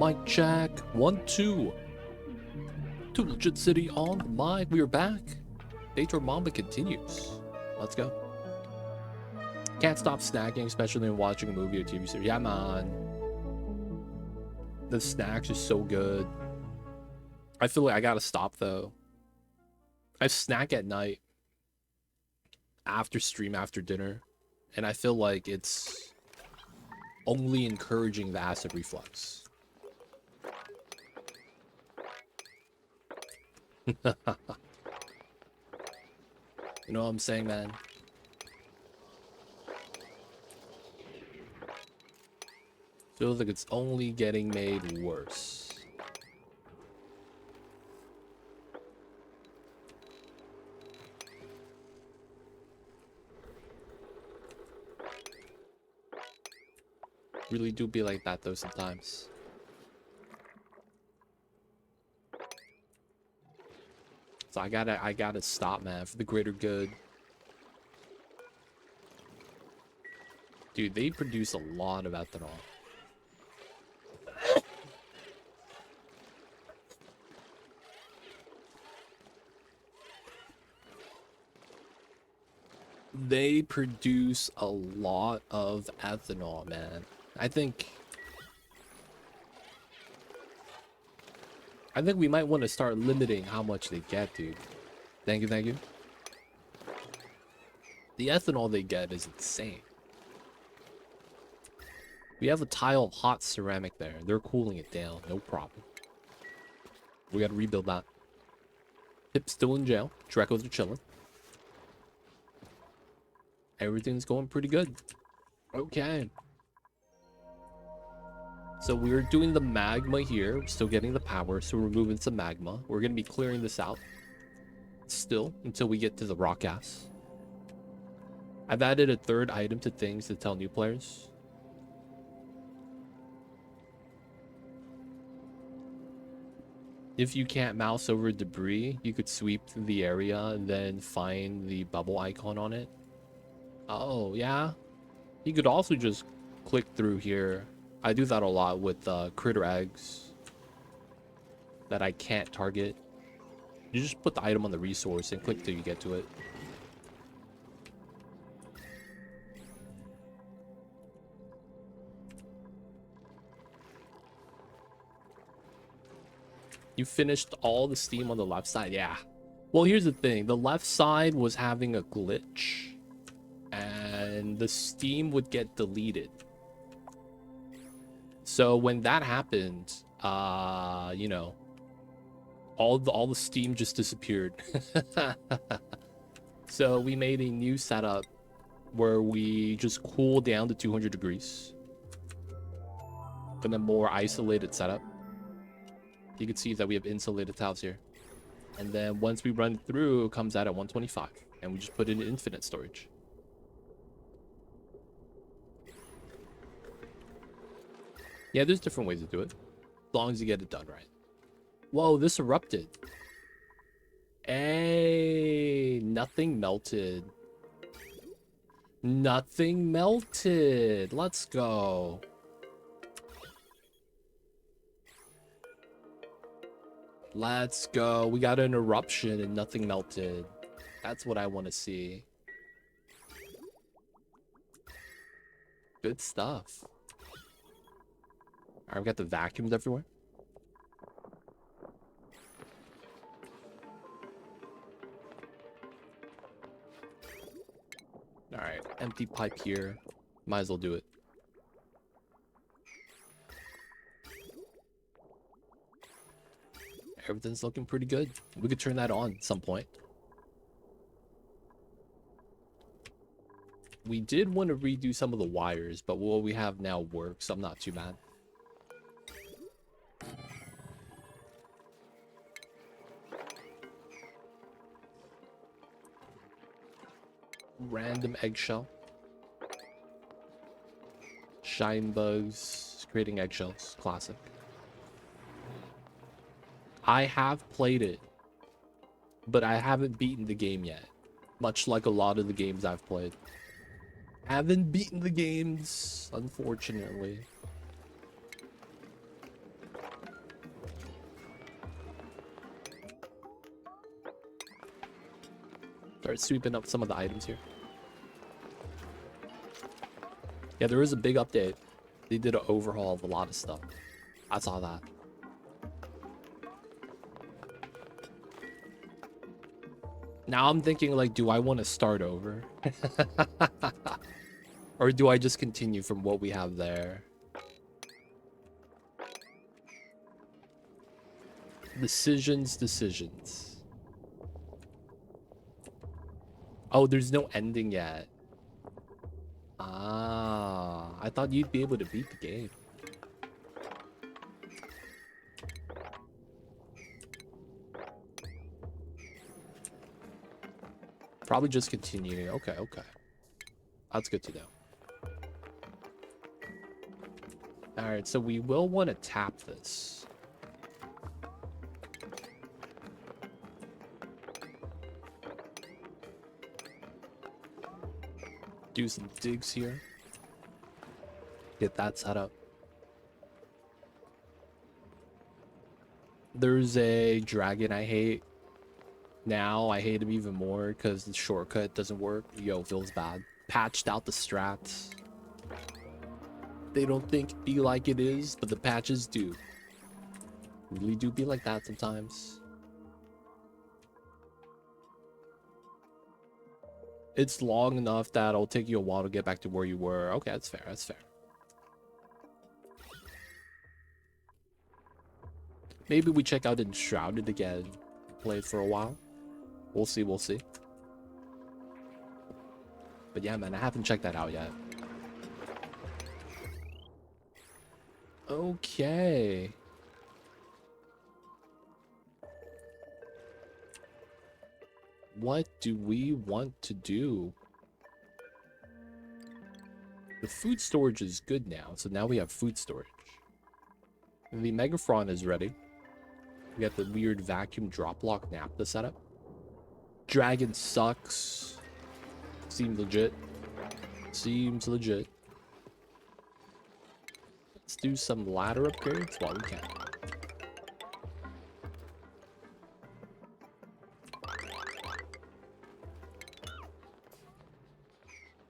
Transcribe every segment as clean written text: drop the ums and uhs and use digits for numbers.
Mic check. 1, 2. Two Legit City on the mic. We are back. Baator Mamba continues. Let's go. Can't stop snacking, especially when watching a movie or TV series. Yeah, man. The snacks are so good. I feel like I gotta stop though. I snack at night after stream, after dinner, and I feel like it's only encouraging the acid reflux. You know what I'm saying, man? Feels like it's only getting made worse. Really do be like that though sometimes. So I gotta stop, man, for the greater good. Dude, they produce a lot of ethanol. They produce a lot of ethanol, man. I think we might want to start limiting how much they get, dude. Thank you, thank you. The ethanol they get is insane. We have a tile of hot ceramic there. They're cooling it down, no problem. We gotta rebuild that. Pip's still in jail. Drecos are chilling. Everything's going pretty good. Okay. So we're doing the magma here. We're still getting the power, so we're moving some magma. We're gonna be clearing this out still until we get to the rock gas. I've added a third item to things to tell new players. If you can't mouse over debris, you could sweep the area and then find the bubble icon on it. Oh, yeah. You could also just click through here. I do that a lot with critter eggs that I can't target. You just put the item on the resource and click till you get to it. You finished all the steam on the left side? Yeah. Well, here's the thing. The left side was having a glitch, and the steam would get deleted. So when that happened, you know, all the steam just disappeared. So we made a new setup where we just cool down to 200 degrees. And a more isolated setup. You can see that we have insulated tiles here. And then once we run through, it comes out at 125. And we just put it in infinite storage. Yeah, there's different ways to do it. As long as you get it done right. Whoa, this erupted. Hey, nothing melted. Nothing melted. Let's go. Let's go. We got an eruption and nothing melted. That's what I want to see. Good stuff. Alright, we got the vacuums everywhere. Alright, empty pipe here. Might as well do it. Everything's looking pretty good. We could turn that on at some point. We did want to redo some of the wires, but what we have now works. I'm not too mad. Random eggshell. Shine bugs creating eggshells. Classic. I have played it, but I haven't beaten the game yet. Much like a lot of the games I've played. Haven't beaten the games, unfortunately. Start sweeping up some of the items here. Yeah, there is a big update. They did an overhaul of a lot of stuff. I saw that. Now I'm thinking, like, do I want to start over? Or do I just continue from what we have there? Decisions. Oh, there's no ending yet. Ah, I thought you'd be able to beat the game. Probably just continuing. Okay, okay. That's good to know. Alright, so we will want to tap this. Do some digs here. Get that set up. There's a dragon I hate. Now I hate him even more because the shortcut doesn't work. Yo, feels bad. Patched out the strats. They don't think it be like it is, but the patches do. Really do be like that sometimes. It's long enough that it'll take you a while to get back to where you were. Okay, that's fair. That's fair. Maybe we check out Enshrouded again. Play it for a while. We'll see, we'll see. But yeah, man, I haven't checked that out yet. Okay. What do we want to do? The food storage is good now, so now we have food storage. The Megaphron is ready. We got the weird vacuum drop lock naphtha setup. Dragon sucks. Seems legit. Seems legit. Let's do some ladder upgrades while we can.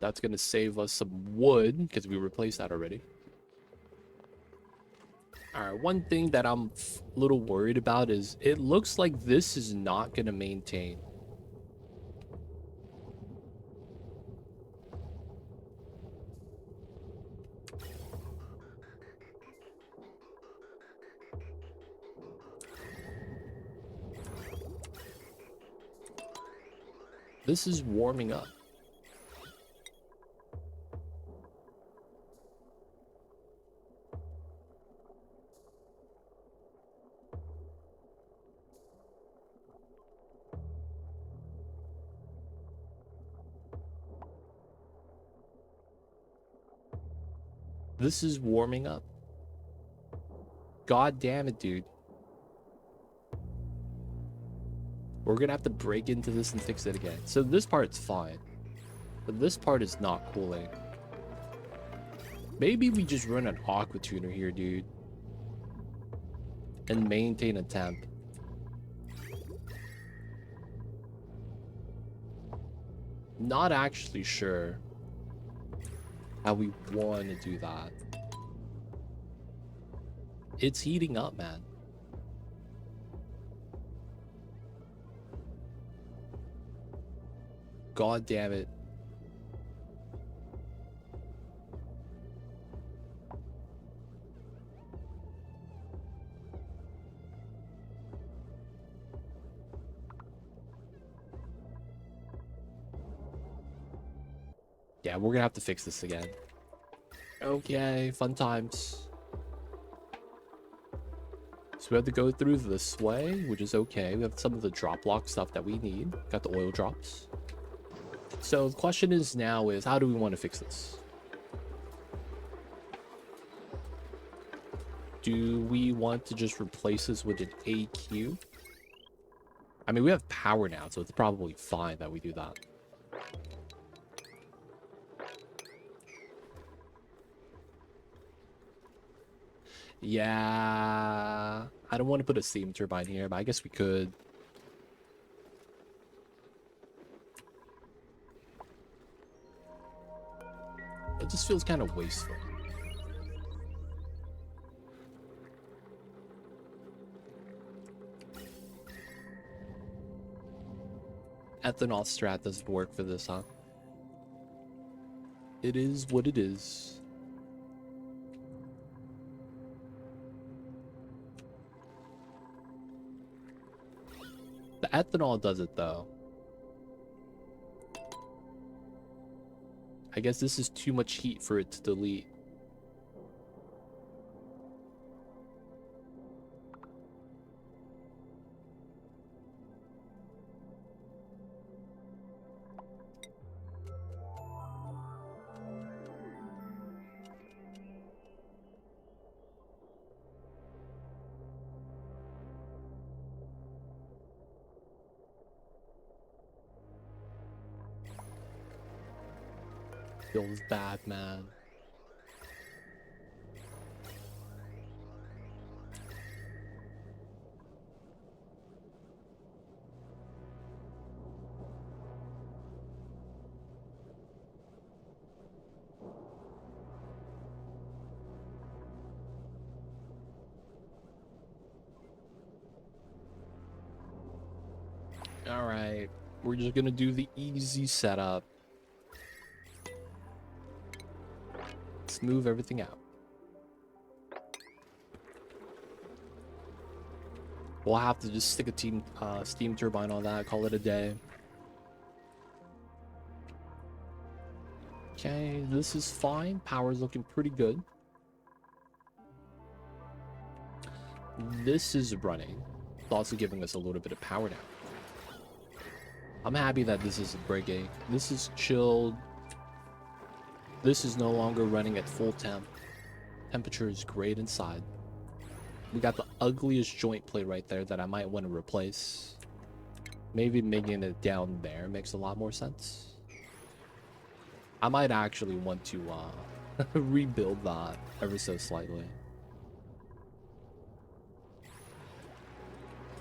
That's going to save us some wood because we replaced that already. Alright, one thing that I'm a little worried about is it looks like this is not going to maintain. This is warming up. This is warming up. God damn it, dude. We're gonna have to break into this and fix it again. So this part's fine. But this part is not cooling. Maybe we just run an aqua tuner here, dude. And maintain a temp. Not actually sure how we want to do that. It's heating up, man. God damn it. Yeah, we're gonna have to fix this again. Okay, fun times. So we have to go through this way, which is okay. We have some of the drop lock stuff that we need. Got the oil drops. So the question is now is, how do we want to fix this? Do we want to just replace this with an AQ? I mean, we have power now, so it's probably fine that we do that. Yeah, I don't want to put a steam turbine here, but I guess we could. just feels kind of wasteful. Ethanol strat doesn't work for this, huh? It is what it is. The ethanol does it though. I guess this is too much heat for it to delete. Feels bad, man. All right, we're just gonna do the easy setup. Smooth everything out. We'll have to just stick a steam turbine on that, call it a day. Okay, this is fine. Power's looking pretty good. This is running. It's also giving us a little bit of power now. I'm happy that this isn't breaking. This is chilled. This is no longer running at full temp. Temperature is great inside. We got the ugliest joint plate right there that I might want to replace. Maybe making it down there makes a lot more sense. I might actually want to rebuild that ever so slightly.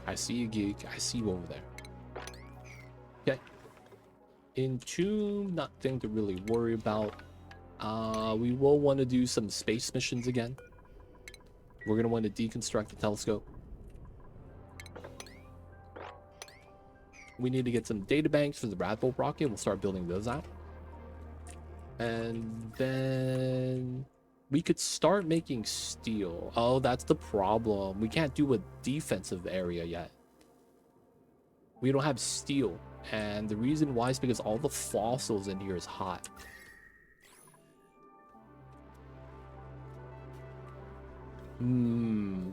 I see you, geek. I see you over there. Okay. Entomb, nothing to really worry about. We will want to do some space missions again. We're going to want to deconstruct the telescope. We need to get some data banks for the Radbolt rocket. We'll start building those out. And then we could start making steel. Oh, that's the problem. We can't do a defensive area yet. We don't have steel. And the reason why is because all the fossils in here is hot.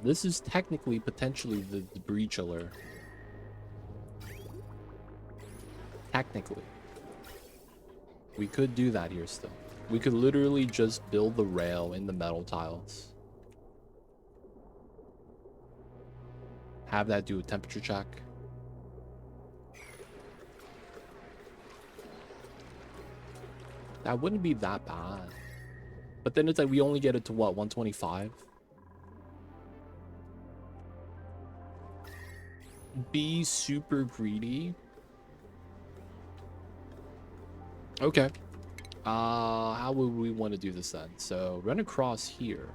This is technically potentially the debris chiller. Technically. We could do that here still. We could literally just build the rail in the metal tiles. Have that do a temperature check. That wouldn't be that bad. But then it's like we only get it to what, 125? Be super greedy. Okay. How would we want to do this then? So run across here.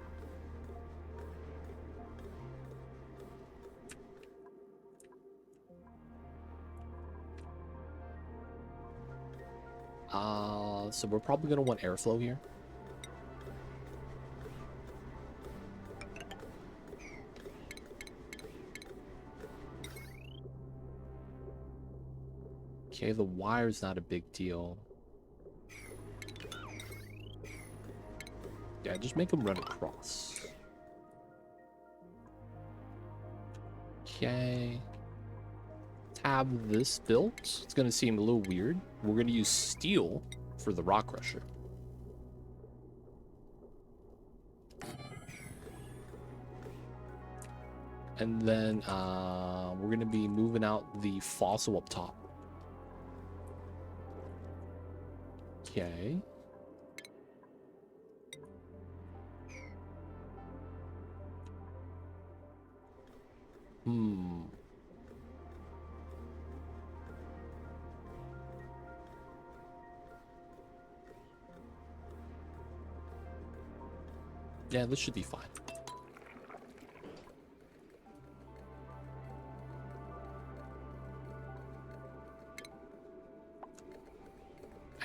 So we're probably gonna want airflow here. Okay, the wire's not a big deal. Yeah, just make them run across. Okay. Have this built. It's gonna seem a little weird. We're gonna use steel for the rock crusher. And then we're gonna be moving out the fossil up top. Okay. Yeah, this should be fine.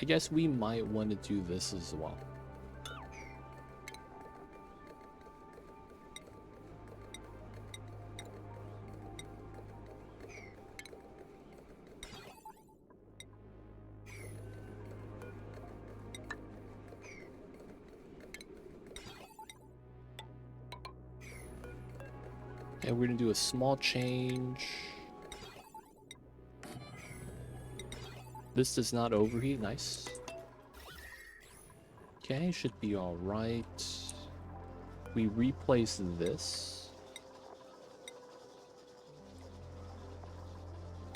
I guess we might want to do this as well. And we're gonna do a small change. This does not overheat. Nice. Okay, should be all right. We replace this.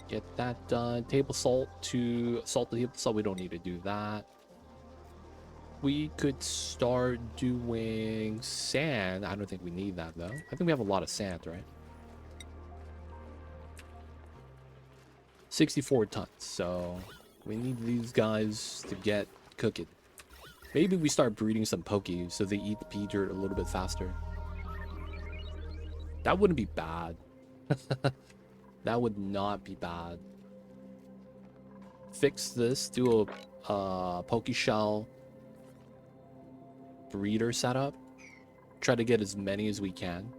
Get that done. Table salt to salt the table salt. We don't need to do that. We could start doing sand. I don't think we need that though. I think we have a lot of sand, right? 64 tons. So we need these guys to get cooking. Maybe we start breeding some pokies so they eat the pea dirt a little bit faster. That wouldn't be bad. That would not be bad. Fix this. Do a poke shell breeder setup. Try to get as many as we can.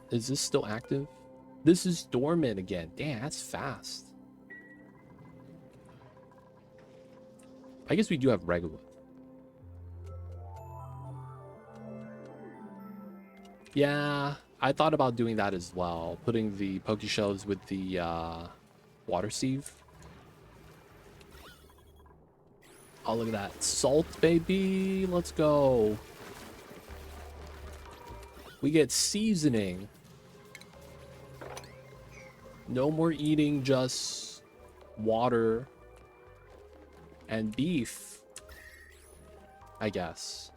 Is this still active? This is dormant again. Damn, that's fast. I guess we do have regular. Yeah, I thought about doing that as well. Putting the poke shells with the water sieve. Oh, look at that. Salt, baby. Let's go. We get seasoning. No more eating just water and beef, I guess.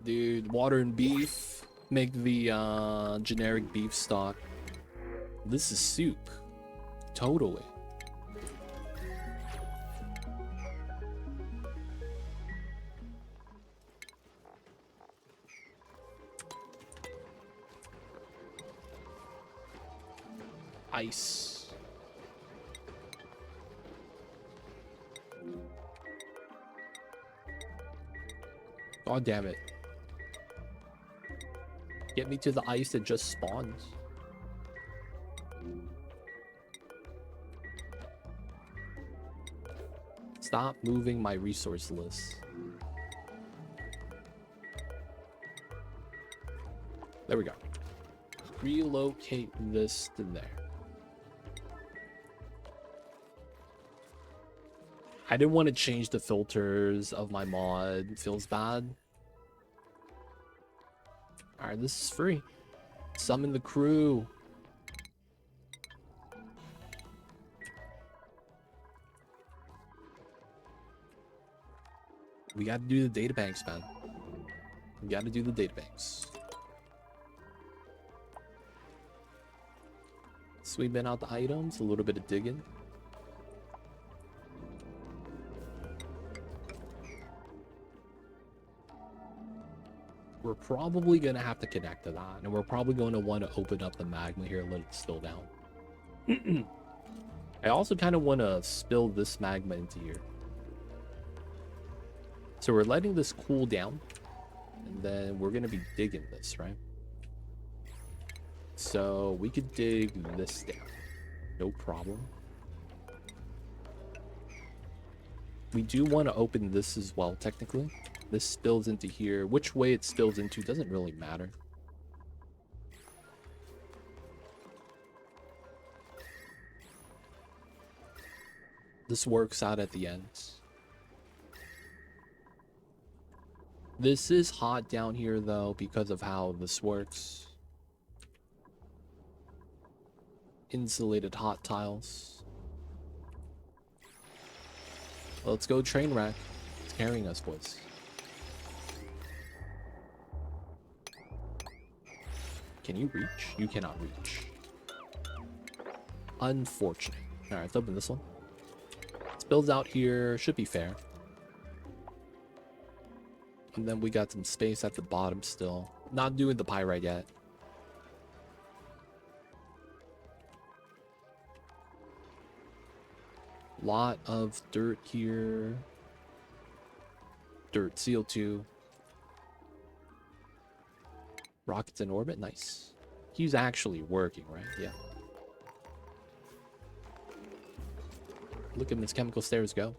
Dude, water and beef make the generic beef stock. This is soup. Totally. Ice. God damn it. Get me to the ice that just spawns. Stop moving my resource list. There we go. Relocate this to there. I didn't want to change the filters of my mod. It feels bad. Alright, this is free. Summon the crew. We gotta do the data banks, man. We gotta do the data banks. Sweeping out the items, a little bit of digging. We're probably going to have to connect to that, and we're probably going to want to open up the magma here and let it spill down. I also kind of want to spill this magma into here. So we're letting this cool down, and then we're going to be digging this, right? So we could dig this down, no problem. We do want to open this as well, technically. This spills into here. Which way it spills into doesn't really matter. This works out at the end. This is hot down here, though, because of how this works. Insulated hot tiles. Let's go train wreck. It's carrying us, boys. Can you reach? You cannot reach. Unfortunate. All right, let's open this one. Let's build out here. Should be fair. And then we got some space at the bottom still. Not doing the pyrite yet. Lot of dirt here. Dirt, CO2. Rockets in orbit, nice. He's actually working, right? Yeah. Look at this chemical stairs go.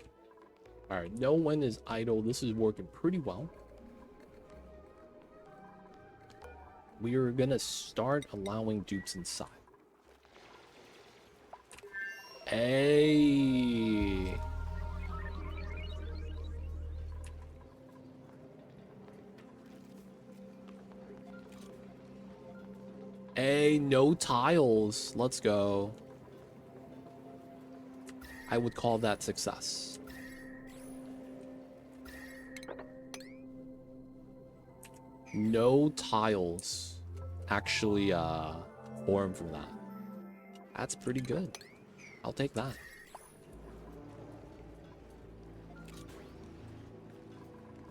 All right, no one is idle. This is working pretty well. We are gonna start allowing dupes inside. Hey. Hey, no tiles. Let's go. I would call that success. No tiles actually form from that. That's pretty good. I'll take that.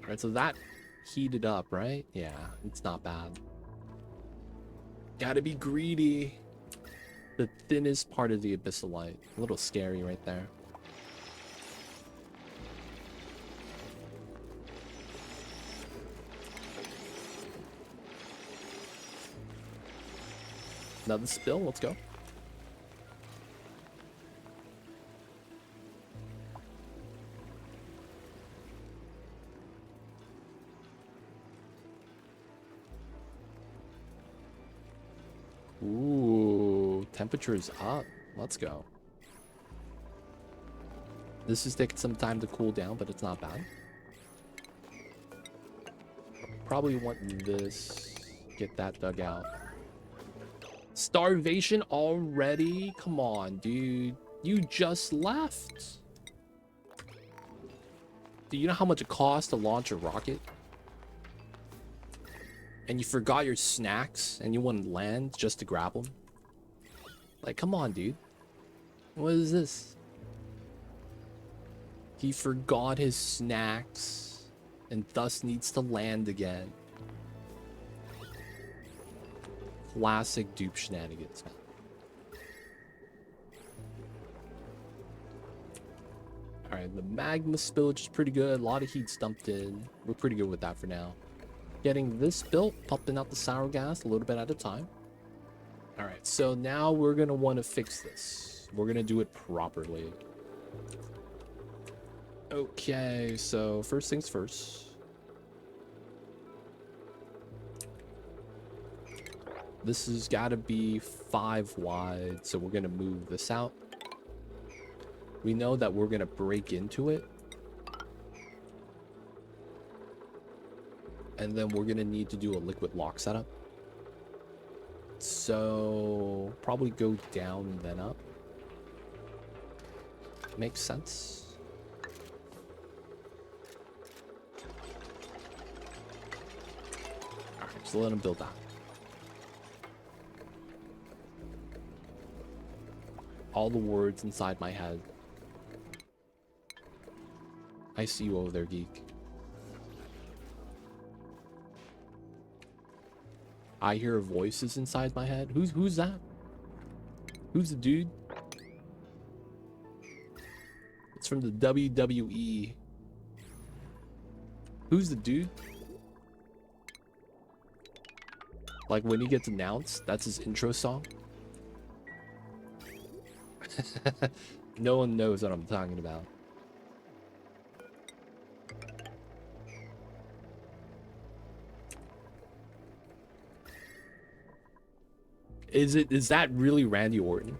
All right, so that heated up, right? Yeah, it's not bad. Gotta be greedy. The thinnest part of the abyssalite. A little scary right there. Another spill, let's go. Ooh, temperature is up. Let's go. This is taking some time to cool down, but it's not bad. Probably want this. Get that dug out. Starvation already? Come on, dude. You just left. Do you know how much it costs to launch a rocket? And you forgot your snacks and you want to land just to grab them? Like, come on, dude. What is this? He forgot his snacks and thus needs to land again. Classic dupe shenanigans, man. Alright, the magma spillage is pretty good. A lot of heat dumped in. We're pretty good with that for now. Getting this built, pumping out the sour gas a little bit at a time. Alright, so now we're going to want to fix this. We're going to do it properly. Okay, so first things first. This has got to be 5 wide, so we're going to move this out. We know that we're going to break into it. And then we're going to need to do a liquid lock setup. So probably go down then up. Makes sense. All right, so let him build that. All the words inside my head. I see you over there, geek. I hear voices inside my head. Who's that? Who's the dude? It's from the WWE. Who's the dude? Like when he gets announced, that's his intro song. No one knows what I'm talking about. Is that really Randy Orton?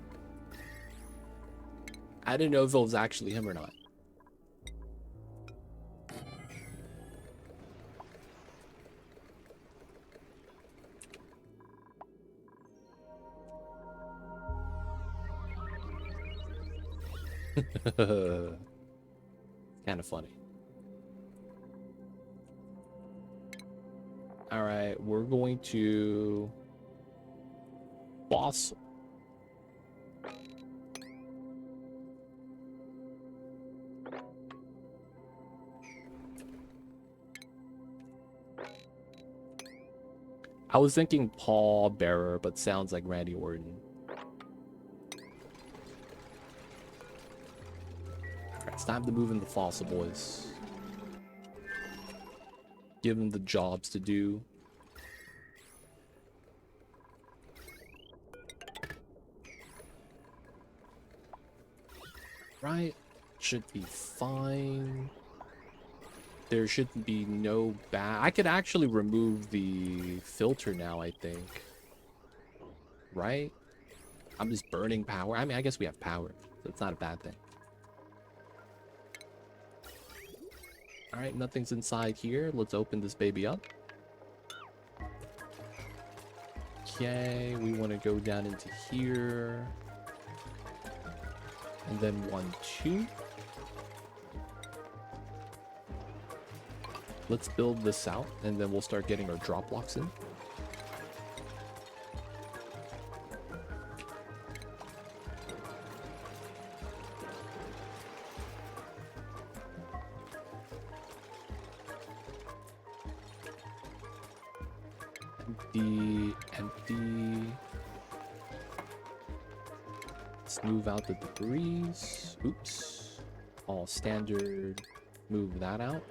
I didn't know if it was actually him or not. Kind of funny. All right, we're going to boss. I was thinking Paul Bearer, but sounds like Randy Orton. Alright, it's time to move in the fossil boys. Give them the jobs to do. Right, should be fine. There shouldn't be no bad. I could actually remove the filter now, I think. Right? I'm just burning power. I mean, I guess we have power, so it's not a bad thing. Alright, nothing's inside here. Let's open this baby up. Okay, we want to go down into here. And then 1, 2. Let's build this out, and then we'll start getting our drop blocks in. Empty. Let's move out the debris. Oops. All standard. Move that out.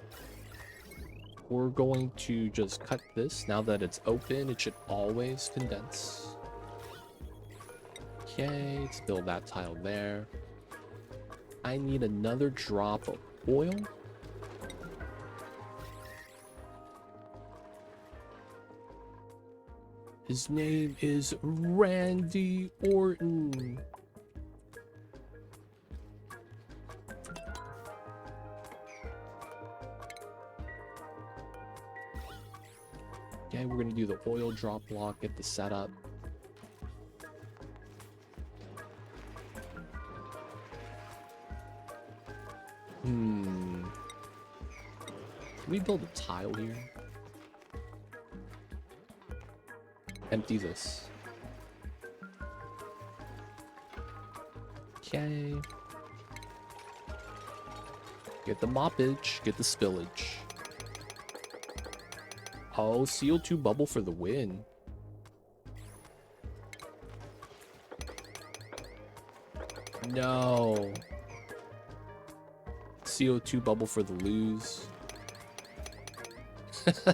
We're going to just cut this. Now that it's open, it should always condense. Okay, let's build that tile there. I need another drop of oil. His name is Randy Orton. Okay, we're gonna do the oil drop block, get the setup. Can we build a tile here? Empty this. Okay. Get the moppage, get the spillage. Oh, CO2 bubble for the win. No. CO2 bubble for the lose.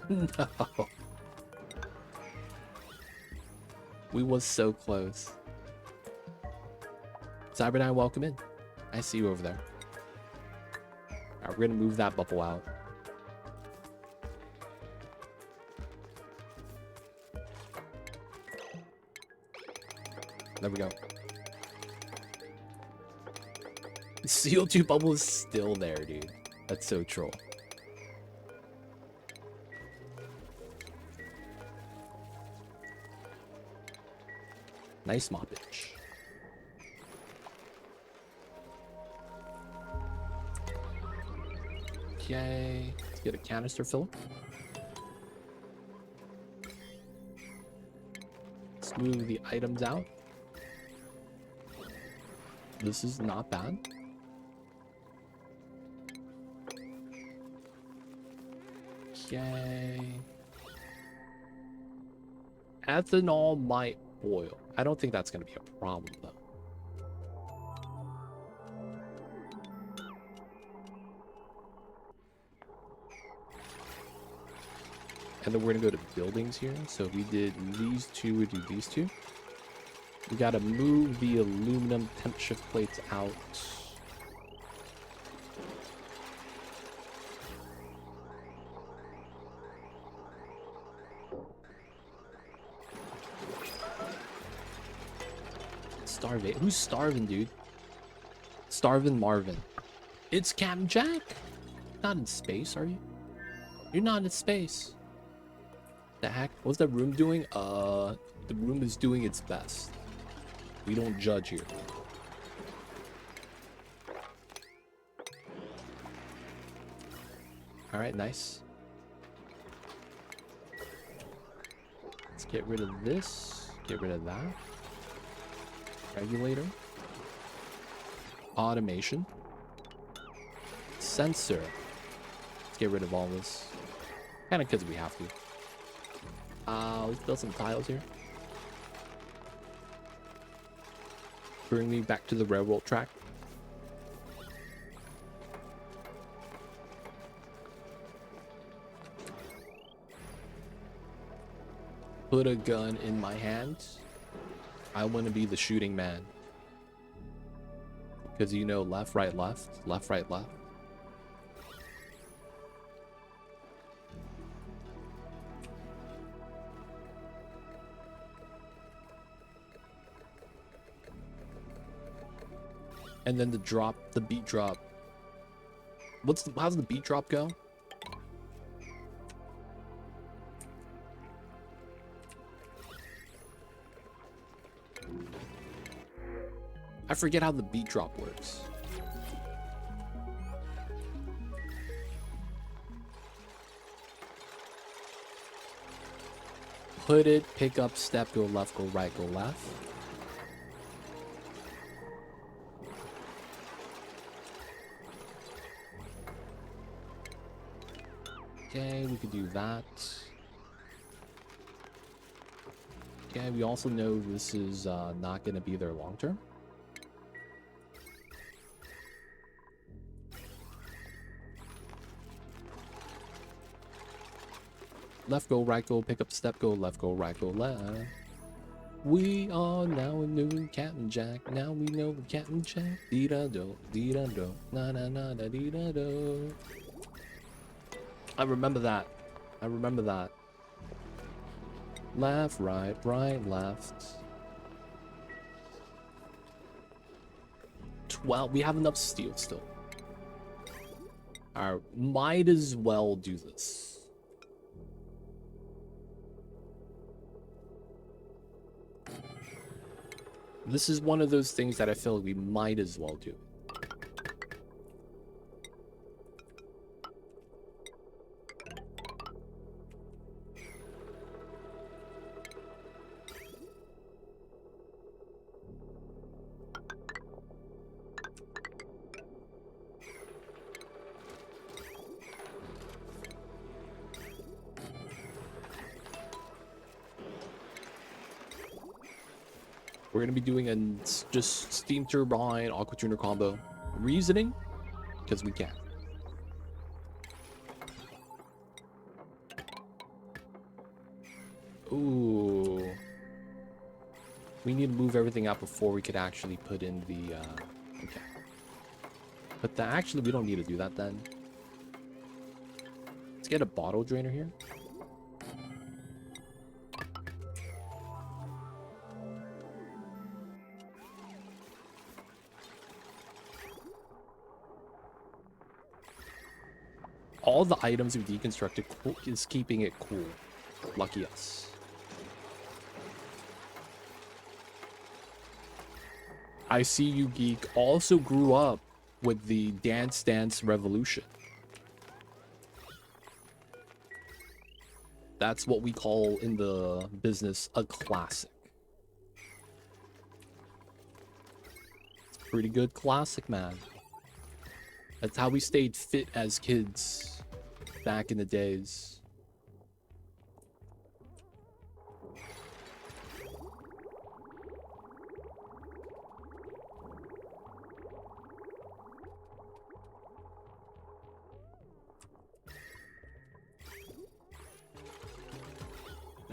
No. We was so close. Cyber9, welcome in. I see you over there. Alright, we're gonna move that bubble out. There we go. The CO2 bubble is still there, dude. That's so troll. Nice moppage. Okay, let's get a canister filler. Let's move the items out. This is not bad. Okay. Ethanol might boil. I don't think that's going to be a problem, though. And then we're going to go to buildings here. So we did these two, we do these two. We got to move the aluminum temp shift plates out. Starving. Who's starving, dude? Starving Marvin. It's Captain Jack. Not in space, are you? You're not in space. The heck? What's that room doing? The room is doing its best. We don't judge here. All right, nice. Let's get rid of this. Get rid of that. Regulator. Automation. Sensor. Let's get rid of all this. Kind of because we have to. Let's build some tiles here. Bring me back to the railroad track. Put a gun in my hand. I want to be the shooting man. Because you know, left, right, left. Left, right, left. And then the drop, the beat drop. How's the beat drop go? I forget how the beat drop works. Put it, pick up, step, go left, go right, go left. Okay, we could do that. Okay, we also know this is not going to be there long term. Left, go, right, go, pick up, step, go, left, go, right, go, left. We are now a new Captain Jack. Now we know the Captain Jack. Dee-da-do, dee-da-do, na-na-na-da, dee-da-do. I remember that. I remember that. Left, right, right, left. 12. We have enough steel still. Alright, might as well do this. This is one of those things that I feel like we might as well do. We're going to be doing a just steam turbine aqua tuner combo. Reasoning, because we can. Ooh. We need to move everything out before we could actually put in the... okay. But actually, we don't need to do that then. Let's get a bottle drainer here. All the items we deconstructed is keeping it cool. Lucky us. I See You Geek also grew up with the Dance Dance Revolution. That's what we call in the business a classic. It's a pretty good classic, man. That's how we stayed fit as kids back in the days.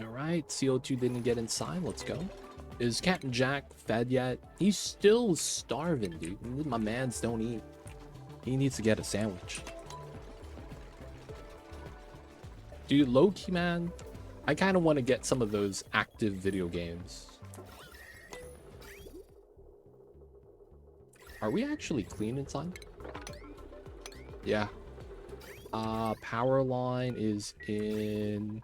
Alright, CO2 didn't get inside. Let's go. Is Captain Jack fed yet? He's still starving, dude. My mans don't eat. He needs to get a sandwich. Dude, low-key, man, I kind of want to get some of those active video games. Are we actually clean inside? Yeah. Power line is in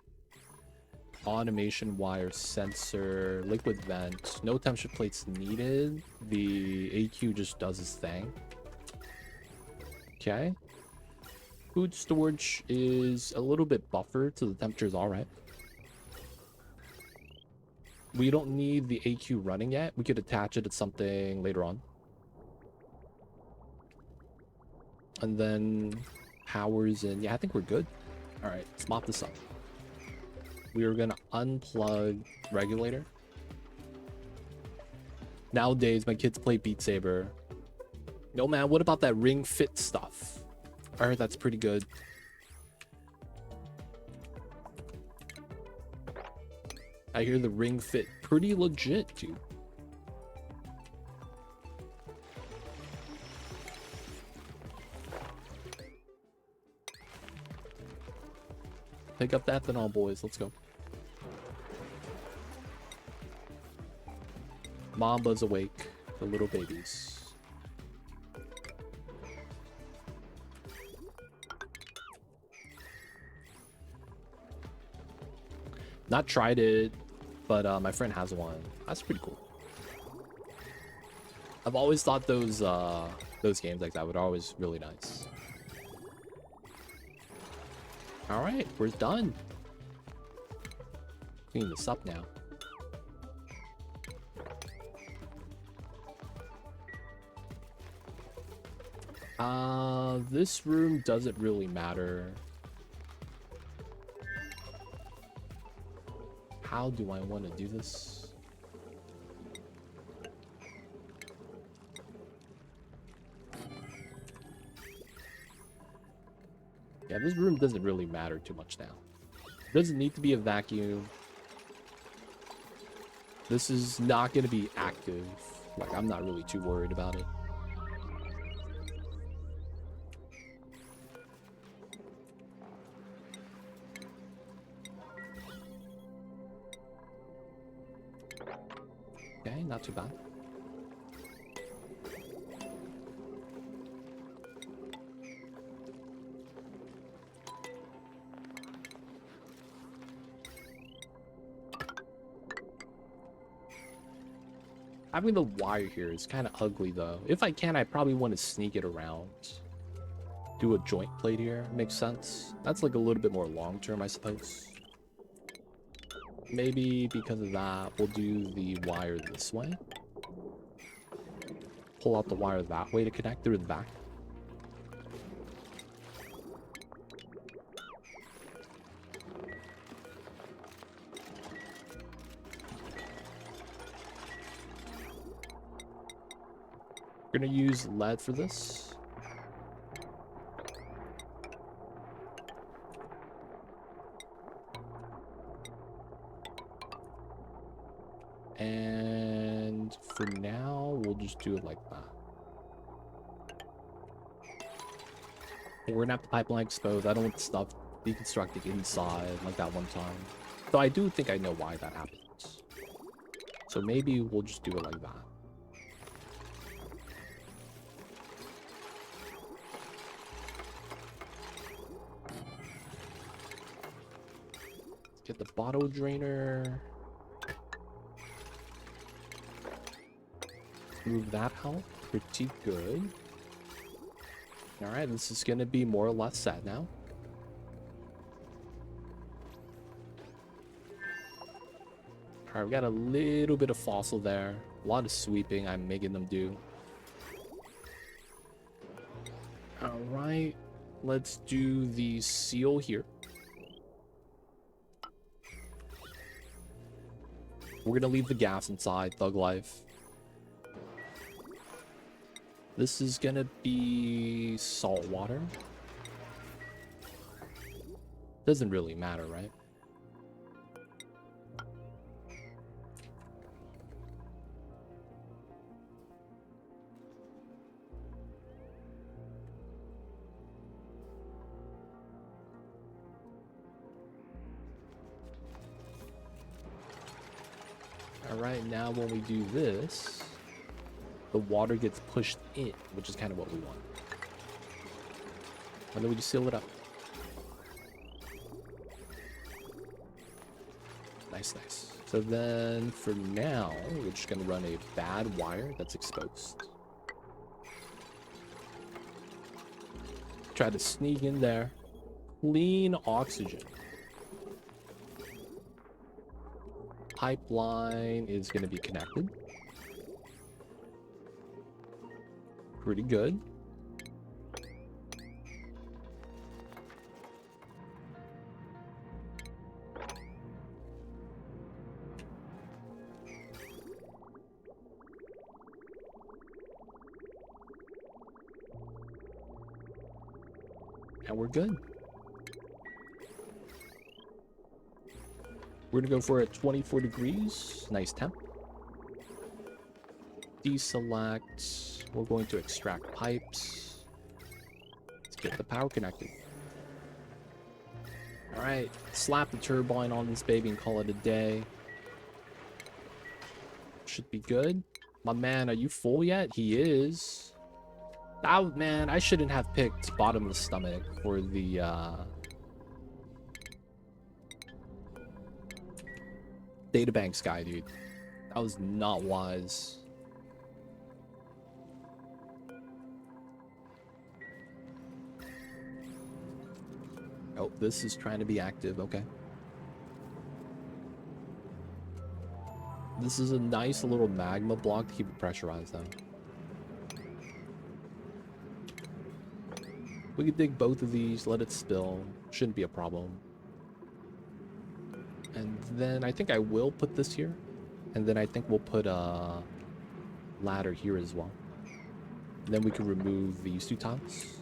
automation wire sensor, liquid vent. No temperature plates needed. The AQ just does its thing. Okay. Food storage is a little bit buffered, so the temperature is all right. We don't need the AQ running yet. We could attach it to something later on. And then powers and yeah, I think we're good. All right, let's mop this up. We are gonna unplug regulator. Nowadays, my kids play Beat Saber. No, man, what about that Ring Fit stuff? I heard that's pretty good. I hear the Ring Fit pretty legit, dude. Pick up the ethanol, boys. Let's go. Mamba's awake. The little babies. Not tried it, but my friend has one. That's pretty cool. I've always thought those games like that were always really nice. All right, we're done. Clean this up now. This room doesn't really matter. How do I want to do this? Yeah, this room doesn't really matter too much now. Doesn't need to be a vacuum. This is not going to be active. Like, I'm not really too worried about it. Okay, not too bad. Having the wire here is kind of ugly, though. If I can, I probably want to sneak it around. Do a joint plate here. Makes sense. That's like a little bit more long-term, I suppose. Maybe because of that, we'll do the wire this way. Pull out the wire that way to connect through the back. We're gonna use lead for this. And for now, we'll just do it like that. We're gonna have the pipeline exposed. I don't want stuff deconstructing inside like that one time. So I do think I know why that happens. So maybe we'll just do it like that. Get the bottle drainer. Move that out. Pretty good. Alright, this is going to be more or less set now. Alright, we got a little bit of fossil there. A lot of sweeping I'm making them do. Alright, let's do the seal here. We're going to leave the gas inside, Thug Life. This is going to be salt water. Doesn't really matter, right? Alright, now when we do this, the water gets pushed in, which is kind of what we want. And then we just seal it up. Nice, nice. So then for now, we're just going to run a bad wire that's exposed. Try to sneak in there. Clean oxygen. Pipeline is going to be connected. Pretty good. And we're good. We're gonna go for a 24 degrees. Nice temp. Deselect. We're going to extract pipes. Let's get the power connected. Alright, slap the turbine on this baby and call it a day. Should be good. My man, are you full yet? He is. Oh man, I shouldn't have picked bottomless stomach for the databanks guy, dude. That was not wise. Oh, this is trying to be active. Okay. This is a nice little magma block to keep it pressurized, though. We could dig both of these, let it spill. Shouldn't be a problem. And then I think I will put this here. And then I think we'll put a ladder here as well. And then we can remove these two tiles.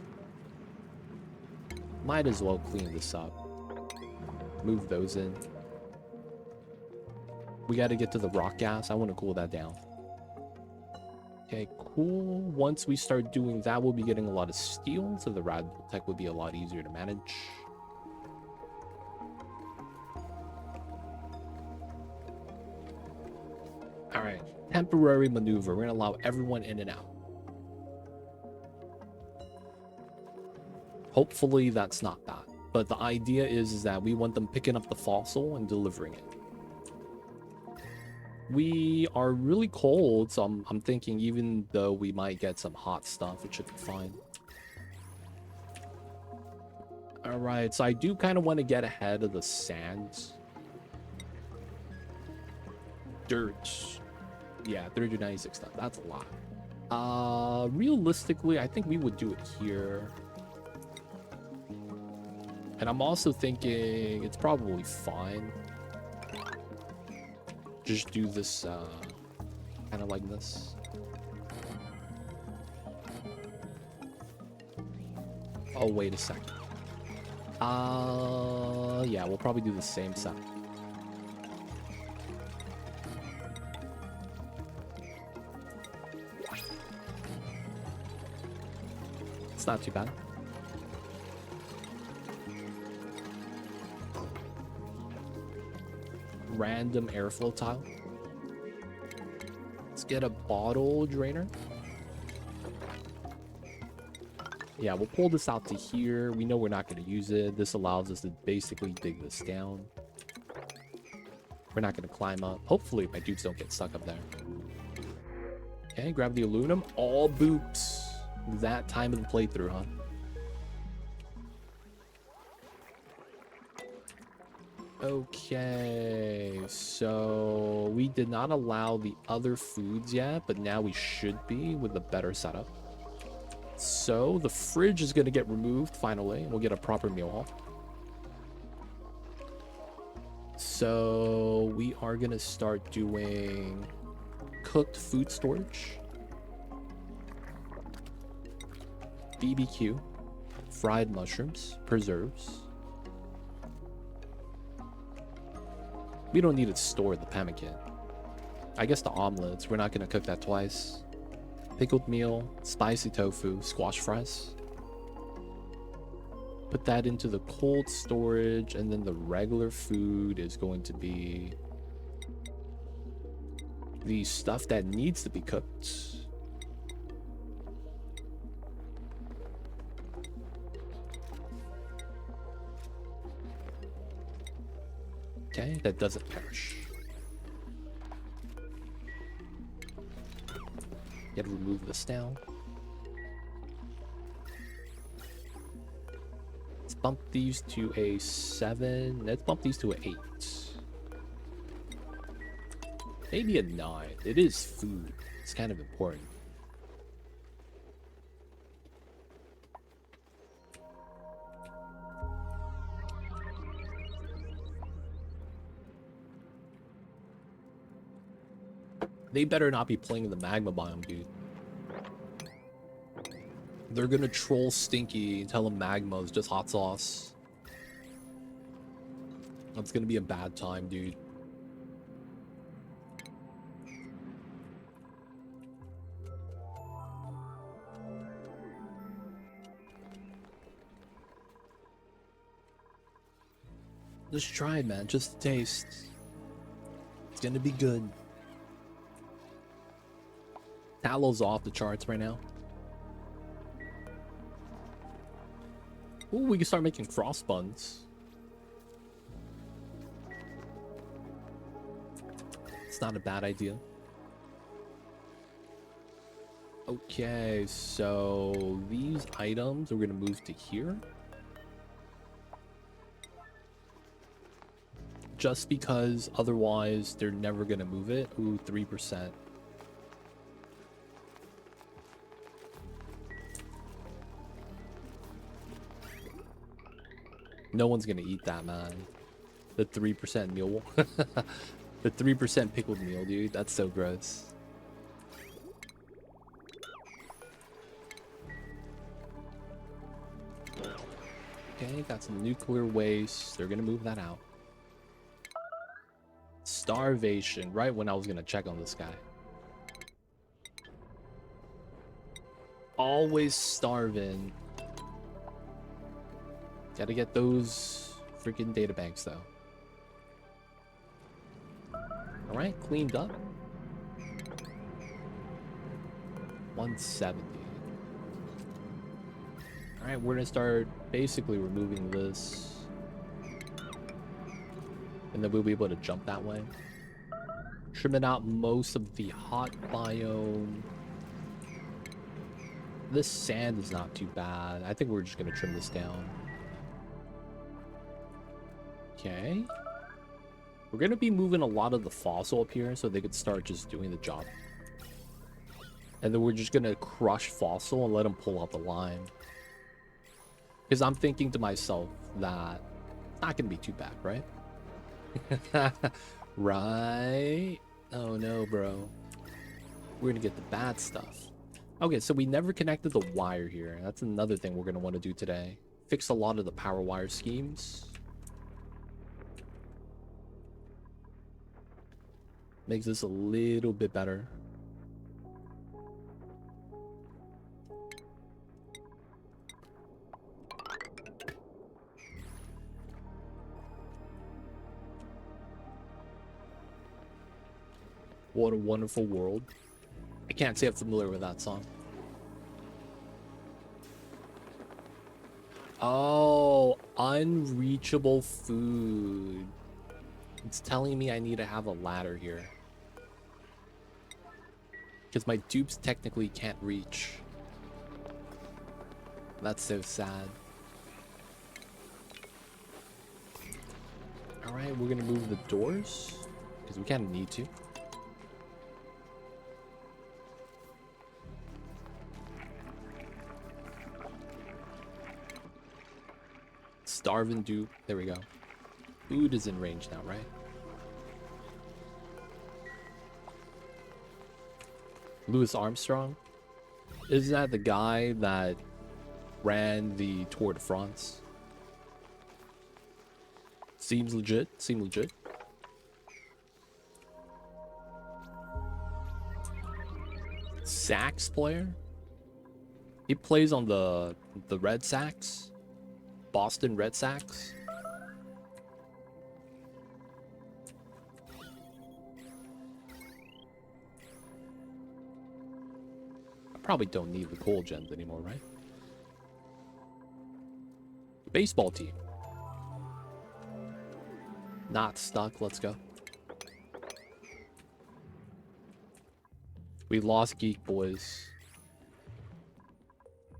Might as well clean this up. Move those in. We got to get to the rock gas. I want to cool that down. Okay, cool. Once we start doing that, we'll be getting a lot of steel, so the rad tech would be a lot easier to manage. All right, temporary maneuver. We're going to allow everyone in and out. Hopefully that's not bad. But the idea is that we want them picking up the fossil and delivering it. We are really cold, so I'm thinking even though we might get some hot stuff, it should be fine. Alright, so I do kind of want to get ahead of the sand. Dirt. Yeah, 396 stuff. That's a lot. Realistically, I think we would do it here. And I'm also thinking it's probably fine. Just do this kind of like this. Oh, wait a second. Yeah, we'll probably do the same setup. It's not too bad. Random airflow tile. Let's get a bottle drainer. Yeah, we'll pull this out to here. We know we're not going to use it. This allows us to basically dig this down. We're not going to climb up. Hopefully my dudes don't get stuck up there. Okay, grab the aluminum. All boops. That time of the playthrough, huh? Okay, so we did not allow the other foods yet, but now we should be with a better setup. So the fridge is going to get removed finally, and we'll get a proper meal hall. So we are going to start doing cooked food storage, BBQ, fried mushrooms, preserves. We don't need to store the pemmican. I guess the omelets, we're not going to cook that twice. Pickled meal, spicy tofu, squash fries. Put that into the cold storage, and then the regular food is going to be the stuff that needs to be cooked. Okay, that doesn't perish. Gotta remove this down. Let's bump these to a 7. Let's bump these to an 8. Maybe a 9. It is food. It's kind of important. They better not be playing the magma biome, dude. They're gonna troll Stinky and tell him Magma is just hot sauce. That's gonna be a bad time, dude. Just try it, man. Just taste. It's gonna be good. Tallow's off the charts right now. Ooh, we can start making cross buns. It's not a bad idea. Okay, so these items we're gonna move to here. Just because otherwise they're never gonna move it. Ooh, 3%. No one's gonna eat that, man. The 3% meal. The 3% pickled meal, dude. That's so gross. Okay, got some nuclear waste. They're gonna move that out. Starvation, right when I was gonna check on this guy. Always starving. Gotta get those freaking data banks though. Alright, cleaned up. 170. Alright, we're gonna start basically removing this. And then we'll be able to jump that way. Trimming out most of the hot biome. This sand is not too bad. I think we're just gonna trim this down. Okay. We're gonna be moving a lot of the fossil up here so they could start just doing the job. And then we're just gonna crush fossil and let them pull out the lime. Because I'm thinking to myself that it's not gonna be too bad, right? Right? Oh no, bro. We're gonna get the bad stuff. Okay, so we never connected the wire here. That's another thing we're gonna want to do today. Fix a lot of the power wire schemes. Makes this a little bit better. What a Wonderful World. I can't say I'm familiar with that song. Oh, unreachable food. It's telling me I need to have a ladder here. Because my dupes technically can't reach. That's so sad. Alright, we're gonna move the doors. Because we kind of need to. Starving dupe. There we go. Food is in range now, right? Louis Armstrong? Isn't that the guy that ran the Tour de France? Seems legit. Seem legit. Sax player? He plays on the Red Sox. Boston Red Sox. I probably don't need the coal gems anymore, right? Baseball team. Not stuck. Let's go. We lost Geek Boys.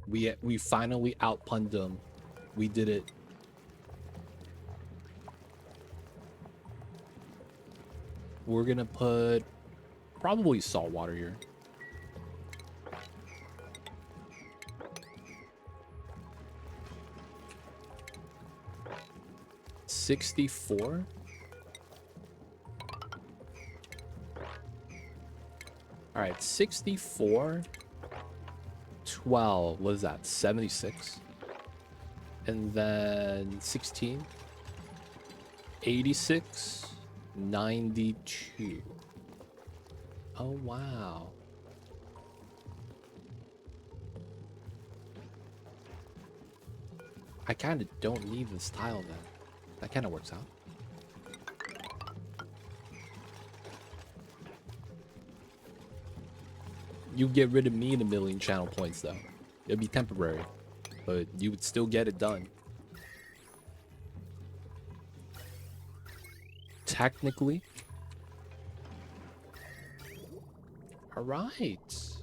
We finally outpunned them. We did it. We're gonna put probably salt water here. $64. All right, 64, 12. What is that? 76. And then 16. 86. 92. Oh, wow. I kind of don't need this tile then. That kind of works out. You get rid of me in a million channel points though. It'll be temporary, but you would still get it done. Technically. Alright.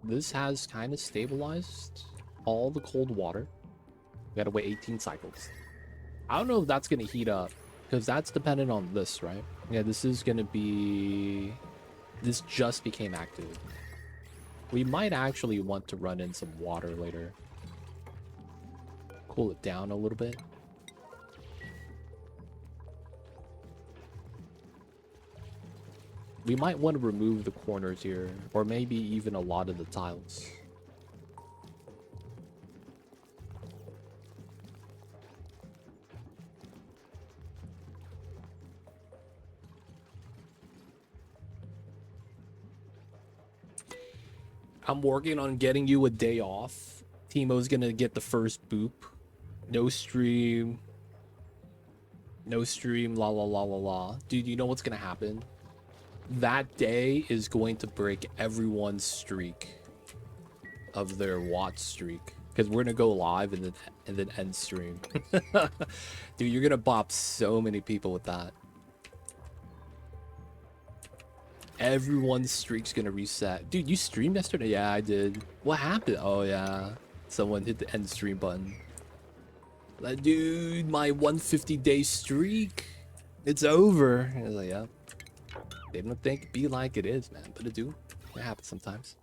This has kind of stabilized all the cold water. We gotta wait 18 cycles. I don't know if that's gonna heat up, because that's dependent on this, right? Yeah, this is gonna be... This just became active. We might actually want to run in some water later. Cool it down a little bit. We might want to remove the corners here, or maybe even a lot of the tiles. I'm working on getting you a day off. Timo's gonna get the first boop. No stream. No stream, la la la la la. Dude, you know what's gonna happen? That day is going to break everyone's streak of their watch streak. Because we're gonna go live and then end stream. Dude, you're gonna bop so many people with that. Everyone's streak's gonna reset. Dude, you streamed yesterday? Yeah, I did. What happened? Oh, yeah. Someone hit the end stream button. Like, dude, my 150-day streak. It's over. I was like, yeah. They don't think it be like it is, man. But it do. It happens sometimes.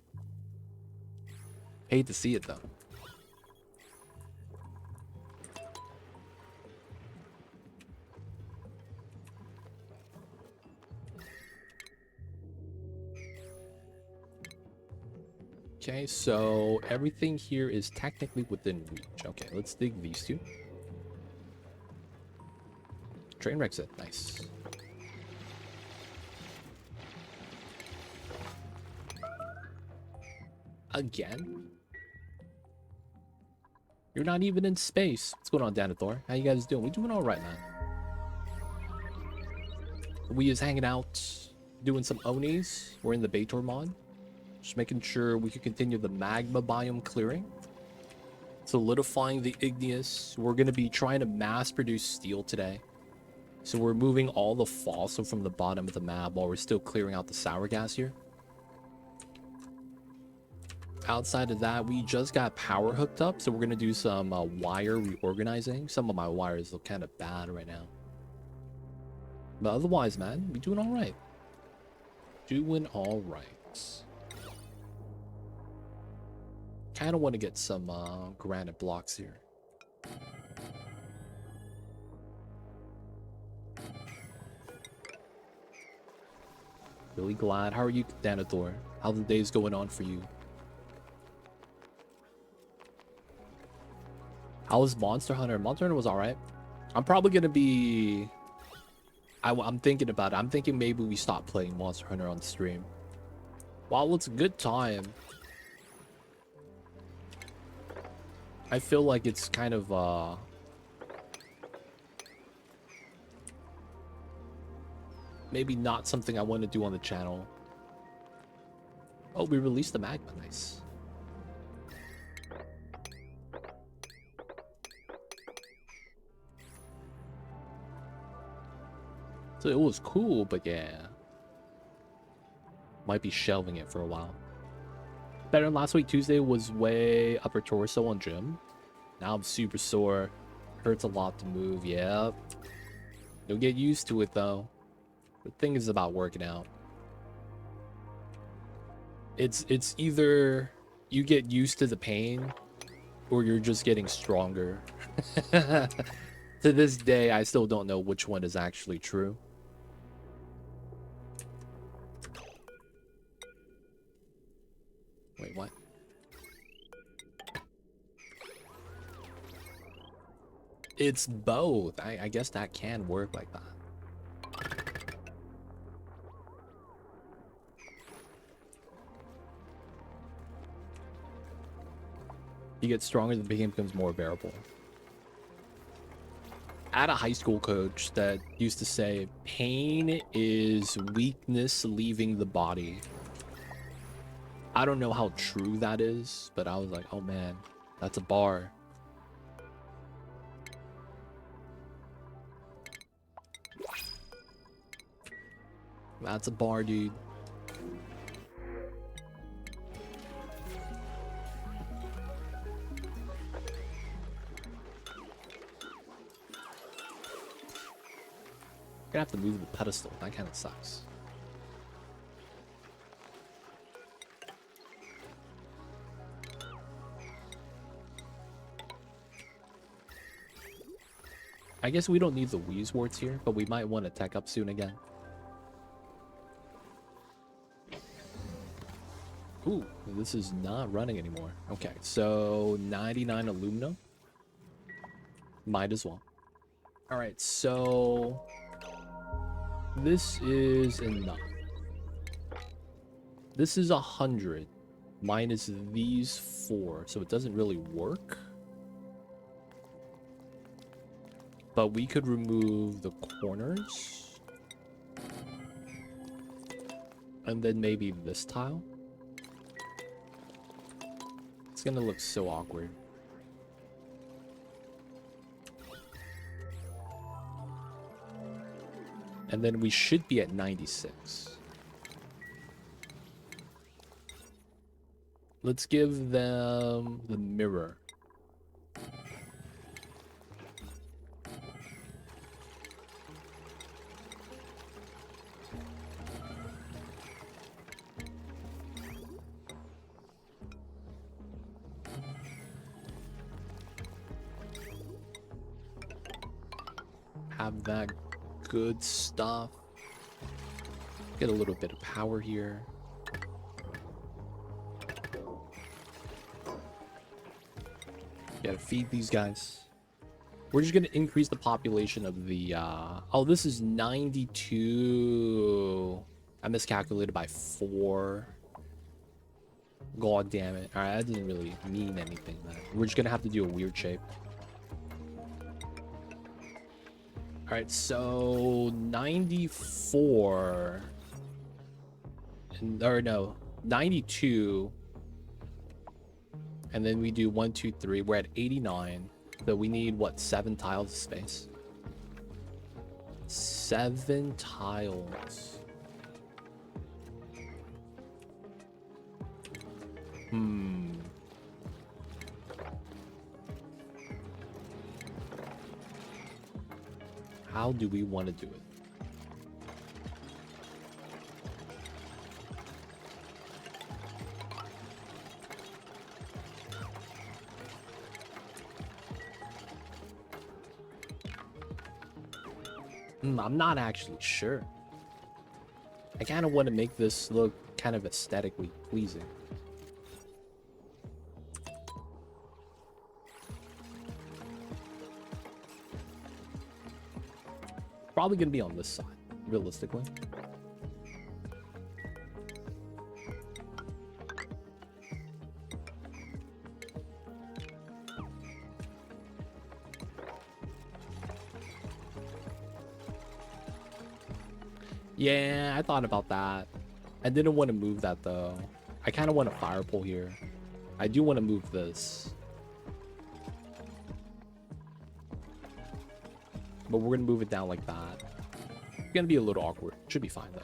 Hate to see it, though. Okay, so everything here is technically within reach. Okay, let's dig these two. Train wrecks it. Nice. Again? You're not even in space. What's going on, Danathor? How you guys doing? We doing all right, man. We is hanging out, doing some Onis. We're in the Baator mod. Just making sure we can continue the Magma biome clearing. Solidifying the igneous. We're going to be trying to mass produce steel today. So we're moving all the fossil from the bottom of the map while we're still clearing out the sour gas here. Outside of that, we just got power hooked up. So we're going to do some wire reorganizing. Some of my wires look kind of bad right now. But otherwise, man, we doing all right. Doing all right. Kind of want to get some granite blocks here. Really glad. How are you, Danathor? How the days going on for you? How was Monster Hunter? Monster Hunter was alright. I'm probably gonna be... I'm thinking about it. I'm thinking maybe we stop playing Monster Hunter on stream. While it's a good time, I feel like it's kind of maybe not something I want to do on the channel. Oh, we released the Magma. Nice. So it was cool, but yeah. Might be shelving it for a while. Better than last week. Tuesday was way upper torso on gym. Now I'm super sore. Hurts a lot to move. Yep. You'll get used to it though. The thing is about working out. It's either you get used to the pain or you're just getting stronger. To this day, I still don't know which one is actually true. Wait, It's both. I guess that can work like that. You get stronger, the game becomes more bearable. I had a high school coach that used to say, pain is weakness leaving the body. I don't know how true that is, but I was like, oh man, that's a bar. That's a bar, dude. Gonna have to move the pedestal. That kind of sucks. I guess we don't need the Wheezeworts here, but we might want to tech up soon again. Ooh, this is not running anymore. Okay, so 99 aluminum. Might as well. Alright, so this is enough. This is 100 minus these 4, so it doesn't really work. But we could remove the corners. And then maybe this tile. It's gonna look so awkward. And then we should be at 96. Let's give them the mirror. Have that good stuff. Get a little bit of power here. Gotta feed these guys. We're just gonna increase the population of the oh, this is 92. I miscalculated by 4. God damn it. Alright, that doesn't really mean anything, man. We're just gonna have to do a weird shape. Alright, so 94 or no, 92, and then we do 1 2 3. We're at 89, so we need what, 7 tiles of space? 7 tiles. How do we want to do it? I'm not actually sure. I kind of want to make this look kind of aesthetically pleasing. Probably gonna be on this side, realistically. Yeah, I thought about that. I didn't want to move that though. I kind of want a fire pole here. I do want to move this. But we're gonna move it down like that. It's gonna be a little awkward. Should be fine though.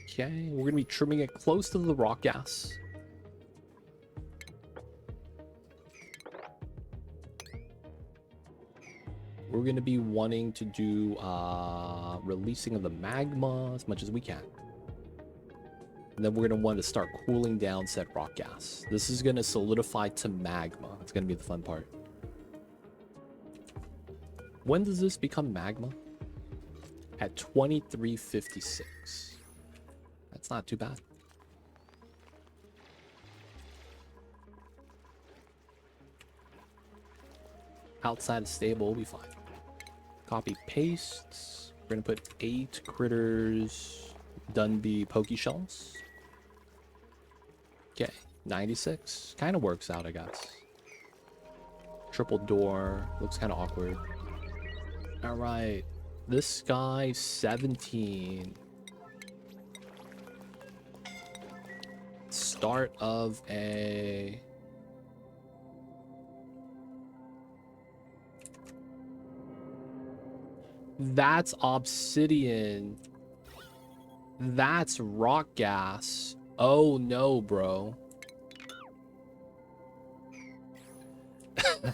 Okay, we're gonna be trimming it close to the rock gas. We're gonna be wanting to do releasing of the magma as much as we can. And then we're gonna want to start cooling down said rock gas. This is gonna solidify to magma. It's gonna be the fun part. When does this become magma? at 2356. That's not too bad. Outside of stable, we'll be fine. Copy pastes. We're gonna put 8 critters Dunby Poke Shells. Okay, 96. Kind of works out, I guess. Triple door. Looks kind of awkward. Alright. This guy, 17. Start of a... That's obsidian. That's rock gas. Oh no, bro.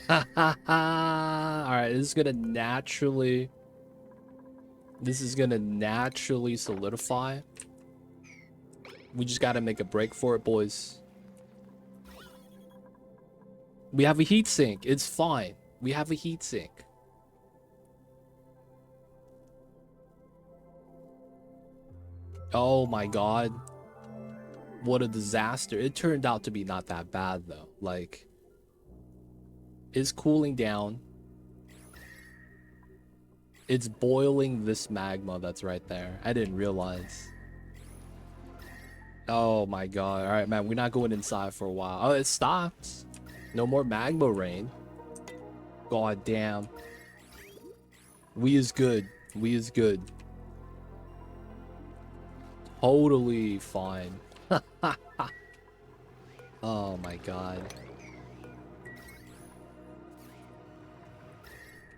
Alright, this is gonna naturally... This is gonna naturally solidify. We just gotta make a break for it, boys. We have a heatsink. It's fine. We have a heatsink. Oh my god. What a disaster. It turned out to be not that bad though. Like, it's cooling down. It's boiling this magma that's right there. I didn't realize. Oh my god. Alright, man. We're not going inside for a while. Oh, it stops. No more magma rain. God damn. We is good. We is good. Totally fine. Oh my god.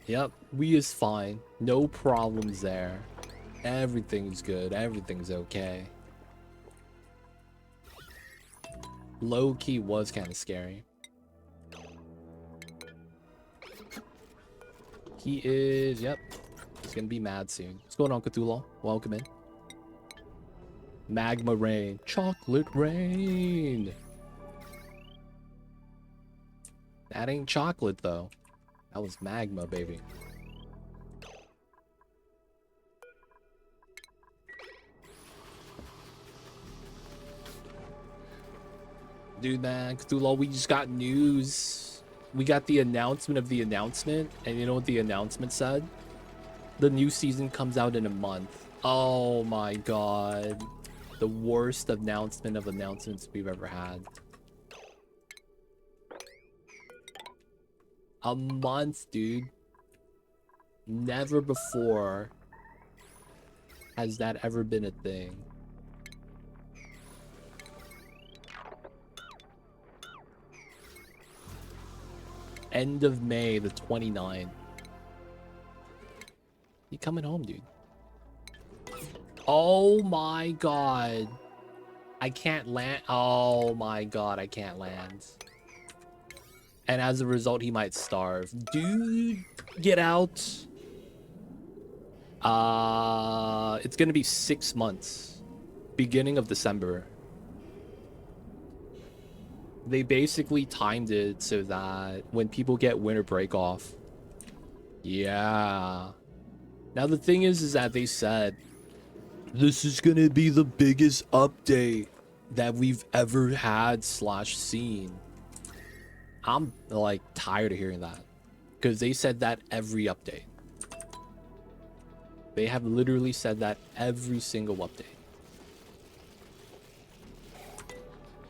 Yep, we is fine. No problems there. Everything's good. Everything's okay. Low-key was kind of scary. He is... Yep. He's gonna be mad soon. What's going on, Cthulhu? Welcome in. Magma rain. Chocolate rain. That ain't chocolate, though. That was magma, baby. Dude, man, Cthulhu, we just got news. We got the announcement of the announcement, and you know what the announcement said? The new season comes out in a month. Oh my god. The worst announcement of announcements we've ever had. A month, dude. Never before has that ever been a thing. End of May, the 29th. You coming home, dude? Oh my god. I can't land. Oh my god, I can't land. And as a result, he might starve. Dude, get out. It's gonna be 6 months. Beginning of December. They basically timed it so that when people get winter break off. Yeah. Now the thing is that they said this is gonna be the biggest update that we've ever had / seen. I'm like tired of hearing that, because they said that every update. They have literally said that every single update.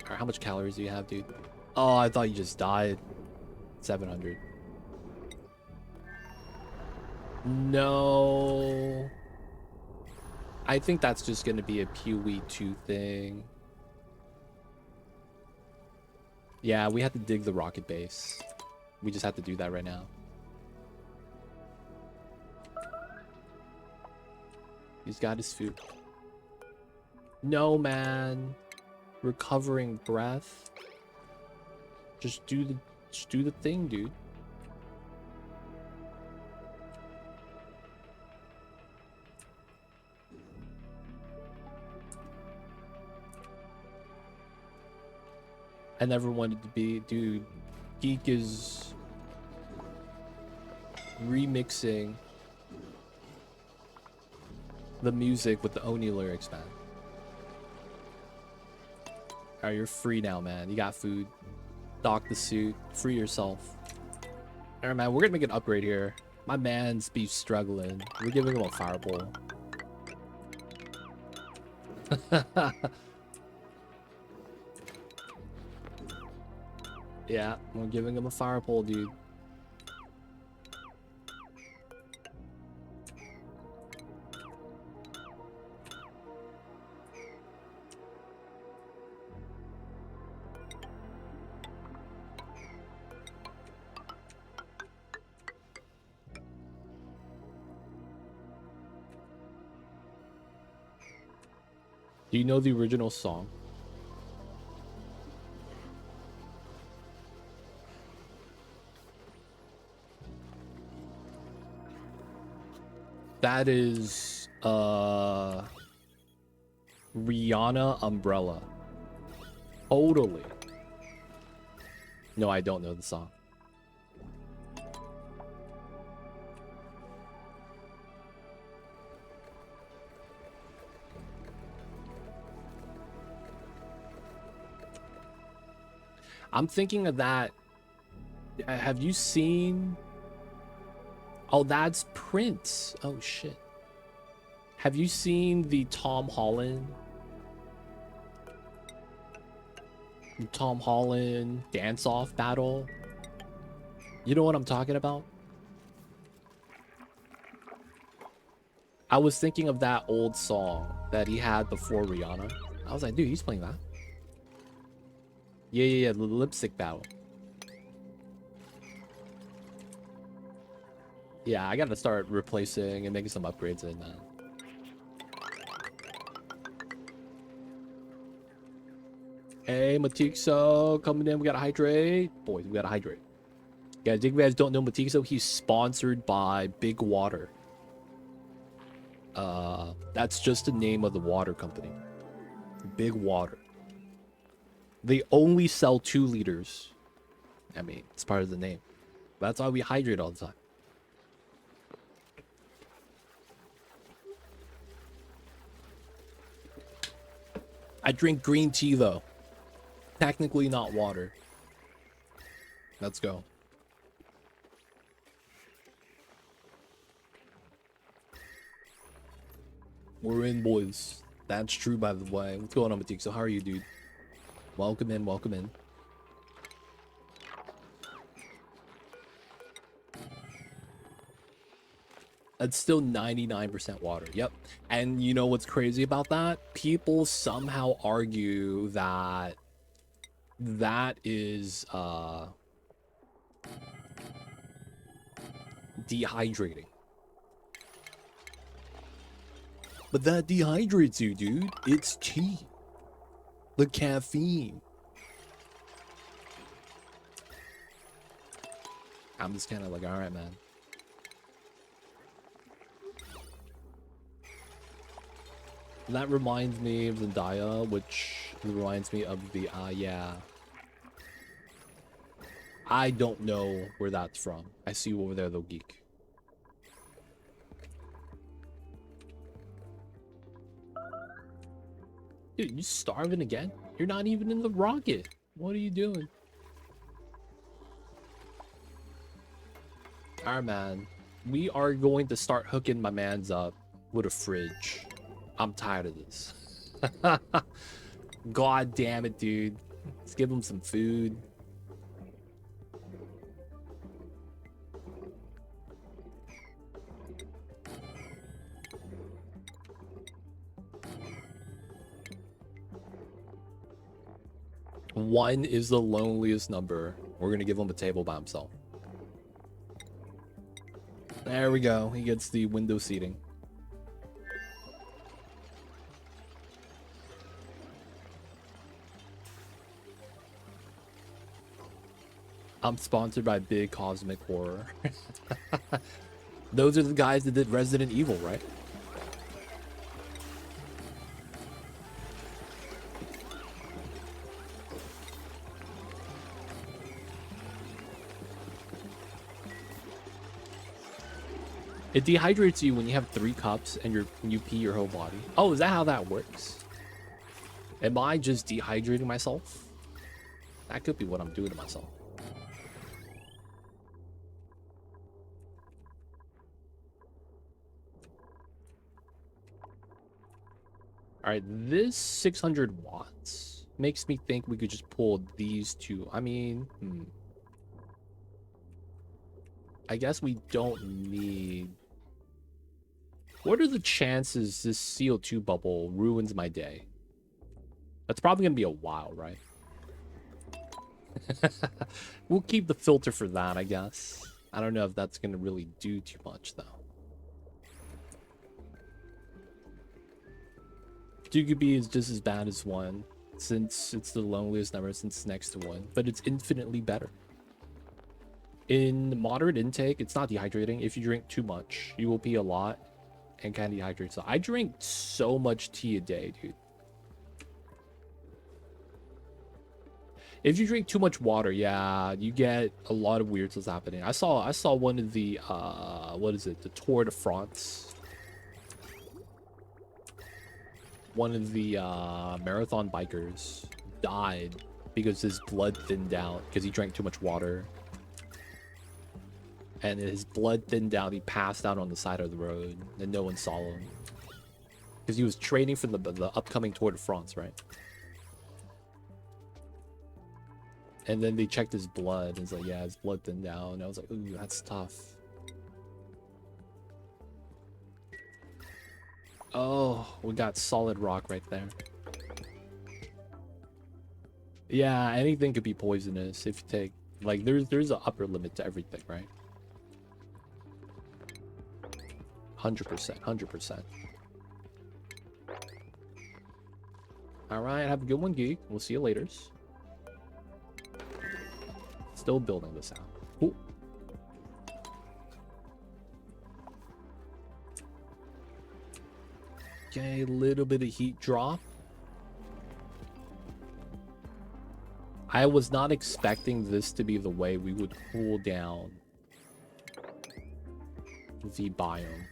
Alright, how much calories do you have, dude? Oh, I thought you just died. 700. No. I think that's just gonna be a PoE 2 thing. Yeah, we have to dig the rocket base. We just have to do that right now. He's got his food. No, man. Recovering breath. Just do the thing, dude. I never wanted to be, dude. Geek is remixing the music with the Oni lyrics, man. Alright, you're free now, man. You got food. Dock the suit. Free yourself. Alright, man. We're gonna make an upgrade here. My man's be struggling. We're giving him a fireball. Yeah, we're giving him a fire pole, dude. Do you know the original song? That is Rihanna Umbrella. Totally. No, I don't know the song. I'm thinking of that. Have you seen? Oh, that's Prince. Oh shit. Have you seen the Tom Holland dance-off battle? You know what I'm talking about? I was thinking of that old song that he had before Rihanna. I was like, dude, he's playing that. Yeah, the lip sync battle. Yeah, I gotta start replacing and making some upgrades in that. Hey, Matixo, coming in. We gotta hydrate. Boys, we gotta hydrate. Guys, if you guys don't know Matixo, he's sponsored by Big Water. That's just the name of the water company. Big Water. They only sell 2 liters. I mean, it's part of the name. That's why we hydrate all the time. I drink green tea, though. Technically not water. Let's go. We're in, boys. That's true, by the way. What's going on, Matik? So how are you, dude? Welcome in, welcome in. It's still 99% water. Yep. And you know what's crazy about that? People somehow argue that that is dehydrating. But that dehydrates you, dude. It's tea. The caffeine. I'm just kind of like, all right, man. That reminds me of Zendaya, which reminds me of the, yeah. I don't know where that's from. I see you over there, though, geek. Dude, you starving again? You're not even in the rocket. What are you doing? Alright, man. We are going to start hooking my mans up with a fridge. I'm tired of this. God damn it, dude. Let's give him some food. One is the loneliest number. We're gonna give him a table by himself. There we go. He gets the window seating. I'm sponsored by Big Cosmic Horror. Those are the guys that did Resident Evil, right? It dehydrates you when you have 3 cups and you pee your whole body. Oh, is that how that works? Am I just dehydrating myself? That could be what I'm doing to myself. Alright, this 600 watts makes me think we could just pull these two. I mean, I guess we don't need... What are the chances this CO2 bubble ruins my day? That's probably going to be a while, right? We'll keep the filter for that, I guess. I don't know if that's going to really do too much, though. 2 could be is just as bad as 1, since it's the loneliest number since it's next to 1, but it's infinitely better. In moderate intake, it's not dehydrating. If you drink too much, you will pee a lot and kind of dehydrate. So I drink so much tea a day, dude. If you drink too much water, yeah, you get a lot of weird stuff happening. I saw one of the what is it? The Tour de France. One of the marathon bikers died because his blood thinned out because he drank too much water. And his blood thinned out. He passed out on the side of the road, and no one saw him because he was training for the upcoming Tour de France, right? And then they checked his blood, and it's like, yeah, his blood thinned out. And I was like, ooh, that's tough. Oh, we got solid rock right there. Yeah, anything could be poisonous if you take, like, there's an upper limit to everything, right? 100%, 100%. All right, have a good one, Geek. We'll see you later. Still building this out. Cool. Okay, a little bit of heat drop. I was not expecting this to be the way we would cool down the biome.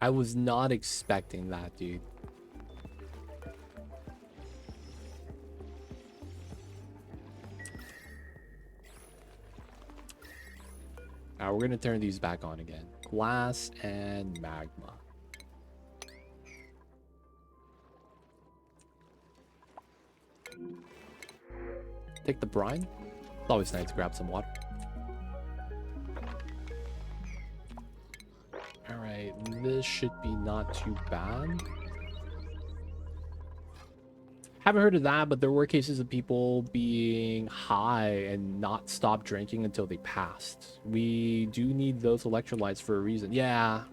I was not expecting that, dude. Now we're gonna turn these back on again. Glass and magma. Take the brine. It's always nice to grab some water. Alright, this should be not too bad. Haven't heard of that, but there were cases of people being high and not stop drinking until they passed. We do need those electrolytes for a reason. Yeah.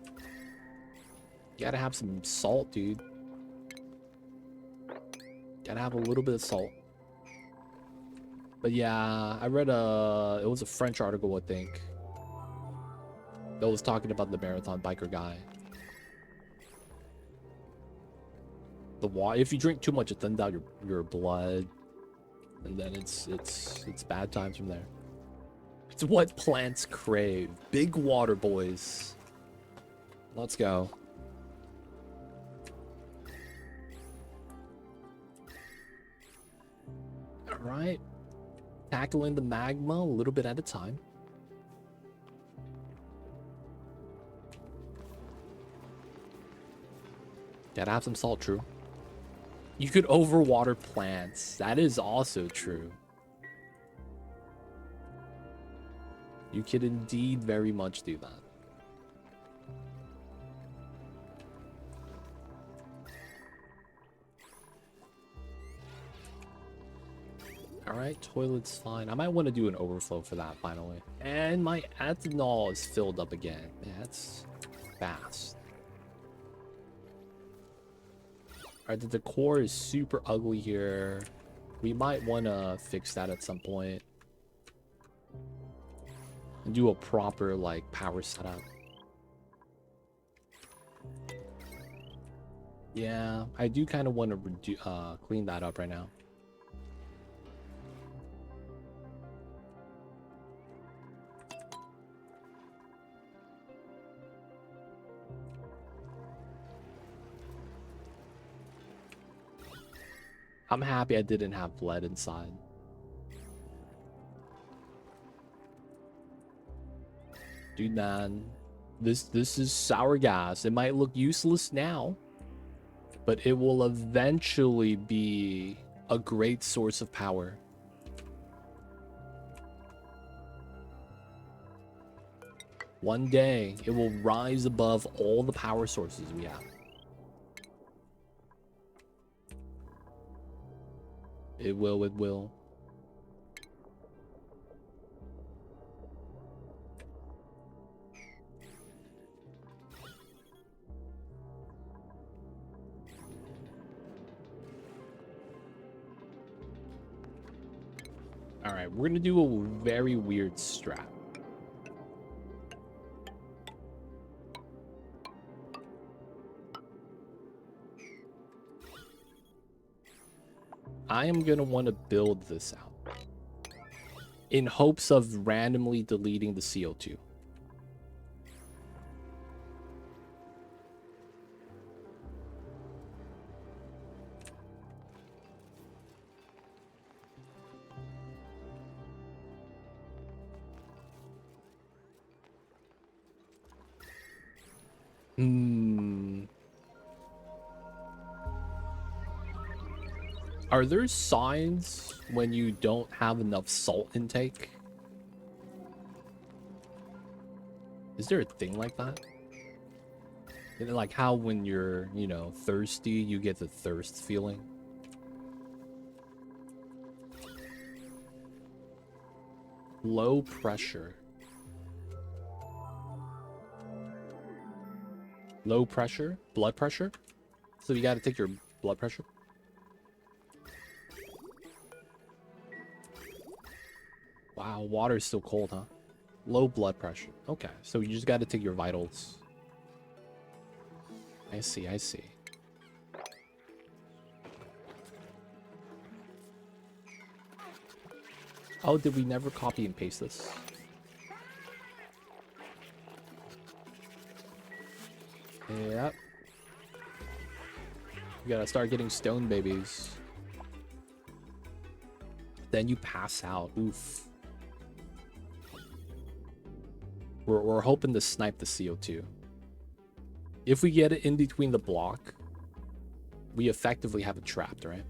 You gotta have some salt, dude. Gotta have a little bit of salt. But yeah, I read it was a French article, I think, that was talking about the marathon biker guy. The water, if you drink too much, it thins out your blood, and then it's bad times from there. It's what plants crave. Big water, boys. Let's go. All right, tackling the magma a little bit at a time. Gotta have some salt, true. You could overwater plants. That is also true. You could indeed very much do that. Alright, toilet's fine. I might want to do an overflow for that finally. And my ethanol is filled up again. Man, that's fast. Alright, the decor is super ugly here. We might want to fix that at some point. And do a proper, like, power setup. Yeah, I do kind of want to clean that up right now. I'm happy I didn't have lead inside. Dude, man, this is sour gas. It might look useless now, but it will eventually be a great source of power. One day, it will rise above all the power sources we have. It will, it will. All right, we're gonna do a very weird strat. I am gonna want to build this out in hopes of randomly deleting the CO2. Are there signs when you don't have enough salt intake? Is there a thing like that? Like how when you're, you know, thirsty, you get the thirst feeling? Low pressure. Low pressure? Blood pressure? So you gotta take your blood pressure? Wow, water's still cold, huh? Low blood pressure. Okay, so you just gotta take your vitals. I see, I see. Oh, did we never copy and paste this? Yep. You gotta start getting stone babies. Then you pass out. Oof. We're hoping to snipe the CO2. If we get it in between the block, we effectively have it trapped, right?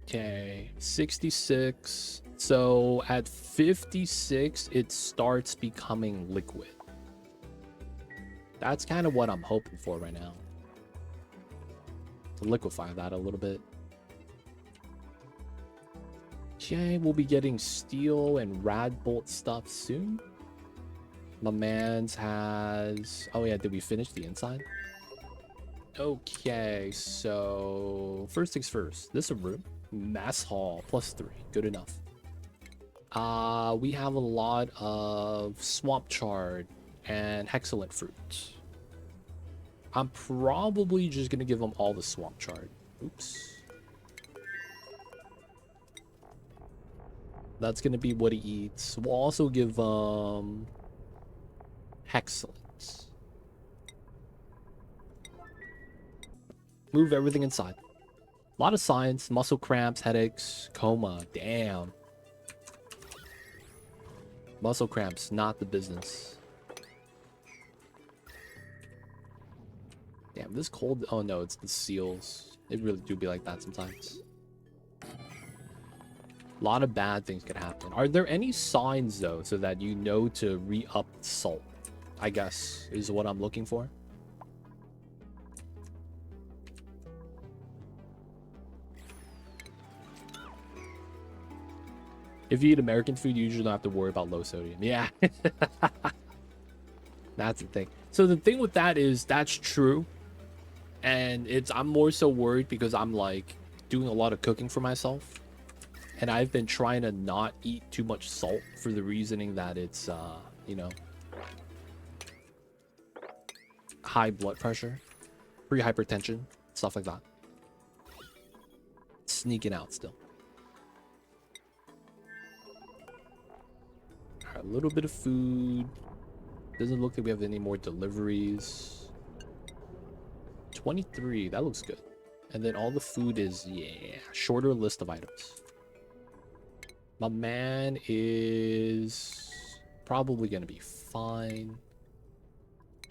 Okay, 66. So at 56, it starts becoming liquid. That's kind of what I'm hoping for right now. To liquefy that a little bit. Okay, we'll be getting steel and rad bolt stuff soon. My man's has... Oh yeah, did we finish the inside? Okay, so... First things first. This is a room. Mass hall, +3. Good enough. We have a lot of swamp chard and hexalent fruit. I'm probably just gonna give them all the swamp chard. Oops. That's gonna be what he eats. We'll also give hexalent. Move everything inside. A lot of signs, muscle cramps, headaches, coma. Damn. Muscle cramps, not the business. Damn, this cold. Oh no, it's the seals. It really do be like that sometimes. A lot of bad things could happen. Are there any signs though, so that you know to re-up salt? I guess is what I'm looking for. If you eat American food, you usually don't have to worry about low sodium. Yeah. That's the thing. So the thing with that is that's true. And I'm more so worried because I'm like doing a lot of cooking for myself. And I've been trying to not eat too much salt for the reasoning that it's, you know, high blood pressure, pre-hypertension, stuff like that. Sneaking out still. a little bit of food. Doesn't look like we have any more deliveries. 23, that looks good. And then all the food is, yeah, shorter list of items. My man is probably gonna be fine.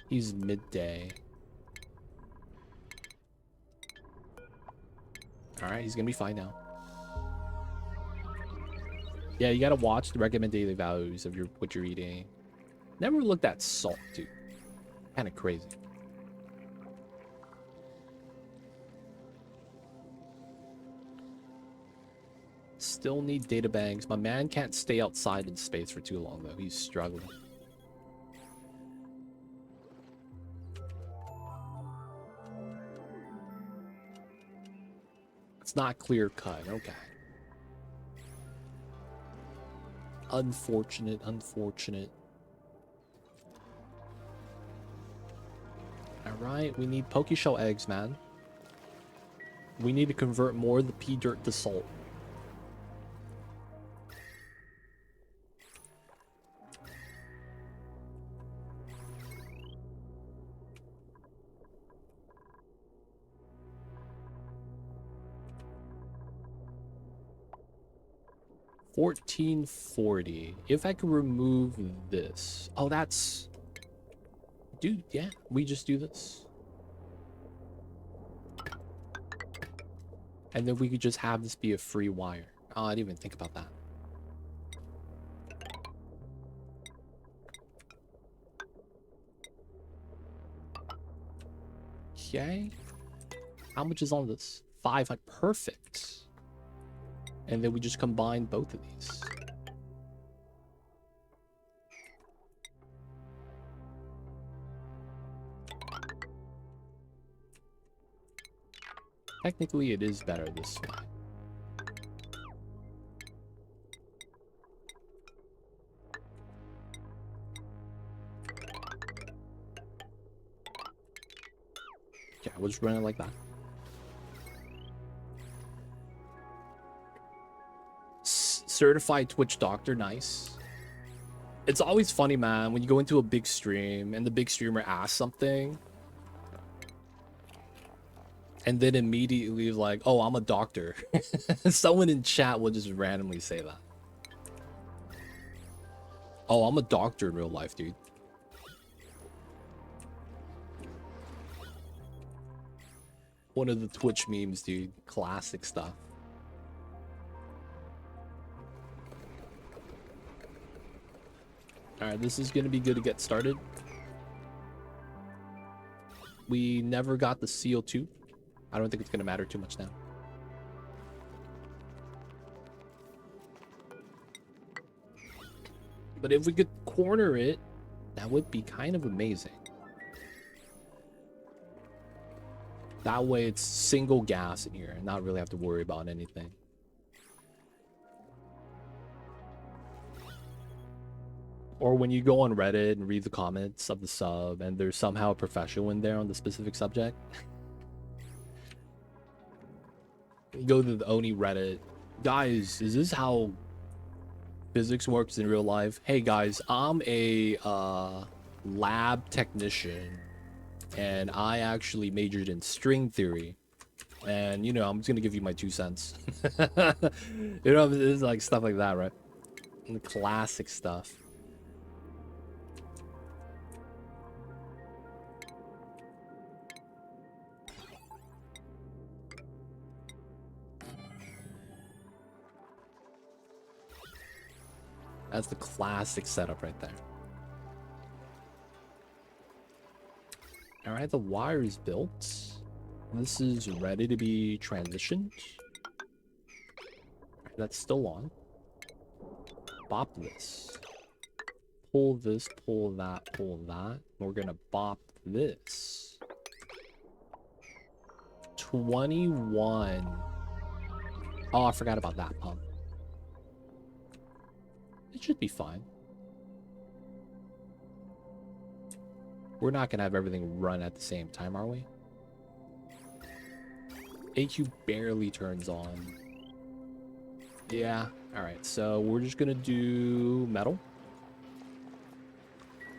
He's midday. Alright, he's gonna be fine now. Yeah, you gotta watch the recommended daily values of what you're eating. Never looked at salt, dude. Kind of crazy. Still need data banks. My man can't stay outside in space for too long, though. He's struggling. It's not clear cut. Okay. Unfortunate, unfortunate. Alright, we need Pokeshell eggs, man. We need to convert more of the pea dirt to salt. $14.40. If I could remove this. Oh, that's... Dude, yeah, we just do this. And then we could just have this be a free wire. Oh, I didn't even think about that. Okay. How much is on this? 500. Perfect. And then we just combine both of these. Technically, it is better this way. Yeah, we'll just run it like that. Certified Twitch doctor, nice. It's always funny, man, when you go into a big stream and the big streamer asks something and then immediately like, oh, I'm a doctor. Someone in chat will just randomly say that. Oh, I'm a doctor in real life, dude. One of the Twitch memes, dude. Classic stuff. Alright, this is going to be good to get started. We never got the CO2. I don't think it's going to matter too much now. But if we could corner it, that would be kind of amazing. That way it's single gas in here and not really have to worry about anything. Or when you go on Reddit and read the comments of the sub and there's somehow a professional in there on the specific subject. You go to the Oni Reddit. Guys, is this how physics works in real life? Hey guys, I'm a lab technician and I actually majored in string theory. And, you know, I'm just going to give you my 2 cents. You know, it's like stuff like that, right? And the classic stuff. That's the classic setup right there. All right, the wire is built. This is ready to be transitioned. That's still on. Bop this. Pull this, pull that, pull that. We're gonna bop this. 21. Oh, I forgot about that pump. It should be fine. We're not gonna have everything run at the same time, are we? AQ barely turns on. Yeah, alright, so we're just gonna do metal.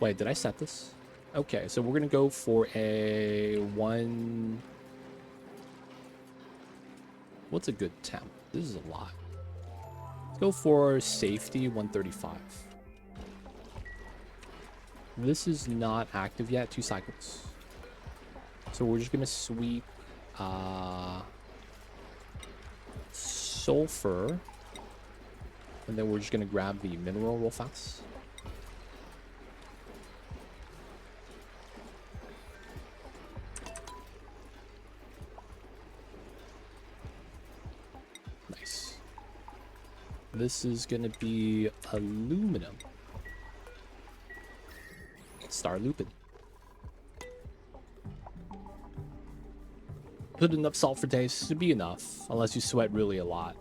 Wait, did I set this? Okay, so we're gonna go for a one. What's a good temp? This is a lot. Let's go for safety 135. This is not active yet. 2 cycles. So we're just gonna sweep sulfur, and then we're just gonna grab the mineral real fast. Nice. This is gonna be aluminum. Start looping. Put enough salt for taste to be enough, unless you sweat really a lot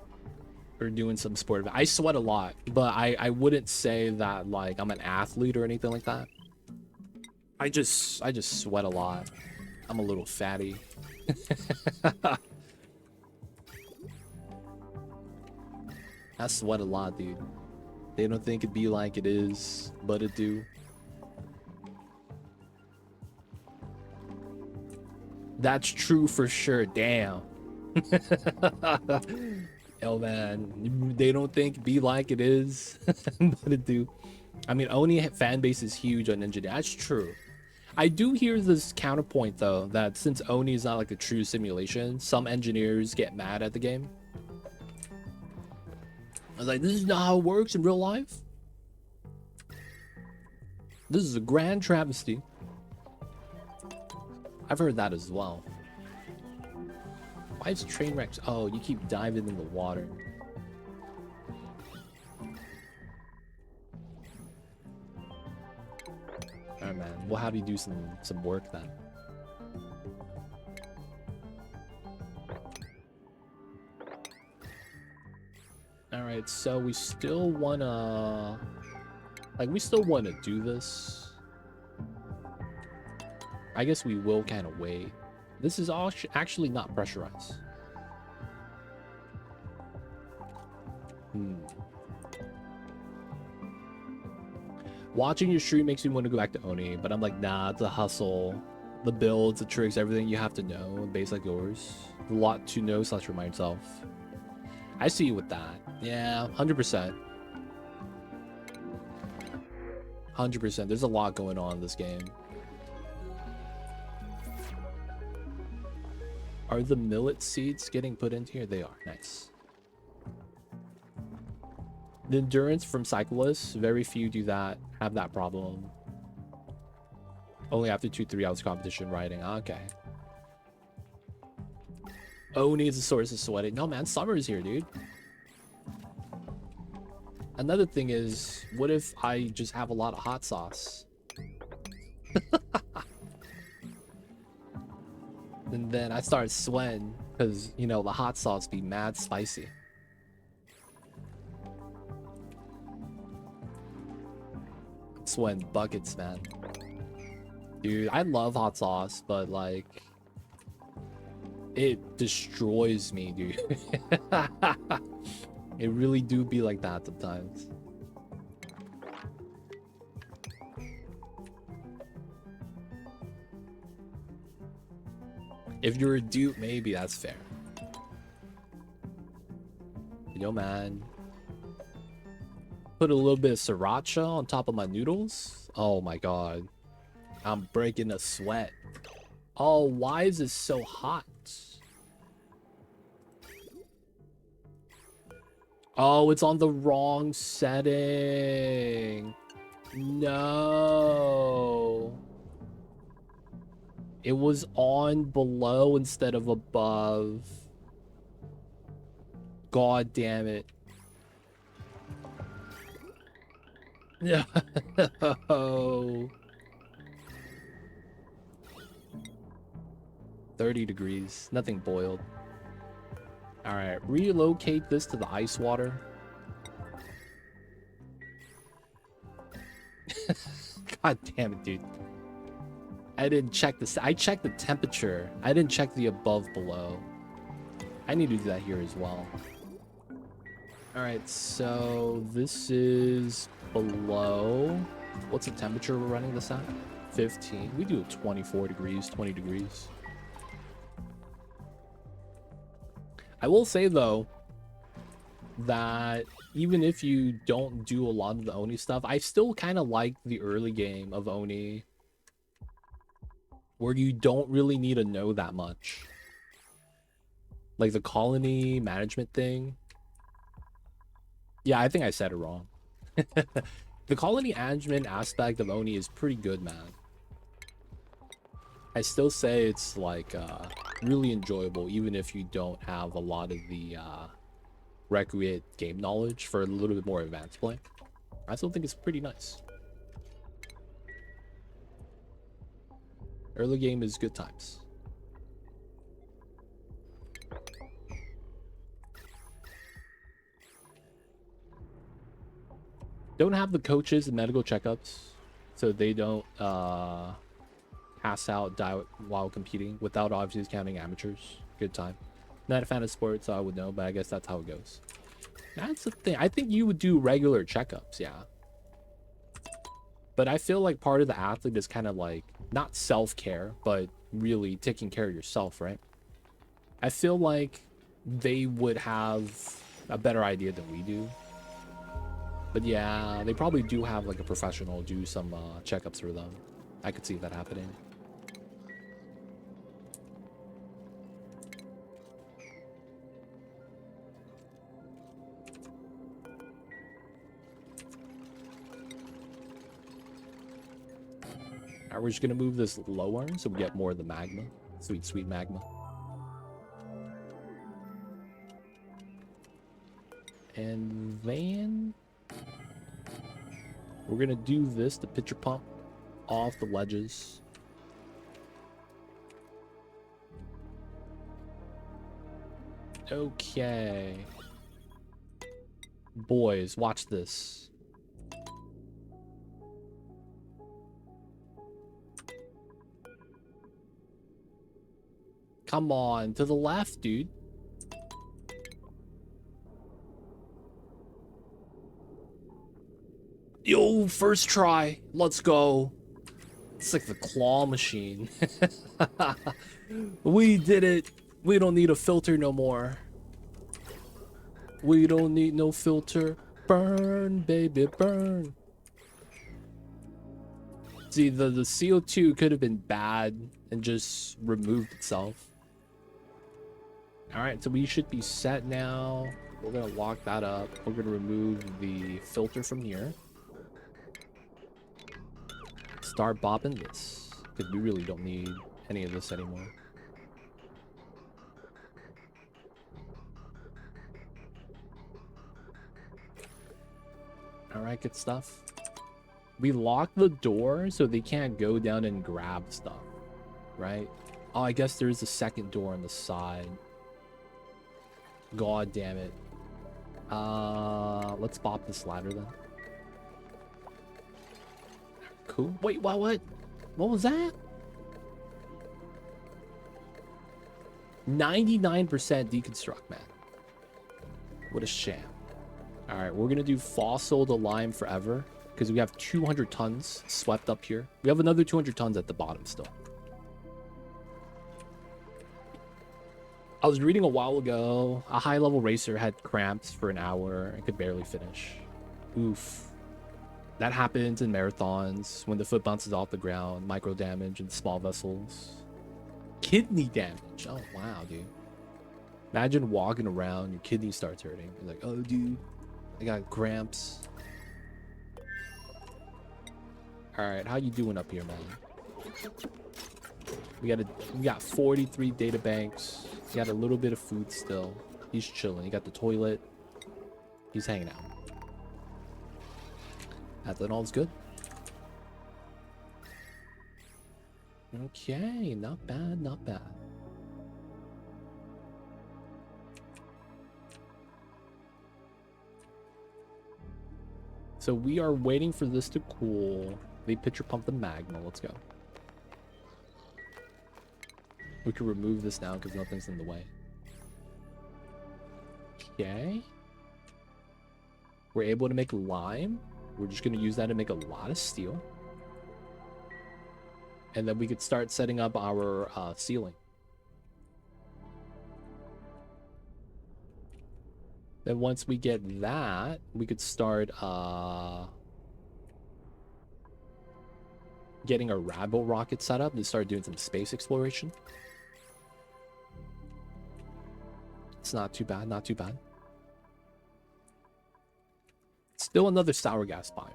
or doing some sport. I sweat a lot, but I wouldn't say that like I'm an athlete or anything like that. I just sweat a lot. I'm a little fatty. I sweat a lot, dude. They don't think it'd be like it is, but it do. That's true for sure. Damn. Yo, man, they don't think be like it is, but it do. I mean, Oni fan base is huge on engineering. That's true. I do hear this counterpoint though, that since Oni is not like a true simulation, some engineers get mad at the game. I was like, this is not how it works in real life. This is a grand travesty. I've heard that as well. Why is train wrecks? Oh, you keep diving in the water. Alright, man. We'll have you do some work then. Alright, so we still wanna... Like, we still wanna do this. I guess we will kind of wait. This is all actually not pressurized. Watching your stream makes me want to go back to Oni, but I'm like, nah, it's a hustle. The builds, the tricks, everything you have to know in base like yours. A lot to know / remind yourself. I see you with that. Yeah, 100%. 100%. There's a lot going on in this game. Are the millet seeds getting put into here? They are. Nice. The endurance from cyclists, very few do that, have that problem. Only after 2-3 hours competition riding. Okay. Oh, needs a source of sweating. No, man, summer is here, dude. Another thing is, what if I just have a lot of hot sauce? And then I start sweating because, you know, the hot sauce be mad spicy. I'm sweating buckets, man. Dude, I love hot sauce, but like, it destroys me, dude. It really do be like that sometimes. If you're a dupe, maybe that's fair. Yo, man. Put a little bit of sriracha on top of my noodles. Oh my god. I'm breaking a sweat. Oh, why is this so hot? Oh, it's on the wrong setting. No. It was on below instead of above. God damn it. No. 30 degrees. Nothing boiled. Alright, relocate this to the ice water. God damn it, dude. I didn't check this. I checked the temperature. I didn't check the above below. I need to do that here as well. Alright, so this is below. What's the temperature we're running this at? 15. We do 24 degrees, 20 degrees. I will say though that even if you don't do a lot of the Oni stuff, I still kind of like the early game of Oni where you don't really need to know that much. Like the colony management thing. Yeah, I think I said it wrong. The colony management aspect of Oni is pretty good, man. I still say it's like really enjoyable even if you don't have a lot of the recreate game knowledge for a little bit more advanced play. I still think it's pretty nice. Early game is good times. Don't have the coaches and medical checkups, so they don't pass out, die while competing, without obviously counting amateurs. Good time. Not a fan of sports, so I would know, but I guess that's how it goes. That's the thing. I think you would do regular checkups, yeah. But I feel like part of the athlete is kind of like, not self-care, but really taking care of yourself, right? I feel like they would have a better idea than we do. But yeah, they probably do have like a professional do some checkups for them. I could see that happening. Alright, we're just gonna move this lower so we get more of the magma. Sweet, sweet magma. And then we're gonna do this, the pitcher pump off the ledges. Okay. Boys, watch this. Come on, to the left, dude. Yo, first try. Let's go. It's like the claw machine. We did it. We don't need a filter no more. We don't need no filter. Burn, baby, burn. See, the CO2 could have been bad and just removed itself. Alright, so we should be set now. We're going to lock that up. We're going to remove the filter from here. Start bopping this, because we really don't need any of this anymore. Alright, good stuff. We lock the door so they can't go down and grab stuff, right? Oh, I guess there is a second door on the side. God damn it. Let's bop this ladder then. Cool. Wait, what? What was that? 99% deconstruct, man. What a sham. All right, we're gonna do fossil to lime forever because we have 200 tons swept up here. We have another 200 tons at the bottom still. I was reading a while ago, a high-level racer had cramps for an hour and could barely finish. Oof. That happens in marathons when the foot bounces off the ground, micro damage in small vessels. Kidney damage. Oh, wow, dude. Imagine walking around, your kidney starts hurting. You're like, oh, dude, I got cramps. All right, how you doing up here, man? We got 43 data banks. You got a little bit of food still. He's chilling. You got the toilet. He's hanging out. Ethanol's good. Okay, not bad, not bad. So we are waiting for this to cool. They pitcher pump the magma. Let's go. We can remove this now because nothing's in the way. Okay. We're able to make lime. We're just going to use that to make a lot of steel. And then we could start setting up our ceiling. Then once we get that, we could start getting a Rabble rocket set up and start doing some space exploration. It's not too bad, not too bad. Still another sour gas biome.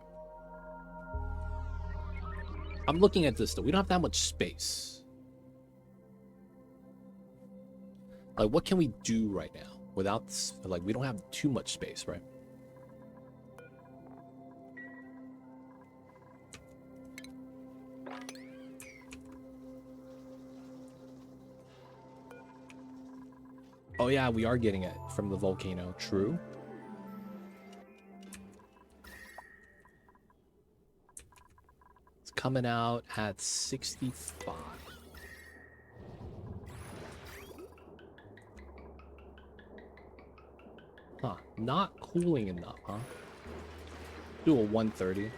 I'm looking at this though. We don't have that much space. Like, what can we do right now without, like, we don't have too much space, right? Oh yeah, we are getting it from the volcano. True. It's coming out at 65. Huh. Not cooling enough, huh? Do a 130.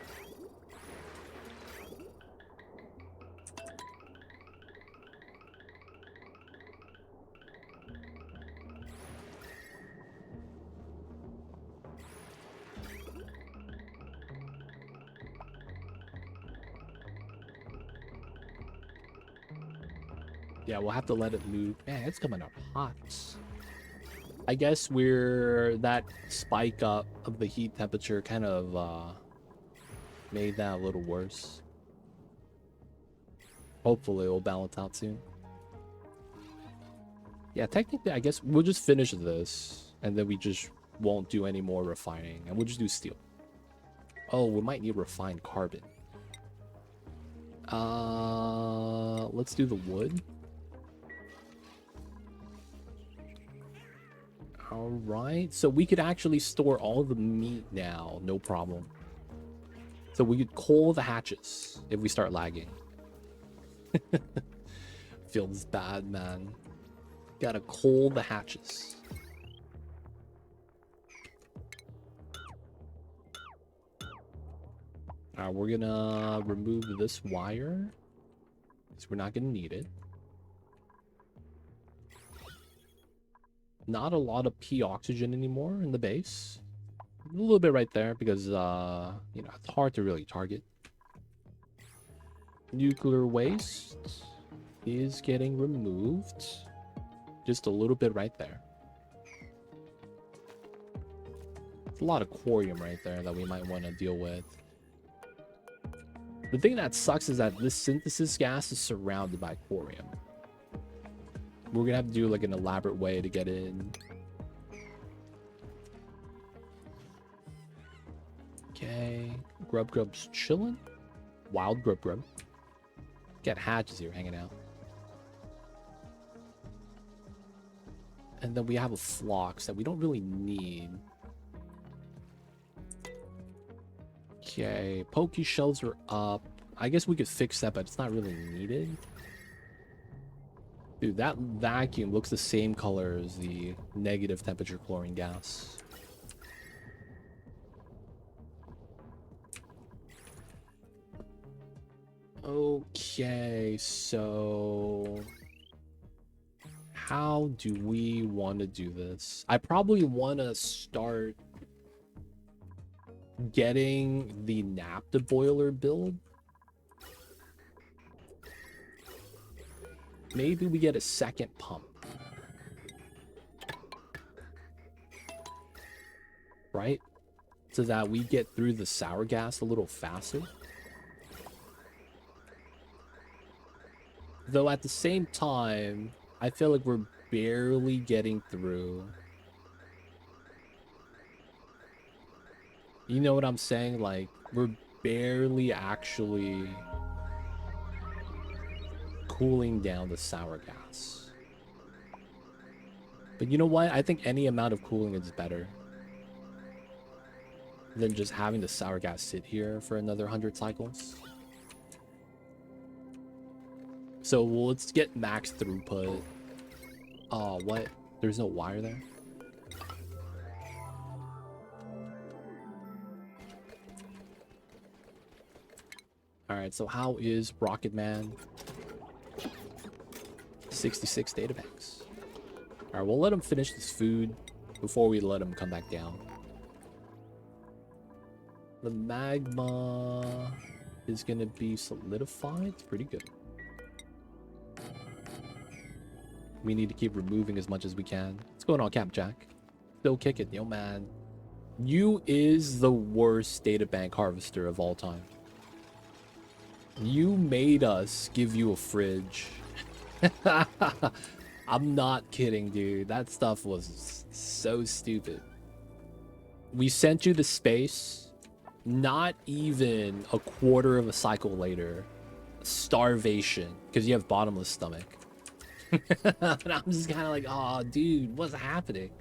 Yeah, we'll have to let it move. Man, it's coming up hot. I guess that spike up of the heat temperature kind of made that a little worse. Hopefully it'll balance out soon. Yeah, technically I guess we'll just finish this and then we just won't do any more refining and we'll just do steel. Oh, we might need refined carbon. Let's do the wood. All right, so we could actually store all the meat now, no problem. So we could coal the hatches if we start lagging. Feels bad, man. Gotta coal the hatches. We're gonna remove this wire because we're not gonna need it. Not a lot of P oxygen anymore in the base. A little bit right there because, you know, it's hard to really target. Nuclear waste is getting removed. Just a little bit right there. It's a lot of corium right there that we might want to deal with. The thing that sucks is that this synthesis gas is surrounded by corium. We're gonna have to do like an elaborate way to get in. Okay, Grub's chilling. Wild Grub. Got hatches here hanging out. And then we have a phlox that we don't really need. Okay, Poke shells are up. I guess we could fix that, but it's not really needed. Dude, that vacuum looks the same color as the negative temperature chlorine gas. Okay, so how do we want to do this? I probably want to start getting the naphtha boiler build. Maybe we get a second pump. Right? So that we get through the sour gas a little faster. Though at the same time, I feel like we're barely getting through. You know what I'm saying? Like, we're barely actually cooling down the sour gas. But you know what? I think any amount of cooling is better than just having the sour gas sit here for another 100 cycles. So let's get max throughput. Oh, what? There's no wire there? Alright, so how is Rocket Man? 66 databanks. Alright, we'll let him finish this food before we let him come back down. The magma is gonna be solidified. It's pretty good. We need to keep removing as much as we can. What's going on, Capjack? Still kicking. Yo, man. You is the worst databank harvester of all time. You made us give you a fridge. I'm not kidding, dude. That stuff was so stupid. We sent you to space. Not even a quarter of a cycle later. Starvation. Because you have bottomless stomach. And I'm just kind of like, oh, dude, what's happening?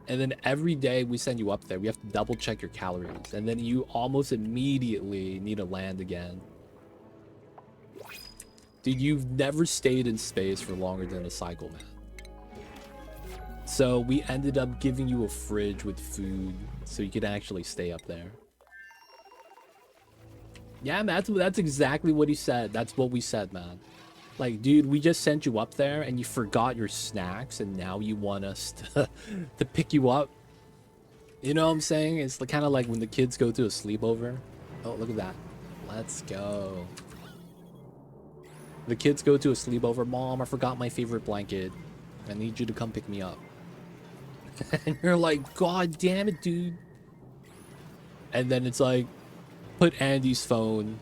And then every day we send you up there, we have to double check your calories. And then you almost immediately need to land again. Dude, you've never stayed in space for longer than a cycle, man. So we ended up giving you a fridge with food so you could actually stay up there. Yeah, man, that's exactly what he said. That's what we said, man. Like, dude, we just sent you up there and you forgot your snacks and now you want us to pick you up. You know what I'm saying? It's kind of like when the kids go to a sleepover. Oh, look at that. Let's go. The kids go to a sleepover. Mom, I forgot my favorite blanket. I need you to come pick me up. And you're like, God damn it, dude. And then it's like, put Andy's phone,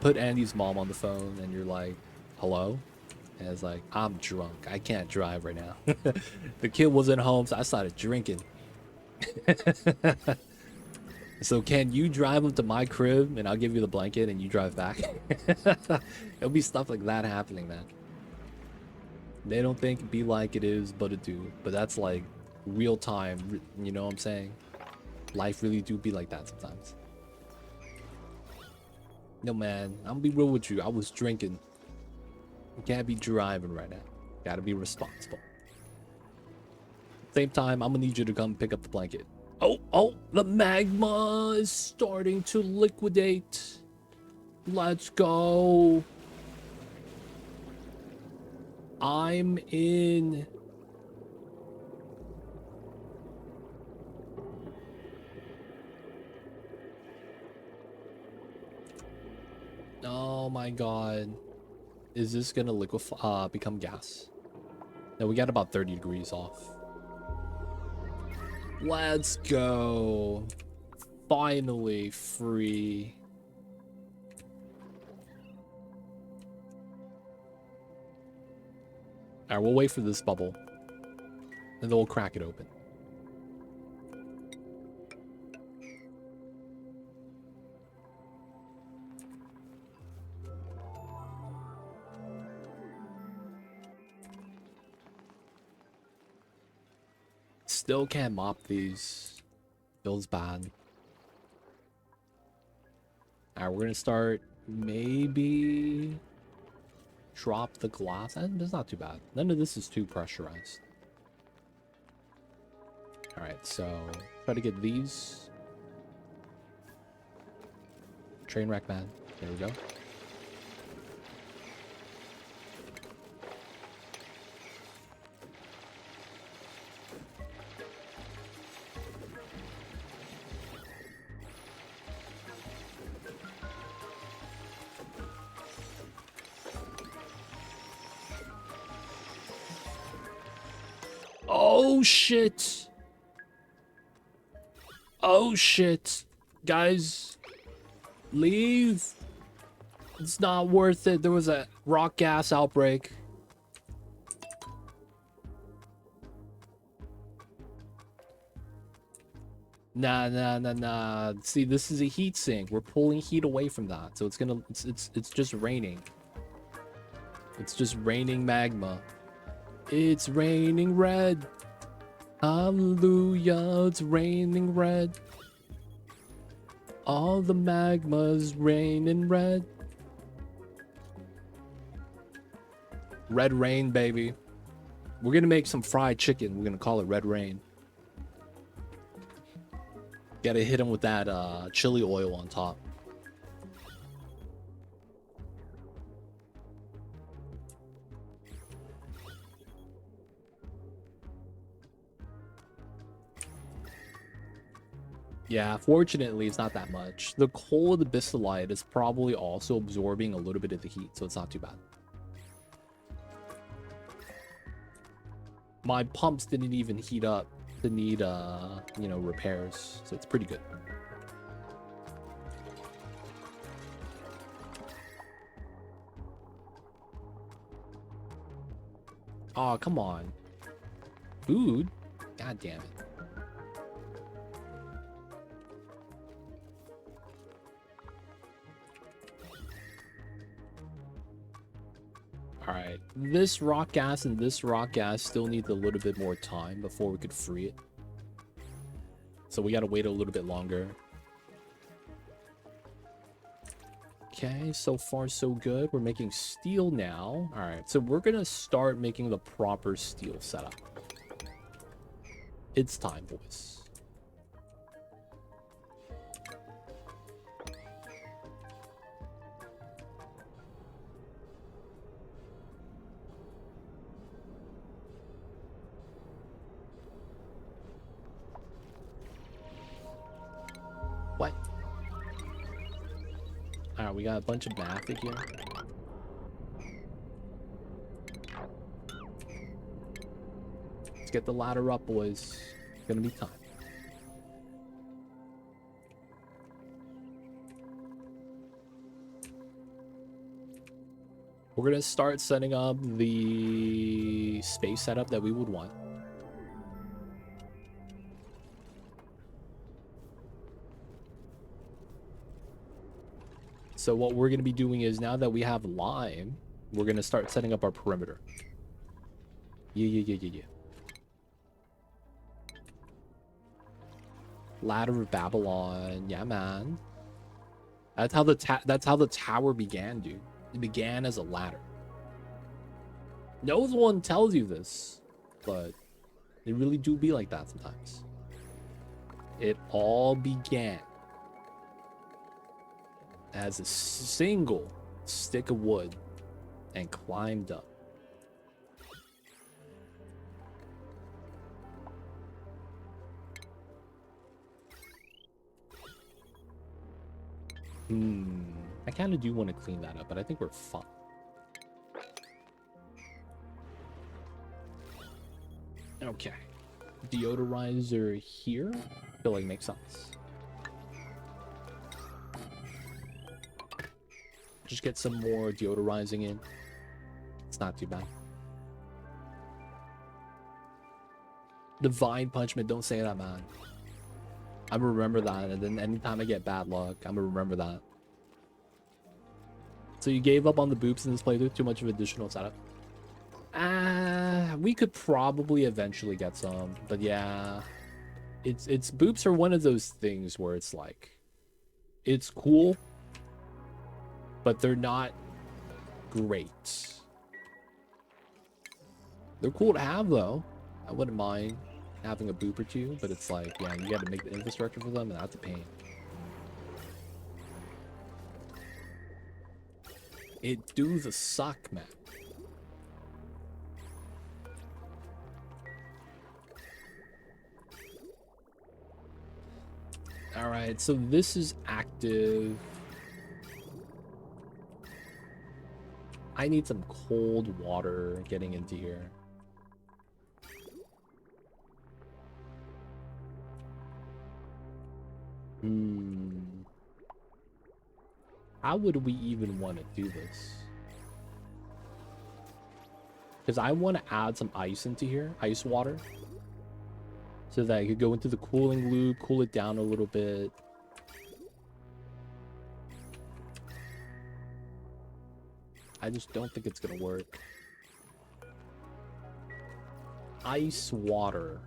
put Andy's mom on the phone, and you're like, hello? And it's like, I'm drunk. I can't drive right now. The kid wasn't home, so I started drinking. So can you drive him to my crib, and I'll give you the blanket, and you drive back? It'll be stuff like that happening, man. They don't think it be like it is, but it do. But that's like real time, you know what I'm saying? Life really do be like that sometimes. No, man, I'm gonna be real with you. I was drinking. You can't be driving right now. Gotta be responsible. Same time, I'm gonna need you to come pick up the blanket. Oh, the magma is starting to liquidate. Let's go. I'm in. Oh my god. Is this gonna liquefy, become gas? No, we got about 30 degrees off. Let's go. Finally free. Alright, we'll wait for this bubble. And then we'll crack it open. Still can't mop these. Feels bad. Alright, we're gonna start maybe drop the glass. That's not too bad. None of this is too pressurized. Alright, so try to get these. Train wreck, man. There we go. Oh shit. Oh shit. Guys, leave. It's not worth it. There was a rock gas outbreak. Nah. See, this is a heat sink. We're pulling heat away from that. So it's just raining. It's just raining magma. It's raining red. Hallelujah, it's raining red. All the magma's raining red. Red rain, baby. We're gonna make some fried chicken. We're gonna call it red rain. Gotta hit him with that chili oil on top. Yeah, fortunately, it's not that much. The coal of the bistolite is probably also absorbing a little bit of the heat, so it's not too bad. My pumps didn't even heat up to need, you know, repairs, so it's pretty good. Oh, come on. Food? God damn it. Alright, this rock gas and this rock gas still need a little bit more time before we could free it. So we gotta wait a little bit longer. Okay, so far so good. We're making steel now. Alright, so we're gonna start making the proper steel setup. It's time, boys. What? Alright, we got a bunch of math here. Let's get the ladder up, boys. It's gonna be time. We're gonna start setting up the space setup that we would want. So what we're going to be doing is, now that we have lime, we're going to start setting up our perimeter. Yeah. Ladder of Babylon. Yeah, man. That's how the tower began, dude. It began as a ladder. No one tells you this, but it really do be like that sometimes. It all began as a single stick of wood and climbed up. I kind of do want to clean that up, but I think we're fine. Okay. Deodorizer here. I feel like makes sense. Just get some more deodorizing in. It's not too bad. Divine Punishment, don't say that, man. I'm gonna remember that, and then anytime I get bad luck, I'm gonna remember that. So you gave up on the boops in this playthrough? Too much of additional setup? We could probably eventually get some, but yeah. It's boops are one of those things where it's like, it's cool, but they're not great. They're cool to have, though. I wouldn't mind having a boop or two, but it's like, yeah, you gotta make the infrastructure for them, and that's a pain. It do the suck, man. Alright, so this is active. I need some cold water getting into here. How would we even want to do this? Because I want to add some ice into here, ice water, so that I could go into the cooling loop, cool it down a little bit. I just don't think it's gonna work. Ice water.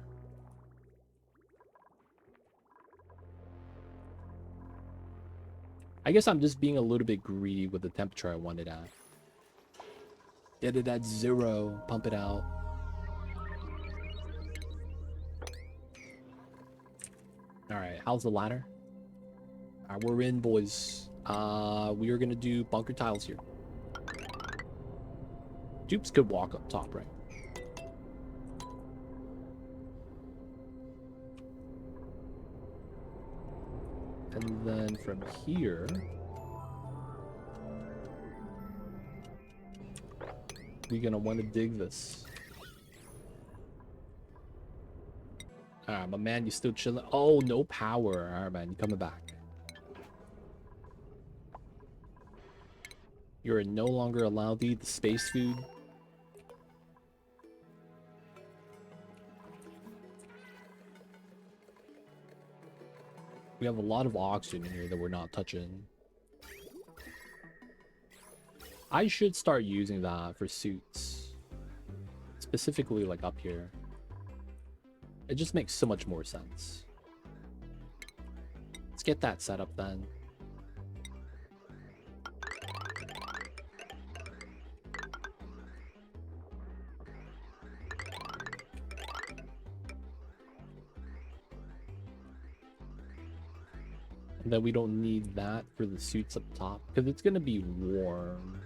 I guess I'm just being a little bit greedy with the temperature I want it at. Get it at 0, pump it out. Alright, how's the ladder? Alright, we're in, boys. We are gonna do bunker tiles here. Dupes could walk up top, right? And then from here, we're gonna want to dig this. Alright, my man, you still chilling? Oh, no power. Alright, man, you coming back. You're no longer allowed to eat the space food. We have a lot of oxygen in here that we're not touching. I should start using that for suits. Specifically, like, up here. It just makes so much more sense. Let's get that set up then. And then we don't need that for the suits up top, because it's going to be warm.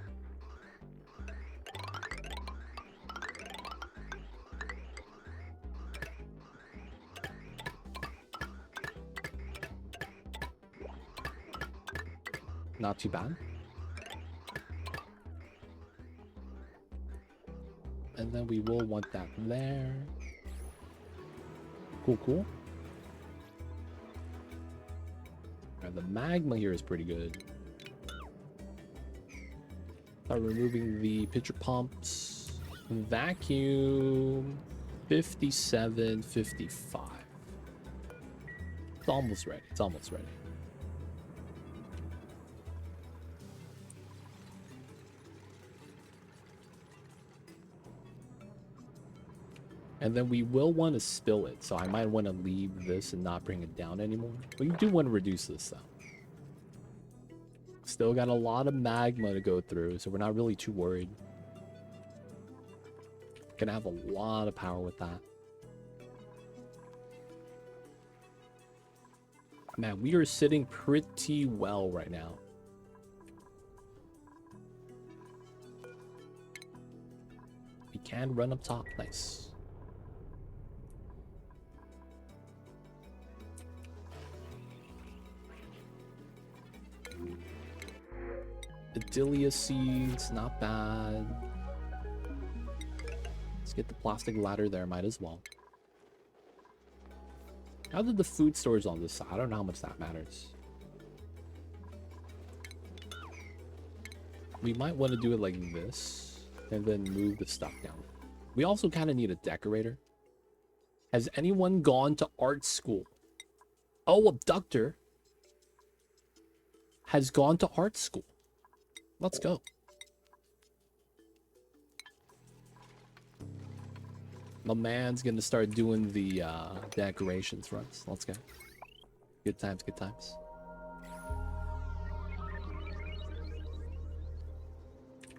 Not too bad. And then we will want that there. Cool, cool. The magma here is pretty good. Start removing the pitcher pumps. Vacuum. 57, 55. It's almost ready. It's almost ready. And then we will want to spill it, so I might want to leave this and not bring it down anymore. We do want to reduce this, though. Still got a lot of magma to go through, so we're not really too worried. Gonna have a lot of power with that. Man, we are sitting pretty well right now. We can run up top. Nice. Adelia seeds, not bad. Let's get the plastic ladder there, might as well. How did the food stores on this side? I don't know how much that matters. We might want to do it like this, and then move the stuff down. We also kind of need a decorator. Has anyone gone to art school? Oh, Abductor has gone to art school. Let's go. My man's gonna start doing the decorations for us. Let's go. Good times, good times.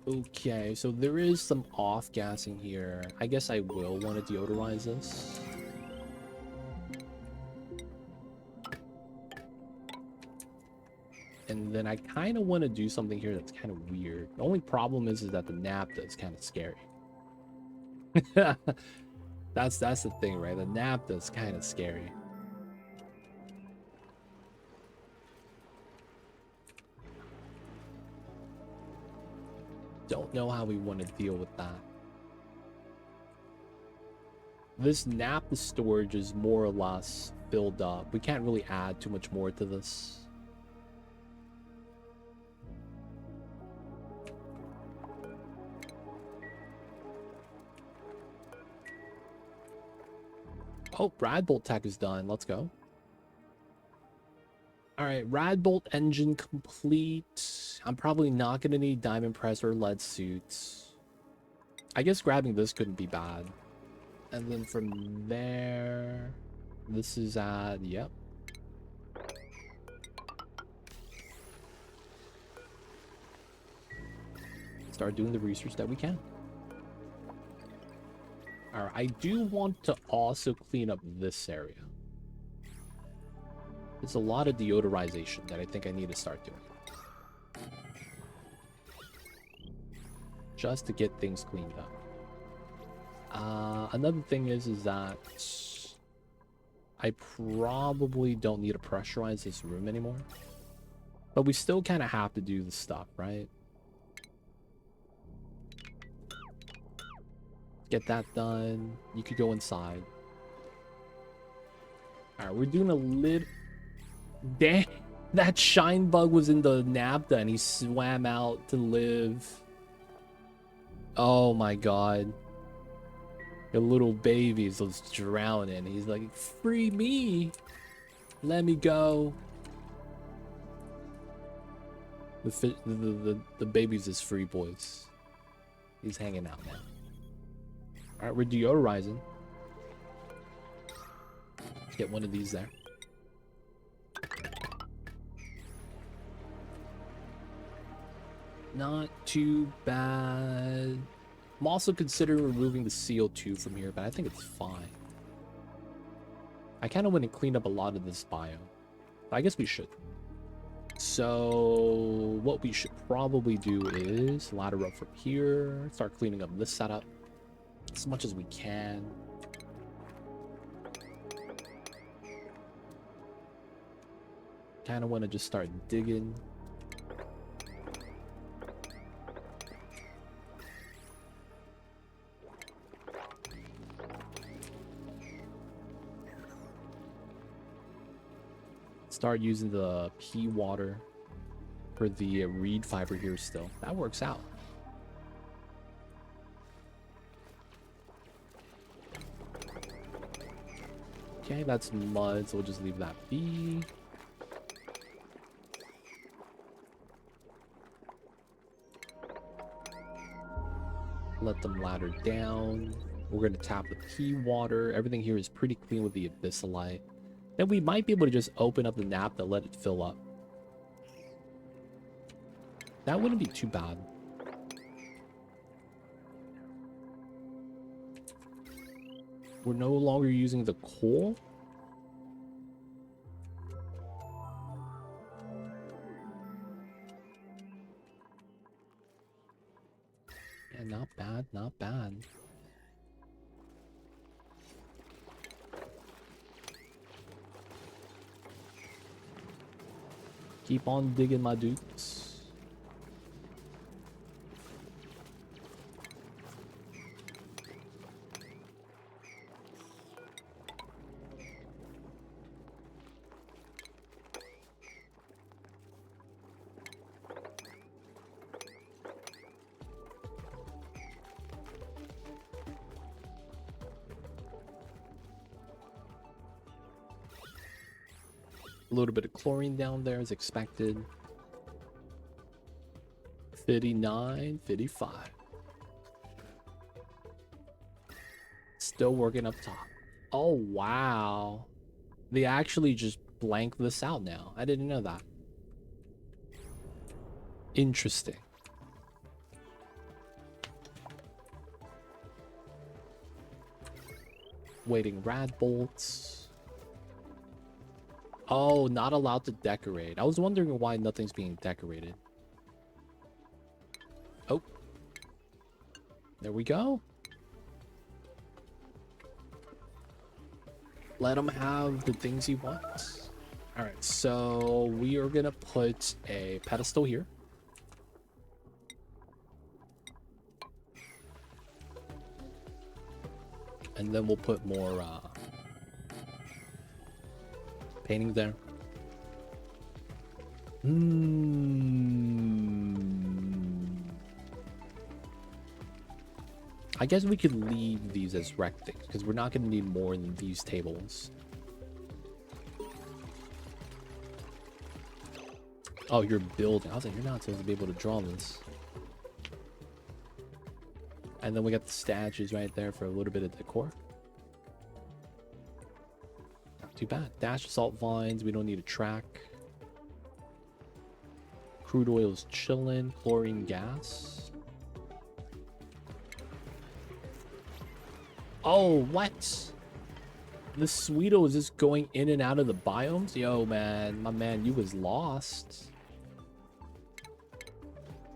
Okay, so there is some off-gassing here. I guess I will want to deodorize this. And then I kind of want to do something here that's kind of weird. The only problem is that the naphtha is kind of scary. That's the thing, right? The naphtha is kind of scary. Don't know how we want to deal with that. This naphtha storage is more or less filled up. We can't really add too much more to this. Oh, Radbolt tech is done. Let's go. All right, Radbolt engine complete. I'm probably not going to need diamond press or lead suits. I guess grabbing this couldn't be bad. And then from there, this is at, yep. Start doing the research that we can. Alright, I do want to also clean up this area. It's a lot of deodorization that I think I need to start doing. Just to get things cleaned up. Another thing is that I probably don't need to pressurize this room anymore. But we still kind of have to do the stuff, right? Get that done. You could go inside. Alright, we're doing a little... Damn, that shine bug was in the naphtha and he swam out to live. Oh my god. The little babies was drowning. He's like, free me. Let me go. The baby's is free, boys. He's hanging out now. Alright, we're deodorizing. Let's get one of these there. Not too bad. I'm also considering removing the CO2 from here, but I think it's fine. I kind of want to clean up a lot of this biome. I guess we should. So what we should probably do is ladder up from here, start cleaning up this setup as much as we can. Kind of want to just start digging. Start using the pea water for the reed fiber here still. That works out. Okay, that's mud, so we'll just leave that be. Let them ladder down. We're going to tap the pea water. Everything here is pretty clean with the abyssalite. Then we might be able to just open up the naphtha, let it fill up. That wouldn't be too bad. We're no longer using the coal. Yeah, not bad, not bad. Keep on digging, my dudes. A little bit of chlorine down there is expected. 59, 55. Still working up top. Oh, wow. They actually just blank this out now. I didn't know that. Interesting. Waiting rad bolts. Oh, not allowed to decorate. I was wondering why nothing's being decorated. Oh. There we go. Let him have the things he wants. Alright, so we are gonna put a pedestal here. And then we'll put more painting there. I guess we could leave these as rectangles because we're not going to need more than these tables. Oh, you're building. I was like, you're not supposed to be able to draw this. And then we got the statues right there for a little bit of decor. Not too bad. Dash of salt vines. We don't need a track. Crude oil's chilling. Chlorine gas. Oh, what? The Sweeto is just going in and out of the biomes? Yo, man. My man, you was lost.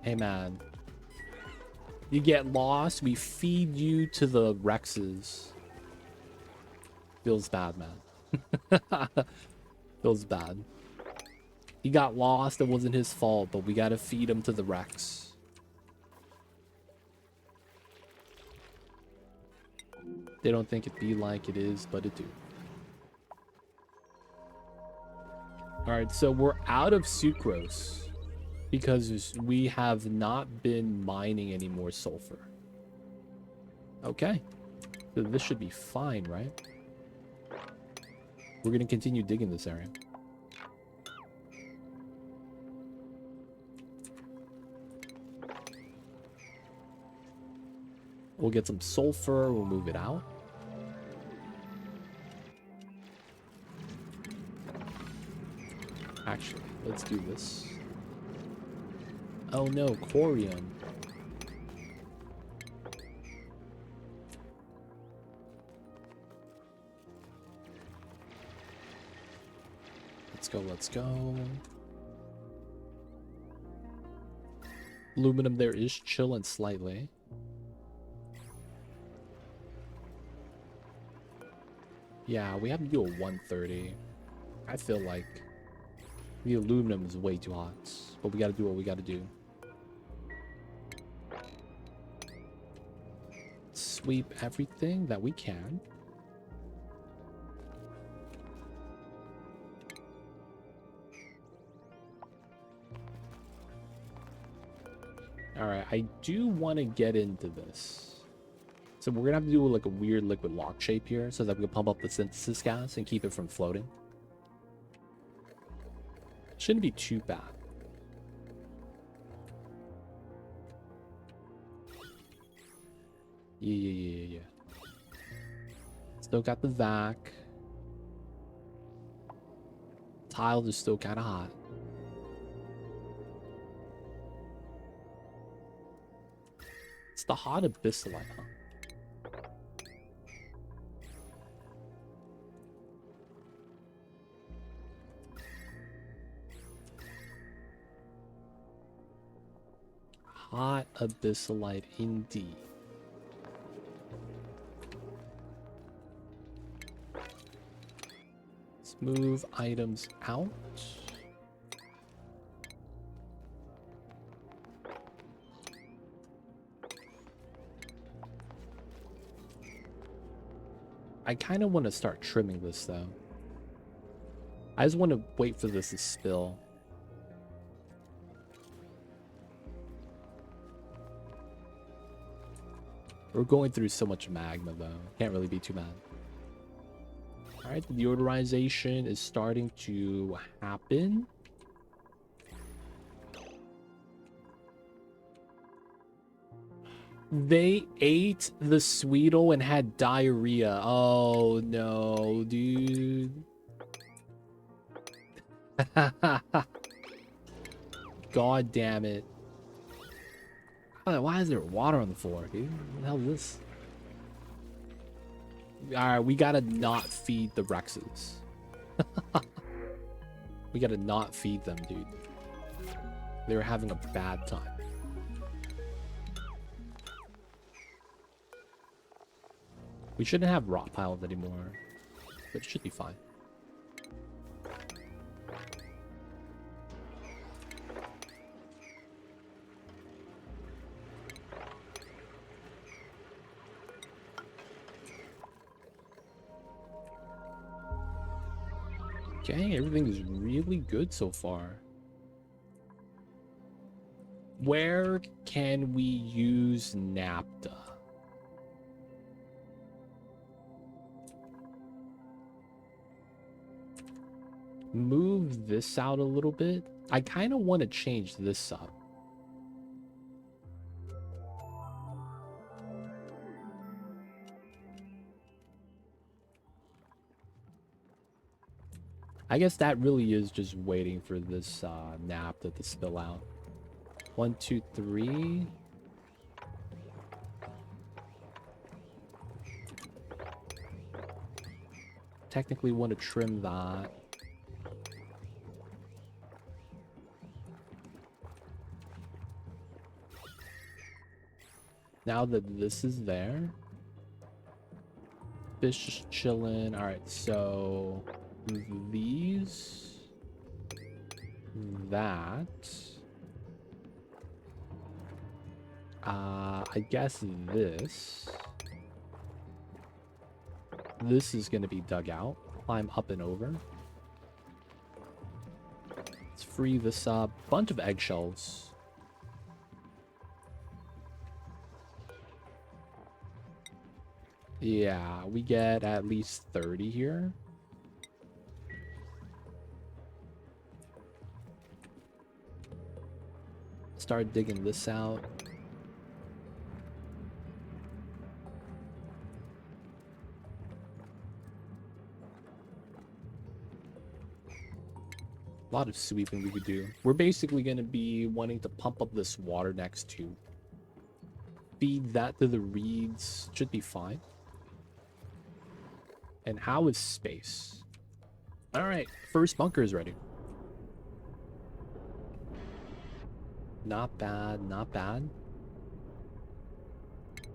Hey, man. You get lost, we feed you to the Rexes. Feels bad, man. Feels bad. He got lost, it wasn't his fault, but we gotta feed him to the Rex. They don't think it be like it is, but it do. Alright, so we're out of sucrose because we have not been mining any more sulfur. Okay. So this should be fine, right? We're gonna continue digging this area. We'll get some sulfur, we'll move it out. Actually, let's do this. Oh no, corium. Let's go, let's go. Aluminum there is chilling slightly. Yeah, we have to do a 130. I feel like the aluminum is way too hot, but we gotta do what we gotta do. Sweep everything that we can. Alright, I do want to get into this. So we're gonna have to do like a weird liquid lock shape here so that we can pump up the synthesis gas and keep it from floating. Shouldn't be too bad. Yeah. Still got the vac. Tiles are still kind of hot. It's the hot abyssalite, huh? Hot abyssalite indeed. Let's move items out. I kind of want to start trimming this though. I just want to wait for this to spill. We're going through so much magma though. Can't really be too mad. Alright, the deodorization is starting to happen. They ate the Sweeto and had diarrhea. Oh no, dude. God damn it. Why is there water on the floor, dude? What the hell is this? Alright, we gotta not feed the Rexes. We gotta not feed them, dude. They're having a bad time. We shouldn't have rot piles anymore, but it should be fine. Okay, everything is really good so far. Where can we use naphtha? Move this out a little bit. I kind of want to change this up. I guess that really is just waiting for this naphtha to spill out. 1, 2, 3. technically want to trim that. Now that this is there, fish just chilling. All right, so these, that. I guess this is gonna be dug out. Climb up and over. Let's free this up. Bunch of eggshells. Yeah, we get at least 30 here. Start digging this out. A lot of sweeping we could do. We're basically going to be wanting to pump up this water next to. Feed that to the reeds. Should be fine. And how is space? Alright, first bunker is ready. Not bad, not bad.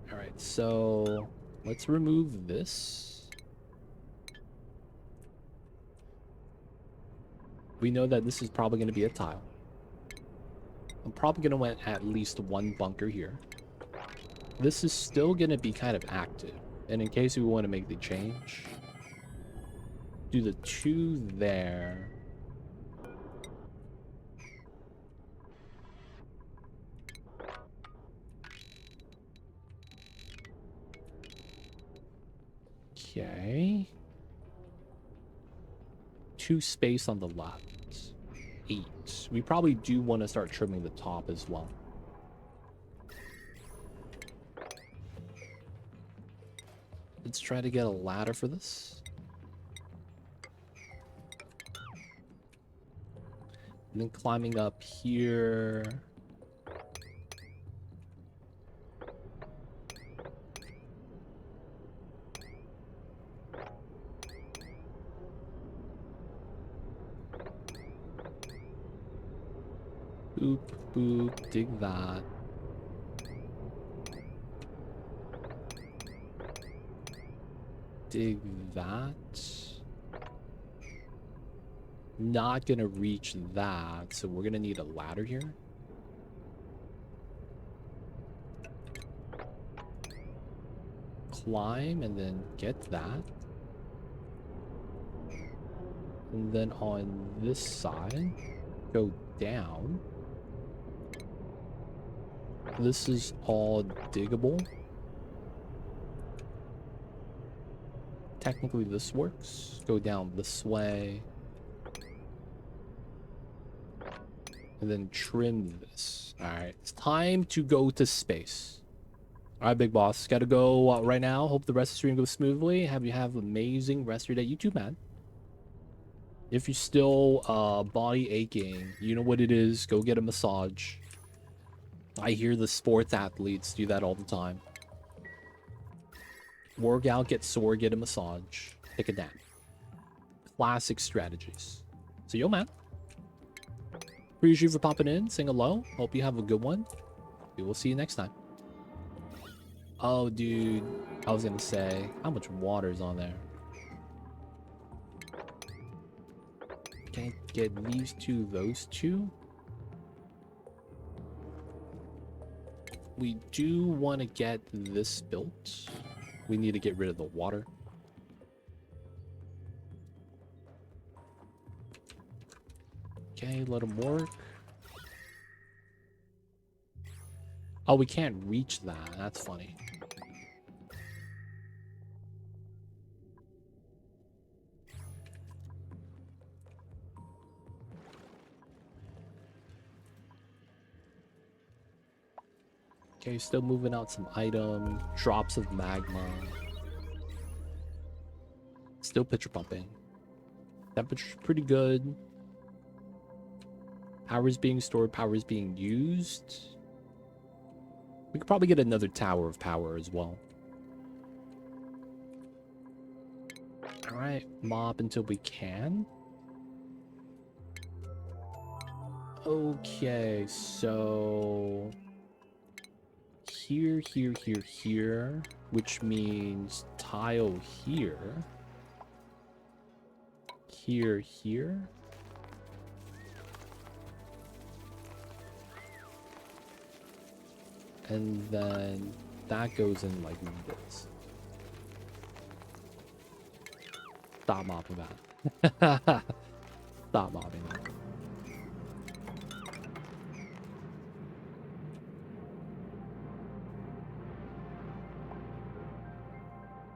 Alright, so let's remove this. We know that this is probably going to be a tile. I'm probably going to want at least one bunker here. This is still going to be kind of active. And in case we want to make the change, do the 2 there. Okay. 2 space on the left. 8. We probably do want to start trimming the top as well. Let's try to get a ladder for this. And then climbing up here. Boop, boop, dig that. Dig that. Not gonna reach that, so we're gonna need a ladder here. Climb and then get that. And then on this side, go down. This is all diggable. Technically this works. Go down this way. And then trim this. Alright, it's time to go to space. Alright, big boss. Gotta go right now. Hope the rest of the stream goes smoothly. Have an amazing rest of your day. You too, man. If you're still body aching, you know what it is. Go get a massage. I hear the sports athletes do that all the time. Work out, get sore, get a massage, take a nap. Classic strategies. So, yo, man. Appreciate you for popping in, saying hello. Hope you have a good one. We will see you next time. Oh, dude. I was gonna say, how much water is on there? Can't get these 2, those 2. We do want to get this built. We need to get rid of the water. Okay, let them work. Oh, we can't reach that. That's funny. Okay, still moving out some items. Drops of magma. Still pitcher pumping. Temperature's pretty good. Power is being stored. Power is being used. We could probably get another tower of power as well. Alright, mob until we can. Okay, so here, here, which means tile here. Here. And then that goes in like this. Stop mopping that. Stop mopping that.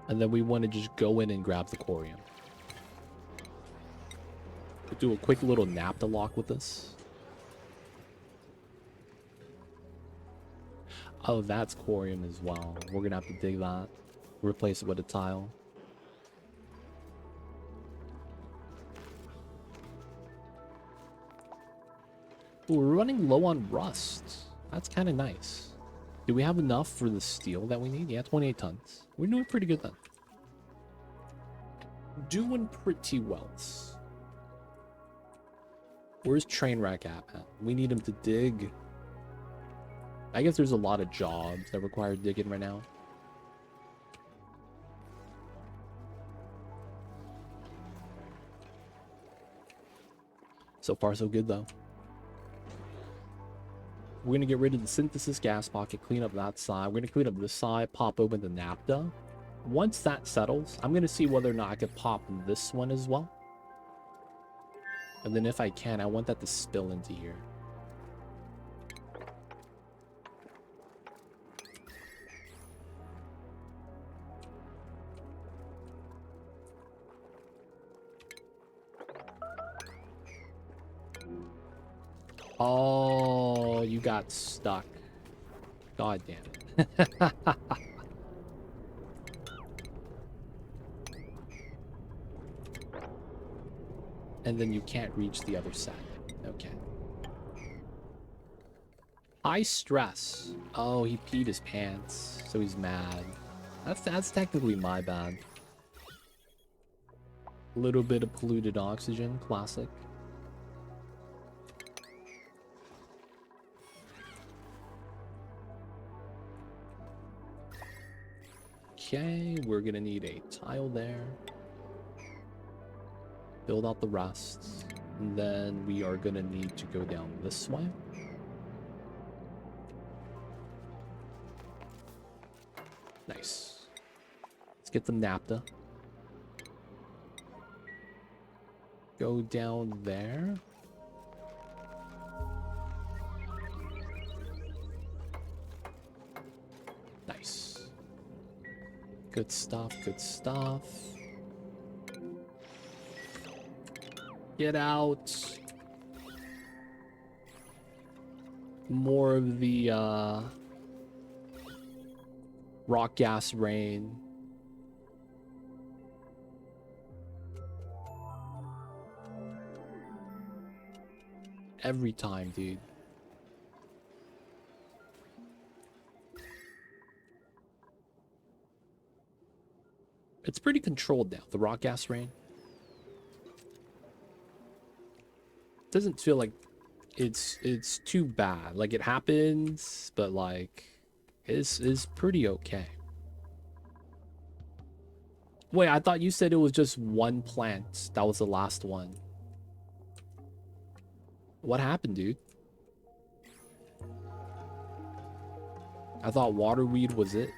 And then we want to just go in and grab the corium. We'll do a quick little naphtha lock with this. Oh, that's corium as well. We're gonna have to dig that. Replace it with a tile. Ooh, we're running low on rust. That's kind of nice. Do we have enough for the steel that we need? Yeah, 28 tons. We're doing pretty good then. Doing pretty well. Where's Trainwreck at, man? We need him to dig. I guess there's a lot of jobs that require digging right now. So far, so good, though. We're going to get rid of the synthesis gas pocket, clean up that side. We're going to clean up this side, pop open the naphtha. Once that settles, I'm going to see whether or not I could pop this one as well. And then if I can, I want that to spill into here. Oh, you got stuck. God damn it. And then you can't reach the other side. Okay. High stress. Oh, he peed his pants, so he's mad. That's technically my bad. A little bit of polluted oxygen, classic. Okay, we're gonna need a tile there. Build out the rust. And then we are gonna need to go down this way. Nice. Let's get the naphtha. Go down there. Nice. Good stuff, good stuff. Get out. More of the rock gas rain. Every time, dude. It's pretty controlled now, the rock gas rain. Doesn't feel like it's too bad. Like it happens, but like it's pretty okay. Wait, I thought you said it was just one plant. That was the last one. What happened, dude? I thought waterweed was it.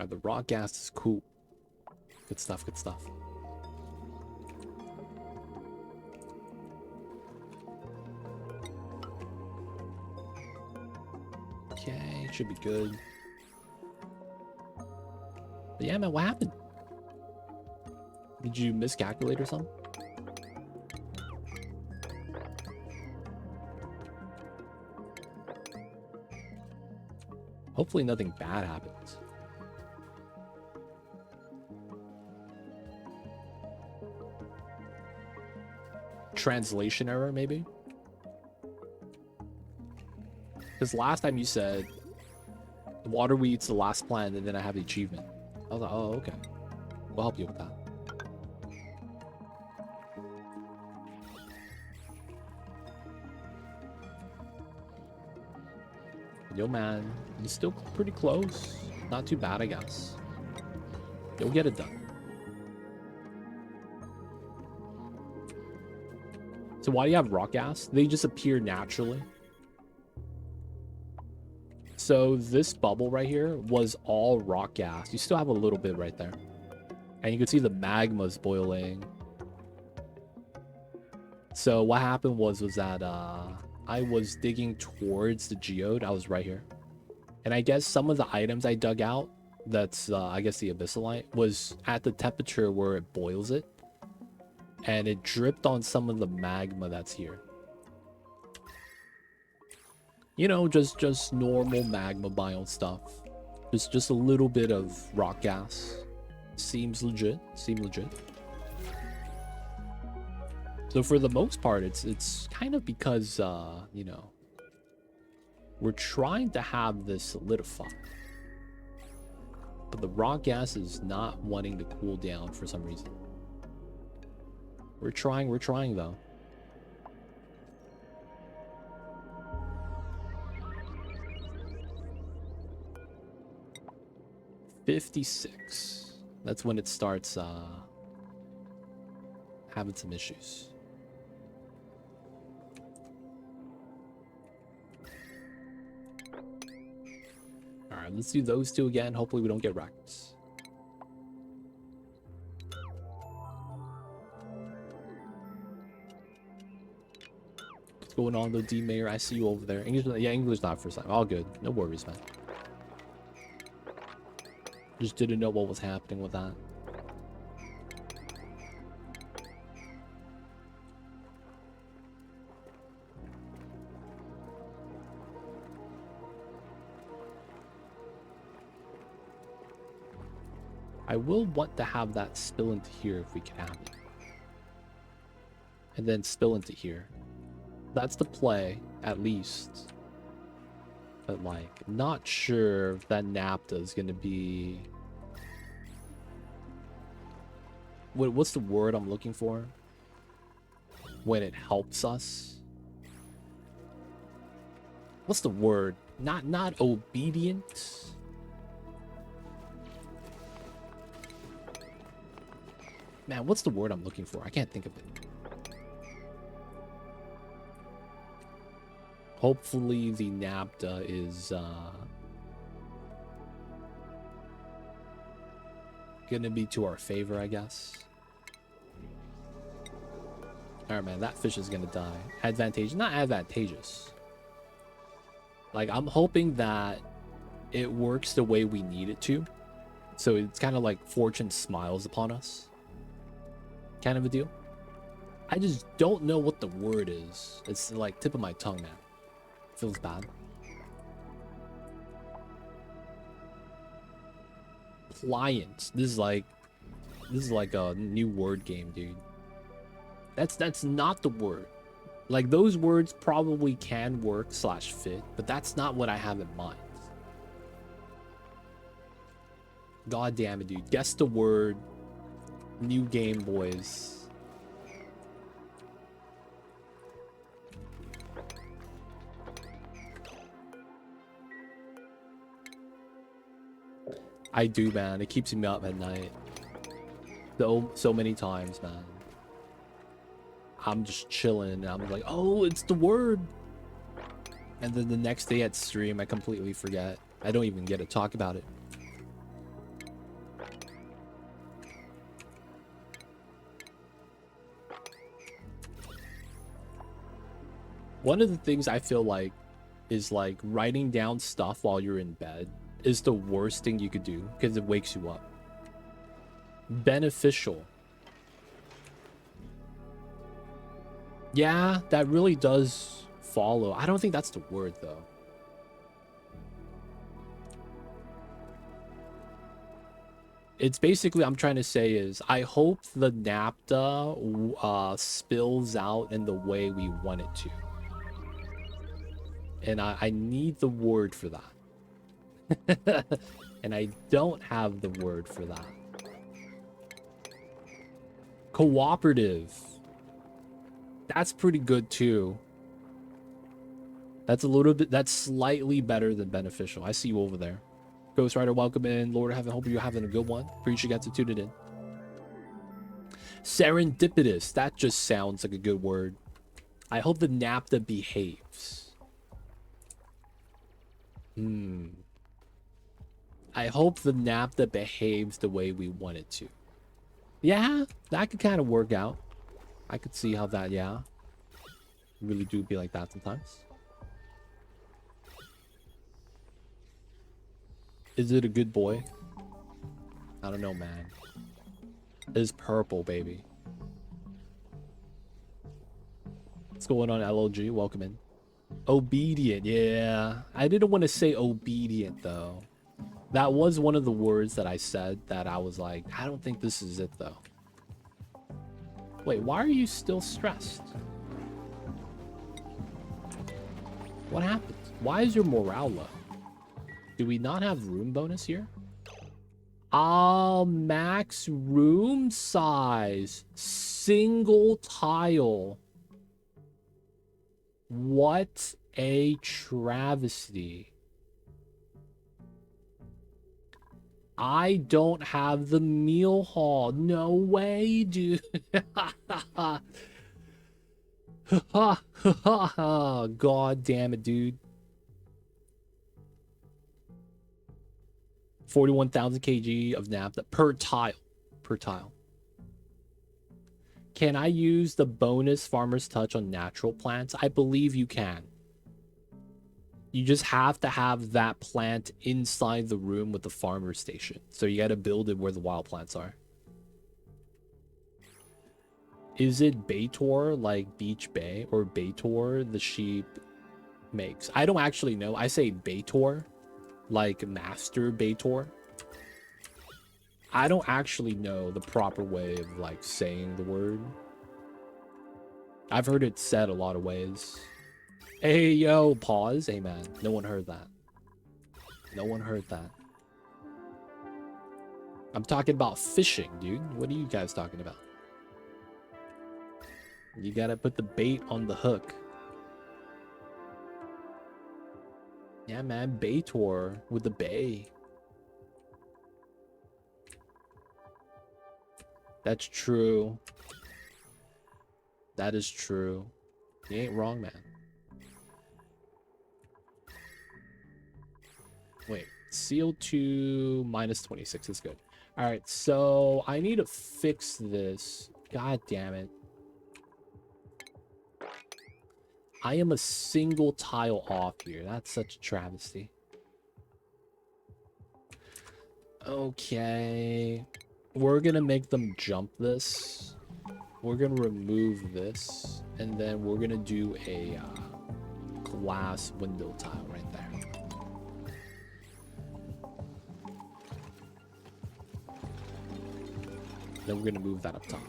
The raw gas is cool. Good stuff, good stuff. Okay, should be good. But yeah, man, what happened? Did you miscalculate or something? Hopefully nothing bad happens. translation error, maybe? Because last time you said water weed's the last plant, and then I have the achievement. I was like, oh, okay. We'll help you with that. Yo, man, it's still pretty close. Not too bad, I guess. You'll get it done. So why do you have rock gas? They just appear naturally. So this bubble right here was all rock gas. You still have a little bit right there. And you can see the magma's boiling. So what happened was that I was digging towards the geode. I was right here. And I guess some of the items I dug out, that's I guess the abyssalite, was at the temperature where it boils it. And it dripped on some of the magma that's here. You know, just normal magma biome stuff. Just a little bit of rock gas. Seems legit. So for the most part, it's kind of because you know, we're trying to have this solidify. But the rock gas is not wanting to cool down for some reason. We're trying though. $56. That's when it starts having some issues. Alright, let's do those two again. Hopefully we don't get wrecked. What's going on though, D Mayor? I see you over there. English, yeah, English not first time. All good. No worries, man. Just didn't know what was happening with that. I will want to have that spill into here if we can have it. And then spill into here. That's the play, at least. But like, not sure if that naphtha is gonna be... What's the word I'm looking for? When it helps us? What's the word? Not obedient? Man, what's the word I'm looking for? I can't think of it. Hopefully the naphtha is gonna be to our favor, I guess. Alright, man, that fish is gonna die. Advantageous? Not advantageous. Like, I'm hoping that it works the way we need it to. So it's kind of like fortune smiles upon us. Kind of a deal. I just don't know what the word is. It's like tip of my tongue, man. Feels bad. Pliant. This is like a new word game, dude. That's not the word. Like, those words probably can work / fit, but that's not what I have in mind. God damn it, dude. Guess the word. New game, boys. I do, man. It keeps me up at night. So many times, man. I'm just chilling and I'm like, oh, it's the word. And then the next day at stream, I completely forget. I don't even get to talk about it. One of the things I feel like is like writing down stuff while you're in bed is the worst thing you could do because it wakes you up. Beneficial. Yeah, that really does follow. I don't think that's the word though. It's basically, I'm trying to say is, I hope the naphtha spills out in the way we want it to. And I need the word for that. And I don't have the word for that. Cooperative. That's pretty good too. That's a little bit, that's slightly better than beneficial. I see you over there. Ghost Rider, welcome in. Lord of Heaven, hope you're having a good one. Appreciate you got to tune it in. Serendipitous. That just sounds like a good word. I hope the naphtha behaves. I hope the naphtha behaves the way we want it to. Yeah, that could kind of work out. I could see how that, yeah. Really do be like that sometimes. Is it a good boy? I don't know, man. It's purple, baby. What's going on, LOG? Welcome in. Obedient, yeah. I didn't want to say obedient, though. That was one of the words that I said that I was like, I don't think this is it, though. Wait, why are you still stressed? What happened? Why is your morale low? Do we not have room bonus here? Max room size. Single tile. What a travesty. I don't have the meal hall. No way, dude. God damn it, dude. 41,000 kg of naphtha per tile. Per tile. Can I use the bonus farmer's touch on natural plants? I believe you can. You just have to have that plant inside the room with the farmer station. So you got to build it where the wild plants are. Is it Baator, like Beach Bay, or Baator the sheep makes? I don't actually know. I say Baator, like Master Baator. I don't actually know the proper way of like saying the word. I've heard it said a lot of ways. Hey, yo, pause. Hey, man. No one heard that. No one heard that. I'm talking about fishing, dude. What are you guys talking about? You gotta put the bait on the hook. Yeah, man. Baator with the bay. That's true. That is true. You ain't wrong, man. Wait, CO2 minus 26 is good. All right, so I need to fix this. God damn it. I am a single tile off here. That's such a travesty. Okay. We're gonna make them jump this. We're gonna remove this. And then we're gonna do a glass window tile right there. Then we're gonna move that up top.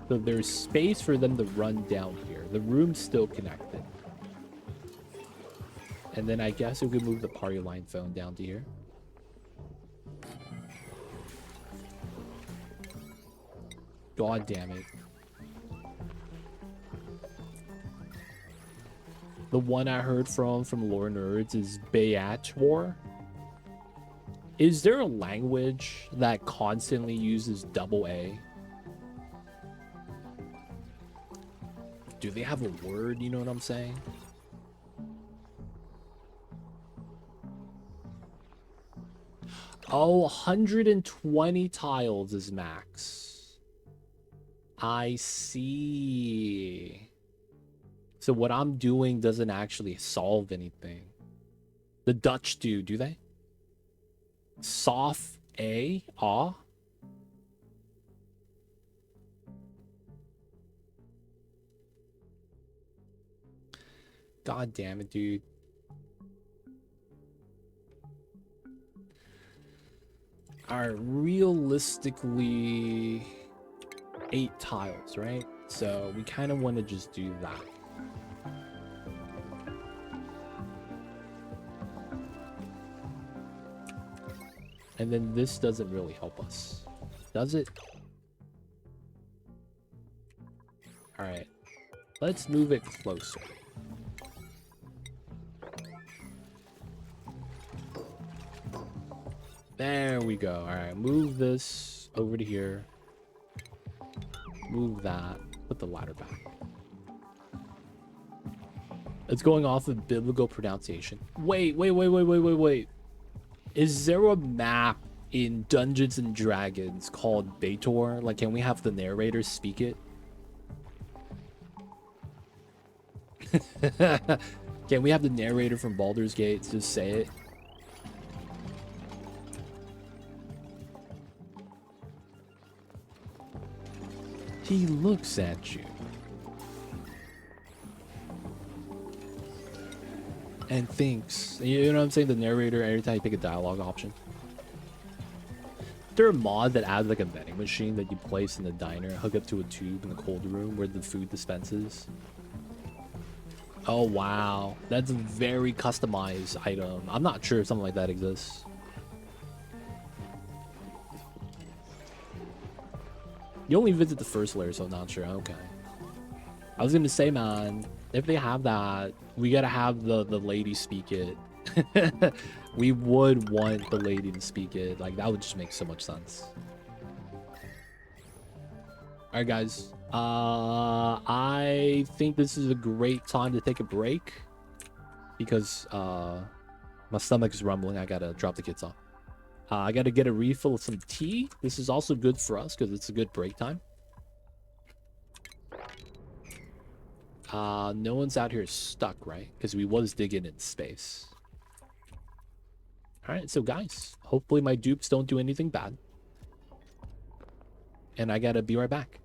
So there's space for them to run down here. The room's still connected. And then I guess we could move the party line phone down to here. God damn it. The one I heard from Lore Nerds is Baator. Is there a language that constantly uses double A? Do they have a word? You know what I'm saying? Oh, 120 tiles is max. I see. So what I'm doing doesn't actually solve anything. The Dutch do they? Soft A? Ah? God damn it, dude. Alright, realistically 8 tiles, right? So we kind of want to just do that. And then this doesn't really help us, does it? Alright, let's move it closer. There we go. Alright, move this over to here. Move that. Put the ladder back. It's going off of biblical pronunciation. Wait. Is there a map in Dungeons and Dragons called Baator? Like, can we have the narrator speak it? Can we have the narrator from Baldur's Gate just say it? He looks at you and thinks. You know what I'm saying? The narrator, every time you pick a dialogue option. Is there a mod that adds like a vending machine that you place in the diner, hook up to a tube in the cold room where the food dispenses? Oh wow, that's a very customized item. I'm not sure if something like that exists. You only visit the first layer, so I'm not sure. Okay. I was gonna say, man, if they have that, we gotta have the lady speak it. We would want the lady to speak it. Like, that would just make so much sense. Alright, guys. I think this is a great time to take a break. Because, my stomach is rumbling. I gotta drop the kids off. I gotta get a refill of some tea. This is also good for us because it's a good break time. No one's out here stuck, right? Because we was digging in space. Alright, so guys, hopefully my dupes don't do anything bad. And I gotta be right back.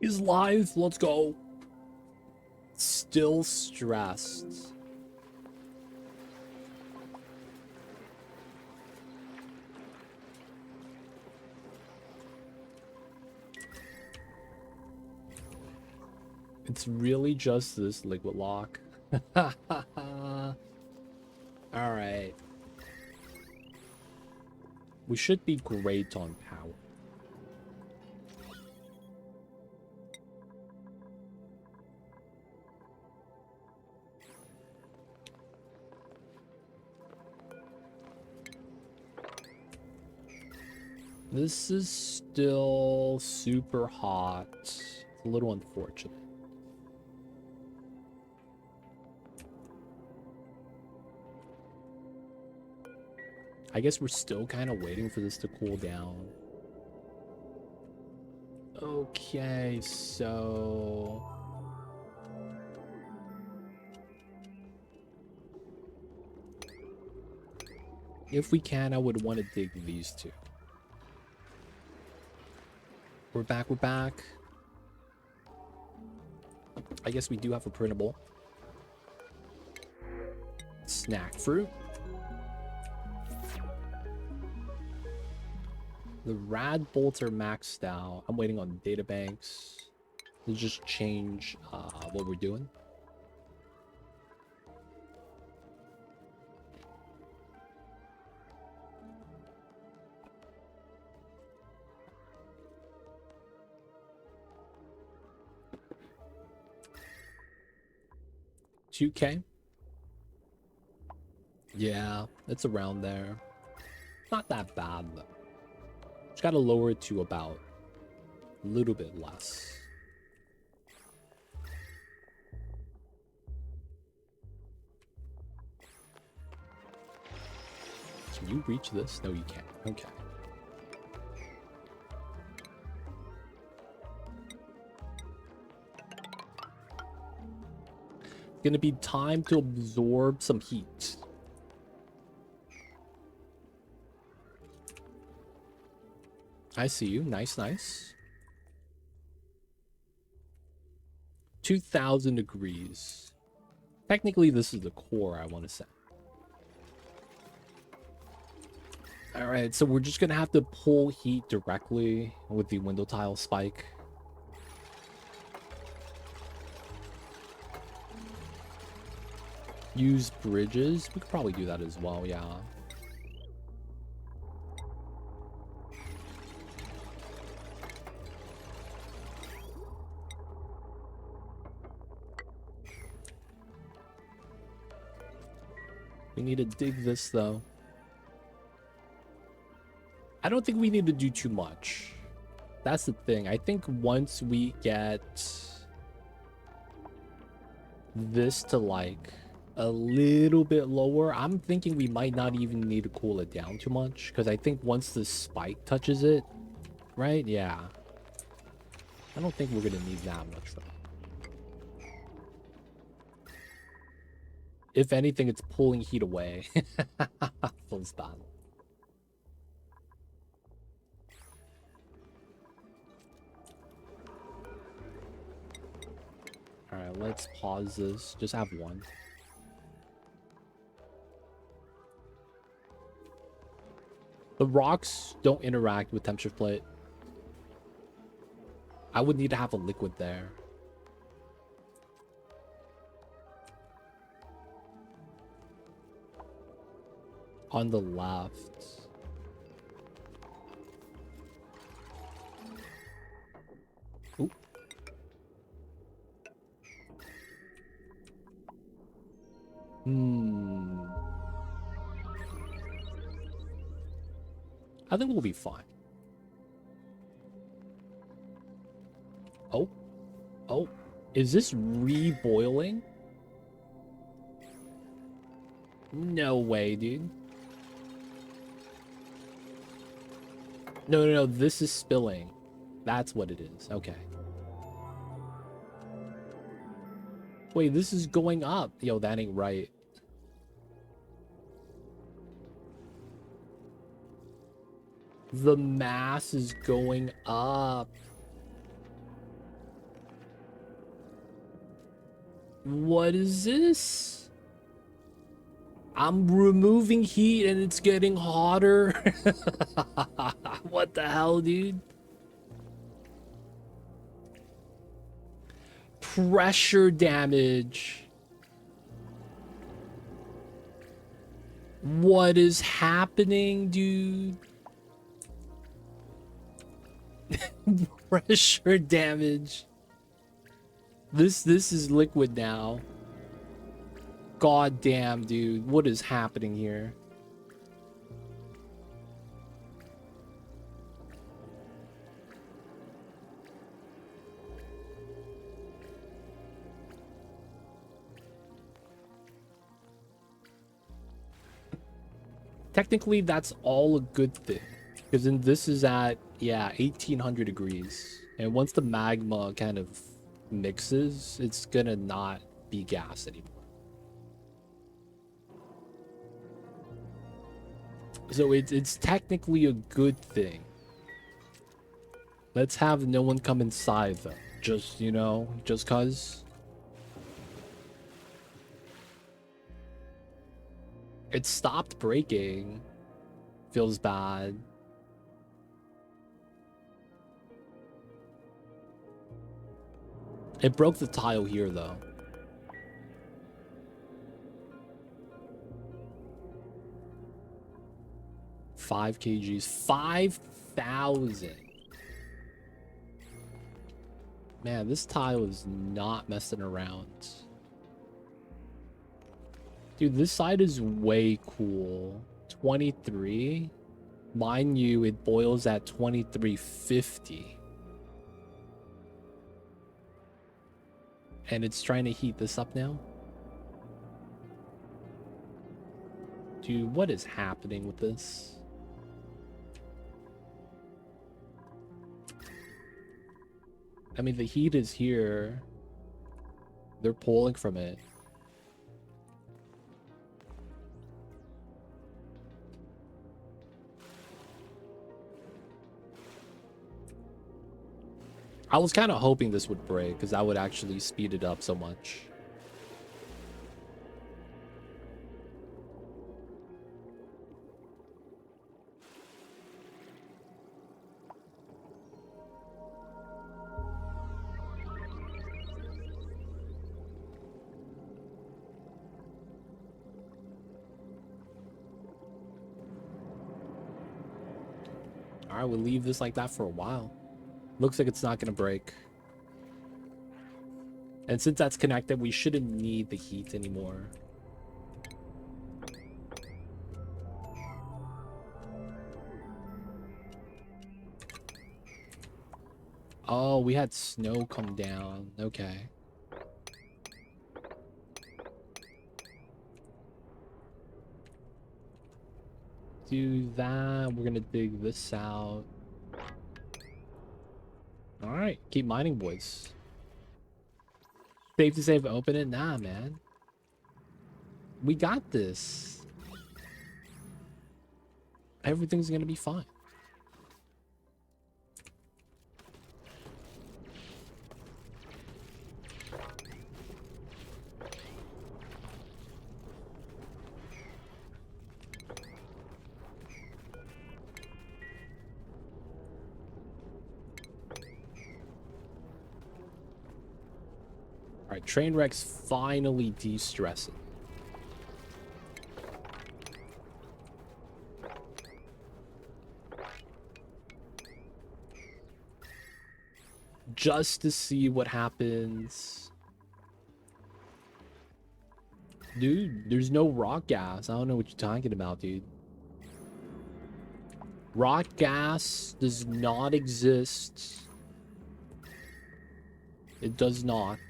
He's live. Let's go. Still stressed. It's really just this liquid lock. Alright. We should be great on power. This is still super hot. It's a little unfortunate. I guess we're still kind of waiting for this to cool down. Okay, so... if we can, I would want to dig these two. We're back, we're back. I guess we do have a printable. Snack fruit. The rad bolts are maxed out. I'm waiting on data banks to just change what we're doing. $2K. Yeah, it's around there. Not that bad though. Just gotta lower it to about a little bit less. Can you reach this? No, you can't. Okay. Gonna be time to absorb some heat. I see you. Nice, nice. 2,000 degrees. Technically, this is the core I want to set. All right, so we're just gonna have to pull heat directly with the window tile spike. Use bridges. We could probably do that as well, yeah. We need to dig this, though. I don't think we need to do too much. That's the thing. I think once we get this to, like, a little bit lower, I'm thinking we might not even need to cool it down too much. Because I think once the spike touches it, right? Yeah. I don't think we're going to need that much, though. If anything, it's pulling heat away. Full stop. Alright, let's pause this. Just have one. The rocks don't interact with temperature plate. I would need to have a liquid there. On the left. Oop. I think we'll be fine. Oh. Oh. Is this re-boiling? No way, dude. No, no, no. This is spilling. That's what it is. Okay. Wait, this is going up. Yo, that ain't right. The mass is going up. What is this? I'm removing heat and it's getting hotter. What the hell, dude? Pressure damage. What is happening, dude? Pressure damage. This is liquid now. God damn, dude. What is happening here? Technically, that's all a good thing. Because then this is at, yeah, 1800 degrees. And once the magma kind of mixes, it's gonna not be gas anymore. So it's technically a good thing. Let's have no one come inside though. Just, you know, just cuz. It stopped breaking. Feels bad. It broke the tile here though. Five kgs. 5,000. Man, this tile is not messing around. Dude, this side is way cool. 23. Mind you, it boils at 2350. And it's trying to heat this up now. Dude, what is happening with this? I mean, the heat is here. They're pulling from it. I was kind of hoping this would break because that would actually speed it up so much. All right, we'll leave this like that for a while. Looks like it's not going to break. And since that's connected, we shouldn't need the heat anymore. Oh, we had snow come down. Okay. Do that. We're going to dig this out. Alright, keep mining, boys. Safe to save, open it? Nah, man. We got this. Everything's gonna be fine. Alright, train wreck's finally de-stressing. Just to see what happens. Dude, there's no rock gas. I don't know what you're talking about, dude. Rock gas does not exist. It does not.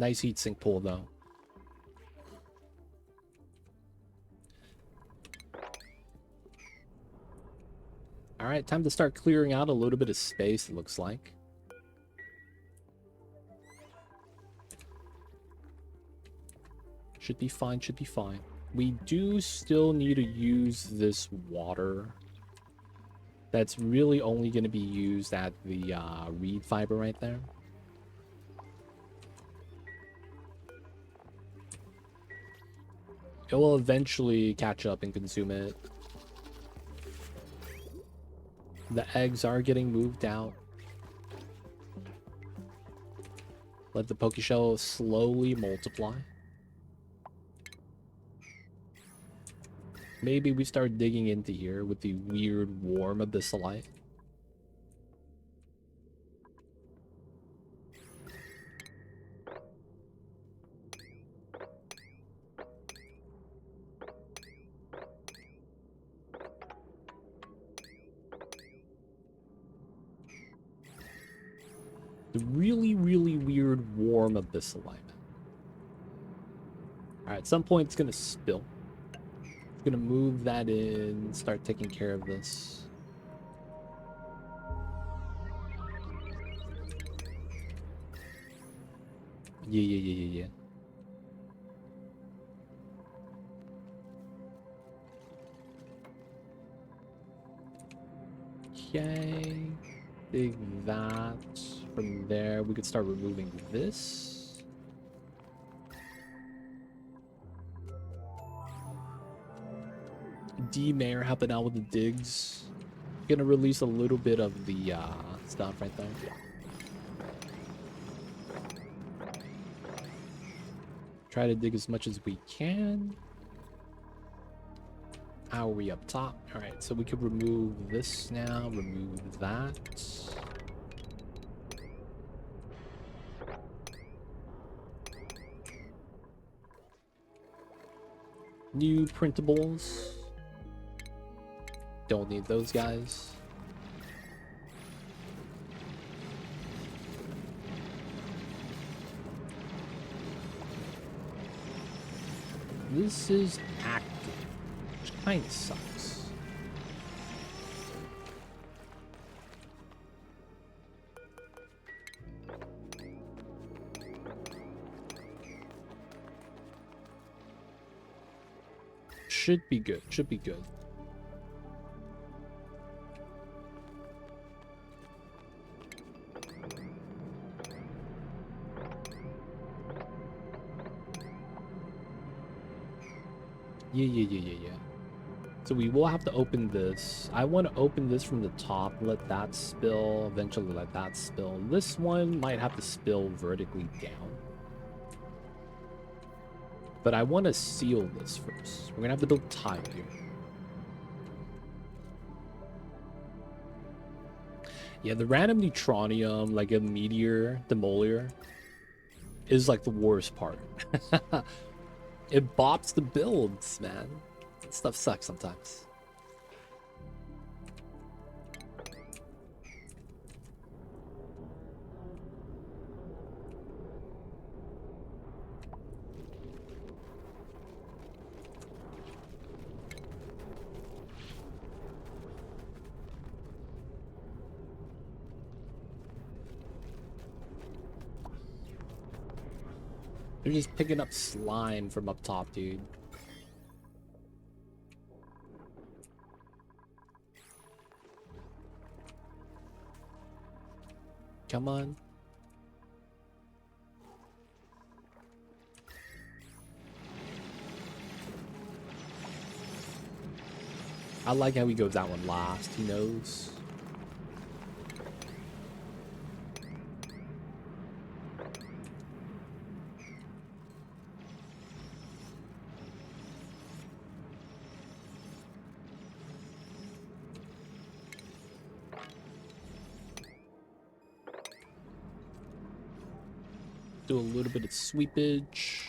Nice heat sink pool, though. Alright, time to start clearing out a little bit of space, it looks like. Should be fine, should be fine. We do still need to use this water. That's really only going to be used at the reed fiber right there. It will eventually catch up and consume it. The eggs are getting moved out. Let the Pokeshell slowly multiply. Maybe we start digging into here with the weird warm abyssalite. The really, really weird warm abyssalite. Alright, at some point it's gonna spill. Gonna move that in, start taking care of this. Yeah. Okay. Dig that. From there, we could start removing this. D-Mayor helping out with the digs. Gonna release a little bit of the stuff right there. Try to dig as much as we can. How are we up top? Alright, so we could remove this now, remove that. New printables. Don't need those guys. This is active, which kind of sucks. Should be good, should be good. Yeah. So we will have to open this. I want to open this from the top, let that spill, eventually let that spill. This one might have to spill vertically down. But I want to seal this first. We're going to have to build tile here. Yeah, the random neutronium, like a meteor, demolier, is like the worst part. It bops the builds, man. Stuff sucks sometimes. They're just picking up slime from up top, dude. Come on. I like how he goes that one last. He knows. Do a little bit of sweepage.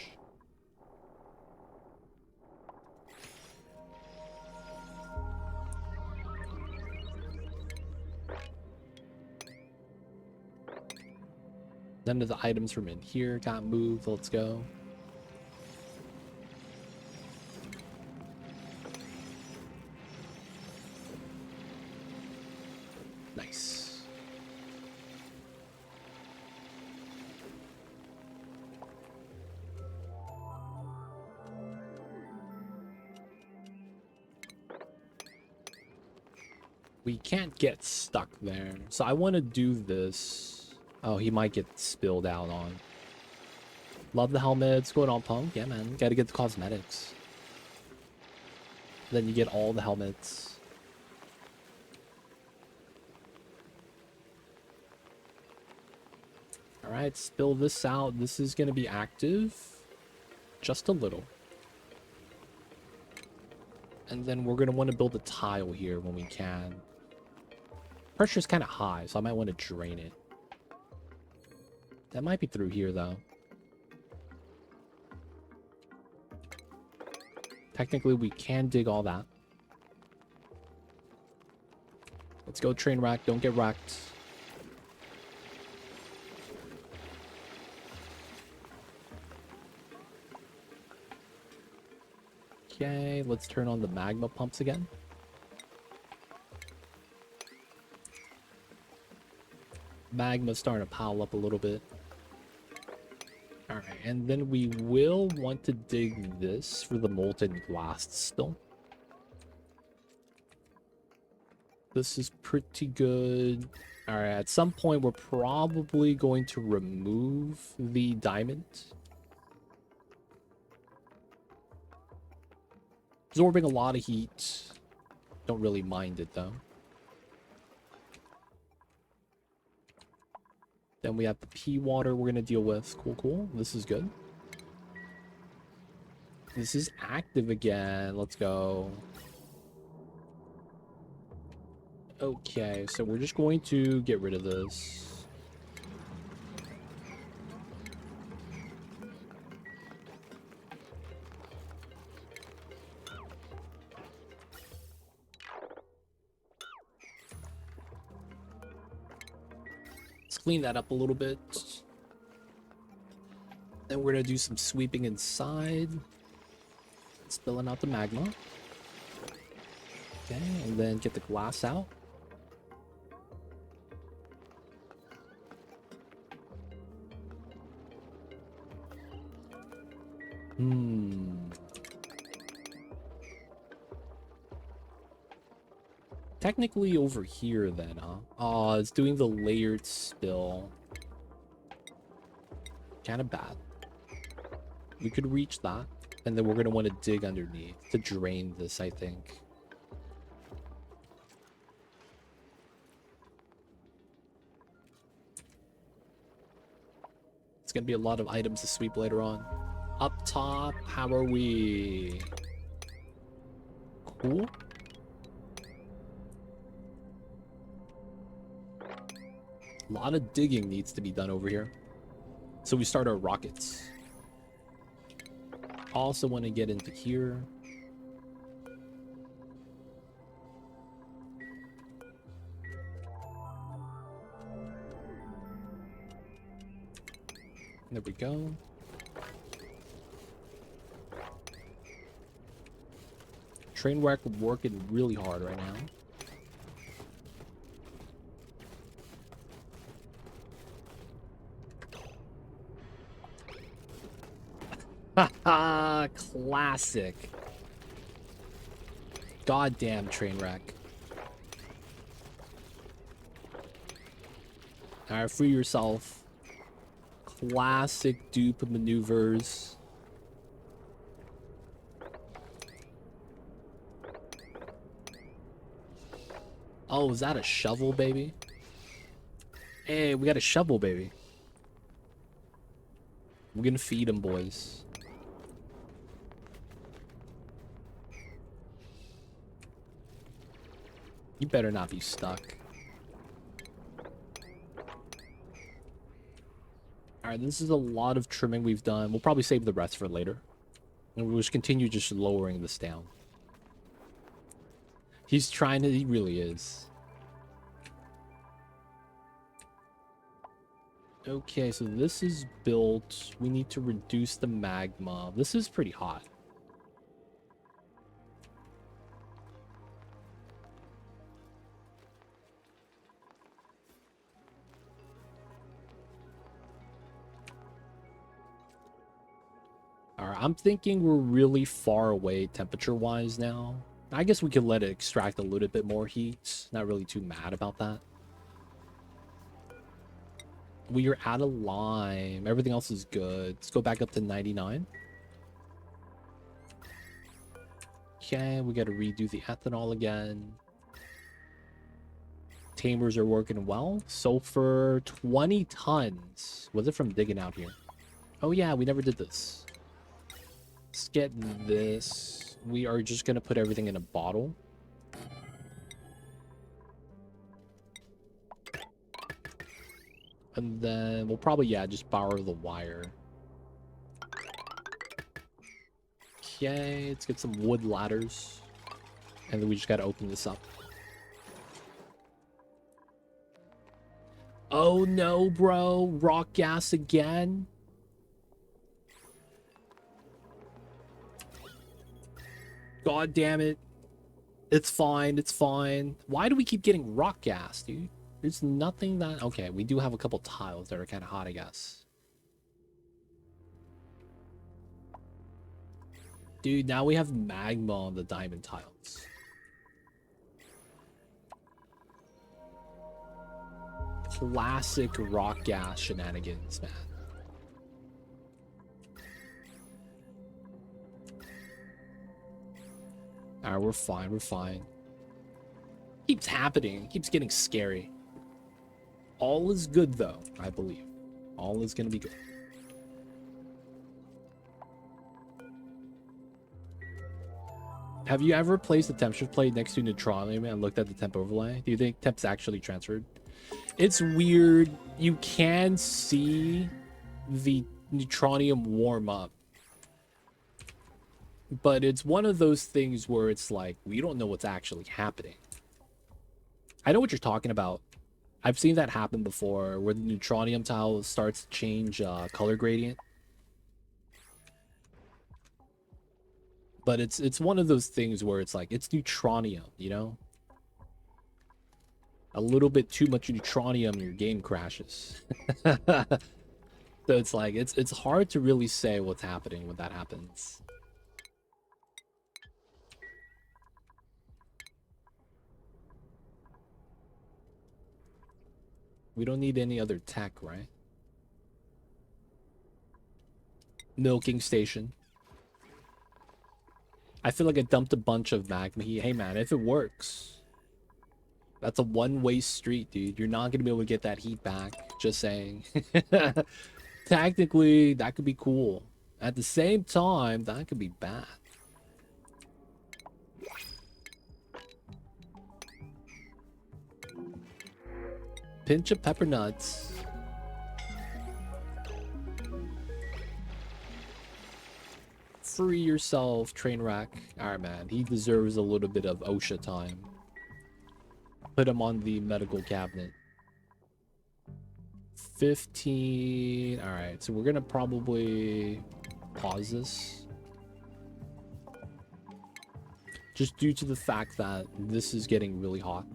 None of the items from in here got moved. Let's go. Nice. We can't get stuck there. So I want to do this. Oh, he might get spilled out on. Love the helmets. Going on punk. Yeah, man. Gotta get the cosmetics. Then you get all the helmets. Alright, spill this out. This is gonna be active. Just a little. And then we're gonna want to build a tile here when we can. Pressure's kind of high, so I might want to drain it. That might be through here, though. Technically, we can dig all that. Let's go, train wreck. Don't get wrecked. Okay, let's turn on the magma pumps again. Magma's starting to pile up a little bit. Alright, and then we will want to dig this for the molten blast still. This is pretty good. Alright, at some point we're probably going to remove the diamond. Absorbing a lot of heat. Don't really mind it though. Then we have the pea water we're going to deal with. Cool, cool. This is good. This is active again. Let's go. Okay, so we're just going to get rid of this. Clean that up a little bit. Then we're gonna do some sweeping inside. Spilling out the magma. Okay, and then get the glass out. Technically over here then, huh? Oh, it's doing the layered spill. Kind of bad. We could reach that. And then we're going to want to dig underneath to drain this, I think. It's going to be a lot of items to sweep later on. Up top, how are we? Cool. A lot of digging needs to be done over here. So we start our rockets. Also want to get into here. There we go. Train wreck working really hard right now. Haha, classic. Goddamn train wreck. Alright, free yourself. Classic dupe maneuvers. Oh, is that a shovel, baby? Hey, we got a shovel, baby. We're gonna feed them, boys. You better not be stuck. Alright, this is a lot of trimming we've done. We'll probably save the rest for later. And we'll just continue just lowering this down. He's trying to, he really is. Okay, so this is built. We need to reduce the magma. This is pretty hot. Alright, I'm thinking we're really far away temperature-wise now. I guess we could let it extract a little bit more heat. Not really too mad about that. We are out of lime. Everything else is good. Let's go back up to 99. Okay, we got to redo the ethanol again. Tamers are working well. Sulfur, 20 tons. Was it from digging out here? Oh yeah, we never did this. Let's get this. We are just going to put everything in a bottle. And then we'll probably, yeah, just borrow the wire. Okay, let's get some wood ladders. And then we just got to open this up. Oh no, bro. Rock gas again. God damn it. It's fine. It's fine. Why do we keep getting rock gas, dude? There's nothing that... Okay, we do have a couple tiles that are kind of hot, I guess. Dude, now we have magma on the diamond tiles. Classic rock gas shenanigans, man. Alright, we're fine, we're fine. Keeps happening, it keeps getting scary. All is good though, I believe. All is gonna be good. Have you ever placed a temp shift plate next to neutronium and looked at the temp overlay? Do you think temp's actually transferred? It's weird. You can see the neutronium warm up. But it's one of those things where it's like, we don't know what's actually happening. I know what you're talking about. I've seen that happen before, where the neutronium tile starts to change color gradient. But it's one of those things where it's like, it's neutronium, you know? A little bit too much neutronium and your game crashes. So it's like, it's hard to really say what's happening when that happens. We don't need any other tech, right? Milking station. I feel like I dumped a bunch of magma heat. Hey man, if it works, that's a one-way street, dude. You're not gonna be able to get that heat back. Just saying. Technically, that could be cool. At the same time, that could be bad. Pinch of pepper nuts. Free yourself, train wreck. Alright, man. He deserves a little bit of OSHA time. Put him on the medical cabinet. 15. Alright, so we're gonna probably pause this. Just due to the fact that this is getting really hot.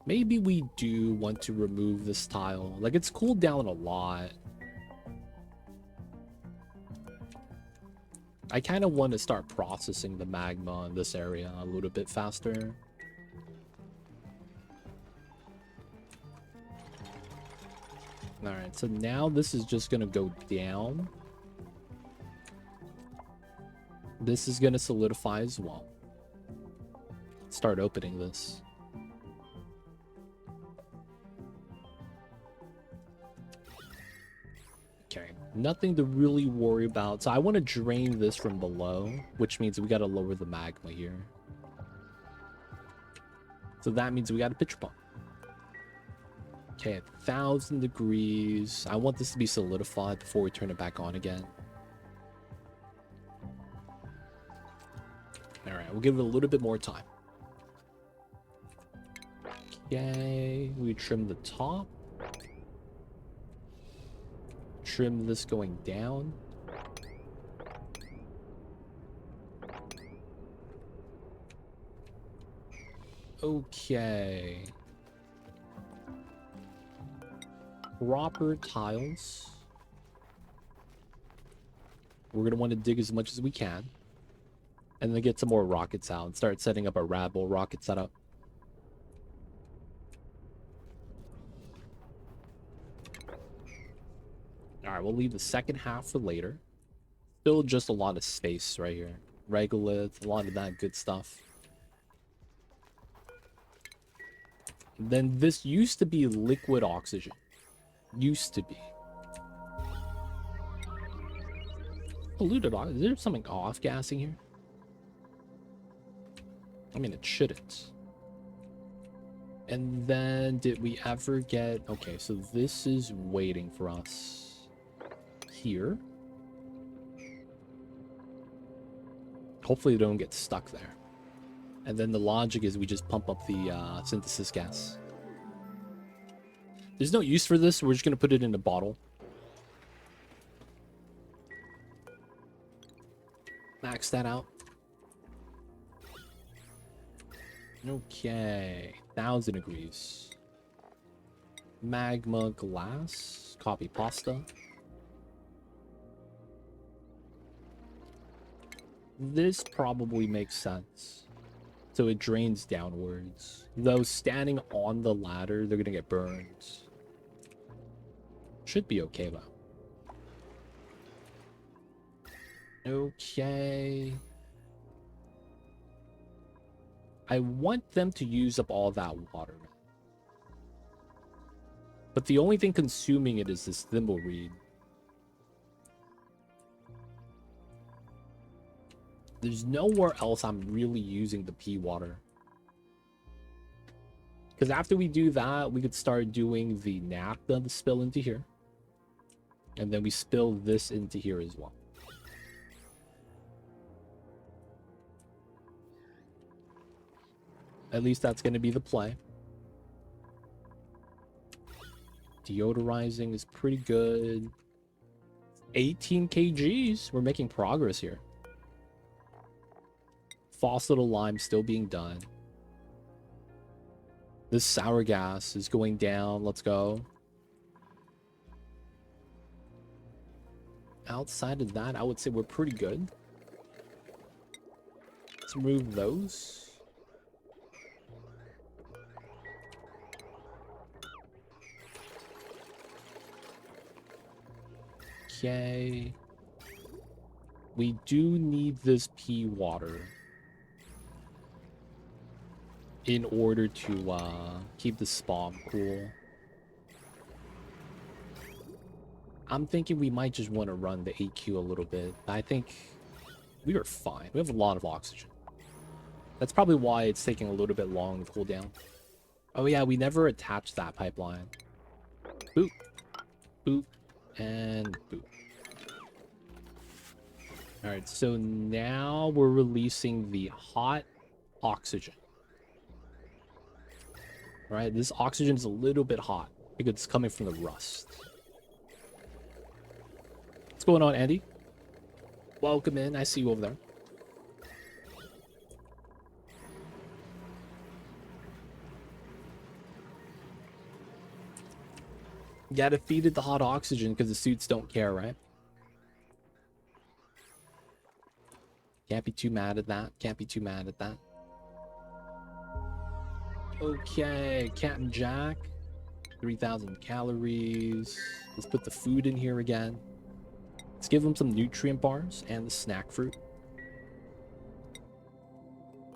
Maybe we do want to remove this tile. Like, it's cooled down a lot. I kind of want to start processing the magma in this area a little bit faster. Alright, so now this is just going to go down. This is going to solidify as well. Start opening this. Okay, nothing to really worry about. So I want to drain this from below, which means we got to lower the magma here. So that means we got a pitcher pump. Okay, 1,000 degrees. I want this to be solidified before we turn it back on again. All right, we'll give it a little bit more time. Okay, we trim the top. Trim this going down. Okay. Proper tiles. we're going to want to dig as much as we can. And then get some more rockets out and start setting up a rabble rocket setup. Alright, we'll leave the second half for later. Still just a lot of space right here. Regolith, a lot of that good stuff. And then this used to be liquid oxygen. Used to be. Polluted oxygen. Is there something off-gassing here? I mean, it shouldn't. And then did we ever get... Okay, so this is waiting for us here. Hopefully they don't get stuck there. And then the logic is we just pump up the synthesis gas. There's no use for this. We're just going to put it in a bottle. Max that out. Okay. 1,000 degrees. Magma glass. Copy pasta. This probably makes sense. So it drains downwards. Though standing on the ladder, they're gonna get burned. Should be okay though. Okay. I want them to use up all that water. But the only thing consuming it is this thimble reed. There's nowhere else I'm really using the pea water. Because after we do that, we could start doing the naphtha to spill into here. And then we spill this into here as well. At least that's going to be the play. Deodorizing is pretty good. 18 kgs. We're making progress here. Faucet lime still being done. This sour gas is going down. Let's go. Outside of that, I would say we're pretty good. Let's remove those. Okay. We do need this pea water in order to keep the spawn cool. I'm thinking we might just want to run the AQ a little bit. I think we are fine. We have a lot of oxygen. That's probably why it's taking a little bit long to cool down. Oh yeah, we never attached that pipeline. Boop. Boop. And boop. Alright, so now we're releasing the hot oxygen. Right, this oxygen is a little bit hot because it's coming from the rust. What's going on, Andy? Welcome in. I see you over there. You gotta feed it the hot oxygen because the suits don't care, right? Can't be too mad at that. Can't be too mad at that. Okay, Captain Jack. 3,000 calories. Let's put the food in here again. Let's give them some nutrient bars and the snack fruit.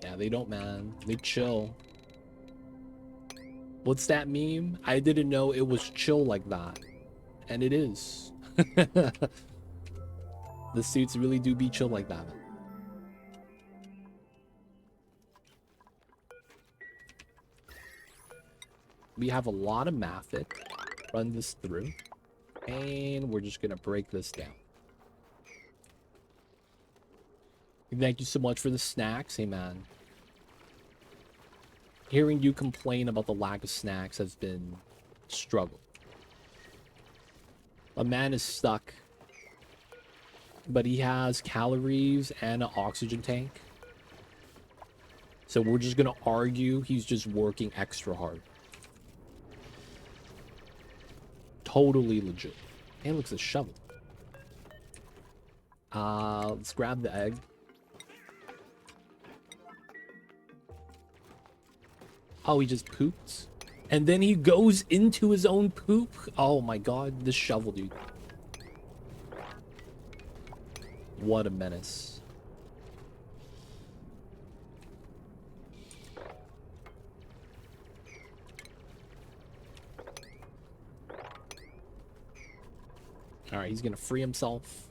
Yeah, they don't, man. They chill. What's that meme? I didn't know it was chill like that. And it is. The suits really do be chill like that. We have a lot of maffit. Run this through. And we're just going to break this down. Thank you so much for the snacks. Hey, man. Hearing you complain about the lack of snacks has been a struggle. A man is stuck. But he has calories and an oxygen tank. So we're just going to argue he's just working extra hard. Totally legit. Hey, looks a shovel. Let's grab the egg. Oh, he just pooped. And then he goes into his own poop. Oh my god, this shovel, dude. What a menace. Alright, he's gonna free himself.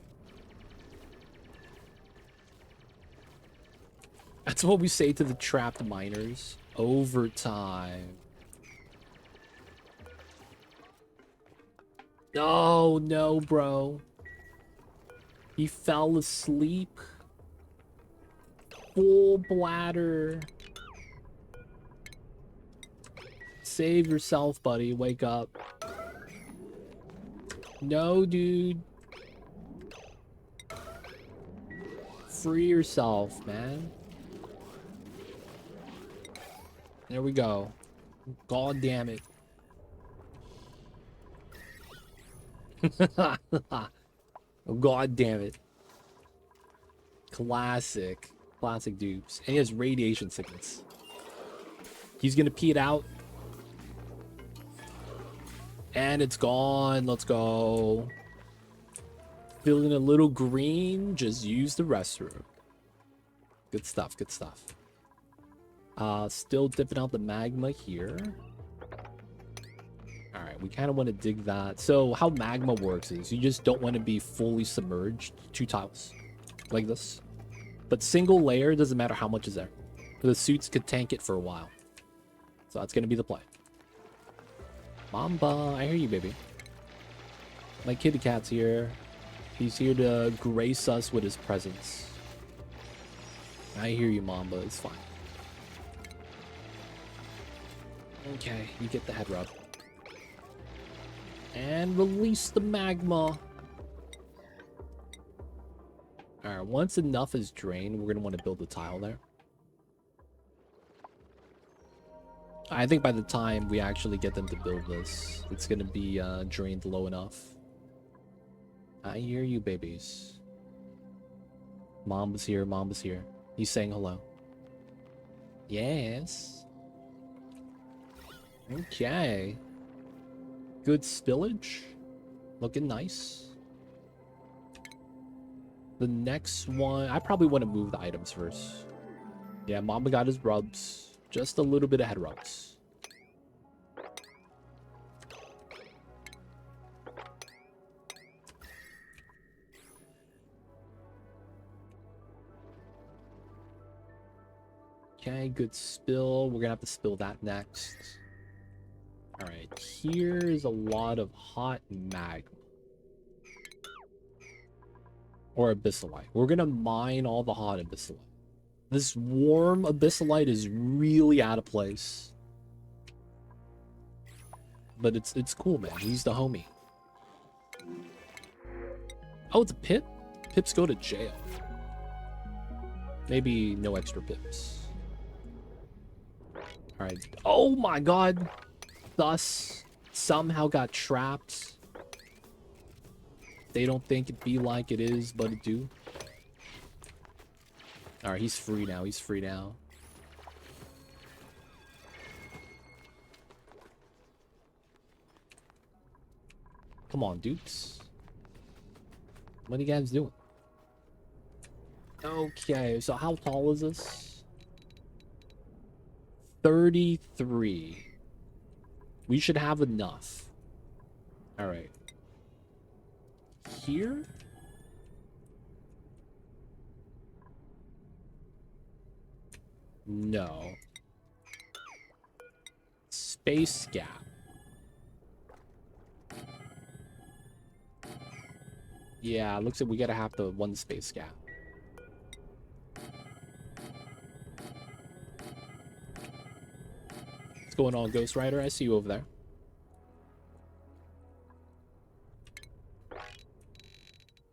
That's what we say to the trapped miners. Overtime. Oh, no, bro. He fell asleep. Full bladder. Save yourself, buddy. Wake up. No, dude. Free yourself, man. There we go. God damn it. God damn it. Classic. Classic dupes. And he has radiation sickness. He's gonna pee it out. And it's gone. Let's go. Feeling a little green. Just use the restroom. Good stuff. Good stuff. Still dipping out the magma here. Alright, we kind of want to dig that. So how magma works is you just don't want to be fully submerged. 2 tiles. Like this. But single layer doesn't matter how much is there. The suits could tank it for a while. So that's going to be the play. Mamba, I hear you, baby. My kitty cat's here. He's here to grace us with his presence. I hear you, Mamba. It's fine. Okay, you get the head rub. And release the magma. Alright, once enough is drained, we're going to want to build a tile there. I think by the time we actually get them to build this, it's going to be drained low enough. I hear you, babies. Mamba's here, Mamba's here. He's saying hello. Yes. Okay. Good spillage. Looking nice. The next one, I probably want to move the items first. Yeah, Mamba got his rubs. Just a little bit of head rubs. Okay, good spill. We're gonna have to spill that next. Alright, here is a lot of hot magma. Or abyssalite. We're gonna mine all the hot abyssalite. This warm abyssalite is really out of place. But it's cool, man. He's the homie. Oh, it's a pip? Pips go to jail. Maybe no extra pips. Alright. Oh my god! Thus, somehow got trapped. They don't think it be like it is, but it do. Alright, he's free now. He's free now. Come on, dupes. What are you guys doing? Okay, so how tall is this? 33. We should have enough. Alright. Here? No. Space gap. Yeah, looks like we gotta have the one space gap. What's going on, Ghost Rider? I see you over there.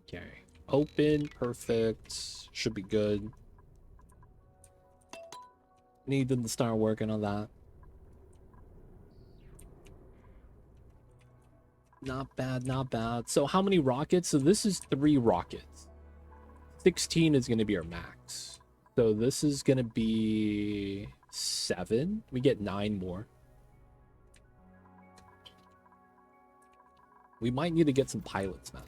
Okay. Open, perfect. Should be good. Need them to start working on that. Not bad, not bad. So how many rockets? So this is 3 rockets. 16 is going to be our max. So this is going to be 7. We get 9 more. We might need to get some pilots, man.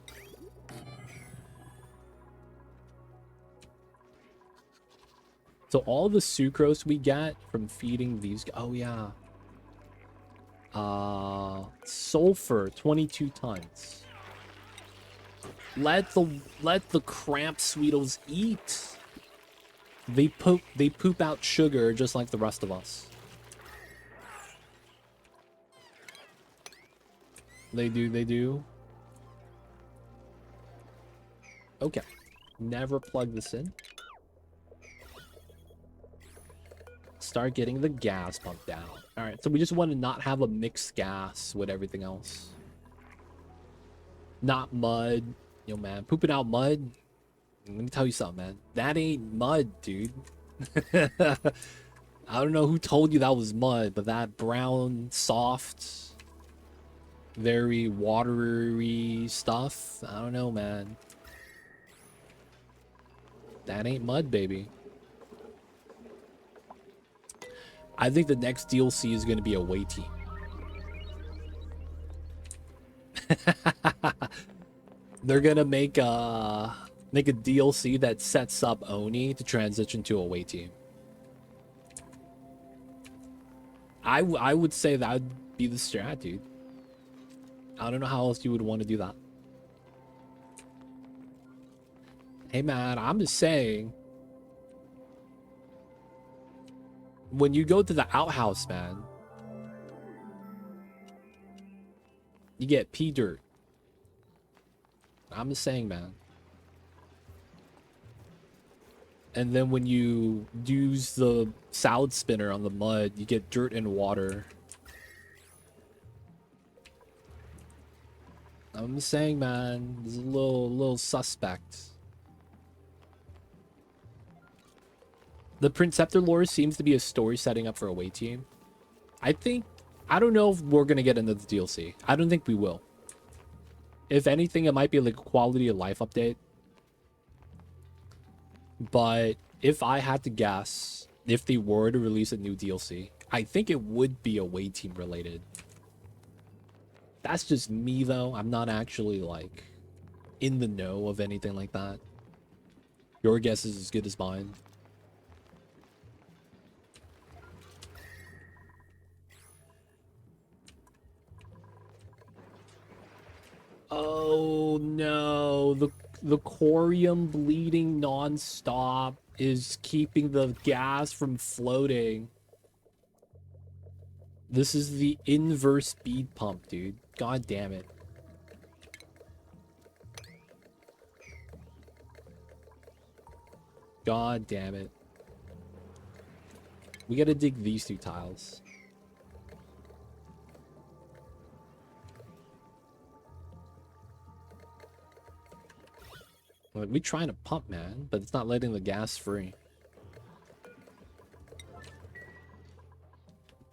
So all the sucrose we get from feeding these... Oh, yeah. Sulfur, 22 tons. Let the cramp sweetles eat. They poop out sugar just like the rest of us. They do. Okay. Never plug this in. Start getting the gas pumped down. Alright, so we just want to not have a mixed gas with everything else. Not mud. Yo, man, pooping out mud. Let me tell you something, man. That ain't mud, dude. I don't know who told you that was mud, but that brown, soft, very watery stuff, I don't know, man. That ain't mud, baby. I think the next DLC is going to be a away team. They're going to make a DLC that sets up Oni to transition to a away team. I would say that would be the strat, dude. I don't know how else you would want to do that. Hey, man, I'm just saying. When you go to the outhouse, man, you get pea dirt. I'm just saying, man. And then when you use the salad spinner on the mud, you get dirt and water. I'm just saying, man. This is a little suspect. The Princeptor lore seems to be a story setting up for a away team. I don't know if we're gonna get into the DLC. I don't think we will. If anything, it might be like a quality of life update. But if I had to guess, if they were to release a new DLC, I think it would be away team related. That's just me, though. I'm not actually, like, in the know of anything like that. Your guess is as good as mine. Oh, no. The corium bleeding non-stop is keeping the gas from floating. This is the inverse speed pump, dude. God damn it. God damn it. We gotta dig these 2 tiles. Like, we trying to pump, man, but it's not letting the gas free.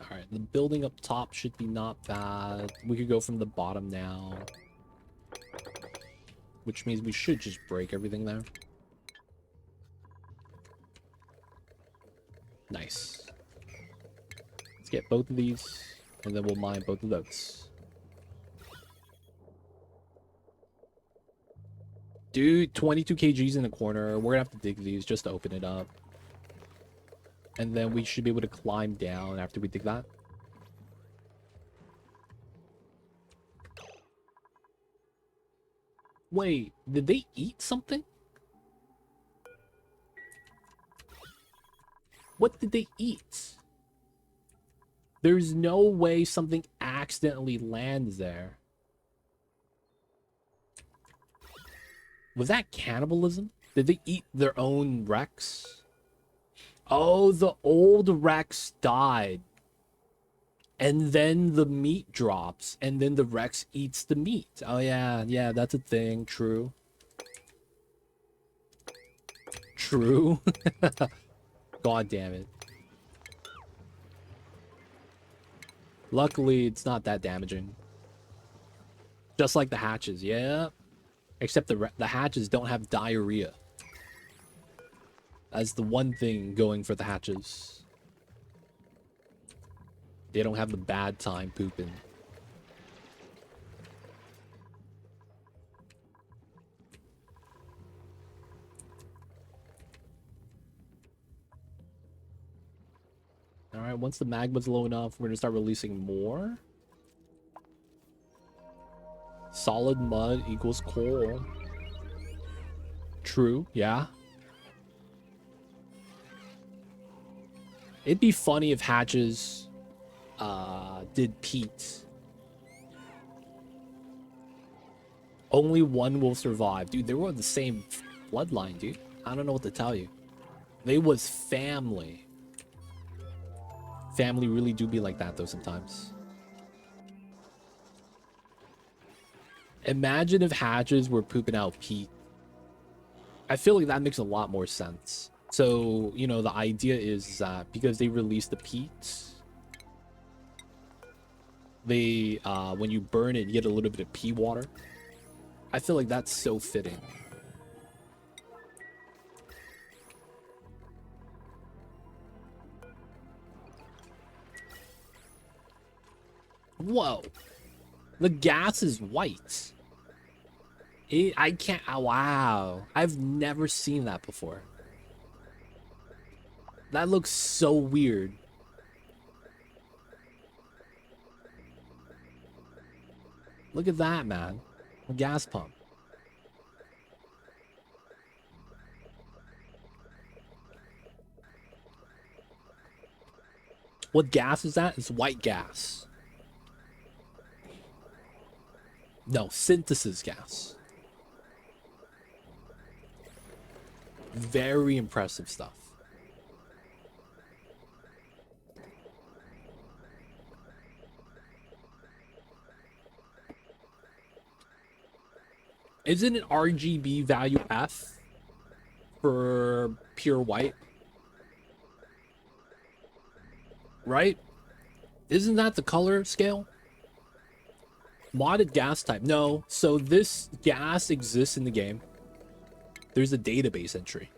Alright, the building up top should be not bad. We could go from the bottom now. Which means we should just break everything there. Nice. Let's get both of these, and then we'll mine both of those. Dude, 22 kgs in the corner. We're gonna have to dig these just to open it up. And then we should be able to climb down after we dig that. Wait, did they eat something? What did they eat? There's no way something accidentally lands there. Was that cannibalism? Did they eat their own Rex? Oh, the old Rex died. And then the meat drops. And then the Rex eats the meat. Oh, yeah. Yeah, that's a thing. True. True. God damn it. Luckily, it's not that damaging. Just like the hatches. Yeah. Except the hatches don't have diarrhea. That's the one thing going for the hatches. They don't have the bad time pooping. Alright, once the magma's low enough, we're gonna start releasing more. Solid mud equals coal. True, yeah. It'd be funny if hatches did peat. Only one will survive. Dude, they were the same bloodline, dude. I don't know what to tell you. They was family. Family really do be like that, though, sometimes. Imagine if hatches were pooping out peat. I feel like that makes a lot more sense. So, you know, the idea is that because they release the peat, they, when you burn it, you get a little bit of pea water. I feel like that's so fitting. Whoa. The gas is white. I can't... Oh, wow. I've never seen that before. That looks so weird. Look at that, man. A gas pump. What gas is that? It's white gas. No, synthesis gas. Very impressive stuff. Isn't it RGB value F for pure white? Right? Isn't that the color scale? Modded gas type. No. So this gas exists in the game. There's a database entry.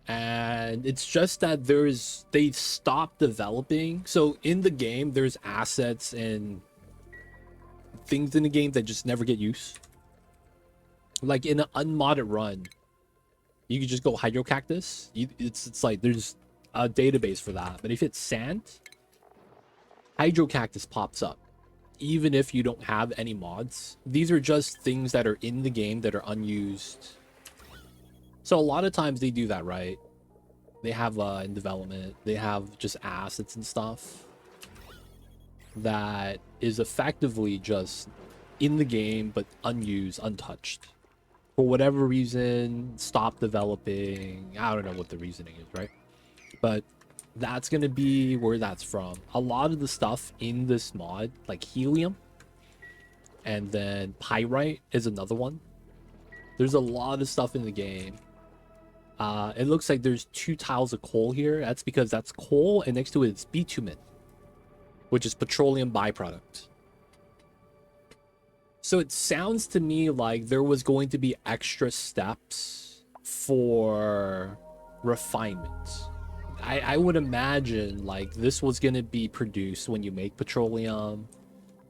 And it's just that they stopped developing. So in the game, there's assets and things in the game that just never get used. Like in an unmodded run, you could just go hydro cactus. It's like there's a database for that. But if it's sand, hydro cactus pops up. Even if you don't have any mods, these are just things that are in the game that are unused. So a lot of times they do that, right? They have in development, they have just assets and stuff that is effectively just in the game but unused, untouched. For whatever reason, stop developing. I don't know what the reasoning is, right? But that's gonna be where that's from. A lot of the stuff in this mod, like helium and then pyrite is another one. There's a lot of stuff in the game. It looks like there's 2 tiles of coal here. That's because that's coal, and next to it is bitumen, which is petroleum byproduct. So it sounds to me like there was going to be extra steps for refinement. I would imagine like this was going to be produced when you make petroleum.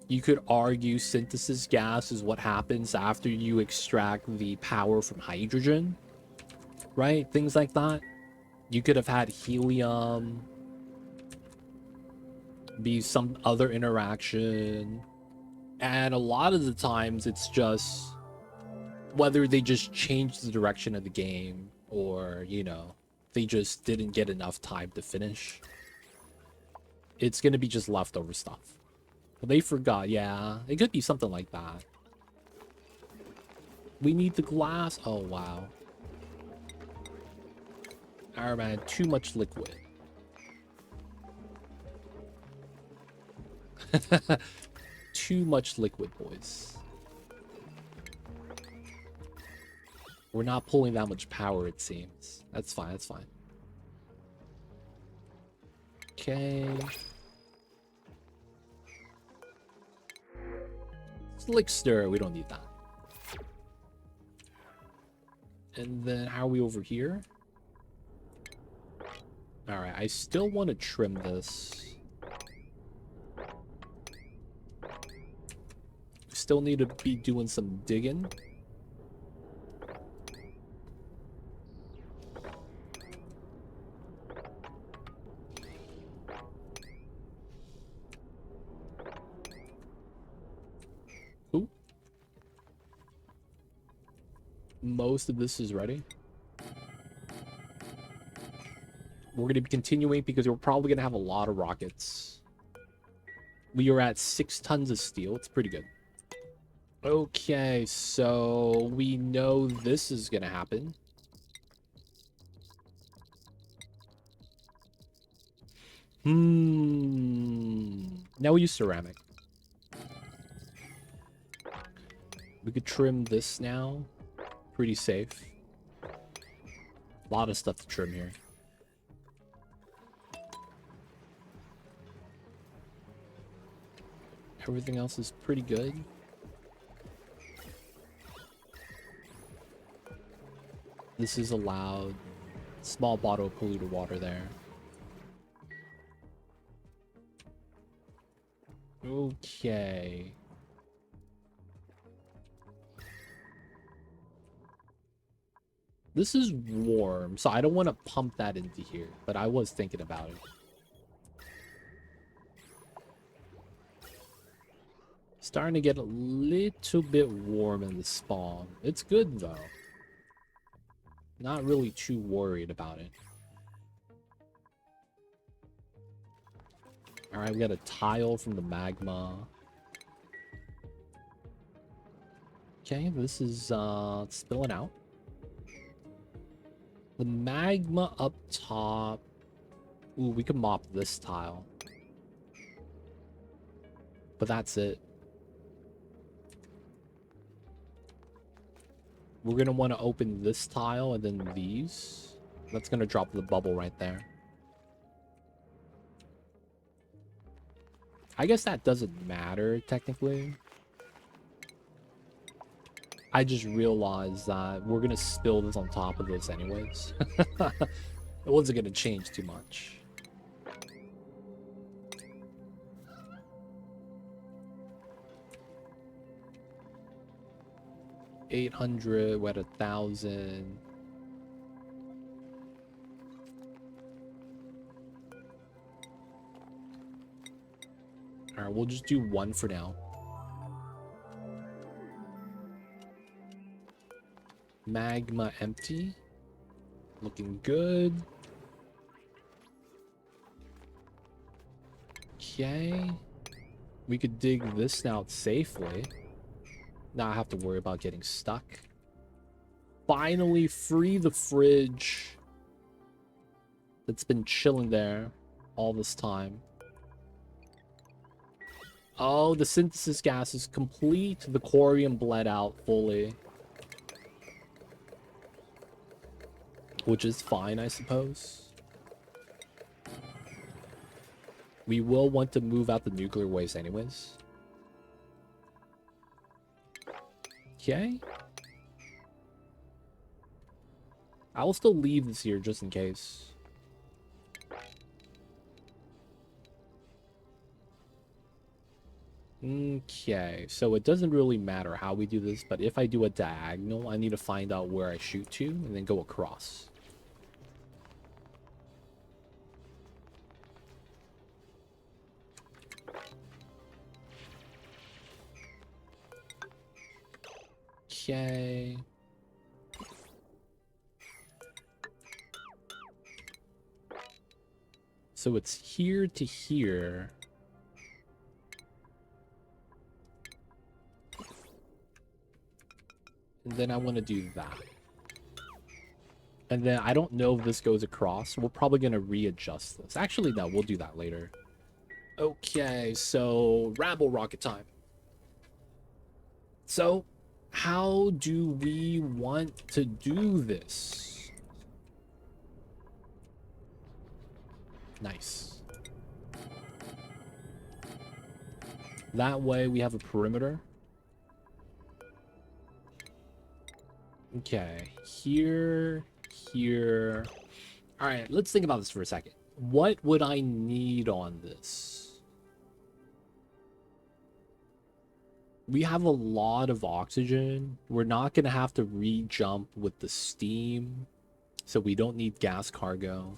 You could argue synthesis gas is what happens after you extract the power from hydrogen, right? Things like that. You could have had helium be some other interaction. And a lot of the times it's just whether they just changed the direction of the game or, you know, they just didn't get enough time to finish. It's going to be just leftover stuff. They forgot. Yeah, it could be something like that. We need the glass. Oh, wow. Alright, man. Too much liquid. Too much liquid, boys. We're not pulling that much power, it seems. That's fine, that's fine. Okay. Slick stir, we don't need that. And then how are we over here? Alright, I still want to trim this. Still need to be doing some digging. Ooh. Most of this is ready. We're going to be continuing because we're probably going to have a lot of rockets. We are at 6 tons of steel. It's pretty good. Okay, so we know this is going to happen. Now we use ceramic. We could trim this now. Pretty safe. A lot of stuff to trim here. Everything else is pretty good. This is allowed. Small bottle of polluted water there. Okay. This is warm, so I don't want to pump that into here, but I was thinking about it. Starting to get a little bit warm in the spawn. It's good, though. Not really too worried about it. Alright, we got a tile from the magma. Okay, this is spilling out. The magma up top. Ooh, we can mop this tile. But that's it. We're going to want to open this tile and then these. That's going to drop the bubble right there. I guess that doesn't matter, technically. I just realized that we're going to spill this on top of this anyways. It wasn't going to change too much. $800, we're at 1,000. Alright, we'll just do one for now. Magma empty. Looking good. Okay. We could dig this out safely. Now I have to worry about getting stuck. Finally free the fridge that's been chilling there all this time. Oh, the synthesis gas is complete. The corium bled out fully. Which is fine, I suppose. We will want to move out the nuclear waste anyways. Okay. I will still leave this here just in case. Okay, so it doesn't really matter how we do this, but if I do a diagonal, I need to find out where I shoot to and then go across. Okay. So it's here to here. And then I want to do that. And then I don't know if this goes across. We're probably going to readjust this. Actually, no, we'll do that later. Okay, so rabble rocket time. So, how do we want to do this? Nice. That way we have a perimeter. Okay, here, here. All right, let's think about this for a second. What would I need on this? We have a lot of oxygen. We're not going to have to re-jump with the steam, so we don't need gas cargo.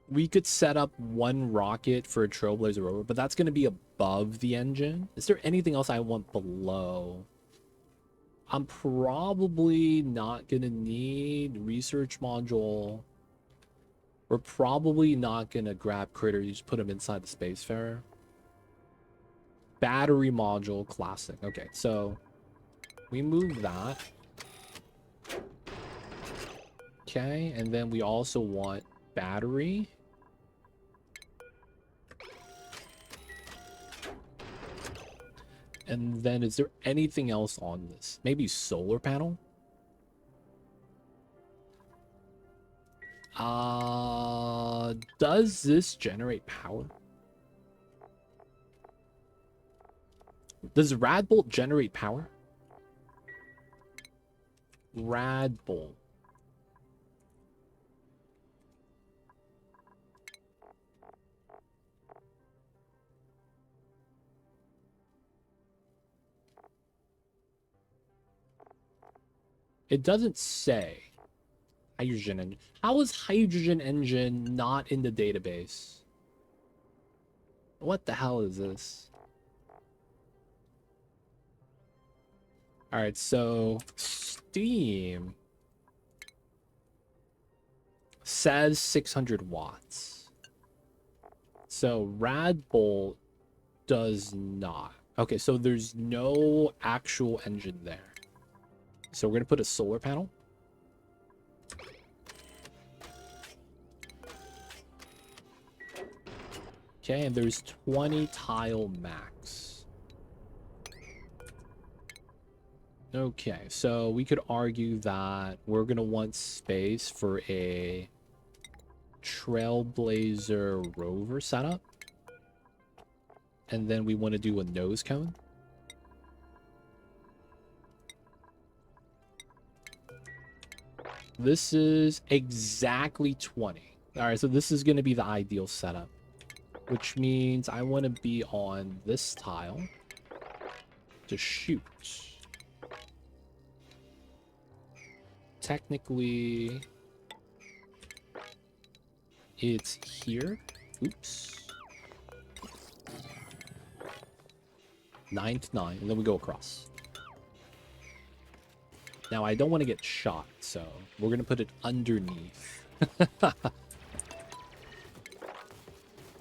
We could set up one rocket for a Trailblazer rover, but that's going to be above the engine. Is there anything else I want below? I'm probably not going to need research module. We're probably not going to grab critters. You just put them inside the Spacefarer. Battery module, classic. Okay, so we move that. Okay, and then we also want battery. And then is there anything else on this? Maybe solar panel? Does this generate power? Does Radbolt generate power? Radbolt. It doesn't say. Hydrogen engine. How is hydrogen engine not in the database? What the hell is this? Alright, so Steam says 600 watts. So Radbolt does not. Okay, so there's no actual engine there. So we're going to put a solar panel. Okay, and there's 20 tile max. Okay, so we could argue that we're going to want space for a Trailblazer rover setup. And then we want to do a nose cone. This is exactly 20. All right, so this is going to be the ideal setup, which means I want to be on this tile to shoot. Technically, it's here. Oops. 9 to 9, and then we go across. Now, I don't want to get shot, so we're going to put it underneath.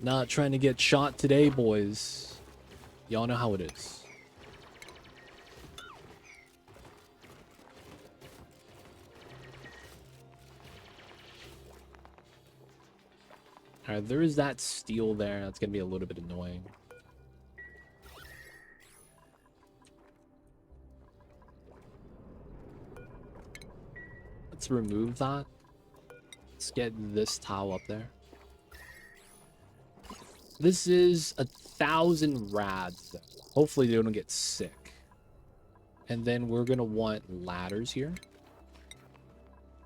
Not trying to get shot today, boys. Y'all know how it is. Alright, there is that steel there. That's going to be a little bit annoying. Let's remove that. Let's get this tile up there. This is 1,000 rads, though. Hopefully they don't get sick. And then we're going to want ladders here.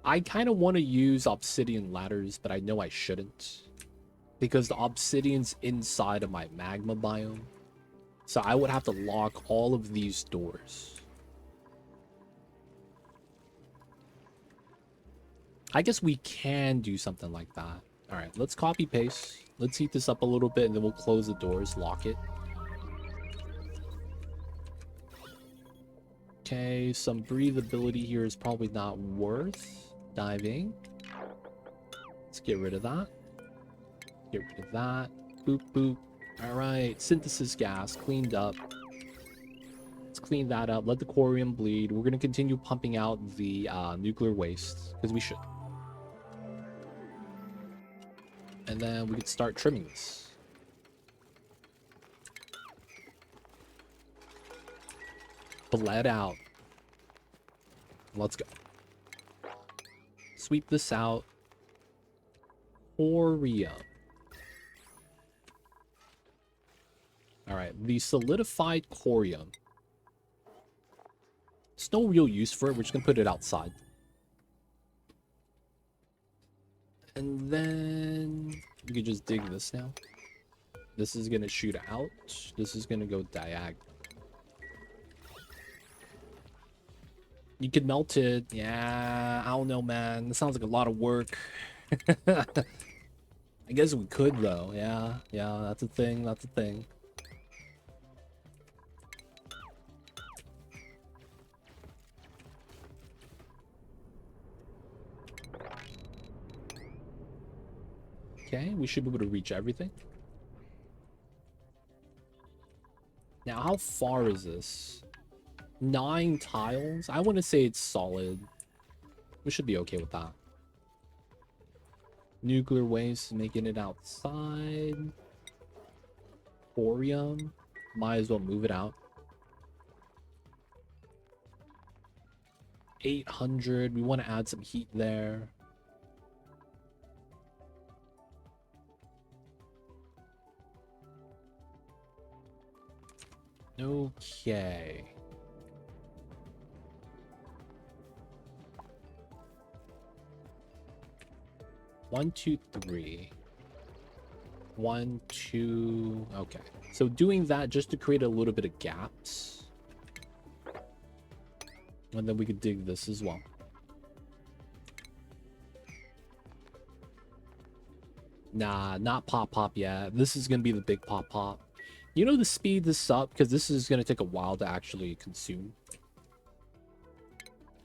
I kind of want to use obsidian ladders, but I know I shouldn't. Because the obsidian's inside of my magma biome. So I would have to lock all of these doors. I guess we can do something like that. Alright, let's copy paste. Let's heat this up a little bit and then we'll close the doors, lock it. Okay, some breathability here is probably not worth diving. Let's get rid of that. Get rid of that. Boop, boop. Alright, synthesis gas cleaned up. Let's clean that up. Let the corium bleed. We're going to continue pumping out the nuclear waste, because we should. And then we could start trimming this. Bled out. Let's go. Sweep this out. Corium. Alright, the solidified corium There's no real use for it. We're just gonna put it outside. And then we could just dig this now. This is gonna shoot out. This is gonna go diagonal. You could melt it. Yeah, I don't know, man. That sounds like a lot of work. I guess we could, though. Yeah, that's a thing. That's a thing. Okay, we should be able to reach everything. Now, how far is this? 9 tiles? I want to say it's solid. We should be okay with that. Nuclear waste, making it outside. Thorium. Might as well move it out. 800. We want to add some heat there. Okay. One, two, three. 1, 2. Okay. So doing that just to create a little bit of gaps. And then we could dig this as well. Nah, not pop yet. This is gonna be the big pop. You know, to speed this up, because this is gonna take a while to actually consume.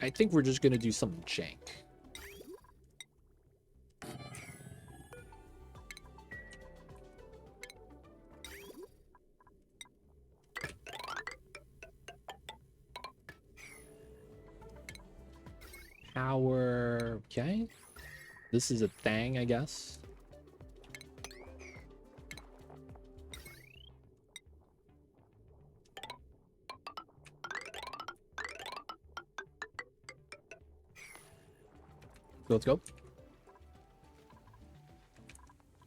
I think we're just gonna do something jank. Power. Okay. This is a thing, I guess. Let's go.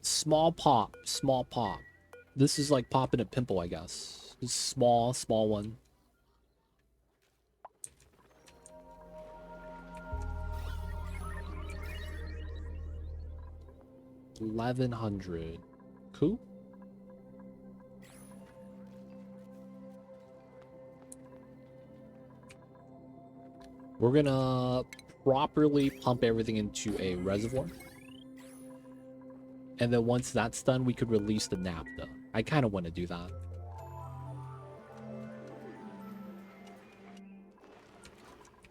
Small pop. Small pop. This is like popping a pimple, I guess. Just small one. $1,100. Cool. We're gonna properly pump everything into a reservoir. And then once that's done, we could release the naphtha. I kind of want to do that.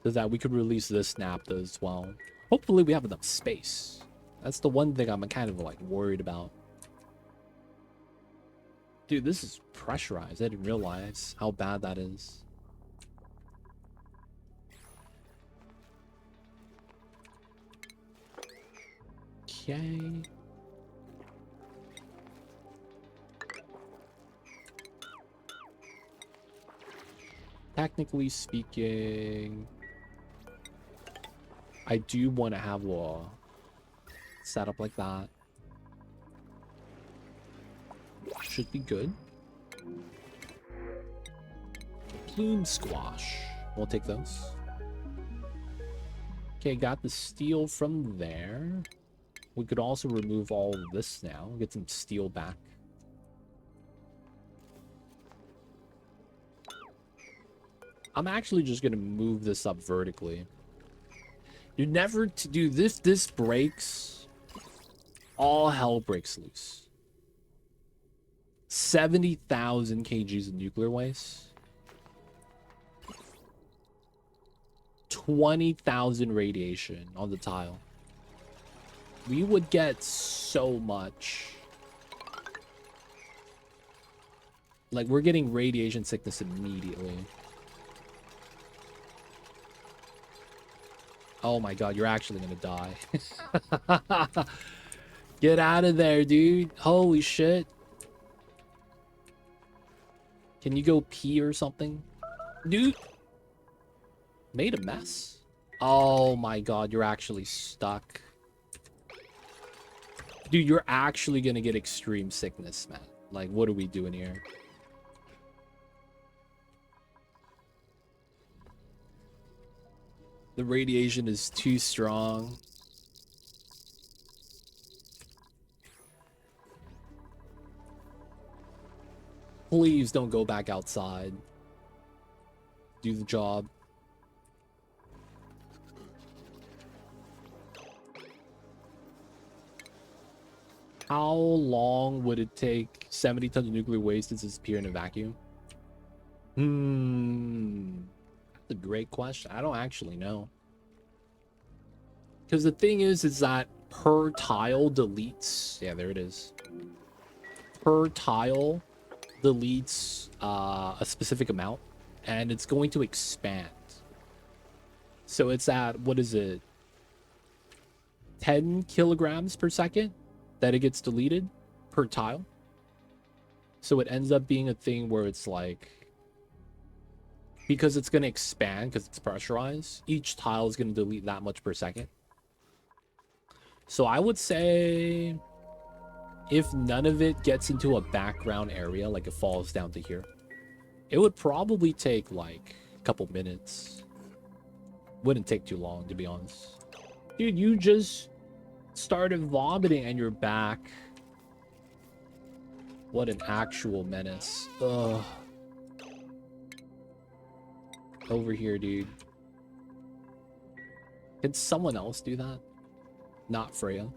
So that we could release this naphtha as well. Hopefully we have enough space. That's the one thing I'm kind of like worried about. Dude, this is pressurized. I didn't realize how bad that is. Okay. Technically speaking, I do want to have a setup like that. Should be good. Plume squash. We'll take those. Okay, got the steel from there. We could also remove all of this now. Get some steel back. I'm actually just gonna move this up vertically. You never to do this. This breaks. All hell breaks loose. 70,000 kgs of nuclear waste. 20,000 radiation on the tile. We would get so much. Like, we're getting radiation sickness immediately. Oh my god, you're actually gonna die. Get out of there, dude. Holy shit. Can you go pee or something? Dude. Made a mess. Oh my god, you're actually stuck. Dude, you're actually gonna get extreme sickness, man. Like, what are we doing here? The radiation is too strong. Please don't go back outside. Do the job. How long would it take 70 tons of nuclear waste to disappear in a vacuum? That's a great question. I don't actually know. Because the thing is that per tile deletes... Yeah, there it is. Per tile deletes a specific amount, and it's going to expand. So it's at, what is it? 10 kilograms per second that it gets deleted per tile. So it ends up being a thing where it's like, because it's going to expand because it's pressurized, each tile is going to delete that much per second. So I would say if none of it gets into a background area, like it falls down to here, it would probably take like a couple minutes. Wouldn't take too long, to be honest. Dude, you just started vomiting and you're back. What an actual menace. Ugh. Over here, dude. Can someone else do that? Not Freya.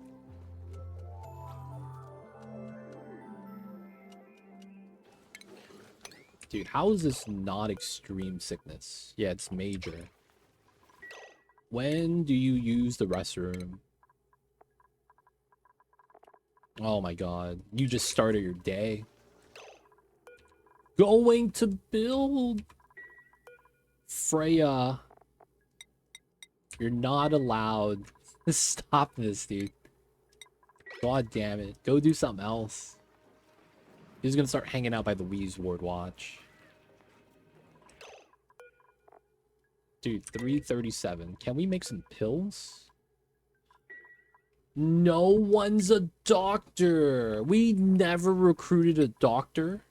Dude, how is this not extreme sickness? Yeah, it's major. When do you use the restroom? Oh my god. You just started your day. Going to build. Freya. You're not allowed. Stop this, dude. God damn it. Go do something else. He's gonna start hanging out by the Wheeze Ward watch. Dude, 337. Can we make some pills? No one's a doctor. We never recruited a doctor.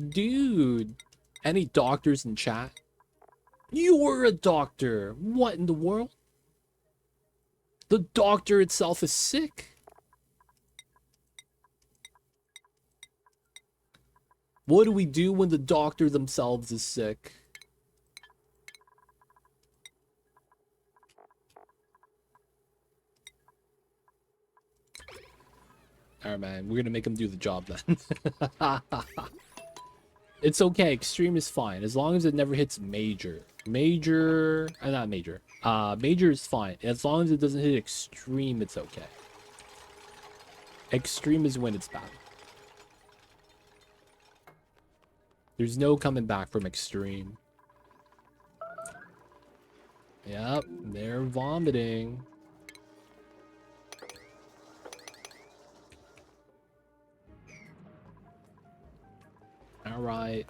Dude. Any doctors in chat? You were a doctor. What in the world? The doctor itself is sick. What do we do when the doctor themselves is sick? Alright, man. We're gonna make him do the job then. It's okay. Extreme is fine. As long as it never hits major. Major... not major. Major is fine. As long as it doesn't hit extreme, it's okay. Extreme is when it's bad. There's no coming back from extreme. Yep, they're vomiting. Alright.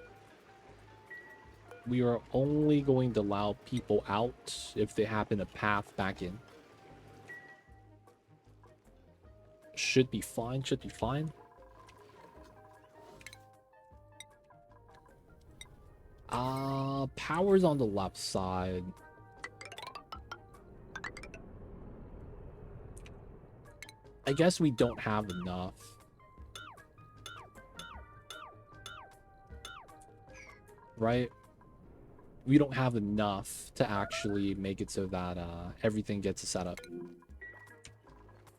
We are only going to allow people out if they happen to path back in. Should be fine, should be fine. Power's on the left side. I guess we don't have enough. Right? We don't have enough to actually make it so that everything gets set up.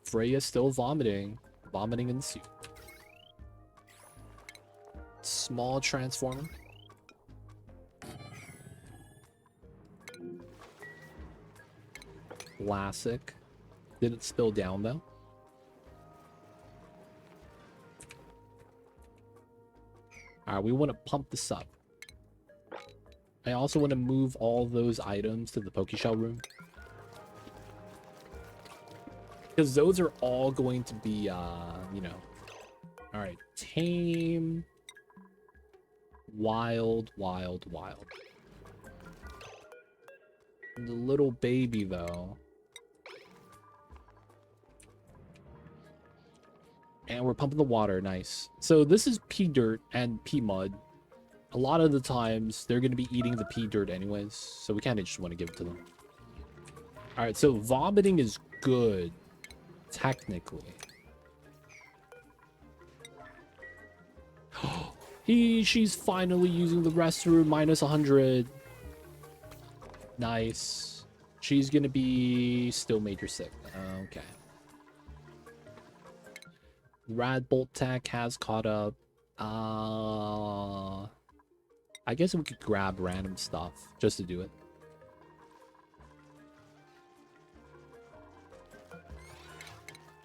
Freya's still vomiting. Vomiting in the suit. Small transformer. Classic. Didn't spill down though. Alright, we want to pump this up. I also want to move all those items to the Pokeshell room. Because those are all going to be, you know. Alright, tame. Wild, wild, wild. The little baby, though. And we're pumping the water, nice. So this is pea dirt and pea mud. A lot of the times, they're going to be eating the pea dirt anyways, so we kind of just want to give it to them. Alright, so vomiting is good, technically. She's finally using the restroom, minus 100. Nice. She's going to be still major sick. Okay. Radbolt Tech has caught up. I guess we could grab random stuff just to do it.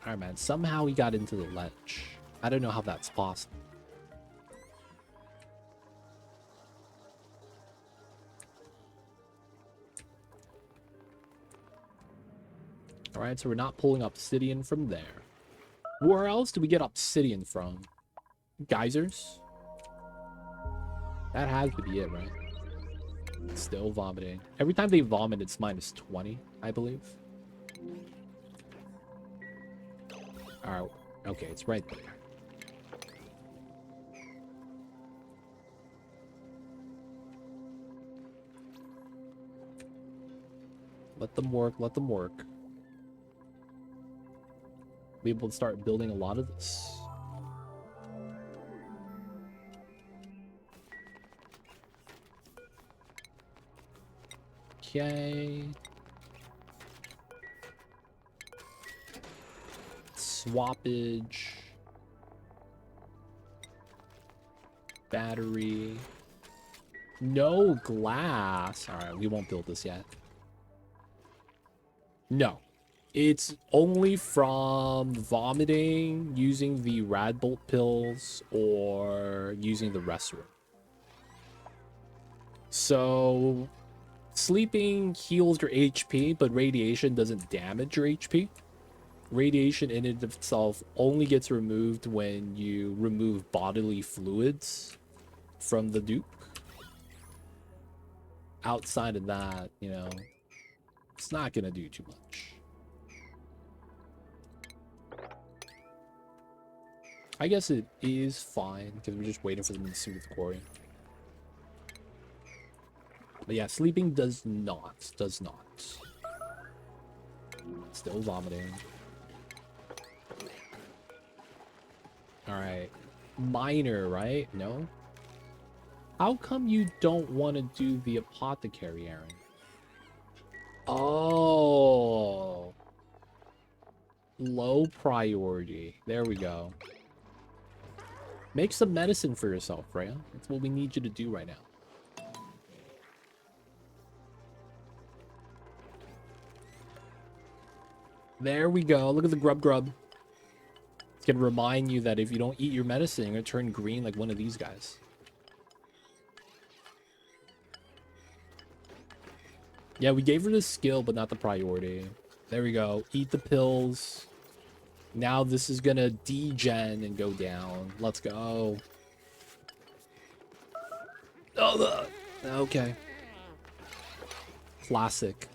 Alright, man. Somehow we got into the ledge. I don't know how that's possible. Alright, so we're not pulling obsidian from there. Where else do we get obsidian from? Geysers? That has to be it, right? Still vomiting. Every time they vomit, it's minus 20, I believe. Alright, okay, it's right there. Let them work, let them work. Be able to start building a lot of this. Okay. Swappage. Battery. No glass. Alright, we won't build this yet. No. It's only from vomiting, using the Radbolt pills, or using the restroom. So, sleeping heals your HP, but radiation doesn't damage your HP. Radiation in and of itself only gets removed when you remove bodily fluids from the dupe. Outside of that, you know, it's not gonna do too much. I guess it is fine, because we're just waiting for them to smooth the quarry. But yeah, sleeping does not. Still vomiting. Alright. Miner, right? No? How come you don't want to do the apothecary, Aaron? Oh. Low priority. There we go. Make some medicine for yourself, Freya. That's what we need you to do right now. There we go. Look at the grub. It's going to remind you that if you don't eat your medicine, you're going to turn green like one of these guys. Yeah, we gave her the skill, but not the priority. There we go. Eat the pills. Now this is going to degen and go down. Let's go. Oh, okay. Classic.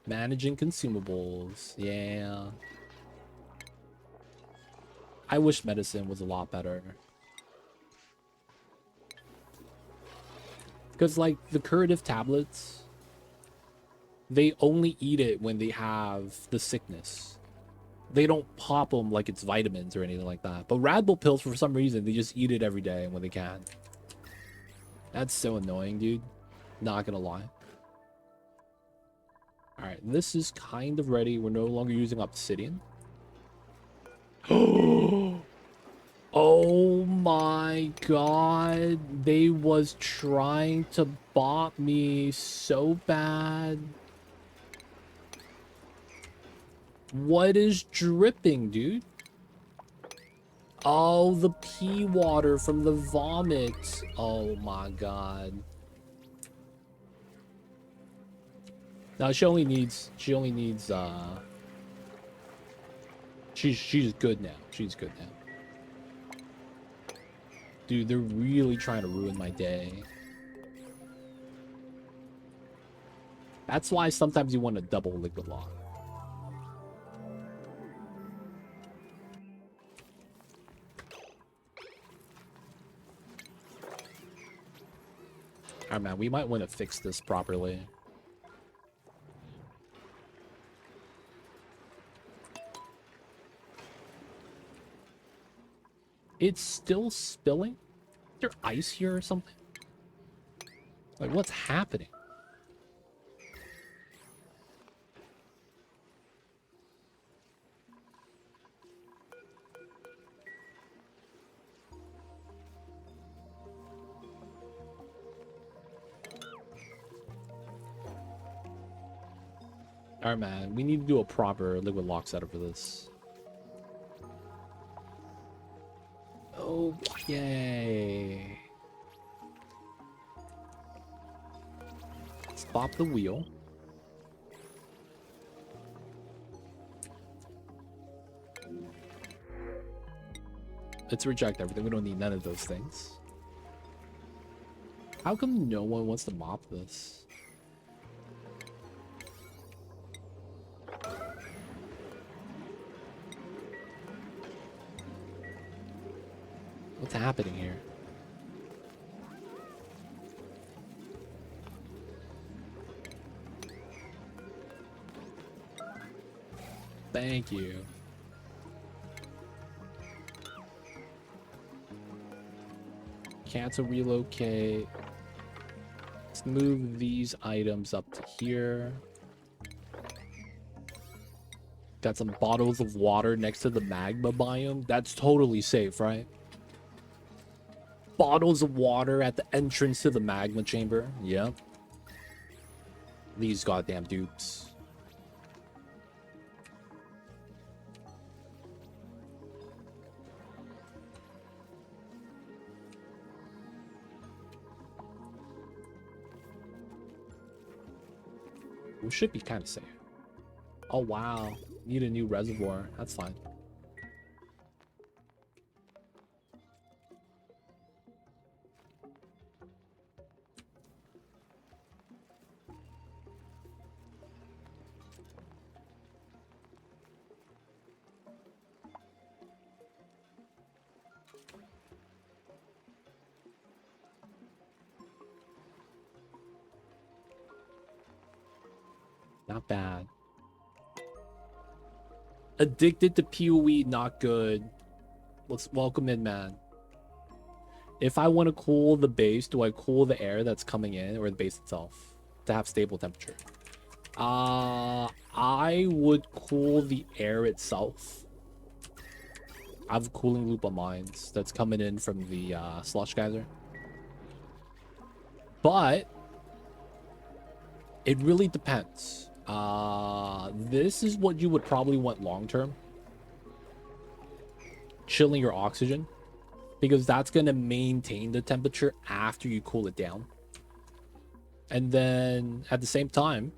Managing consumables. Yeah. I wish medicine was a lot better. Because, like, the curative tablets, they only eat it when they have the sickness. They don't pop them like it's vitamins or anything like that. But Radbolt pills, for some reason, they just eat it every day when they can. That's so annoying, dude. Not gonna lie. Alright, this is kind of ready. We're no longer using obsidian. Oh my god. They was trying to bot me so bad. What is dripping, dude? Oh, the pea water from the vomit. Oh my god. Now she only needs she's good now. She's good now. Dude, they're really trying to ruin my day. That's why sometimes you want to double liquid lock. Alright, man, we might want to fix this properly. It's still spilling? Is there ice here or something? Like, what's happening? Alright, man. We need to do a proper liquid lock setup for this. Okay. Let's pop the wheel. Let's reject everything. We don't need none of those things. How come no one wants to mop this? What's happening here? Thank you. Cancel relocate. Let's move these items up to here. Got some bottles of water next to the magma biome. That's totally safe, right? Bottles of water at the entrance to the magma chamber. Yep. These goddamn dupes. We should be kind of safe. Oh, wow. Need a new reservoir. That's fine. Not bad. Addicted to PoE, not good. Let's welcome in, man. If I want to cool the base, do I cool the air that's coming in or the base itself to have stable temperature? I would cool the air itself. I have a cooling loop on mine that's coming in from the slush geyser. But it really depends. This is what you would probably want long term. Chilling your oxygen, because that's going to maintain the temperature after you cool it down. And then at the same time,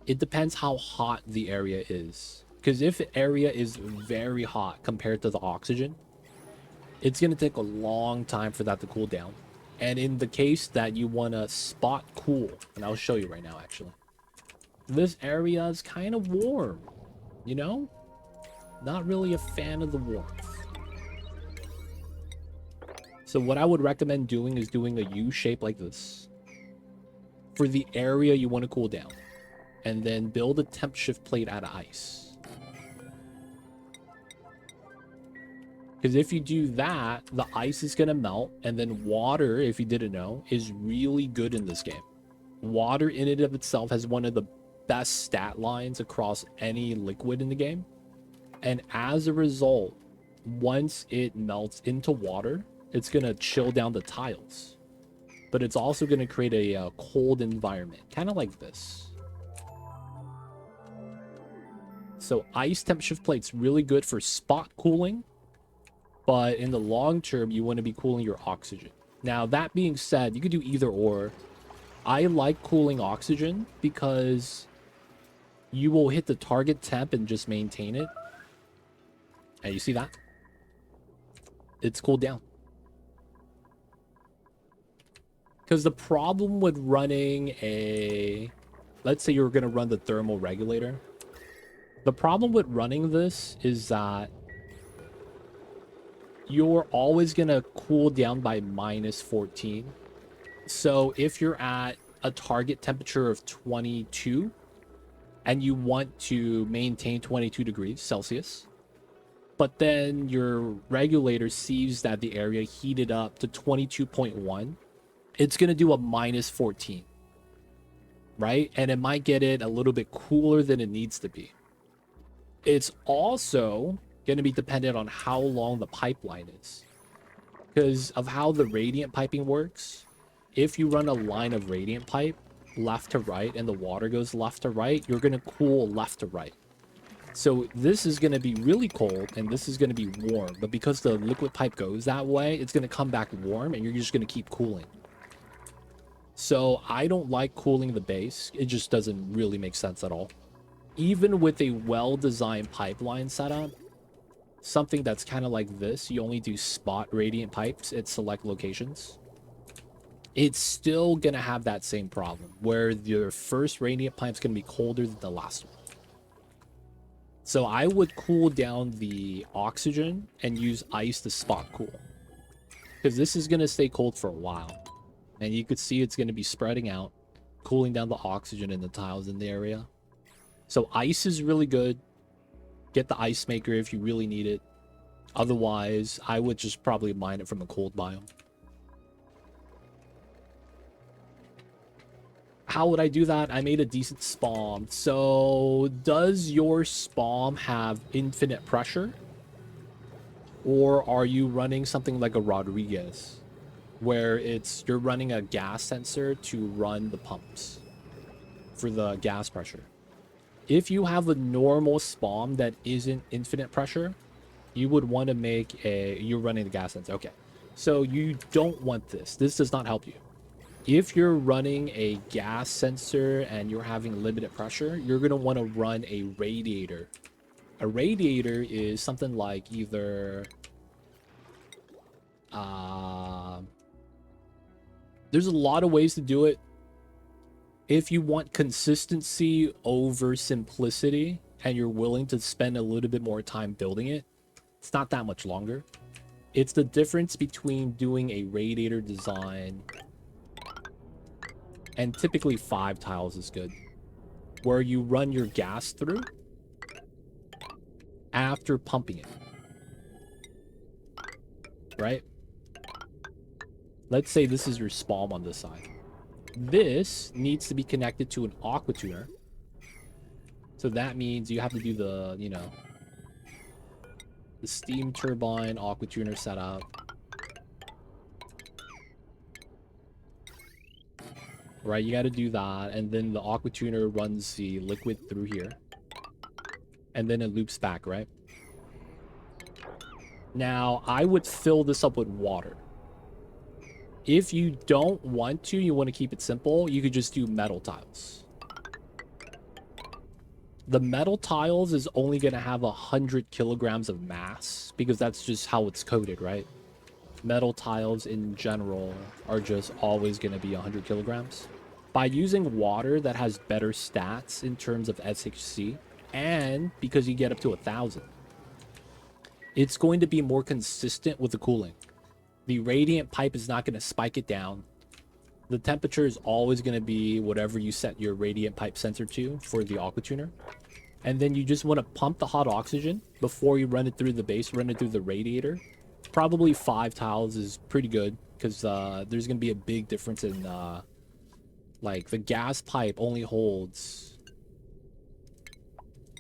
it depends how hot the area is. Because if the area is very hot compared to the oxygen, it's going to take a long time for that to cool down. And in the case that you want to spot cool, and I'll show you right now, actually. This area is kind of warm, you know? Not really a fan of the warmth. So what I would recommend doing is doing a U shape like this for the area you want to cool down. And then build a temp shift plate out of ice. Because if you do that, the ice is going to melt. And then water, if you didn't know, is really good in this game. Water in and of itself has one of the best stat lines across any liquid in the game. And as a result, once it melts into water, it's going to chill down the tiles. But it's also going to create a cold environment, kind of like this. So ice temp shift plate's really good for spot cooling. But in the long term, you want to be cooling your oxygen. Now, that being said, you could do either or. I like cooling oxygen because you will hit the target temp and just maintain it. And you see that? It's cooled down. Because the problem with running a... Let's say you're going to run the thermal regulator. The problem with running this is that you're always going to cool down by -14. So if you're at a target temperature of 22 and you want to maintain 22 degrees Celsius, but then your regulator sees that the area heated up to 22.1, it's going to do a -14, right? And it might get it a little bit cooler than it needs to be. It's also going to be dependent on how long the pipeline is. Because of how the radiant piping works, if you run a line of radiant pipe left to right and the water goes left to right, you're going to cool left to right. So this is going to be really cold and this is going to be warm. But because the liquid pipe goes that way, it's going to come back warm and you're just going to keep cooling. So I don't like cooling the base. It just doesn't really make sense at all. Even with a well-designed pipeline setup, something that's kind of like this, you only do spot radiant pipes at select locations. It's still going to have that same problem where your first radiant pipe's going to be colder than the last one. So I would cool down the oxygen and use ice to spot cool. Because this is going to stay cold for a while. And you could see it's going to be spreading out, cooling down the oxygen in the tiles in the area. So ice is really good. Get the ice maker if you really need it. Otherwise, I would just probably mine it from a cold biome. How would I do that? I made a decent spawn. So does your spawn have infinite pressure? Or are you running something like a Rodriguez, where you're running a gas sensor to run the pumps for the gas pressure? If you have a normal spawn that isn't infinite pressure, you would want to make you're running the gas sensor. Okay, so you don't want this. This does not help you. If you're running a gas sensor and you're having limited pressure, you're going to want to run a radiator. A radiator is something like either... there's a lot of ways to do it. If you want consistency over simplicity and you're willing to spend a little bit more time building it, it's not that much longer. It's the difference between doing a radiator design, and typically 5 tiles is good, where you run your gas through after pumping it, right? Let's say this is your spawn on this side. This needs to be connected to an aqua tuner. So that means you have to do the, you know, the steam turbine aqua tuner setup. Right, you got to do that. And then the aqua tuner runs the liquid through here. And then it loops back, right? Now, I would fill this up with water. If you don't want to, you want to keep it simple, you could just do metal tiles. The metal tiles is only going to have 100 kilograms of mass because that's just how it's coded, right? Metal tiles in general are just always going to be 100 kilograms. By using water that has better stats in terms of SHC, and because you get up to 1,000, it's going to be more consistent with the cooling. The radiant pipe is not going to spike it down. The temperature is always going to be whatever you set your radiant pipe sensor to for the aqua tuner. And then you just want to pump the hot oxygen before you run it through the base, run it through the radiator. Probably 5 tiles is pretty good because there's going to be a big difference in like the gas pipe only holds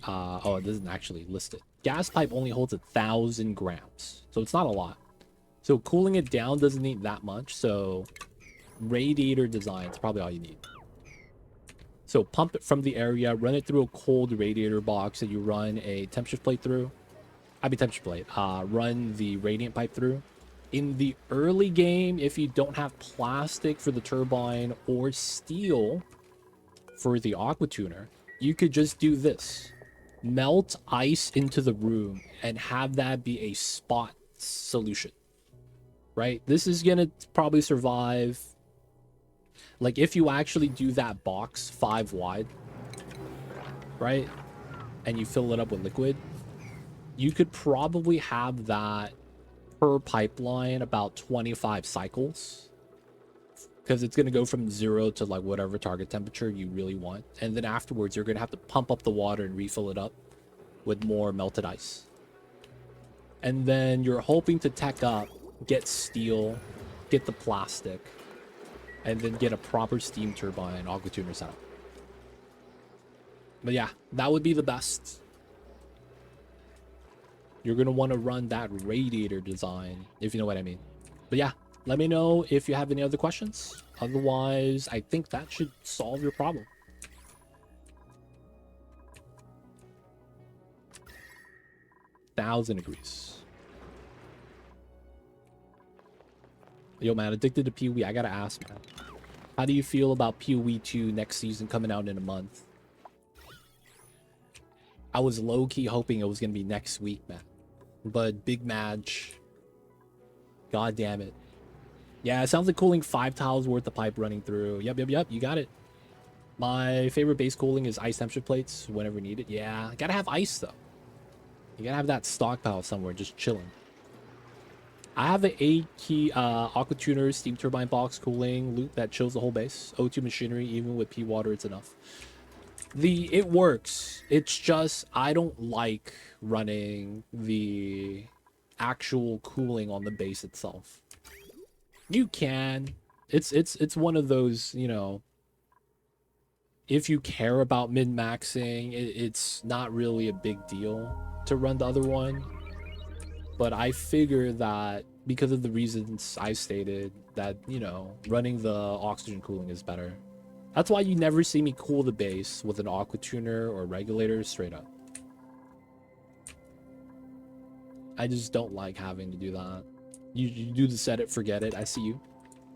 oh, it doesn't actually list it. Gas pipe only holds 1,000 grams, so it's not a lot. So cooling it down doesn't need that much, so radiator design is probably all you need. So pump it from the area, run it through a cold radiator box that you run a temperature plate through. Run the radiant pipe through. In the early game, if you don't have plastic for the turbine or steel for the aqua tuner, you could just do this. Melt ice into the room and have that be a spot solution. Right? This is going to probably survive. Like, if you actually do that box 5 wide, right? And you fill it up with liquid, you could probably have that per pipeline about 25 cycles, because it's going to go from 0 to like whatever target temperature you really want, and then afterwards you're going to have to pump up the water and refill it up with more melted ice. And then you're hoping to tech up, get steel, get the plastic, and then get a proper steam turbine aqua tuner setup. But yeah, that would be the best. You're going to want to run that radiator design, if you know what I mean. But yeah, let me know if you have any other questions. Otherwise, I think that should solve your problem. Thousand degrees. Yo, man, addicted to PoE. I gotta ask, man. How do you feel about PoE 2 next season coming out in a month? I was low-key hoping it was gonna be next week, man. But big match. God damn it. Yeah, it sounds like cooling 5 tiles worth of pipe running through. Yep. You got it. My favorite base cooling is ice temperature plates whenever needed. Yeah, gotta have ice, though. You gotta have that stockpile somewhere just chilling. I have an 8-key aqua tuner steam turbine box cooling loop that chills the whole base. O2 machinery, even with P water, it's enough. It works. It's just I don't like running the actual cooling on the base itself. You can. It's one of those, you know, if you care about min-maxing, it's not really a big deal to run the other one. But I figure that because of the reasons I stated, that, you know, running the oxygen cooling is better. That's why you never see me cool the base with an aqua tuner or regulator straight up. I just don't like having to do that. You do the set it, forget it. I see you.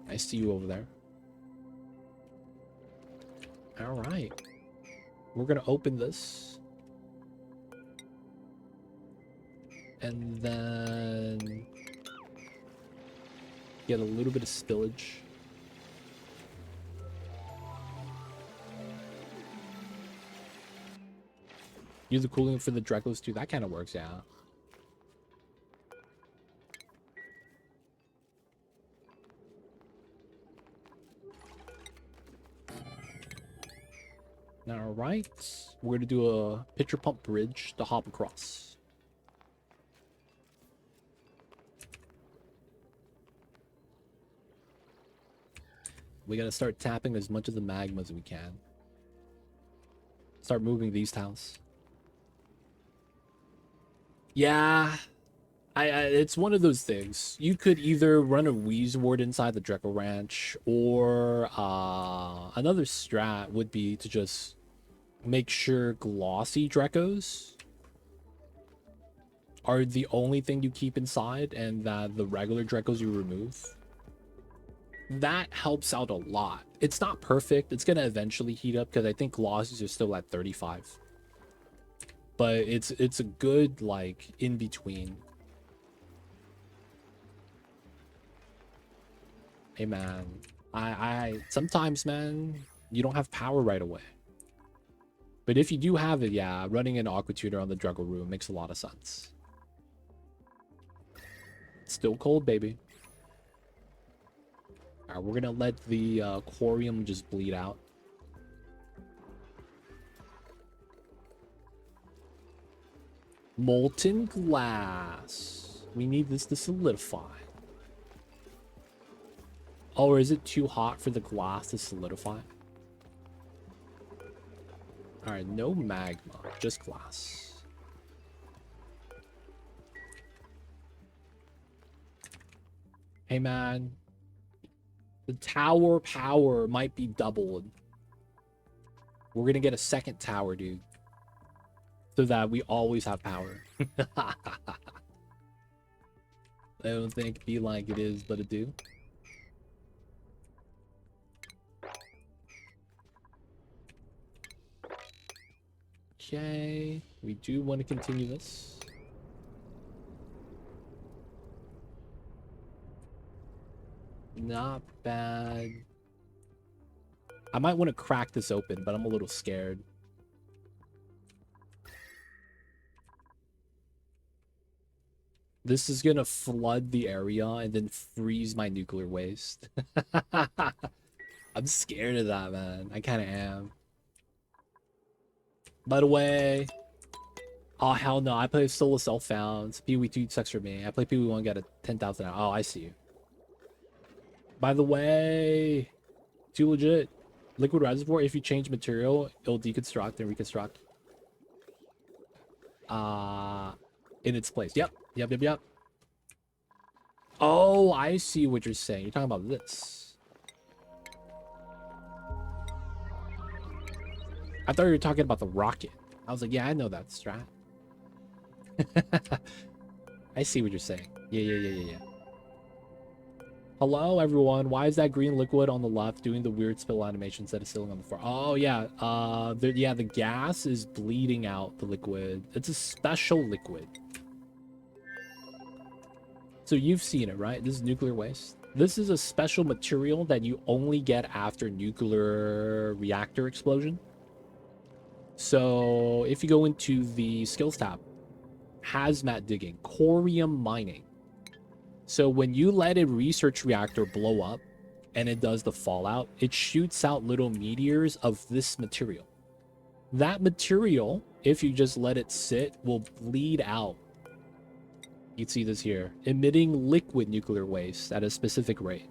I see you over there. All right. We're going to open this. And then get a little bit of spillage. Use the cooling for the Drecos too. That kind of works, yeah. All right. We're going to do a pitcher pump bridge to hop across. We got to start tapping as much of the magma as we can. Start moving these tiles. Yeah, it's one of those things. You could either run a Wheeze Ward inside the Dreco Ranch, or another strat would be to just make sure glossy Drecos are the only thing you keep inside, and that the regular Drecos you remove. That helps out a lot. It's not perfect. It's gonna eventually heat up because I think glossies are still at 35. But it's a good, like, in between. Hey man, I sometimes, man, you don't have power right away. But if you do have it, yeah, running an aqua tuner on the Druggle room makes a lot of sense. It's still cold, baby. Alright, we're gonna let the Quarium just bleed out. Molten glass. We need this to solidify. Oh, or is it too hot for the glass to solidify? Alright, no magma, just glass. Hey man, the tower power might be doubled. We're gonna get a second tower, dude. So that we always have power. I don't think be like it is, but it do. Okay, we do want to continue this. Not bad. I might want to crack this open, but I'm a little scared. This is gonna flood the area and then freeze my nuclear waste. I'm scared of that, man. I kind of am. By the way, oh hell no, I play Solo Self Found. Pee-wee 2 sucks for me. I play Pee-wee 1, got a 10,000 out. Oh, I see you. By the way, too legit. Liquid reservoir, if you change material, it'll deconstruct and reconstruct. In its place. Yep. Oh, I see what you're saying. You're talking about this. I thought you were talking about the rocket. I was like, yeah, I know that strat. I see what you're saying. Yeah. Hello, everyone. Why is that green liquid on the left doing the weird spill animation instead of sitting on the floor? Oh, yeah. The gas is bleeding out the liquid. It's a special liquid. So you've seen it, right? This is nuclear waste. This is a special material that you only get after nuclear reactor explosion. So if you go into the skills tab, hazmat digging, corium mining. So when you let a research reactor blow up and it does the fallout, it shoots out little meteors of this material. That material, if you just let it sit, will bleed out. You can see this here, emitting liquid nuclear waste at a specific rate.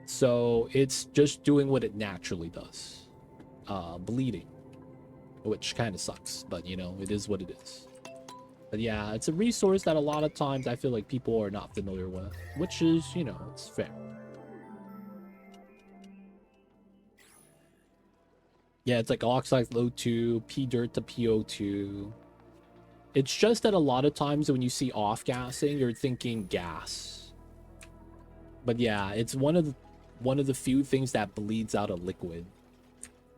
So it's just doing what it naturally does, bleeding, which kind of sucks, but you know, it is what it is. But yeah, it's a resource that a lot of times I feel like people are not familiar with, which is, you know, it's fair. Yeah, it's like oxide O2, P dirt to PO2. It's just that a lot of times when you see off-gassing, you're thinking gas. But yeah, it's one of the few things that bleeds out a liquid,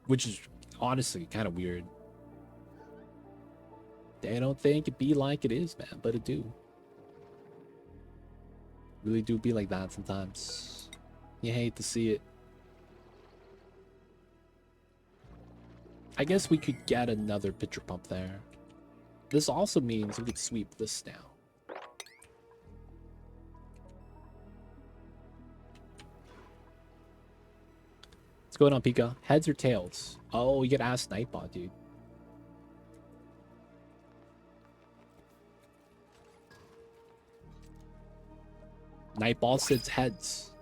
which is honestly kind of weird. They don't think it be like it is, man, but it do. Really do be like that sometimes. You hate to see it. I guess we could get another pitcher pump there. This also means we could sweep this now. What's going on, Pika? Heads or tails? Oh, you get asked Nightbot, dude. Nightball says heads.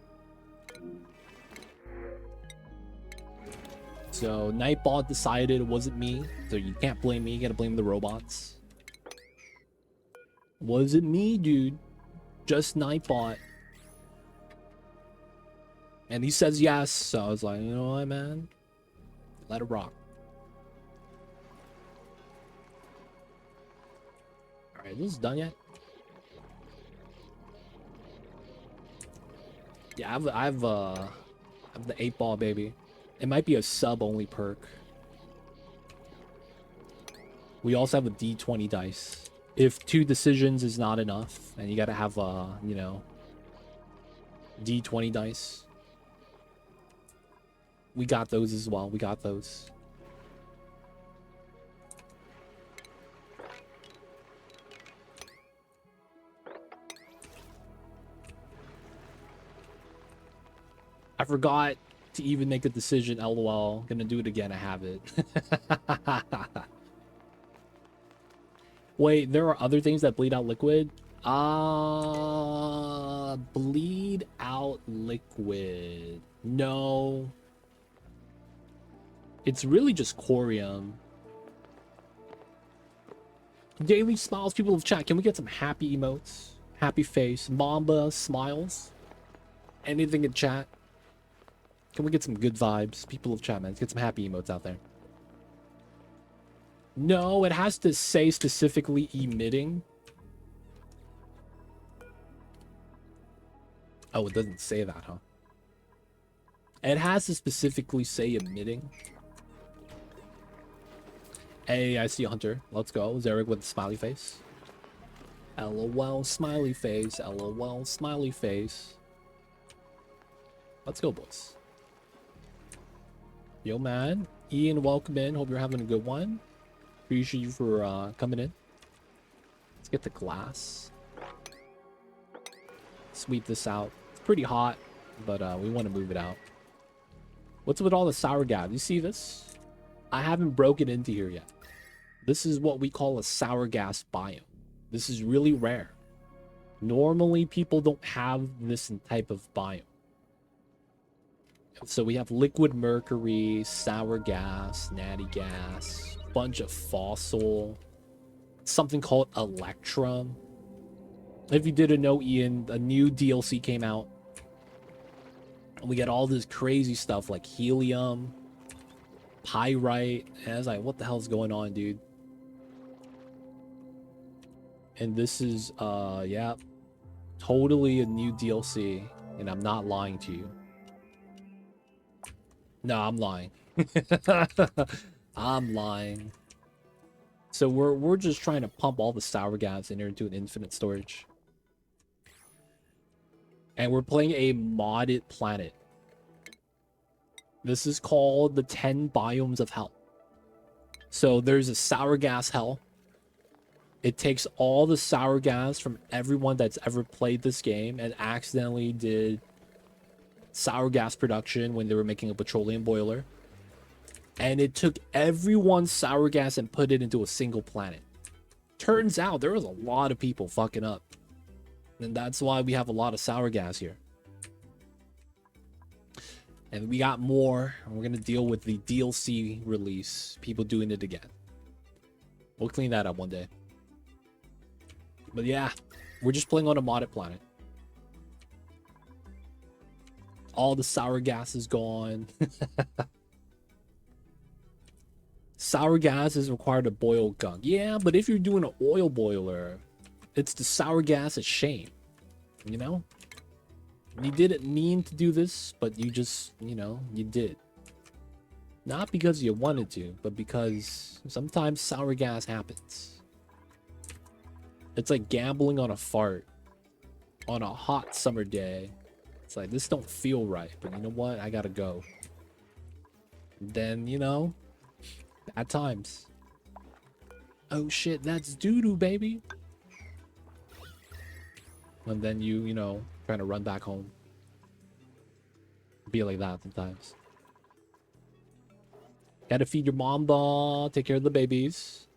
So Nightball decided it wasn't me, so you can't blame me. You gotta blame the robots. Wasn't me, dude. Just Nightbot. And he says yes, so I was like, you know what, man? Let it rock. Alright, this is done yet? Yeah, I have the 8-ball, baby. It might be a sub-only perk. We also have a D20 dice. If 2 decisions is not enough, and you gotta have, you know, D20 dice. We got those as well. We got those. I forgot to even make a decision. LOL. Gonna do it again. I have it. Wait, there are other things that bleed out liquid? Bleed out liquid. No. It's really just corium. Daily smiles, people of chat. Can we get some happy emotes? Happy face. Mamba smiles. Anything in chat? Can we get some good vibes? People of chat, man. Let's get some happy emotes out there. No, it has to say specifically emitting. Oh, it doesn't say that, huh? It has to specifically say emitting. Hey, I see a hunter. Let's go. Zarek with the smiley face. LOL, smiley face. LOL, smiley face. Let's go, boys. Yo, man. Ian, welcome in. Hope you're having a good one. Appreciate you for coming in. Let's get the glass. Sweep this out. It's pretty hot, but we want to move it out. What's with all the sour gas? You see this? I haven't broken into here yet. This is what we call a sour gas biome. This is really rare. Normally, people don't have this type of biome. So we have liquid mercury, sour gas, natty gas, bunch of fossil, something called electrum. If you didn't know, Ian, a new DLC came out. And we get all this crazy stuff like helium, pyrite. And I was like, what the hell's going on, dude? And this is, yeah, totally a new DLC. And I'm not lying to you. No, I'm lying. I'm lying. So we're just trying to pump all the sour gas in here into an infinite storage. And we're playing a modded planet. This is called the 10 Biomes of Hell. So there's a sour gas hell. It takes all the sour gas from everyone that's ever played this game and accidentally did sour gas production when they were making a petroleum boiler. And it took everyone's sour gas and put it into a single planet. Turns out there was a lot of people fucking up. And that's why we have a lot of sour gas here. And we got more. And we're going to deal with the DLC release. People doing it again. We'll clean that up one day. But yeah, we're just playing on a modded planet. All the sour gas is gone. Sour gas is required to boil gunk. Yeah, but if you're doing an oil boiler, it's the sour gas is shame. You know? You didn't mean to do this, but you just, you know, you did. Not because you wanted to, but because sometimes sour gas happens. It's like gambling on a fart on a hot summer day. It's like, this don't feel right, but you know what? I gotta go. Then, you know, at times. Oh shit, that's doo-doo, baby. And then you know, trying to run back home. Be like that sometimes. Gotta feed your Mamba, take care of the babies.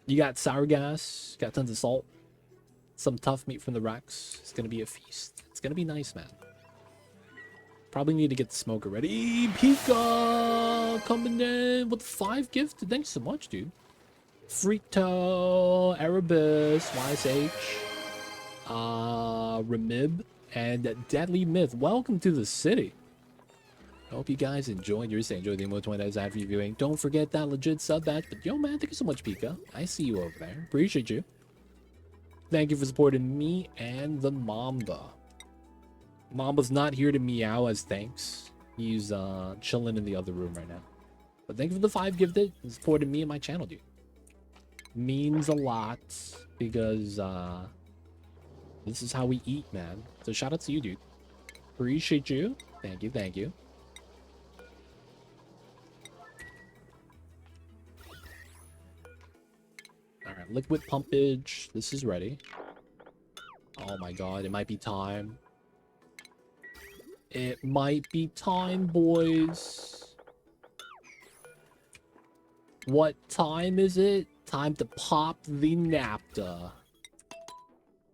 You got sour gas, got tons of salt, some tough meat from the racks. It's gonna be a feast. It's gonna be nice, man. Probably need to get the smoker ready. Pika coming in with 5 gifts. Thanks so much, dude. Frito, Erebus, YSH, Remib, and Deadly Myth. Welcome to the city. I hope you guys enjoyed your stay. Enjoy the emote 20 days after viewing. Don't forget that legit sub badge. But yo, man, thank you so much, Pika. I see you over there. Appreciate you. Thank you for supporting me and the Mamba. Mamba's not here to meow as thanks. He's chilling in the other room right now. But thank you for the 5 gifted and supporting me and my channel, dude. Means a lot because this is how we eat, man. So shout out to you, dude. Appreciate you. Thank you, thank you. Alright, liquid pumpage. This is ready. Oh my god, it might be time. It might be time, boys. What time is it? Time to pop the napta.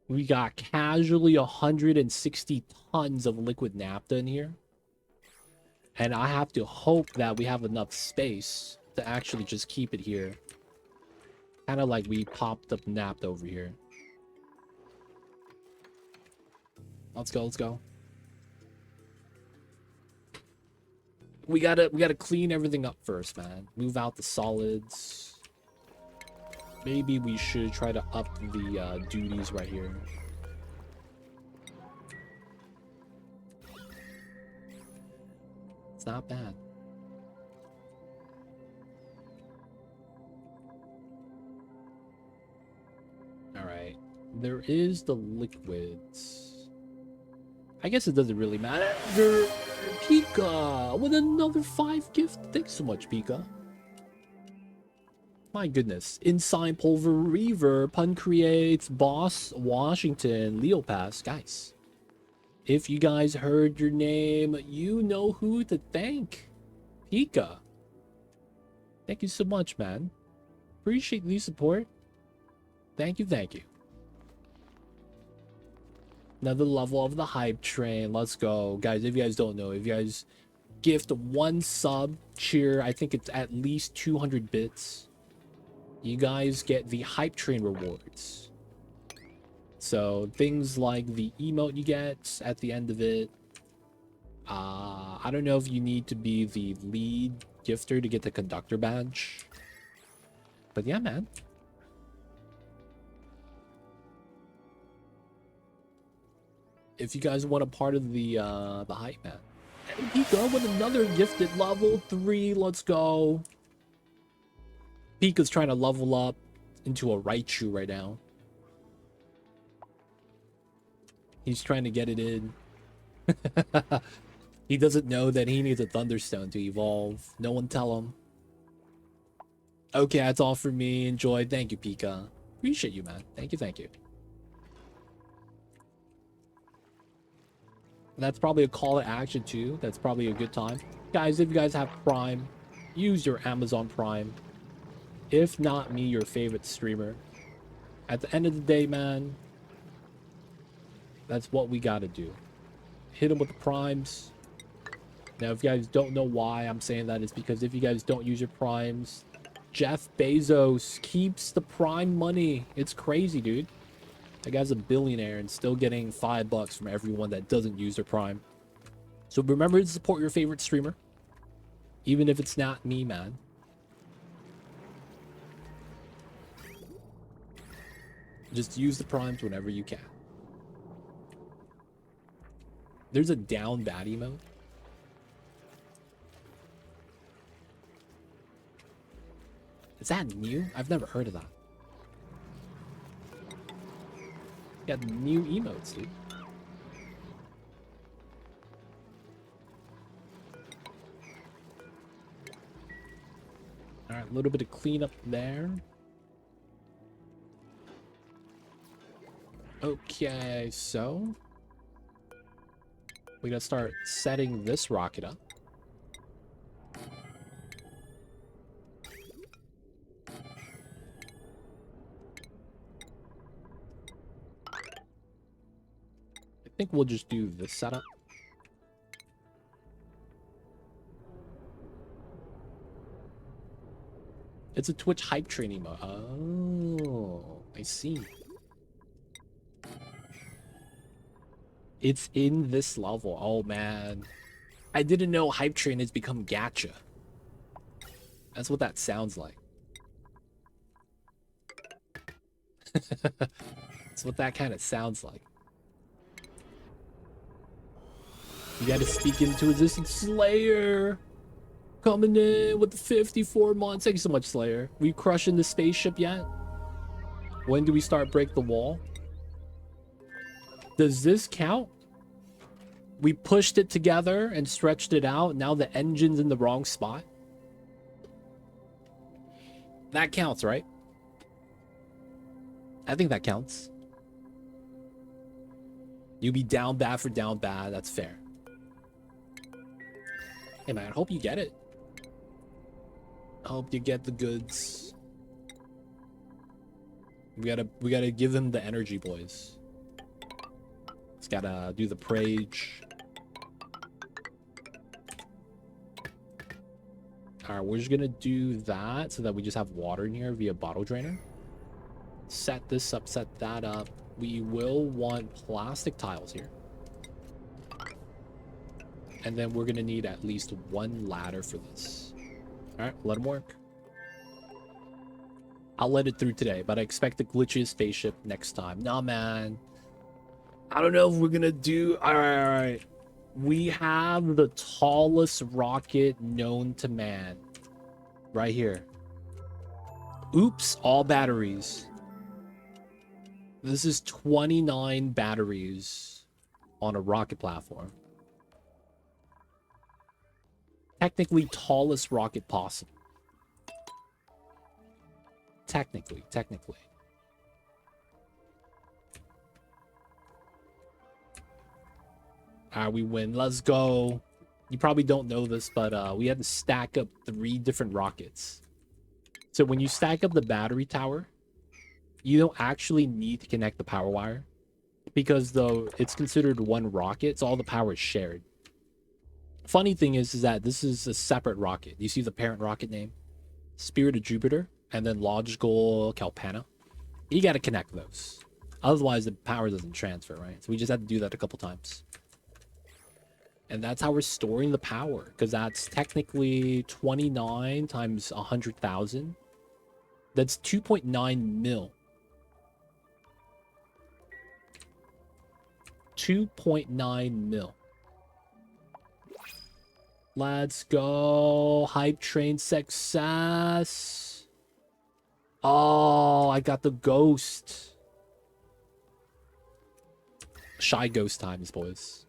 We got casually 160 tons of liquid napta in here. And I have to hope that we have enough space to actually just keep it here. Kind of like we popped up napta over here. Let's go, let's go. We gotta clean everything up first, man. Move out the solids. Maybe we should try to up the duties right here. It's not bad. Alright. There is the liquids. I guess it doesn't really matter. Pika with another 5 gift. Thanks so much, Pika. My goodness. Inside Pulver Reaver, Pun Creates, Boss Washington, Leo Pass. Guys, if you guys heard your name, you know who to thank. Pika. Thank you so much, man. Appreciate the support. Thank you, thank you. Another level of the hype train. Let's go. Guys, if you guys don't know, if you guys gift one sub cheer, I think it's at least 200 bits, you guys get the hype train rewards. So things like the emote you get at the end of it. I don't know if you need to be the lead gifter to get the conductor badge. But yeah, man. If you guys want a part of the hype, man. And Pika with another gifted level 3. Let's go. Pika's trying to level up into a Raichu right now. He's trying to get it in. He doesn't know that he needs a Thunderstone to evolve. No one tell him. Okay, that's all for me. Enjoy. Thank you, Pika. Appreciate you, man. Thank you, thank you. That's probably a call to action too. That's probably a good time. Guys, if you guys have Prime, use your Amazon Prime. If not me, your favorite streamer. At the end of the day, man, that's what we gotta do. Hit them with the primes. Now, if you guys don't know why I'm saying that, it's because if you guys don't use your primes, Jeff Bezos keeps the prime money. It's crazy, dude. That guy's a billionaire and still getting $5 from everyone that doesn't use their prime. So remember to support your favorite streamer. Even if it's not me, man. Just use the primes whenever you can. There's a down bad emote. Is that new? I've never heard of that. Got new emotes, dude. Alright, a little bit of cleanup there. Okay, so we gotta start setting this rocket up. I think we'll just do this setup. It's a Twitch hype train emote. Oh, I see. It's in this level. Oh, man. I didn't know hype train has become gacha. That's what that sounds like. That's what that kind of sounds like. You gotta speak into existence. Slayer! Coming in with the 54 months. Thank you so much, Slayer. We crushing the spaceship yet? When do we start break the wall? Does this count? We pushed it together and stretched it out. Now the engine's in the wrong spot. That counts, right? I think that counts. You be down bad for down bad. That's fair. Hey, man, I hope you get it. I hope you get the goods. We gotta give him the energy, boys. Just gotta do the prage. Alright, we're just gonna do that so that we just have water in here via bottle drainer. Set this up, set that up. We will want plastic tiles here. And then we're gonna need at least one ladder for this. Alright, let them work. I'll let it through today, but I expect the glitchy spaceship next time. Nah, man. I don't know if we're gonna do... Alright. We have the tallest rocket known to man. Right here. Oops, all batteries. This is 29 batteries on a rocket platform. Technically tallest rocket possible. Technically. We win. Let's go. You probably don't know this, but we had to stack up 3 different rockets. So when you stack up the battery tower, you don't actually need to connect the power wire because though it's considered one rocket, so all the power is shared. Funny thing is that this is a separate rocket. You see the parent rocket name? Spirit of Jupiter, and then Logical Kalpana. You got to connect those. Otherwise, the power doesn't transfer, right? So we just had to do that a couple times. And that's how we're storing the power, because that's technically 29 times 100,000. That's 2.9 mil. 2.9 mil. Let's go. Hype train success. Oh, I got the ghost. Shy ghost times, boys.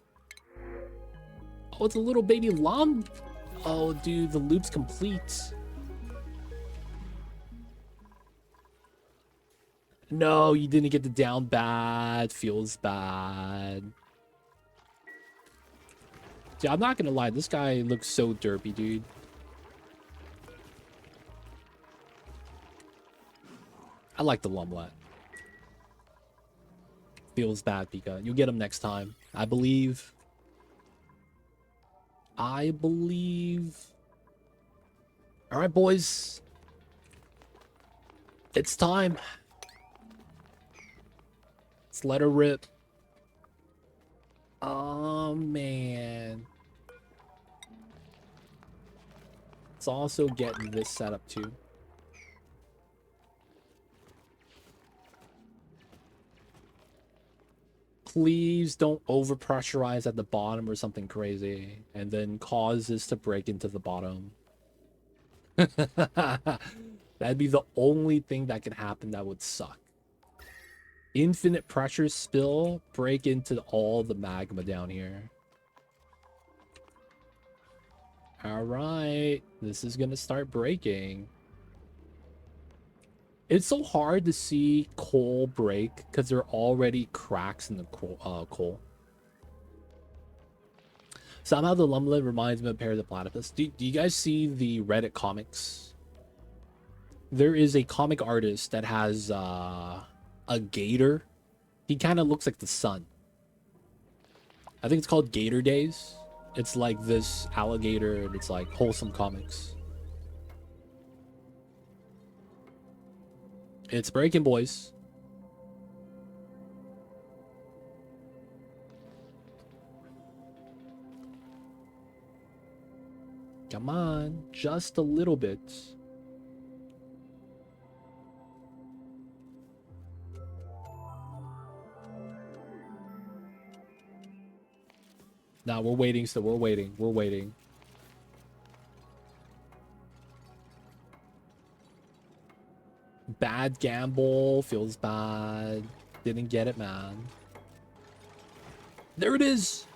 Oh, it's a little baby lump. Oh, dude, the loop's complete. No, you didn't get the down bad. Feels bad. Dude, I'm not gonna lie. This guy looks so derpy, dude. I like the Lumlet. Feels bad, Pika. You'll get him next time. I believe. All right, boys. It's time. Let's let her rip. Oh, man. Let's also get this set up, too. Please don't overpressurize at the bottom or something crazy and then cause this to break into the bottom. That'd be the only thing that could happen that would suck. Infinite pressure spill, break into all the magma down here. All right, this is gonna start breaking. It's so hard to see coal break because there are already cracks in the coal. Somehow the Lumlet reminds me of Pair the Platypus. Do you guys see the Reddit comics? There is a comic artist that has a gator. He kind of looks like the sun. I think it's called Gator Days. It's like this alligator and it's like wholesome comics. It's breaking, boys. Come on, just a little bit. Nah, we're waiting still. We're waiting. Bad gamble. Feels bad. Didn't get it, man. There it is.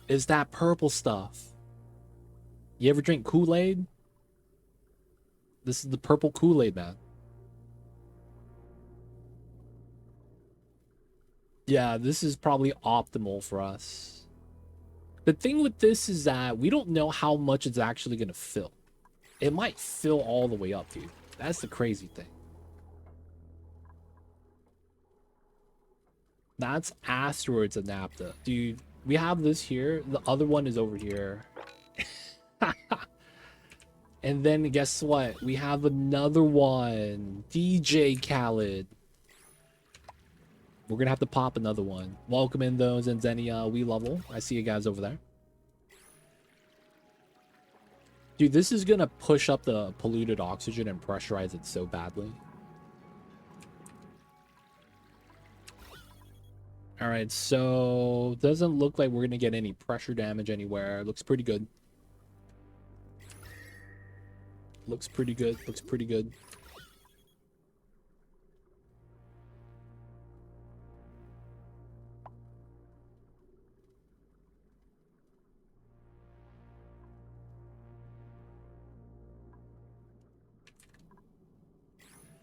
Is that purple stuff? You ever drink Kool-Aid? This is the purple Kool-Aid, man. Yeah, this is probably optimal for us. The thing with this is that we don't know how much it's actually going to fill. It might fill all the way up, dude. That's the crazy thing. That's Asteroids of Naphtha. Dude, we have this here. The other one is over here. And then guess what? We have another one. DJ Khaled. We're going to have to pop another one. Welcome in those and Zenia. We level. I see you guys over there. Dude, this is going to push up the polluted oxygen and pressurize it so badly. All right, so doesn't look like we're going to get any pressure damage anywhere. Looks pretty good. Looks pretty good.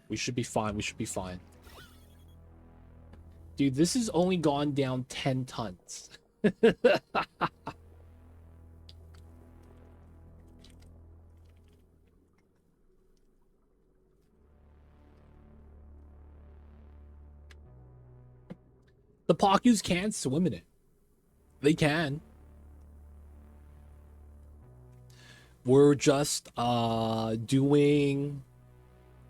We should be fine. We should be fine. Dude, this has only gone down 10 tons. The Pakus can swim in it. They can. We're just doing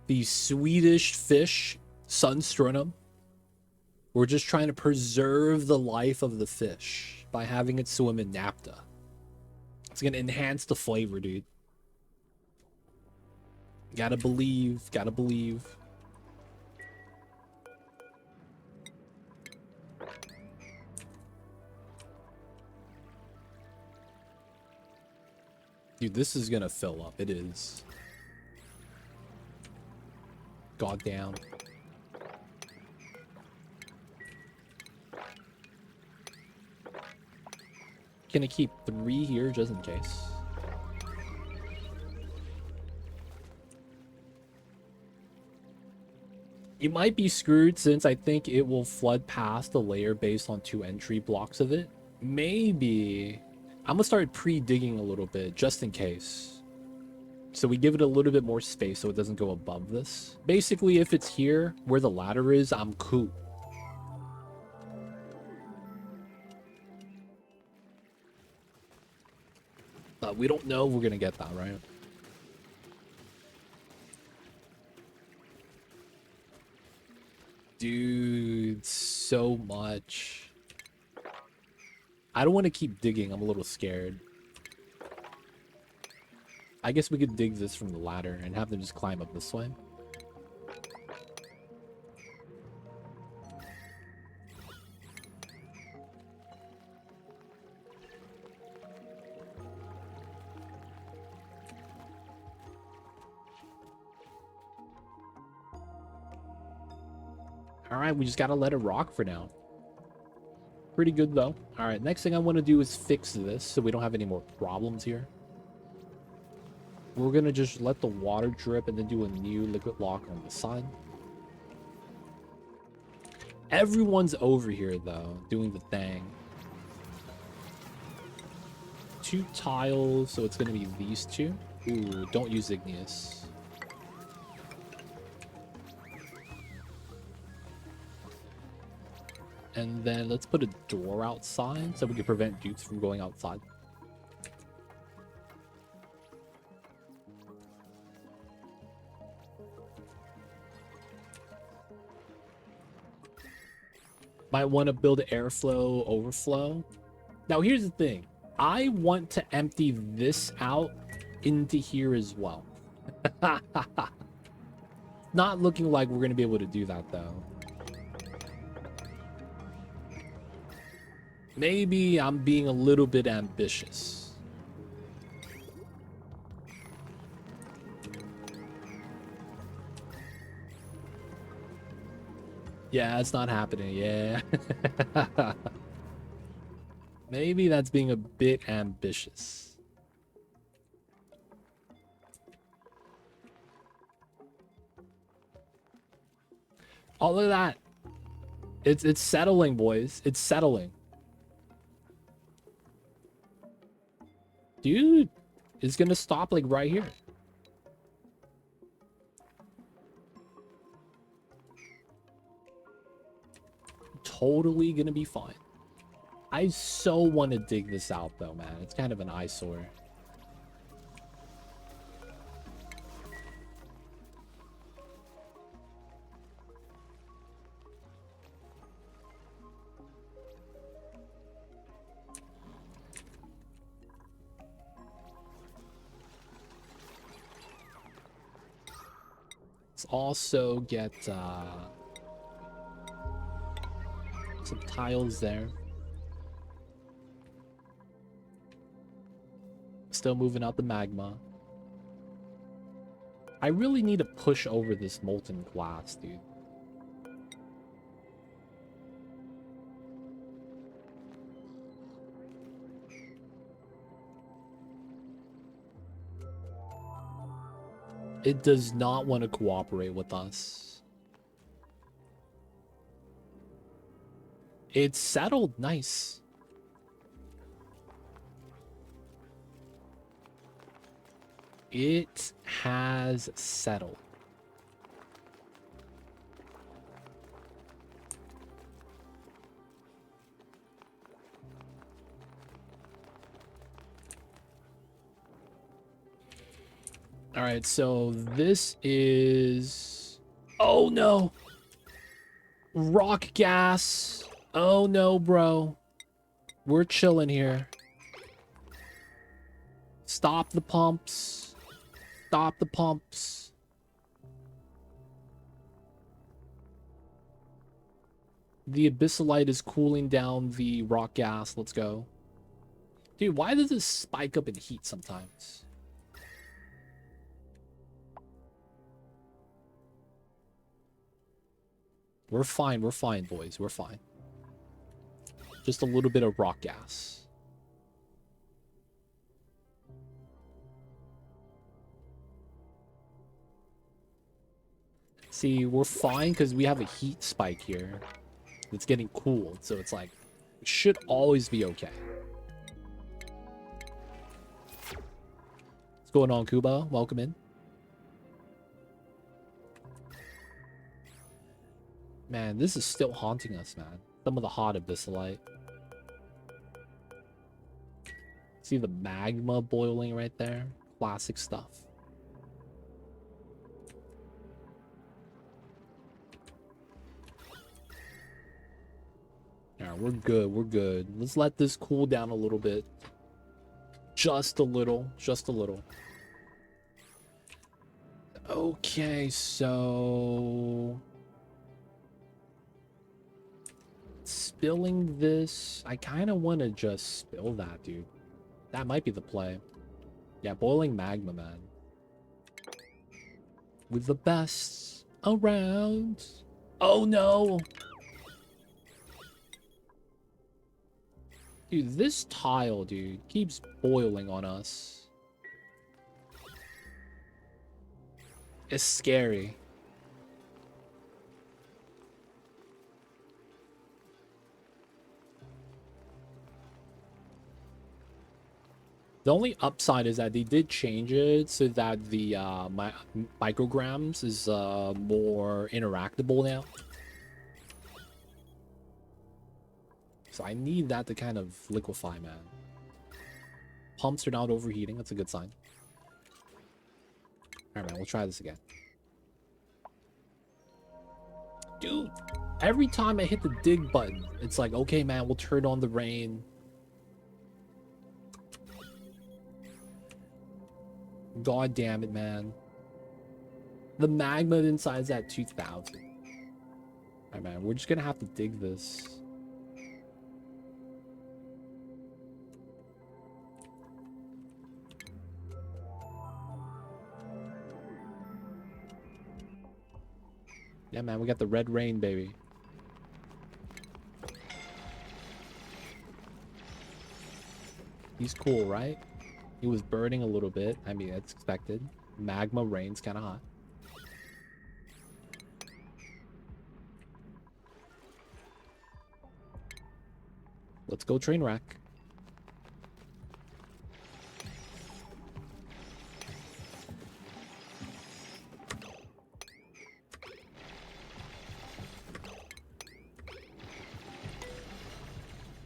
the Swedish fish sunstronum. We're just trying to preserve the life of the fish by having it swim in naphtha. It's gonna enhance the flavor, dude. Gotta believe, gotta believe. Dude, this is gonna fill up. It is. God damn. Gonna keep 3 here just in case. You might be screwed since I think it will flood past the layer based on 2 entry blocks of it. Maybe. I'm gonna start pre-digging a little bit just in case. So we give it a little bit more space so it doesn't go above this. Basically, if it's here where the ladder is, I'm cool. But we don't know if we're gonna get that, right? Dude, so much. I don't want to keep digging. I'm a little scared. I guess we could dig this from the ladder and have them just climb up this way. All right, we just gotta let it rock for now. Pretty good though. All right, next thing I want to do is fix this so we don't have any more problems here. We're gonna just let the water drip and then do a new liquid lock on the side. Everyone's over here though, doing the thing. 2 tiles, so it's gonna be these 2. Ooh, don't use igneous. And then let's put a door outside so we can prevent dudes from going outside. Might want to build airflow overflow. Now here's the thing. I want to empty this out into here as well. Not looking like we're going to be able to do that though. Maybe I'm being a little bit ambitious. Yeah, it's not happening. Yeah. Maybe that's being a bit ambitious. Oh, look at that. It's settling, boys. It's settling. Dude, it's gonna stop like right here. Totally gonna be fine. I so want to dig this out though, man. It's kind of an eyesore. Let's also get some tiles there. Still moving out the magma. I really need to push over this molten glass, dude. It does not want to cooperate with us. It's settled. Nice. It has settled. All right, so this is... Oh, no. Rock gas. Oh, no, bro. We're chilling here. Stop the pumps. Stop the pumps. The abyssalite is cooling down the rock gas. Let's go. Dude, why does this spike up in heat sometimes? We're fine, boys. We're fine. Just a little bit of rock gas. See, we're fine because we have a heat spike here. It's getting cooled, so it's like, it should always be okay. What's going on, Kuba? Welcome in. Man, this is still haunting us, man. Some of the hot abyssalite. See the magma boiling right there? Classic stuff. Alright, we're good, we're good. Let's let this cool down a little bit. Just a little, just a little. Okay, so... spilling this, I kind of want to just spill that, dude. That might be the play. Yeah, boiling magma, man. With the best around. Oh no! Dude, this tile, dude, keeps boiling on us. It's scary. The only upside is that they did change it so that the micrograms is more interactable now. So I need that to kind of liquefy, man. Pumps are not overheating. That's a good sign. Alright, man. We'll try this again. Dude, every time I hit the dig button, it's like, okay, man, we'll turn on the rain. God damn it, man. The magma inside is at 2,000. Alright, man. We're just gonna have to dig this. Yeah, man. We got the red rain, baby. He's cool, right? He was burning a little bit. I mean, that's expected. Magma rain's kind of hot. Let's go train wreck.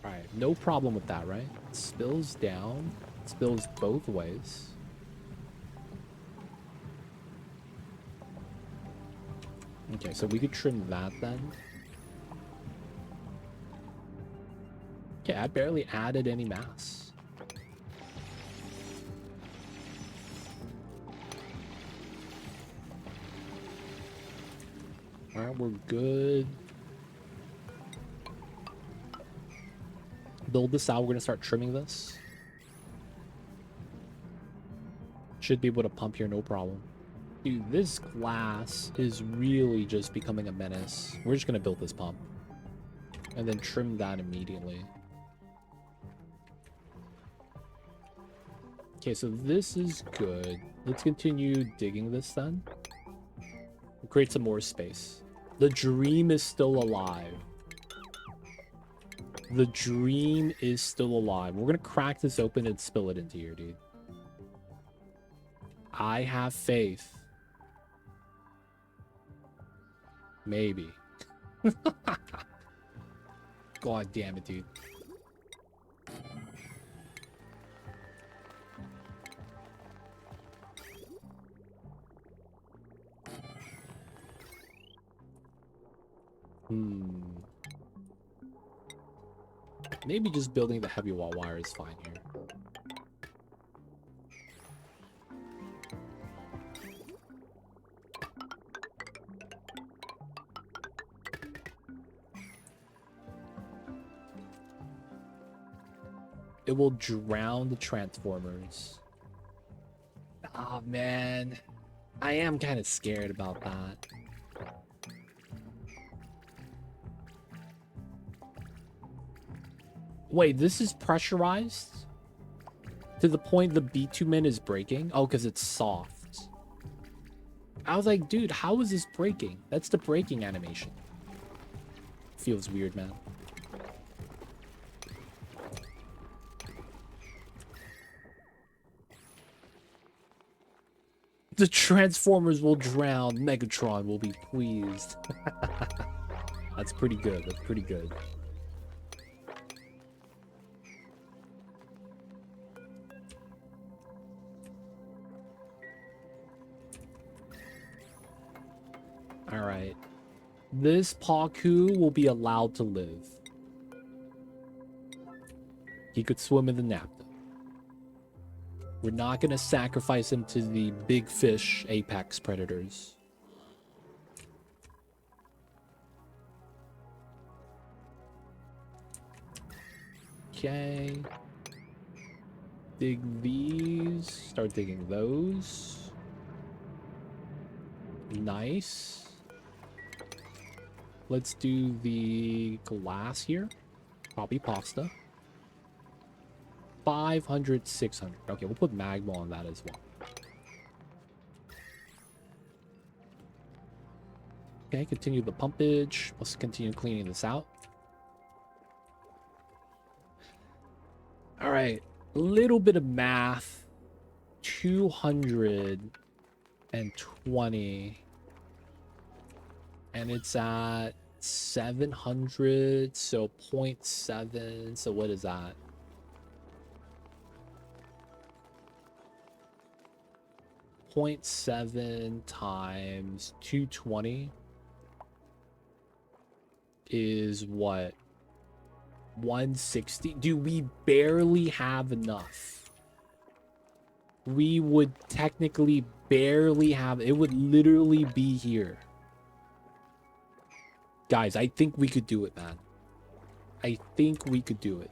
Alright, no problem with that, right? It spills down. Spills both ways. Okay, so we could trim that then. Okay, I barely added any mass. Alright, we're good. Build this out. We're gonna start trimming this. Should be able to pump here, no problem. Dude, this glass is really just becoming a menace. We're just gonna build this pump. And then trim that immediately. Okay, so this is good. Let's continue digging this then. Create some more space. The dream is still alive. The dream is still alive. We're gonna crack this open and spill it into here, dude. I have faith. Maybe. God damn it, dude. Maybe just building the heavy wall wire is fine here. It will drown the transformers. Oh, man. I am kind of scared about that. Wait, this is pressurized? To the point the bitumen is breaking? Oh, because it's soft. I was like, dude, how is this breaking? That's the breaking animation. Feels weird, man. The Transformers will drown. Megatron will be pleased. That's pretty good. That's pretty good. All right. This Paku will be allowed to live. He could swim in the naphtha. We're not going to sacrifice him to the big fish apex predators. Okay. Dig these. Start digging those. Nice. Let's do the glass here. Copy pasta. 500, 600. Okay, we'll put magma on that as well. Okay, continue the pumpage. Let's continue cleaning this out. All right, a little bit of math. 220. And it's at 700, so 0.7. So what is that? .7 times 220 is what? 160? Dude, we barely have enough. We would technically barely have... It would literally be here. Guys, I think we could do it, man. I think we could do it.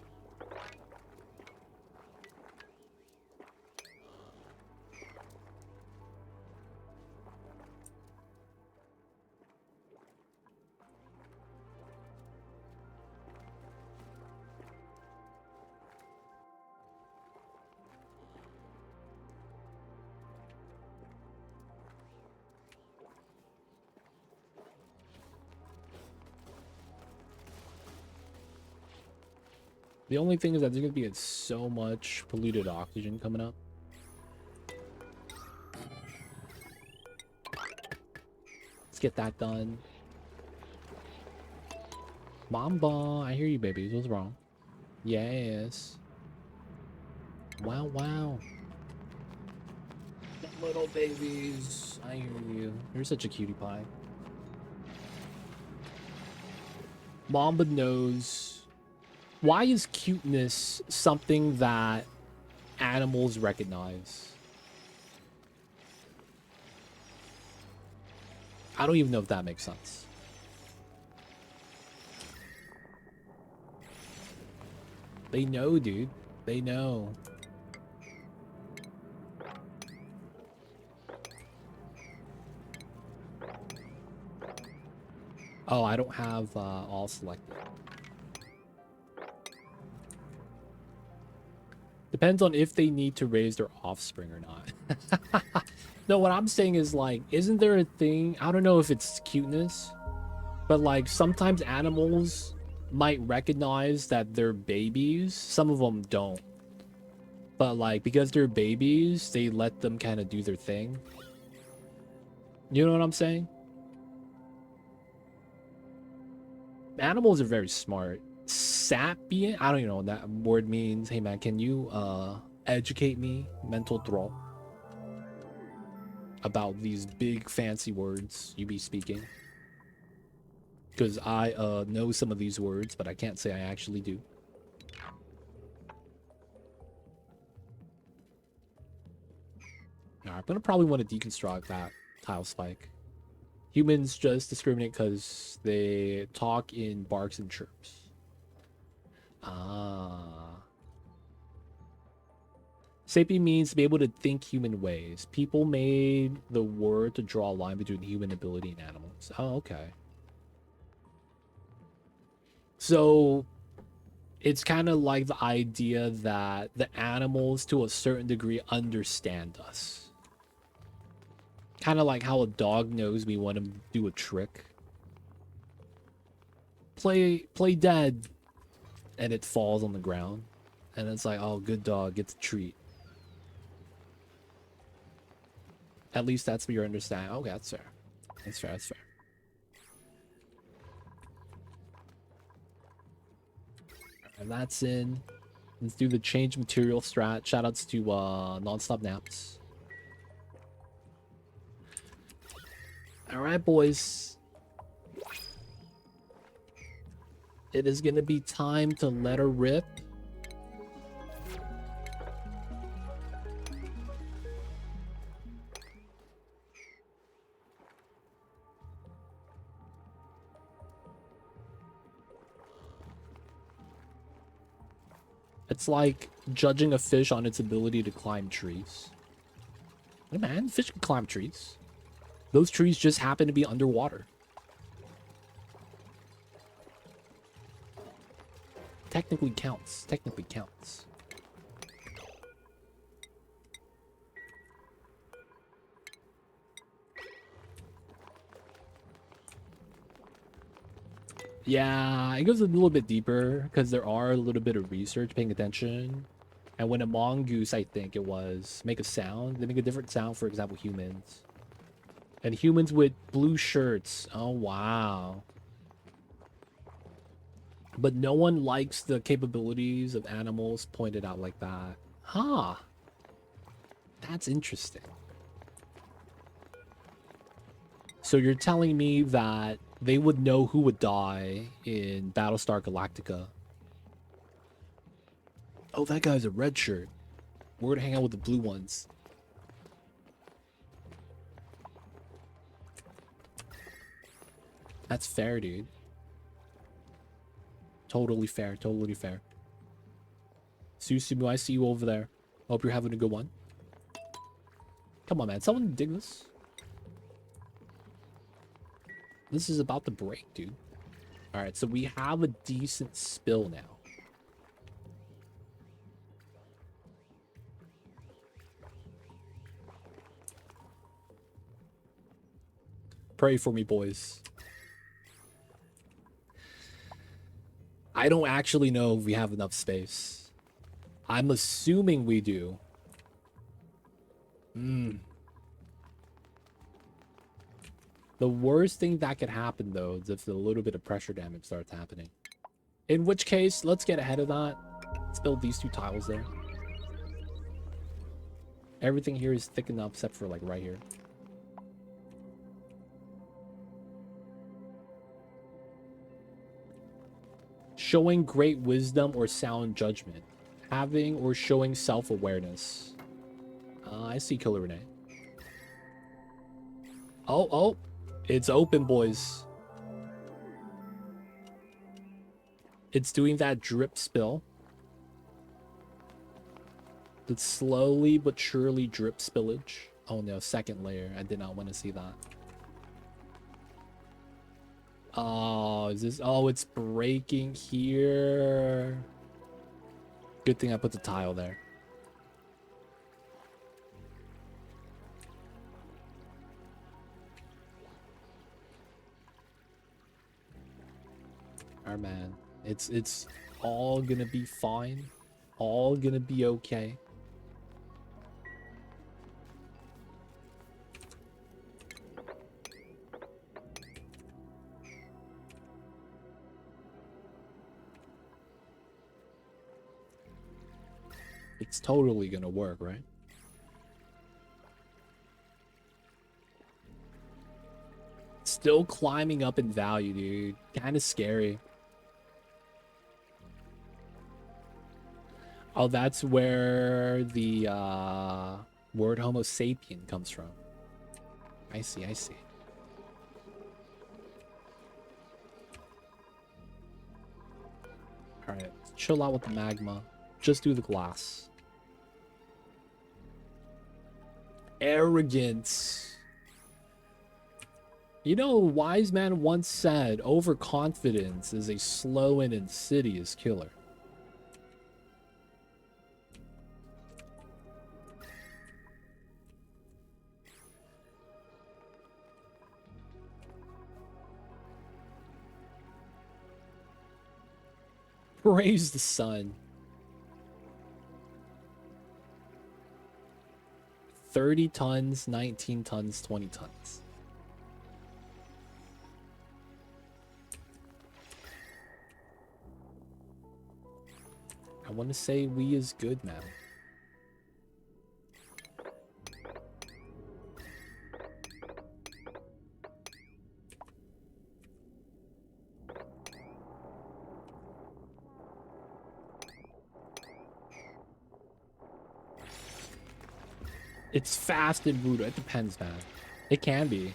The only thing is that there's going to be so much polluted oxygen coming up. Let's get that done. Mamba, I hear you, babies. What's wrong? Yes. Wow, wow. Little babies. I hear you. You're such a cutie pie. Mamba knows... Why is cuteness something that animals recognize? I don't even know if that makes sense. They know, dude. They know. Oh, I don't have all selected. Depends on if they need to raise their offspring or not. No, what I'm saying is like, isn't there a thing? I don't know if it's cuteness, but like sometimes animals might recognize that they're babies. Some of them don't. But like, because they're babies, they let them kind of do their thing. You know what I'm saying? Animals are very smart. Sapient? I don't even know what that word means. Hey man, can you educate me, mental thrall, about these big fancy words you be speaking? Because I know some of these words, but I can't say I actually do. Alright, I'm gonna probably want to deconstruct that tile spike. Humans just discriminate because they talk in barks and chirps. Ah. Sapient means to be able to think human ways. People made the word to draw a line between human ability and animals. Oh, okay. So it's kind of like the idea that the animals, to a certain degree, understand us. Kind of like how a dog knows we want to do a trick. Play dead, and it falls on the ground. And it's like, oh, good dog, gets a treat. At least that's what you're understanding. Okay, that's fair. That's fair, that's fair. And that's in. Let's do the change material strat. Shoutouts to Nonstop Naps. Alright, boys. It is gonna be time to let her rip. It's like judging a fish on its ability to climb trees. Hey man, fish can climb trees. Those trees just happen to be underwater. Technically counts. Technically counts. Yeah, it goes a little bit deeper because there are a little bit of research paying attention. And when a mongoose, I think it was, make a sound, they make a different sound, for example, humans. And humans with blue shirts. Oh, wow. But no one likes the capabilities of animals pointed out like that. Huh. That's interesting. So you're telling me that they would know who would die in Battlestar Galactica. Oh, that guy's a red shirt. We're gonna hang out with the blue ones. That's fair, dude. Totally fair, totally fair. Susumu, I see you over there. Hope you're having a good one. Come on, man. Someone dig this. This is about to break, dude. Alright, so we have a decent spill now. Pray for me, boys. I don't actually know if we have enough space. I'm assuming we do. The worst thing that could happen, though, is if a little bit of pressure damage starts happening. In which case, let's get ahead of that. Let's build these two tiles there. Everything here is thick enough except for, like, right here. Showing great wisdom or sound judgment. Having or showing self-awareness. I see Killer Renee. Oh. It's open, boys. It's doing that drip spill. The slowly but surely drip spillage. Oh no, second layer. I did not want to see that. Oh, is this... Oh, it's breaking here. Good thing I put the tile there. Our man. It's all gonna be fine. All gonna be okay. It's totally gonna work, right? Still climbing up in value, dude. Kind of scary. Oh, that's where the word Homo sapien comes from. I see, I see. Alright, chill out with the magma. Just do the glass. Arrogance. You know, a wise man once said, overconfidence is a slow and insidious killer. Praise the sun. 30 tons, 19 tons, 20 tons. I want to say we is good, man. It's fast in Voodoo. It depends, man. It can be.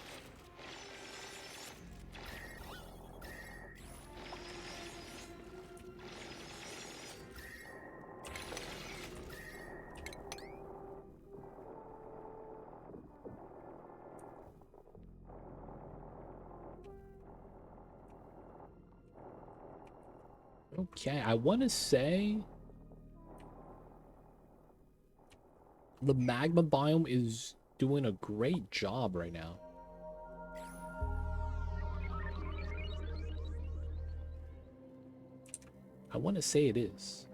Okay, I want to say the magma biome is doing a great job right now. I want to say it is.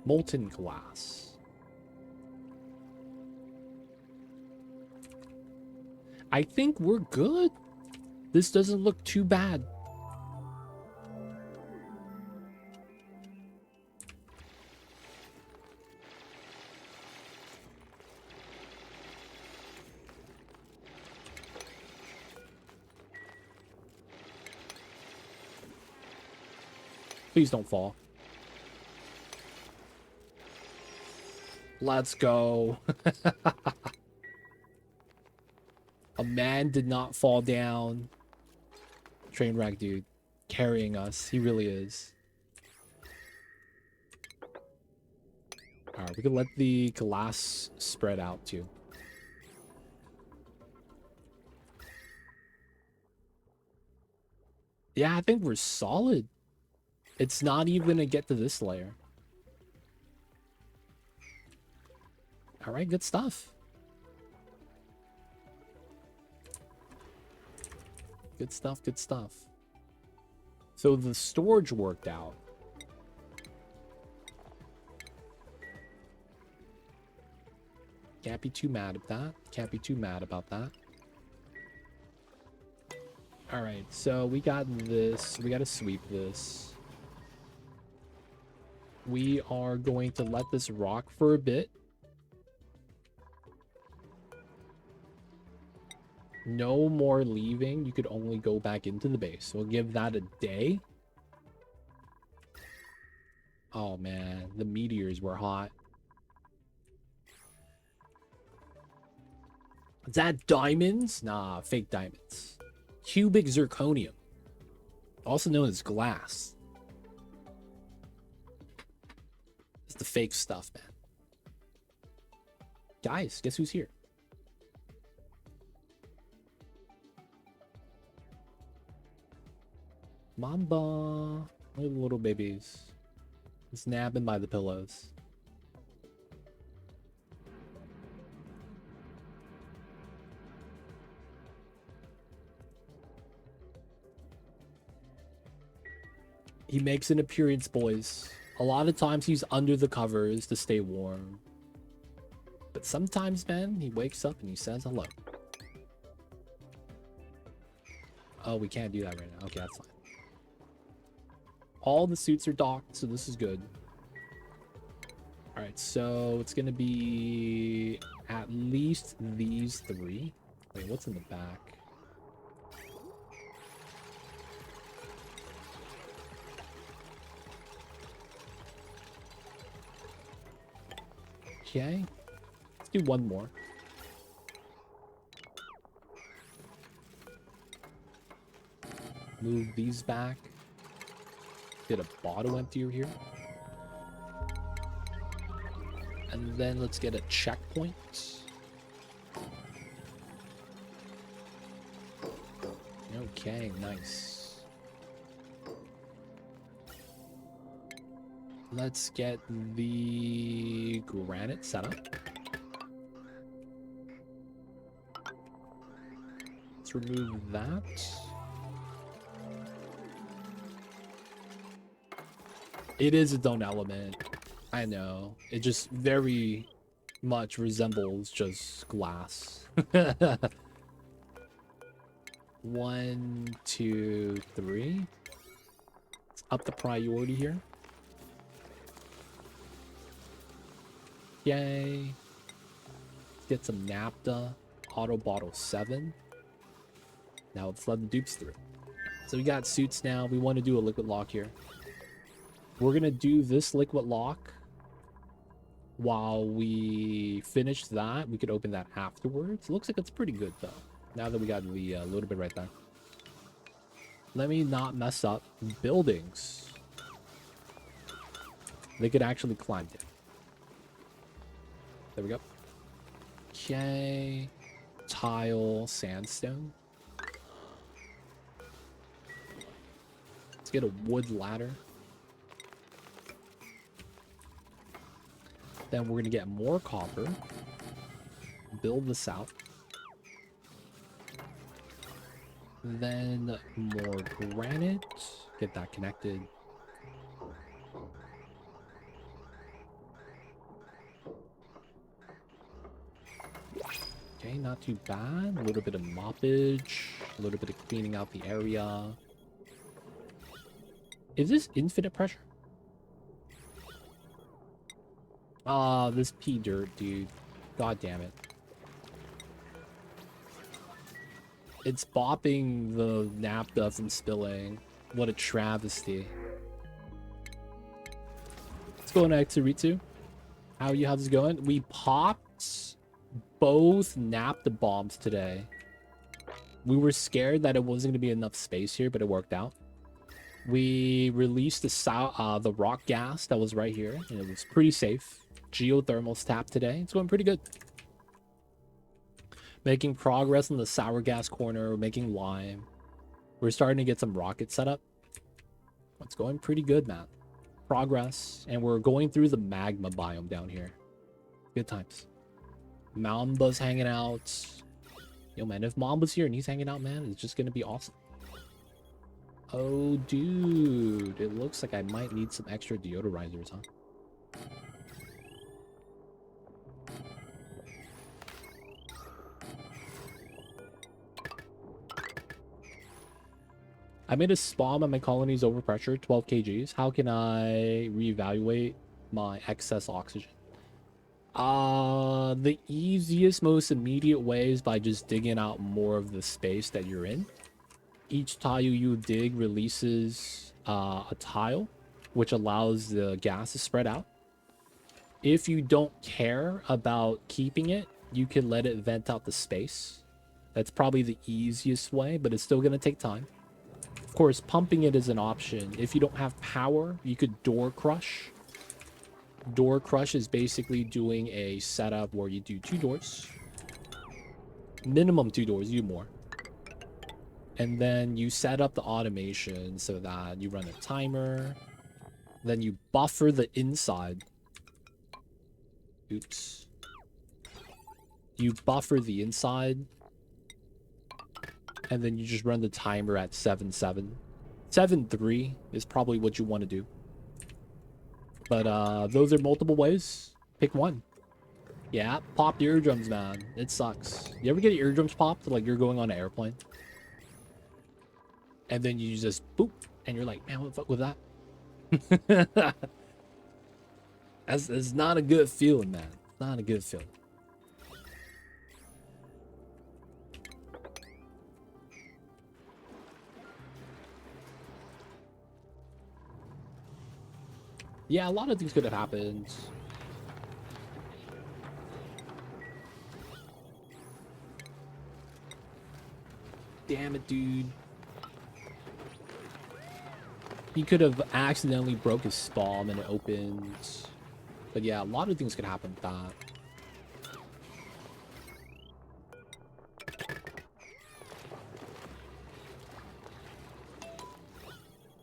Molten glass. I think we're good. This doesn't look too bad. Please don't fall. Let's go. A man did not fall down. Trainwreck dude. Carrying us. He really is. Alright, we can let the glass spread out too. Yeah, I think we're solid. It's not even gonna get to this layer. Alright, good stuff. Good stuff, good stuff. So the storage worked out. Can't be too mad at that. Can't be too mad about that. Alright, so we got this. We gotta sweep this. We are going to let this rock for a bit. No more leaving. You could only go back into the base. We'll give that a day. Oh man, the meteors were hot. Is that diamonds? Nah, fake diamonds. Cubic zirconium, also known as glass. It's the fake stuff, man. Guys, guess who's here? Mamba. Little babies. Just napping by the pillows. He makes an appearance, boys. A lot of times he's under the covers to stay warm. But sometimes, man, he wakes up and he says hello. Oh, we can't do that right now. Okay, that's fine. All the suits are docked, so this is good. Alright, so it's gonna be at least these 3. Wait, what's in the back? Okay. Let's do one more. Move these back. Get a bottle emptier here. And then let's get a checkpoint. Okay, nice. Let's get the granite set up. Let's remove that. It is its own element. I know. It just very much resembles just glass. 1, 2, 3. Let's up the priority here. Yay. Let's get some naphtha. Auto bottle 7. Now let's let the dupes through. So we got suits now. We want to do a liquid lock here. We're going to do this liquid lock. While we finish that, we could open that afterwards. It looks like it's pretty good, though. Now that we got the little bit right there. Let me not mess up buildings. They could actually climb it. There we go. Okay. Tile, sandstone. Let's get a wood ladder. Then we're going to get more copper. Build this out. Then more granite. Get that connected. Okay, not too bad. A little bit of moppage. A little bit of cleaning out the area. Is this infinite pressure? Ah, this pea dirt, dude. God damn it. It's bopping the naphtha from spilling. What a travesty. What's going on, Ritsu? How are you? How's it going? We popped both naphtha bombs today. We were scared that it wasn't going to be enough space here, but it worked out. We released the rock gas that was right here, and it was pretty safe. Geothermal's tapped today. It's going pretty good. Making progress in the sour gas corner. We're making lime. We're starting to get some rockets set up. It's going pretty good, man. Progress. And we're going through the magma biome down here. Good times. Mamba's hanging out. Yo, man, if Mamba's here and he's hanging out, man, it's just going to be awesome. Oh, dude. It looks like I might need some extra deodorizers, huh? I made a spawn on my colony's overpressure, 12 kgs. How can I reevaluate my excess oxygen? The easiest, most immediate way is by just digging out more of the space that you're in. Each tile you dig releases a tile, which allows the gas to spread out. If you don't care about keeping it, you can let it vent out the space. That's probably the easiest way, but it's still going to take time. Of course, pumping it is an option. If you don't have power, you could door crush. Door crush is basically doing a setup where you do 2 doors. Minimum 2 doors, you do more. And then you set up the automation so that you run a timer. Then you buffer the inside. Oops. You buffer the inside. And then you just run the timer at 7/7 7-3 is probably what you want to do. But those are multiple ways. Pick one. Yeah, pop the eardrums, man. It sucks. You ever get your eardrums popped like you're going on an airplane? And then you just boop, and you're like, man, what the fuck was that? That's not a good feeling, man. Not a good feeling. Yeah, a lot of things could have happened. Damn it, dude. He could have accidentally broke his spawn and it opened. But yeah, a lot of things could happen with that.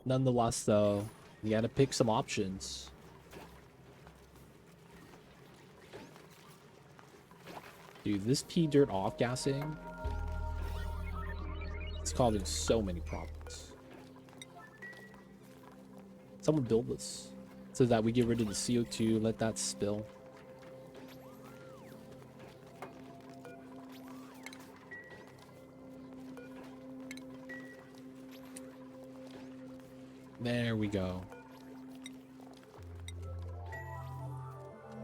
Nonetheless, though, you gotta pick some options. Dude, this pea dirt off-gassing, it's causing so many problems. Someone build this so that we get rid of the CO2, let that spill. There we go.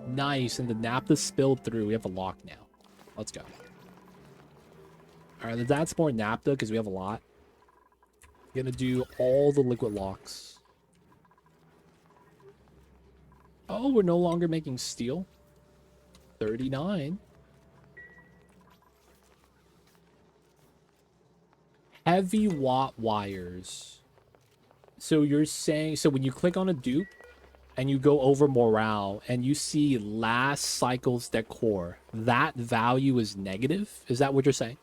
Nice, and the naphtha spilled through. We have a lock now. Let's go. Alright, let's add some more naphtha because we have a lot. Gonna do all the liquid locks. Oh, we're no longer making steel. 39. Heavy watt wires. So you're saying, so when you click on a dupe and you go over morale and you see last cycle's decor, that value is negative? Is that what you're saying?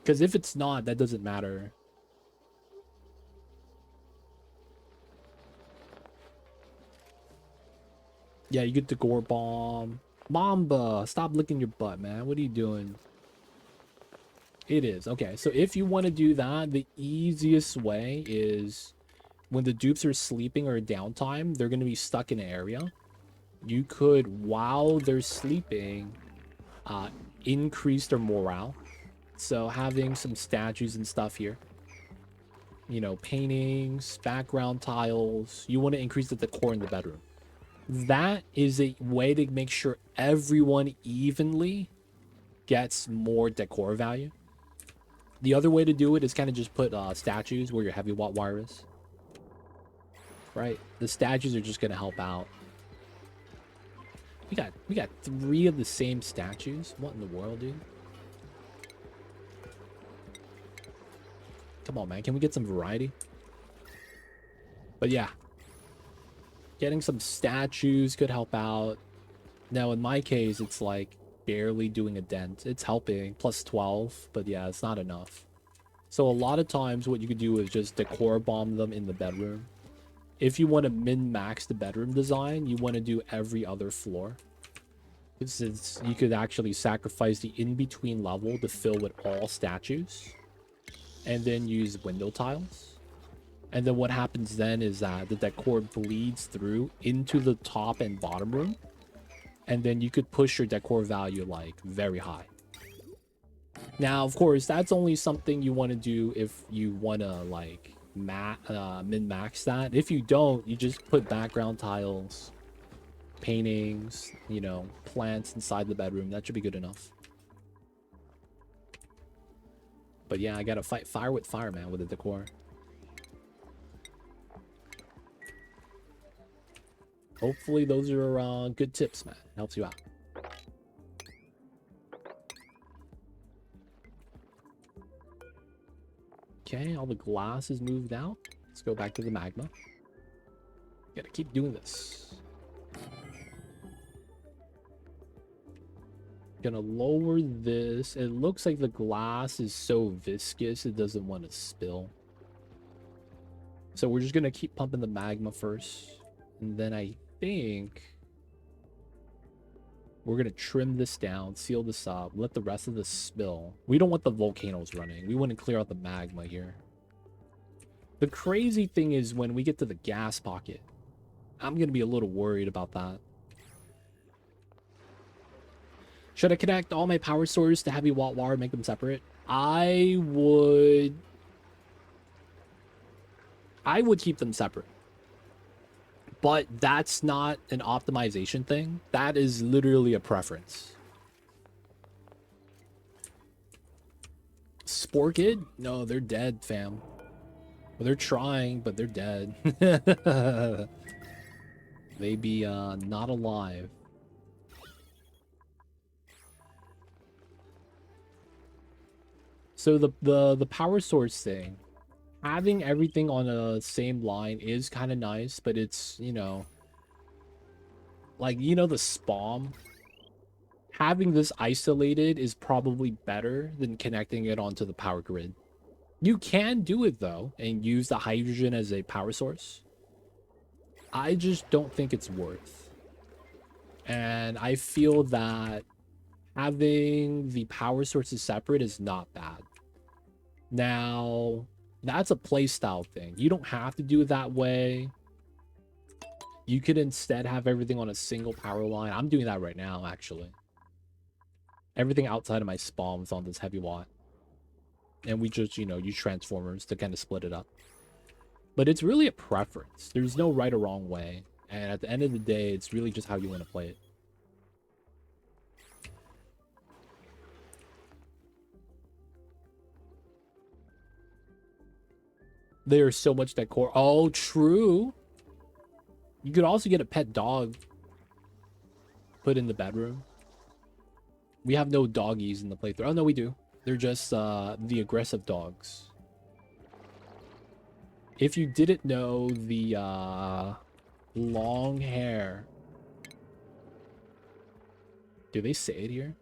Because if it's not, that doesn't matter. Yeah, you get the gore bomb. Mamba, stop licking your butt, man. What are you doing? It is. Okay, so if you want to do that, the easiest way is when the dupes are sleeping or downtime, they're going to be stuck in an area. You could, while they're sleeping, increase their morale. So having some statues and stuff here. You know, paintings, background tiles. You want to increase the decor in the bedroom. That is a way to make sure everyone evenly gets more decor value. The other way to do it is kind of just put statues where your heavy watt wire is. Right? The statues are just going to help out. We got 3 of the same statues. What in the world, dude? Come on, man. Can we get some variety? But yeah. Getting some statues could help out. Now, in my case, it's like barely doing a dent. It's helping. Plus 12. But yeah, it's not enough. So a lot of times what you could do is just decor bomb them in the bedroom. If you want to min-max the bedroom design, you want to do every other floor. Since you could actually sacrifice the in-between level to fill with all statues. And then use window tiles. And then what happens then is that the decor bleeds through into the top and bottom room. And then you could push your decor value like very high. Now, of course, that's only something you want to do if you want to like min-max that. If you don't, you just put background tiles, paintings, you know, plants inside the bedroom. That should be good enough. But yeah, I gotta fight fire with fire, man, with the decor. Hopefully those are good tips, man. Helps you out. Okay, all the glass is moved out. Let's go back to the magma. Gotta keep doing this. Gonna lower this. It looks like the glass is so viscous it doesn't want to spill. So we're just gonna keep pumping the magma first. And then I think We're gonna trim this down, seal this up, let the rest of this spill. We don't want the volcanoes running. We want to clear out the magma here. The crazy thing is when we get to the gas pocket, I'm gonna be a little worried about that. Should I connect all my power sources to heavy watt wire and make them separate? I would keep them separate. But that's not an optimization thing. That is literally a preference. Sporkid? No, they're dead, fam. Well, they're trying, but they're dead. They be not alive. So the power source thing, having everything on a same line is kind of nice, but it's, you know, like, you know, the spawn, having this isolated is probably better than connecting it onto the power grid. You can do it though and use the hydrogen as a power source. I just don't think it's worth. And I feel that having the power sources separate is not bad. Now, that's a playstyle thing. You don't have to do it that way. You could instead have everything on a single power line. I'm doing that right now, actually. Everything outside of my spawn is on this heavy watt. And we just, you know, use transformers to kind of split it up. But it's really a preference. There's no right or wrong way. And at the end of the day, it's really just how you want to play it. There's so much decor. Oh, true. You could also get a pet dog put in the bedroom. We have no doggies in the playthrough. Oh, no, we do. They're just the aggressive dogs. If you didn't know, the long hair. Do they say it here?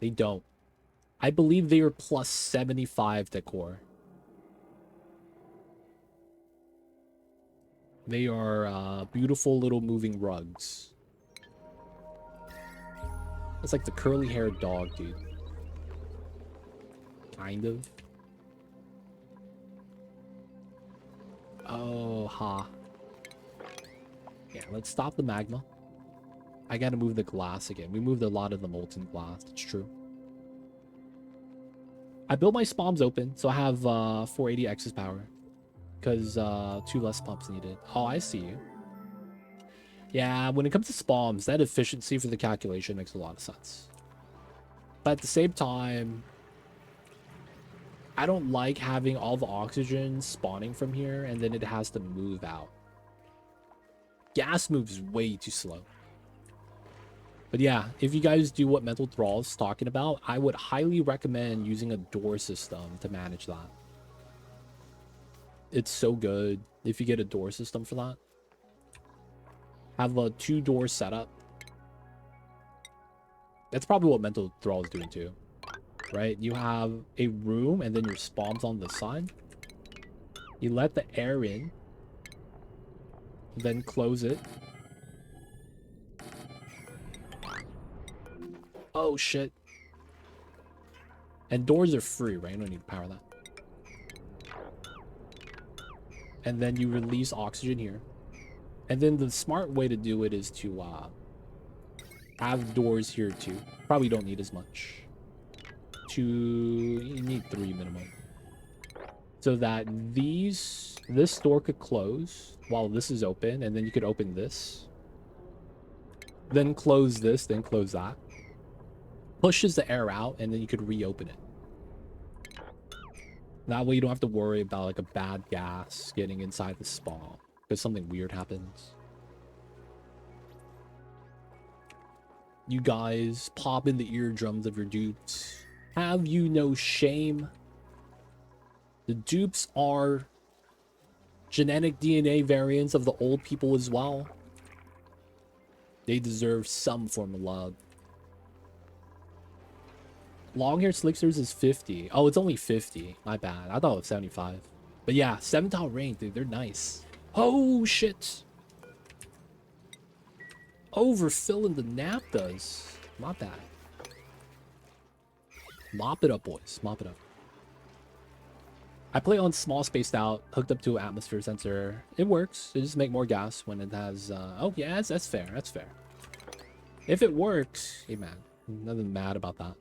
They don't. I believe they are plus 75 decor. They are beautiful little moving rugs. It's like the curly-haired dog, dude. Kind of. Oh, ha. Yeah, let's stop the magma. I gotta move the glass again. We moved a lot of the molten glass. It's true. I built my spawns open, so I have 480 excess power. Because 2 less pumps needed. Oh, I see you. Yeah, when it comes to spawns, that efficiency for the calculation makes a lot of sense. But at the same time, I don't like having all the oxygen spawning from here and then it has to move out. Gas moves way too slow. But yeah, if you guys do what Mental Thrall is talking about, I would highly recommend using a door system to manage that. It's so good if you get a door system for that. Have a 2-door setup. That's probably what Mental Thrall is doing too. Right? You have a room and then your spawns on the side. You let the air in. Then close it. Oh shit. And doors are free, right? You don't need to power that. And then you release oxygen here. And then the smart way to do it is to have doors here too. Probably don't need as much. You need 3 minimum. So that this door could close while this is open, and then you could open this. Then close this, then close that. Pushes the air out, and then you could reopen it. That way you don't have to worry about like a bad gas getting inside the spawn because something weird happens. You guys pop in the eardrums of your dupes. Have you no shame? The dupes are genetic DNA variants of the old people as well. They deserve some form of love. Long hair slicksters is 50. Oh, it's only 50. My bad. I thought it was 75. But yeah, 7-tile rank, dude. They're nice. Oh, shit. Overfilling the naphthas. Not bad. Mop it up, boys. Mop it up. I play on small spaced out, hooked up to an atmosphere sensor. It works. It just make more gas when it has... oh, yeah, that's fair. That's fair. If it works... Hey, man. Nothing mad about that.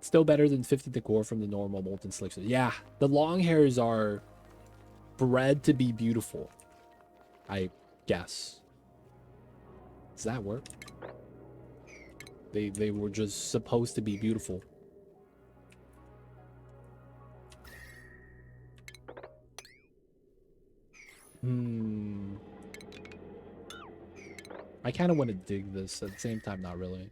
Still better than 50 decor from the normal molten slickers. Yeah, the long hairs are bred to be beautiful, I guess. Does that work? They were just supposed to be beautiful. I kind of want to dig this at the same time, not really.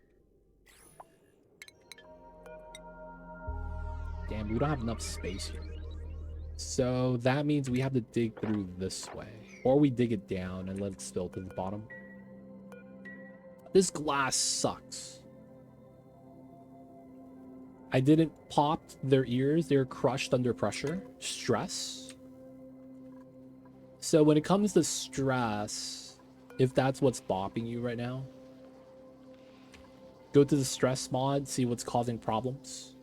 Damn, we don't have enough space here. So that means we have to dig through this way. Or we dig it down and let it spill to the bottom. This glass sucks. I didn't pop their ears. They're crushed under pressure. Stress. So when it comes to stress, if that's what's bopping you right now, go to the stress mod, see what's causing problems.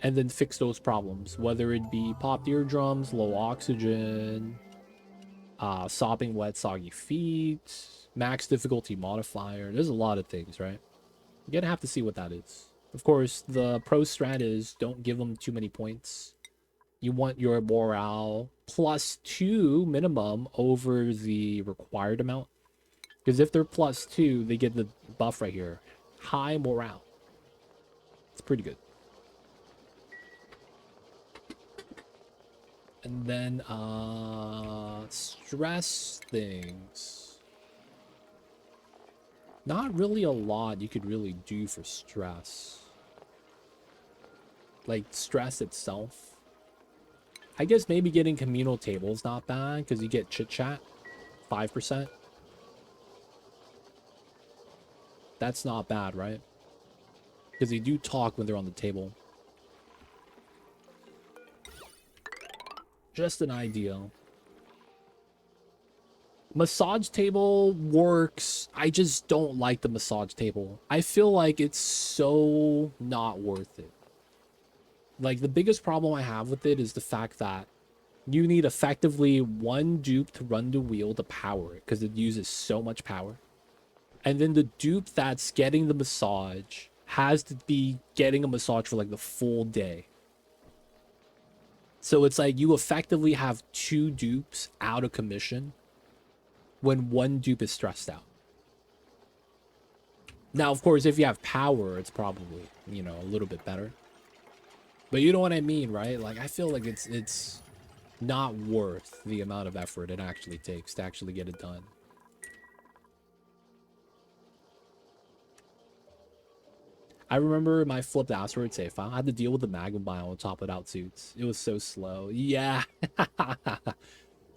And then fix those problems, whether it be popped eardrums, low oxygen, sopping wet, soggy feet, max difficulty modifier. There's a lot of things, right? You're gonna have to see what that is. Of course, the pro strat is don't give them too many points. You want your morale +2 minimum over the required amount. Because if they're +2, they get the buff right here. High morale. It's pretty good. And then, stress things. Not really a lot you could really do for stress. Like, stress itself. I guess maybe getting communal tables not bad, because you get chit-chat. 5%. That's not bad, right? Because they do talk when they're on the table. Just an idea. Massage table works. I just don't like the massage table. I feel like it's so not worth it. Like, the biggest problem I have with it is the fact that you need effectively one dupe to run the wheel to power it, because it uses so much power. And then the dupe that's getting the massage has to be getting a massage for like the full day. So it's like you effectively have 2 dupes out of commission when one dupe is stressed out. Now, of course, if you have power, it's probably, you know, a little bit better. But you know what I mean, right? Like, I feel like it's not worth the amount of effort it actually takes to actually get it done. I remember my flipped asteroid save file. I had to deal with the magma biome on top without suits. It was so slow. Yeah.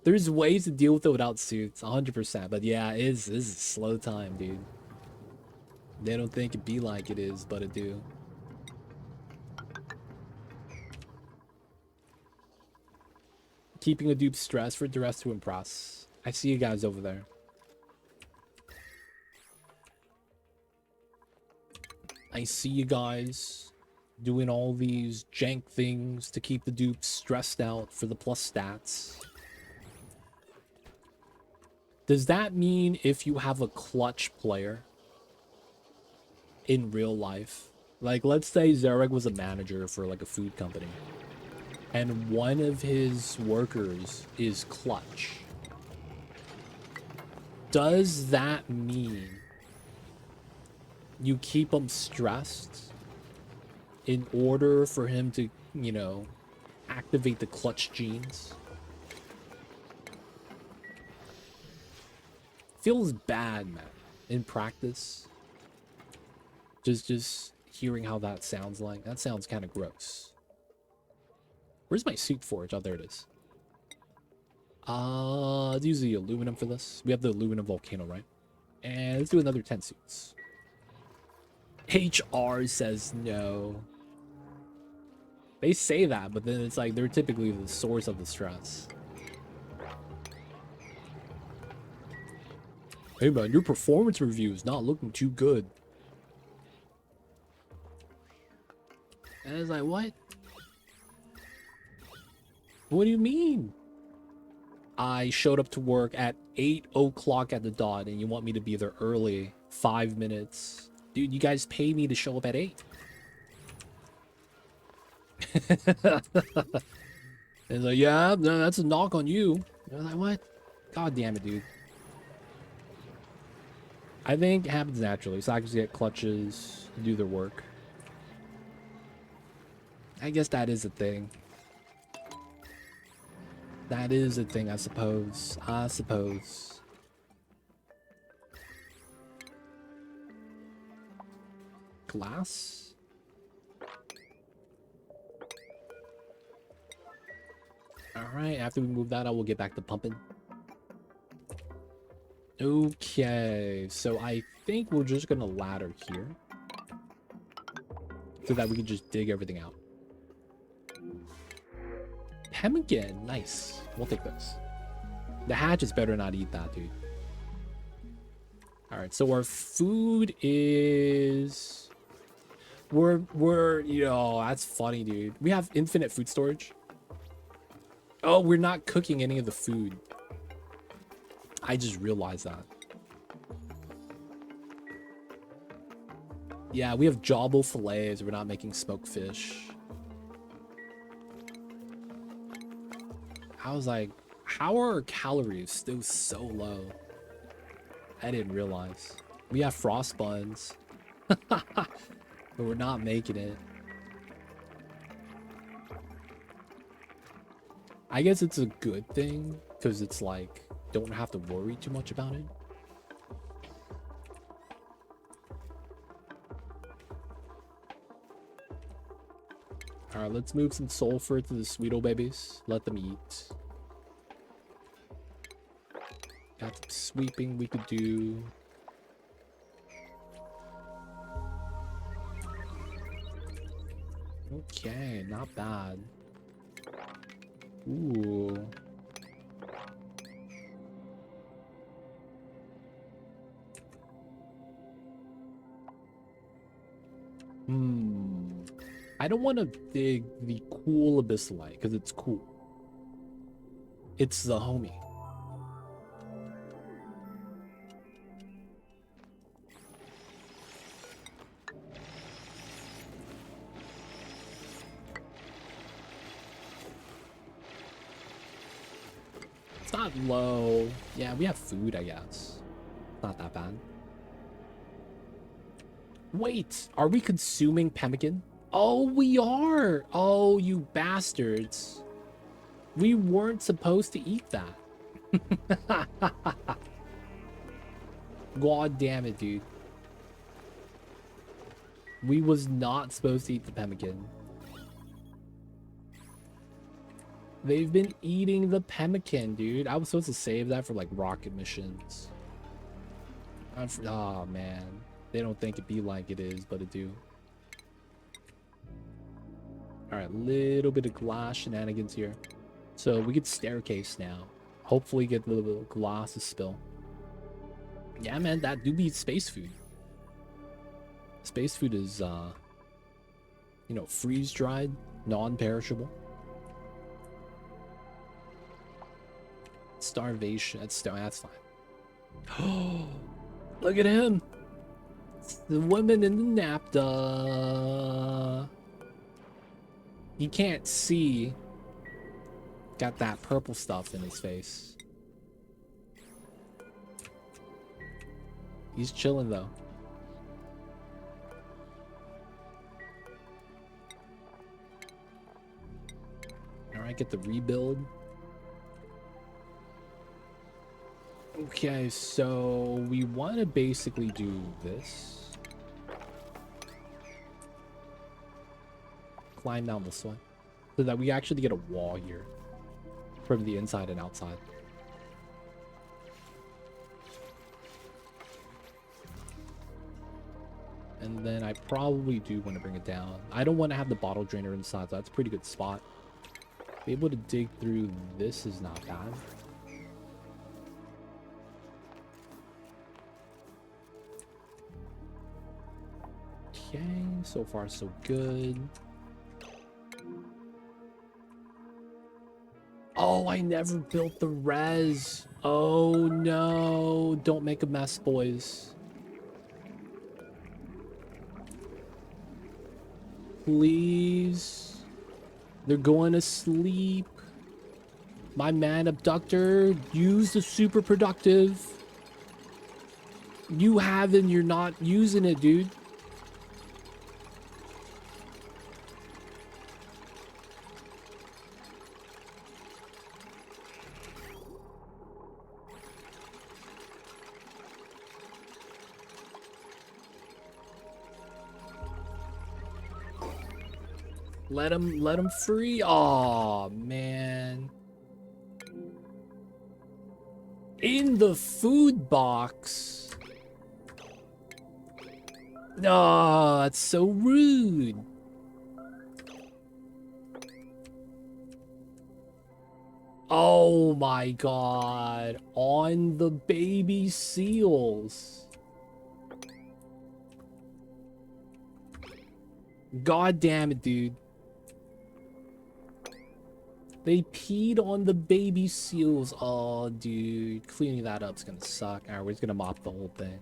There's ways to deal with it without suits, 100%. But yeah, this is a slow time, dude. They don't think it be like it is, but it do. Keeping a dupe stressed for the rest to impress. I see you guys over there. I see you guys doing all these jank things to keep the dupes stressed out for the plus stats. Does that mean if you have a clutch player in real life, like let's say Zarek was a manager for like a food company, and one of his workers is clutch, does that mean you keep him stressed in order for him to, you know, activate the clutch genes? Feels bad, man, in practice. Just hearing how that sounds like. That sounds kind of gross. Where's my suit forge? Oh, there it is. Let's use the aluminum for this. We have the aluminum volcano, right? And let's do another 10 suits. HR says no. They say that, but then it's like they're typically the source of the stress. Hey man, your performance review is not looking too good. And I was like, what? What do you mean? I showed up to work at 8 o'clock at the dot and you want me to be there early 5 minutes. Dude, you guys pay me to show up at 8. And like, yeah, no, that's a knock on you. And I was like, what? God damn it, dude. I think it happens naturally. Slackers get clutches to do their work. I guess that is a thing. That is a thing, I suppose. I suppose. Glass? Alright, after we move that, I will get back to pumping. Okay, so I think we're just gonna ladder here. So that we can just dig everything out. Pemmican, nice. We'll take this. The hatches better not eat that, dude. Alright, so our food is... We're, you know, that's funny, dude. We have infinite food storage. Oh, we're not cooking any of the food. I just realized that. Yeah, we have jawbone fillets. We're not making smoked fish. I was like, how are our calories still so low? I didn't realize. We have frost buns. But we're not making it. I guess it's a good thing, because it's like, don't have to worry too much about it. Alright, let's move some sulfur to the Sweeto babies. Let them eat. Got some sweeping we could do. Okay, not bad. Ooh. I don't want to dig the cool abyssalite because it's cool. It's the homie. It's not low. Yeah, we have food, I guess. Not that bad. Wait, are we consuming pemmican? Oh, we are. Oh, you bastards. We weren't supposed to eat that. God damn it, dude. We was not supposed to eat the pemmican. They've been eating the pemmican, dude. I was supposed to save that for like rocket missions. Oh man, they don't think it be like it is, but it do. All right, little bit of glass shenanigans here. So we get staircase now. Hopefully get a little bit of glass to spill. Yeah, man, that do be space food. Space food is, you know, freeze-dried, non-perishable. Starvation, that's fine. Oh, look at him. It's the woman in the napda. He can't see. Got that purple stuff in his face. He's chilling though. Alright, get the rebuild. Okay, so we want to basically do this. Climb down this way. So that we actually get a wall here. From the inside and outside. And then I probably do want to bring it down. I don't want to have the bottle drainer inside, so that's a pretty good spot. Be able to dig through this is not bad. Okay, so far so good. Oh, I never built the res. Oh no, don't make a mess, boys. Please. They're going to sleep. My man abductor, use the super productive. You have and you're not using it, dude. Let him free. Oh man. In the food box. Oh, that's so rude. Oh my god. On the baby seals. God damn it, dude. They peed on the baby seals. Oh, dude. Cleaning that up's gonna suck. Alright, we're just gonna mop the whole thing.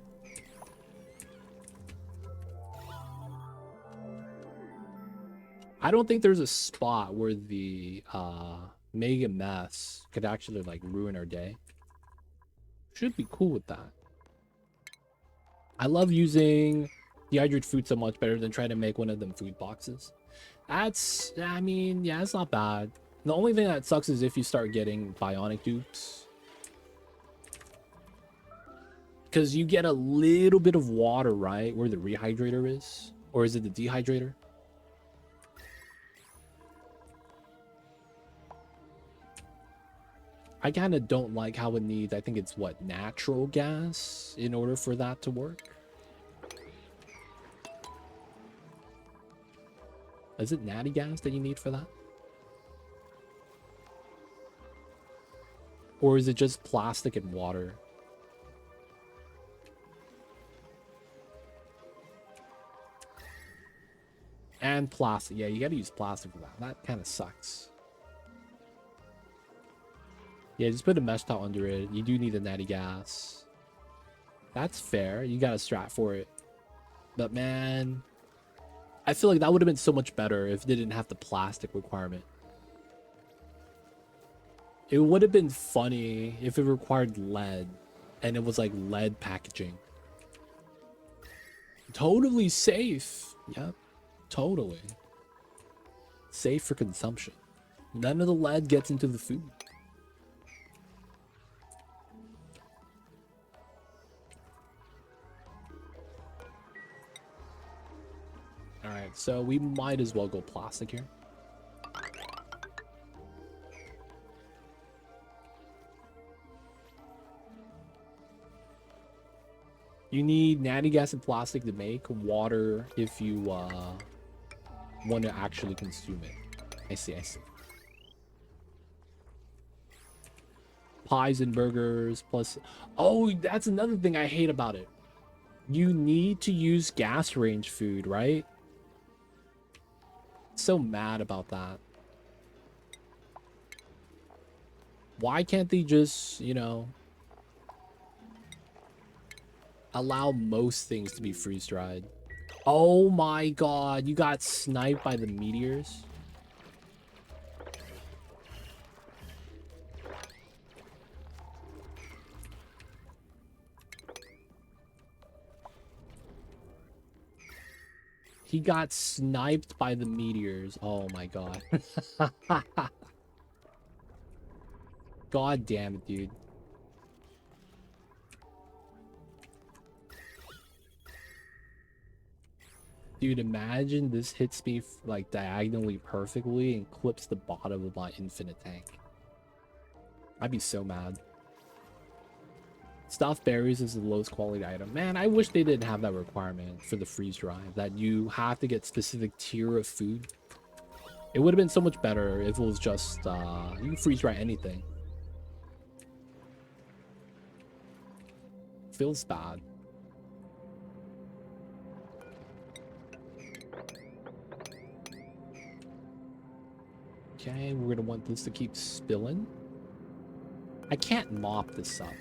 I don't think there's a spot where the mega mess could actually like ruin our day. Should be cool with that. I love using dehydrated food so much better than trying to make one of them food boxes. That's, I mean, yeah, it's not bad. The only thing that sucks is if you start getting bionic dupes. Because you get a little bit of water, right? Where the rehydrator is? Or is it the dehydrator? I kind of don't like how it needs, I think it's what, natural gas in order for that to work? Is it natty gas that you need for that? Or is it just plastic and water? And plastic. Yeah, you gotta use plastic for that. That kind of sucks. Yeah, just put a mesh towel under it. You do need the natty gas. That's fair. You got a strat for it. But man, I feel like that would have been so much better if they didn't have the plastic requirement. It would have been funny if it required lead and it was like lead packaging. Totally safe. Yep, totally. Safe for consumption. None of the lead gets into the food. Alright, so we might as well go plastic here. You need natty gas and plastic to make water if you want to actually consume it. I see, I see. Pies and burgers plus... Oh, that's another thing I hate about it. You need to use gas range food, right? So mad about that. Why can't they just, you know, allow most things to be freeze-dried? Oh my god, you got sniped by the meteors? He got sniped by the meteors. Oh my god. God damn it, dude. Dude, imagine this hits me like diagonally perfectly and clips the bottom of my infinite tank. I'd be so mad. Stuffed berries is the lowest quality item. Man, I wish they didn't have that requirement for the freeze dry, that you have to get specific tier of food. It would have been so much better if it was just, you can freeze dry anything. Feels bad. Okay, we're gonna want this to keep spilling. I can't mop this up.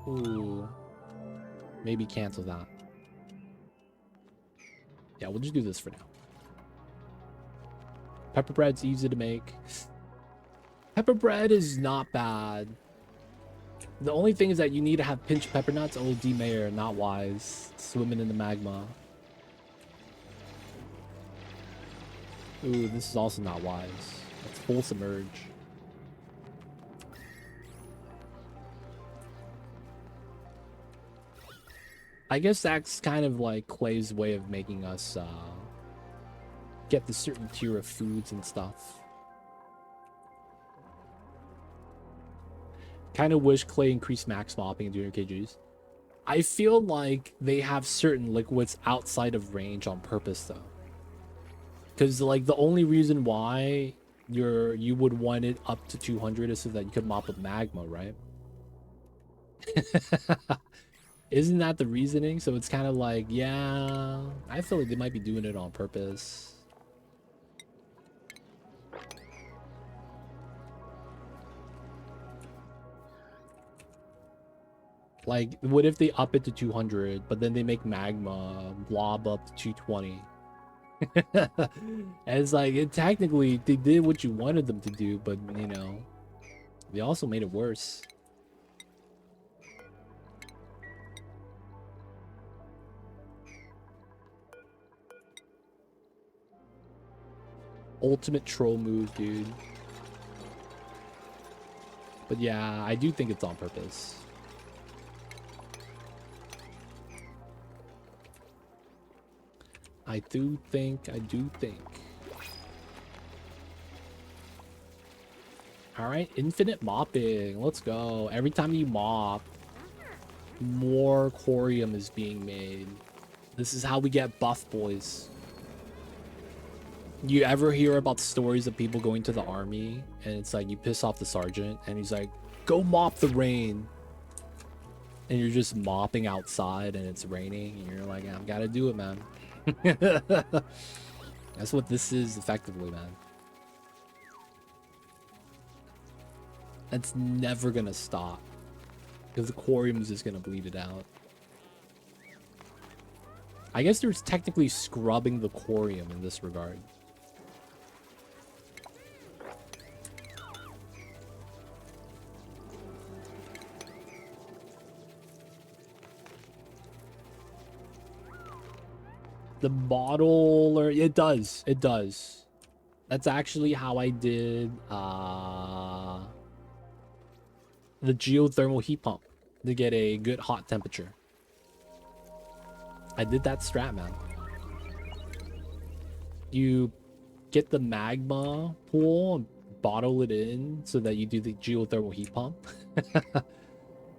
Ooh. Maybe cancel that. Yeah, we'll just do this for now. Pepper bread's easy to make. Pepper bread is not bad. The only thing is that you need to have pinched pepper nuts. Oh, D Mayor, not wise. Swimming in the magma. Ooh, this is also not wise. Let's full submerge. I guess that's kind of like Clay's way of making us get the certain tier of foods and stuff. Kind of wish Clay increased max mopping to 200 kgs. I feel like they have certain liquids outside of range on purpose though. Because like the only reason why you would want it up to 200 is so that you could mop with magma, right? Isn't that the reasoning? So it's kind of like, yeah, I feel like they might be doing it on purpose. Like, what if they up it to 200, but then they make magma blob up to 220? And it's like, technically, they did what you wanted them to do, but, you know, they also made it worse. Ultimate troll move, dude. But yeah, I do think it's on purpose. I do think. All right, infinite mopping. Let's go. Every time you mop, more corium is being made. This is how we get buff, boys. You ever hear about stories of people going to the army and it's like you piss off the sergeant and he's like, go mop the rain. And you're just mopping outside and it's raining and you're like, I've got to do it, man. That's what this is effectively, man. That's never gonna stop because the corium is just gonna bleed it out. I guess there's technically scrubbing the corium in this regard. The bottle, or it does. That's actually how I did the geothermal heat pump to get a good hot temperature. I did that strat, man. You get the magma pool and bottle it in so that you do the geothermal heat pump.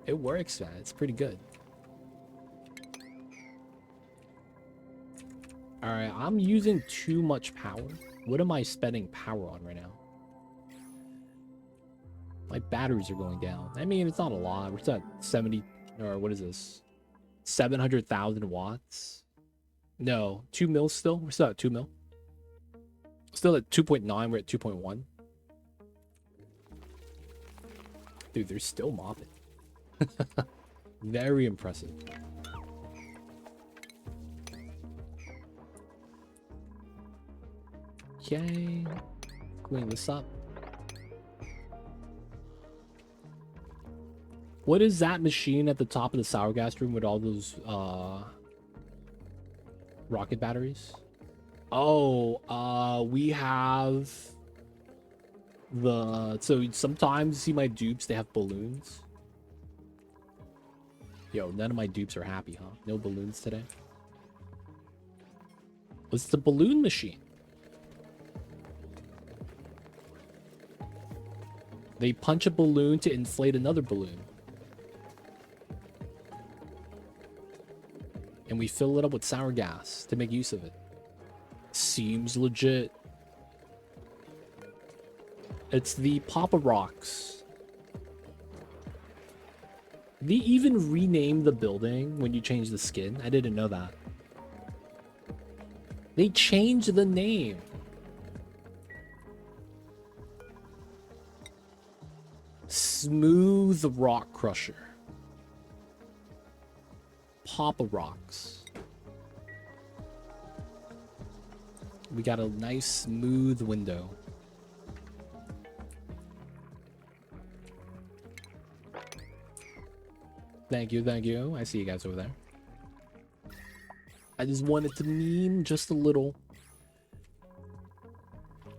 It works, man. It's pretty good. All right, I'm using too much power. What am I spending power on right now? My batteries are going down. I mean, it's not a lot. We're still at 70, or what is this? 700,000 watts? No, 2 mil still? We're still at 2 mil. Still at 2.9, we're at 2.1. Dude, they're still mopping. Very impressive. Okay, clean this up. What is that machine at the top of the sour gas room with all those rocket batteries? Oh, we have the, so sometimes you see my dupes, they have balloons. Yo, none of my dupes are happy, huh? No balloons today. What's the balloon machine? They punch a balloon to inflate another balloon. And we fill it up with sour gas to make use of it. Seems legit. It's the Papa Rocks. They even renamed the building when you change the skin. I didn't know that. They changed the name. Smooth Rock Crusher. Papa Rocks. We got a nice smooth window. Thank you, thank you. I see you guys over there. I just wanted to meme just a little.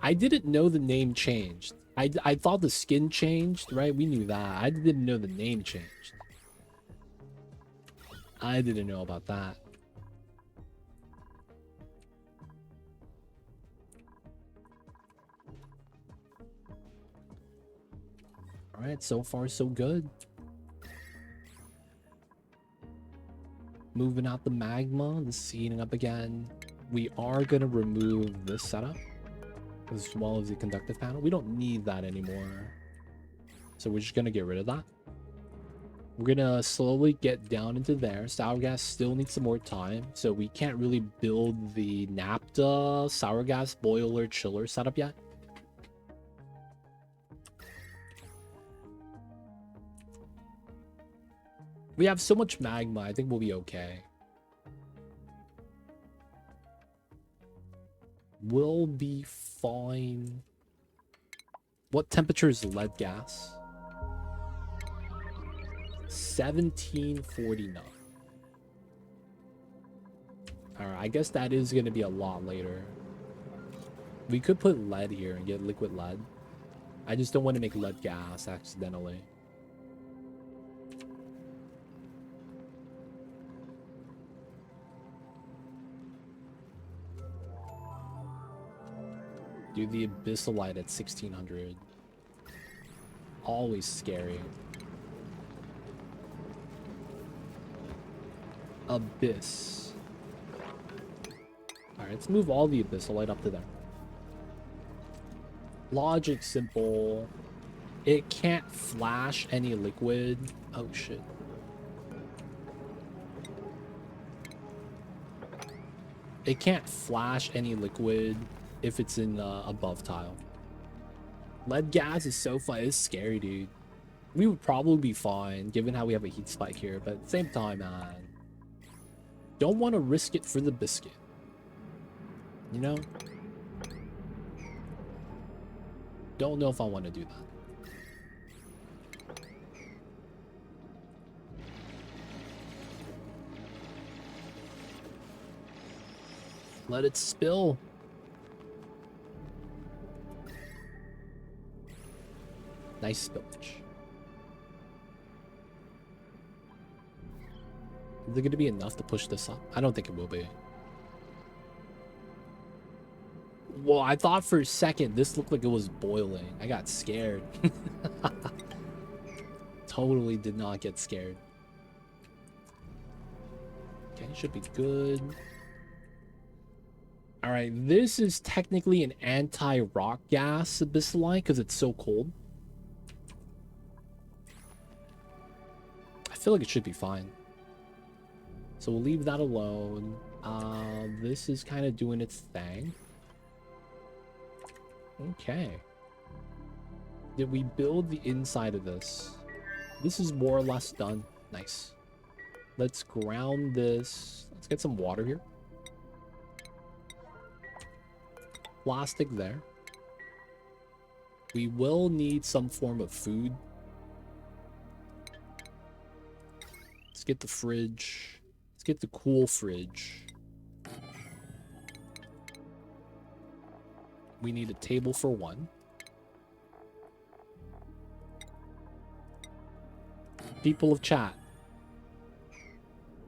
I didn't know the name changed. I thought the skin changed, right? We knew that. I didn't know the name changed. I didn't know about that. Alright, so far so good. Moving out the magma, this is heating up again. We are going to remove this setup, as well as the conductive panel. We don't need that anymore. So we're just going to get rid of that. We're going to slowly get down into there. Sour gas still needs some more time, so we can't really build the naphtha sour gas boiler chiller setup yet. We have so much magma, I think we'll be okay. We'll be fine. What temperature is lead gas? 1749. Alright, I guess that is going to be a lot later. We could put lead here and get liquid lead. I just don't want to make lead gas accidentally. Do the abyssalite at 1600. Always scary. Abyss. Alright, let's move all the abyssalite up to there. Logic simple. It can't flash any liquid. Oh shit. It can't flash any liquid if it's in above tile. Lead gas is so fun. It's scary, dude. We would probably be fine given how we have a heat spike here, but at the same time, man, don't want to risk it for the biscuit, you know? Don't know if I want to do that. Let it spill. Nice spillage. Is it going to be enough to push this up? I don't think it will be. Well, I thought for a second this looked like it was boiling. I got scared. Totally did not get scared. Okay, should be good. Alright, this is technically an anti-rock gas abyssalite because it's so cold. I feel like it should be fine. So we'll leave that alone. This is kind of doing its thing. Okay. Did we build the inside of this? This is more or less done. Nice. Let's ground this. Let's get some water here. Plastic there. We will need some form of food. Let's get the fridge. Let's get the cool fridge. We need a table for one. People of chat,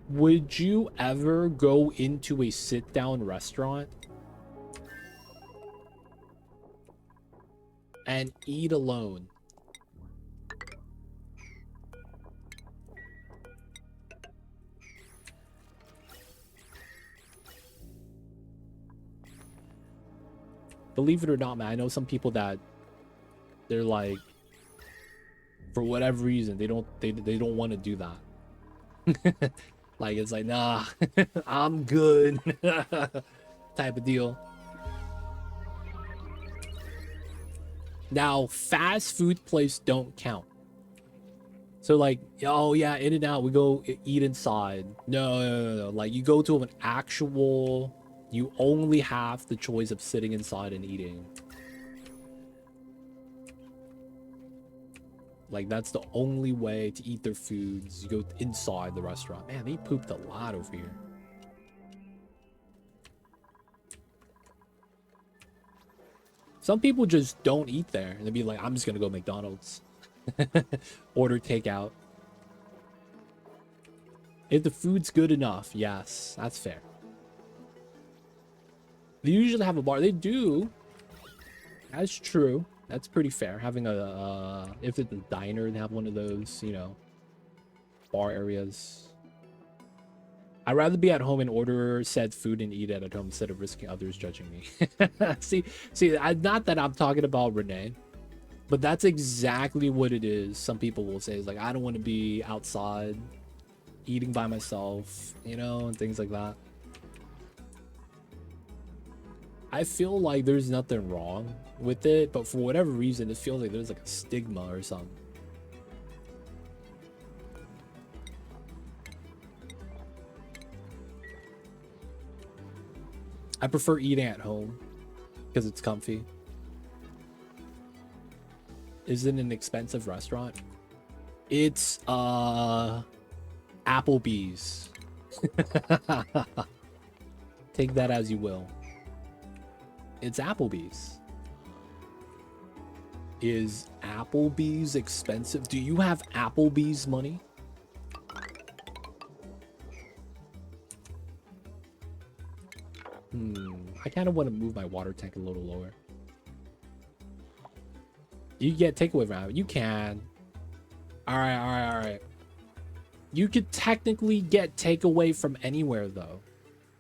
would you ever go into a sit-down restaurant and eat alone believe it or not, man, I know some people that they're like, for whatever reason, they don't want to do that. Like, it's like, nah, I'm good type of deal. Now, fast food places don't count. So like, oh yeah, in and out, we go eat inside. No. Like, you go to an actual, you only have the choice of sitting inside and eating. Like, that's the only way to eat their foods. You go inside the restaurant. Man, they pooped a lot over here. Some people just don't eat there. And they'll be like, I'm just gonna go McDonald's. Order takeout. If the food's good enough, yes, that's fair. They usually have a bar. They do. That's true. That's pretty fair. Having a, if it's a diner, they have one of those, you know, bar areas. I'd rather be at home and order said food and eat it at home instead of risking others judging me. see, not that I'm talking about Renee, but that's exactly what it is. Some people will say, it's like, I don't want to be outside eating by myself, you know, and things like that. I feel like there's nothing wrong with it, but for whatever reason, it feels like there's like a stigma or something. I prefer eating at home because it's comfy. Is it an expensive restaurant? It's Applebee's. Take that as you will. It's Applebee's. Is Applebee's expensive? Do you have Applebee's money? I kind of want to move my water tank a little lower. You get takeaway from it. You can. All right. You could technically get takeaway from anywhere though.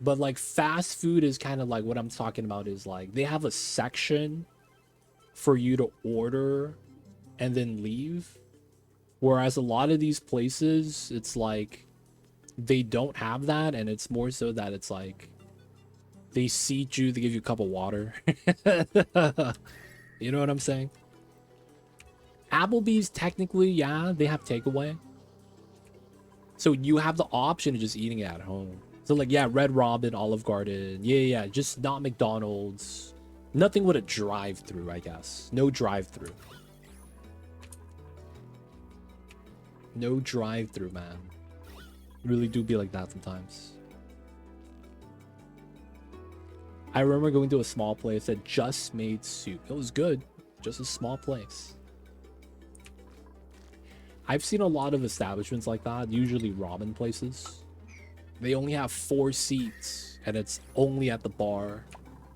But like fast food is kind of like what I'm talking about is like they have a section for you to order and then leave. Whereas a lot of these places, it's like they don't have that, and it's more so that it's like they seat you, they give you a cup of water. You know what I'm saying? Applebee's technically, yeah, they have takeaway. So you have the option of just eating it at home. So like, yeah, Red Robin, Olive Garden. Yeah, just not McDonald's. Nothing with a drive-through, I guess. No drive-through. No drive-through, man. Really do be like that sometimes. I remember going to a small place that just made soup. It was good. Just a small place. I've seen a lot of establishments like that, usually ramen places. They only have 4 seats, and it's only at the bar.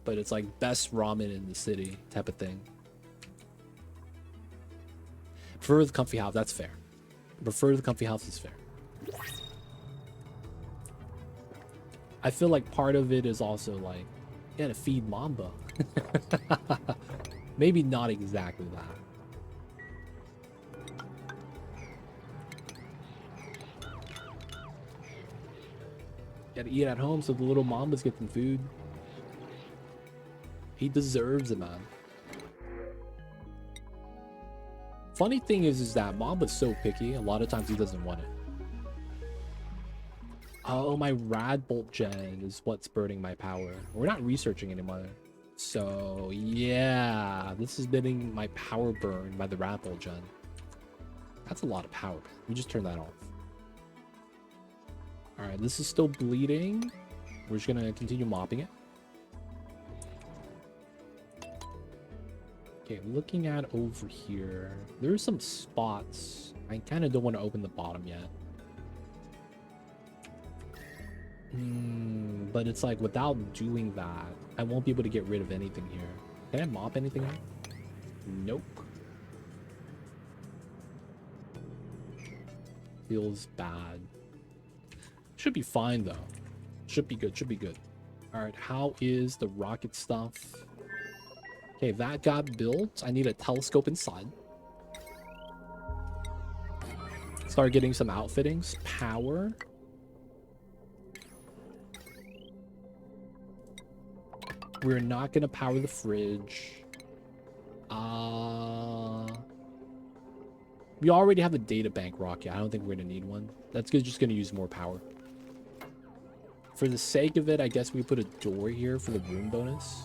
But it's like best ramen in the city type of thing. Prefer the comfy house, that's fair. Prefer the comfy house is fair. I feel like part of it is also like, you gotta feed Mamba. Maybe not exactly that. Gotta eat at home so the little Mambas get some food. He deserves it, man. Funny thing is that Mamba's so picky, a lot of times he doesn't want it. Oh, my rad bolt gen is what's burning my power. We're not researching anymore. So, yeah, this is getting my power burned by the rad bolt gen. That's a lot of power. Let me just turn that off. Alright, this is still bleeding. We're just gonna continue mopping it. Okay, looking at over here, there's some spots. I kind of don't want to open the bottom yet. But it's like without doing that, I won't be able to get rid of anything here. Can I mop anything out? Nope. Feels bad. Should be fine though. Should be good, should be good. Alright, how is the rocket stuff? Okay, that got built. I need a telescope inside. Start getting some outfittings. Power. We're not gonna power the fridge. We already have a data bank rocket. I don't think we're gonna need one. That's just gonna use more power. For the sake of it, I guess we put a door here for the room bonus.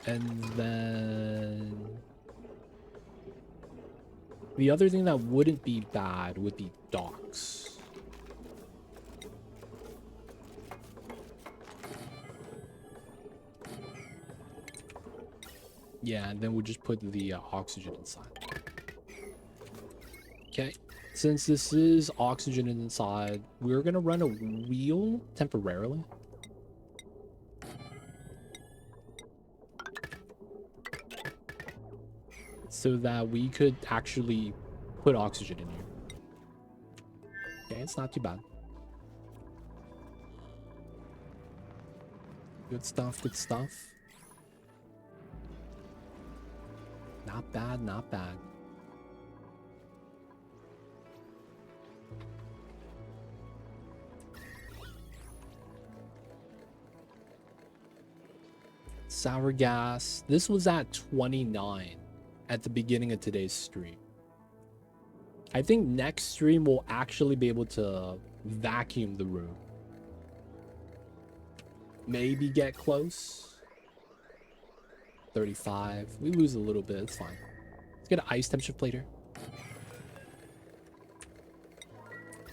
And then the other thing that wouldn't be bad would be docks. Yeah, and then we'll just put the oxygen inside. Okay, since this is oxygen inside, we're gonna run a wheel temporarily. So that we could actually put oxygen in here. Okay, it's not too bad. Good stuff, good stuff. Not bad, not bad. Sour gas. This was at 29 at the beginning of today's stream. I think next stream we'll actually be able to vacuum the room. Maybe get close. 35. We lose a little bit. It's fine. Let's get an ice temperature plate here.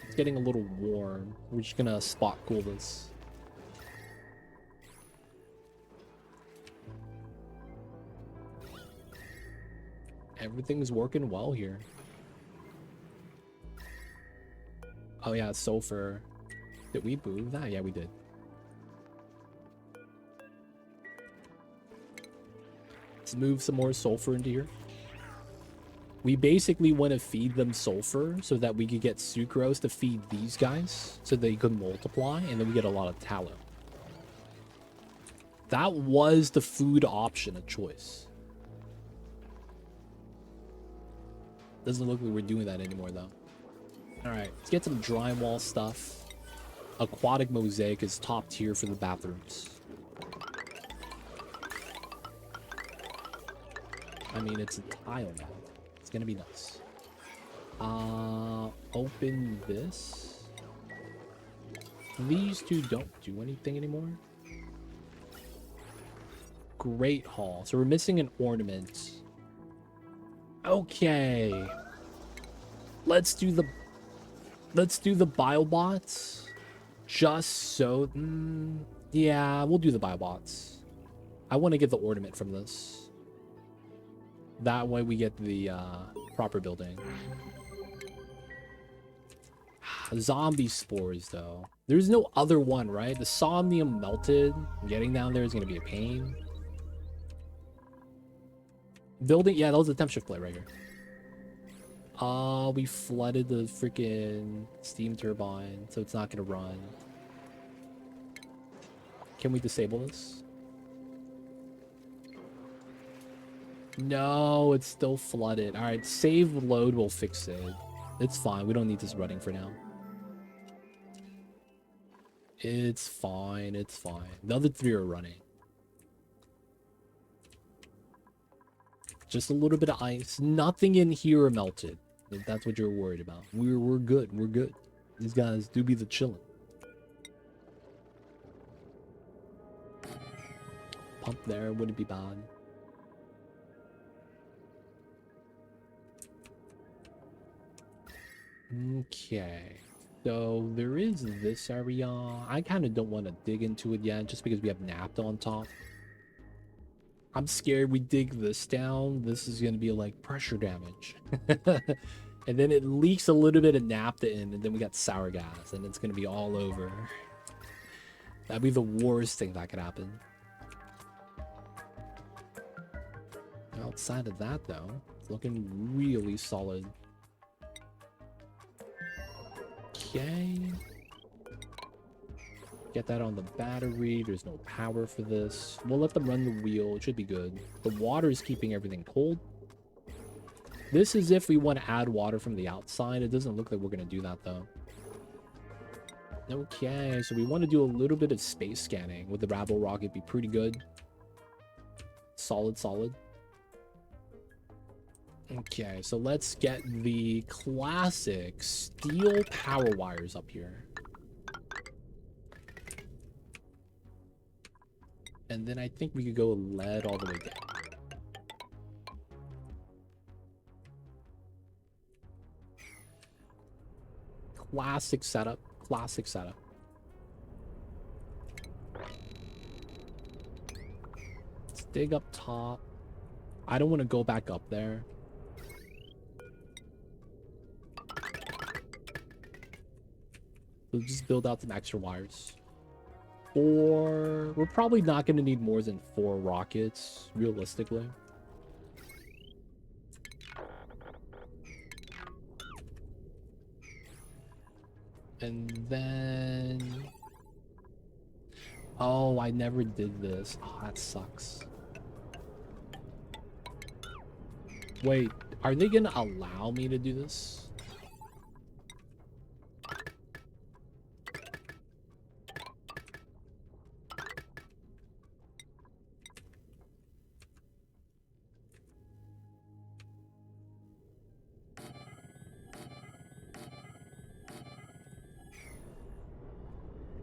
It's getting a little warm. We're just gonna spot cool this. Everything's working well here. Oh yeah, sulfur. Did we move that? Yeah, we did. Let's move some more sulfur into here. We basically want to feed them sulfur so that we could get sucrose to feed these guys so they could multiply, and then we get a lot of tallow. That was the food option of choice. Doesn't look like we're doing that anymore though. Alright, let's get some drywall stuff. Aquatic mosaic is top tier for the bathrooms. I mean, it's a tile now. It's gonna be nice. Open this. These two don't do anything anymore. Great Hall. So we're missing an ornament. Okay. Let's do the biobots. Just so yeah, we'll do the biobots. I want to get the ornament from this. That way we get the proper building. Zombie spores though. There's no other one, right? The somnium melted. Getting down there is gonna be a pain. Building, yeah, that was a temp shift plate right here. We flooded the freaking steam turbine, so it's not gonna run. Can we disable this? No, it's still flooded. All right, save load will fix it. It's fine. We don't need this running for now. It's fine. It's fine. The other three are running. Just a little bit of ice. Nothing in here melted. If that's what you're worried about. We're good. We're good. These guys do be the chillin'. Pump there wouldn't be bad. Okay. So there is this area. I kind of don't want to dig into it yet just because we have naphtha on top. I'm scared we dig this down. This is going to be like pressure damage. And then it leaks a little bit of naphtha in, and then we got sour gas, and it's going to be all over. That'd be the worst thing that could happen. Outside of that, though, it's looking really solid. Okay. Get that on the battery. There's no power for this. We'll let them run the wheel. It should be good. The water is keeping everything cold. This is if we want to add water from the outside. It doesn't look like we're going to do that, though. Okay, so we want to do a little bit of space scanning. With the Rabble rocket, be pretty good. Solid, solid. Okay, so let's get the classic steel power wires up here. And then I think we could go lead all the way down. Classic setup. Classic setup. Let's dig up top. I don't want to go back up there. We'll just build out some extra wires. We're probably not going to need more than 4 rockets, realistically. And then... Oh, I never did this. Oh, that sucks. Wait, are they going to allow me to do this?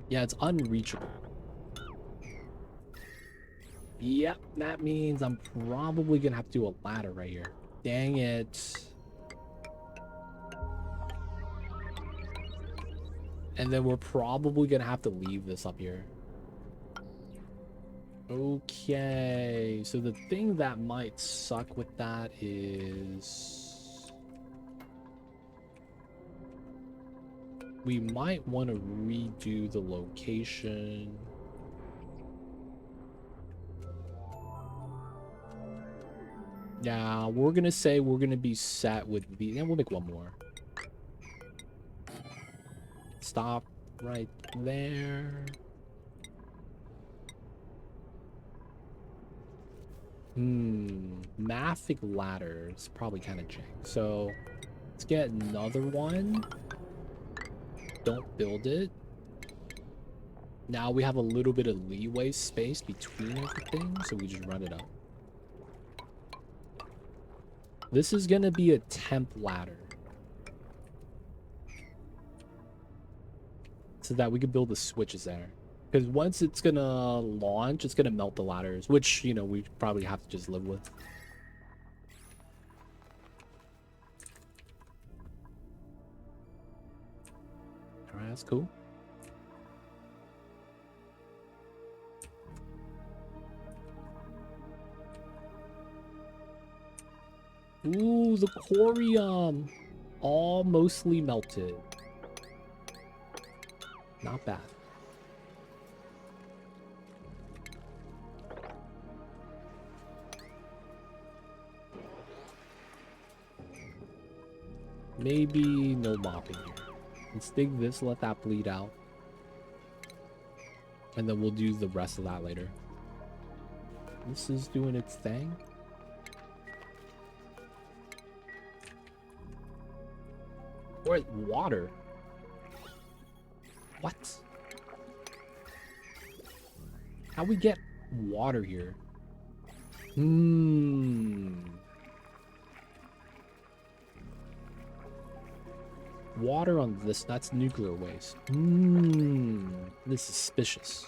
Yeah, it's unreachable. Yep, that means I'm probably gonna have to do a ladder right here. Dang it. And then we're probably gonna have to leave this up here. Okay, so the thing that might suck with that is... we might want to redo the location. Yeah, we're gonna say we're gonna be set with the... and we'll make one more. Stop right there. Mafic ladders probably kind of jank. So let's get another one. Don't build it. Now we have a little bit of leeway space between everything, so we just run it up. This is gonna be a temp ladder, so that we can build the switches there. Because once it's gonna launch, it's gonna melt the ladders, which, you know, we probably have to just live with. Alright, that's cool. Ooh, the corium! All mostly melted. Not bad. Maybe no mopping here. Let's dig this, let that bleed out. And then we'll do the rest of that later. This is doing its thing. Where's water? What? How we get water here? Water on this, that's nuclear waste. This is suspicious.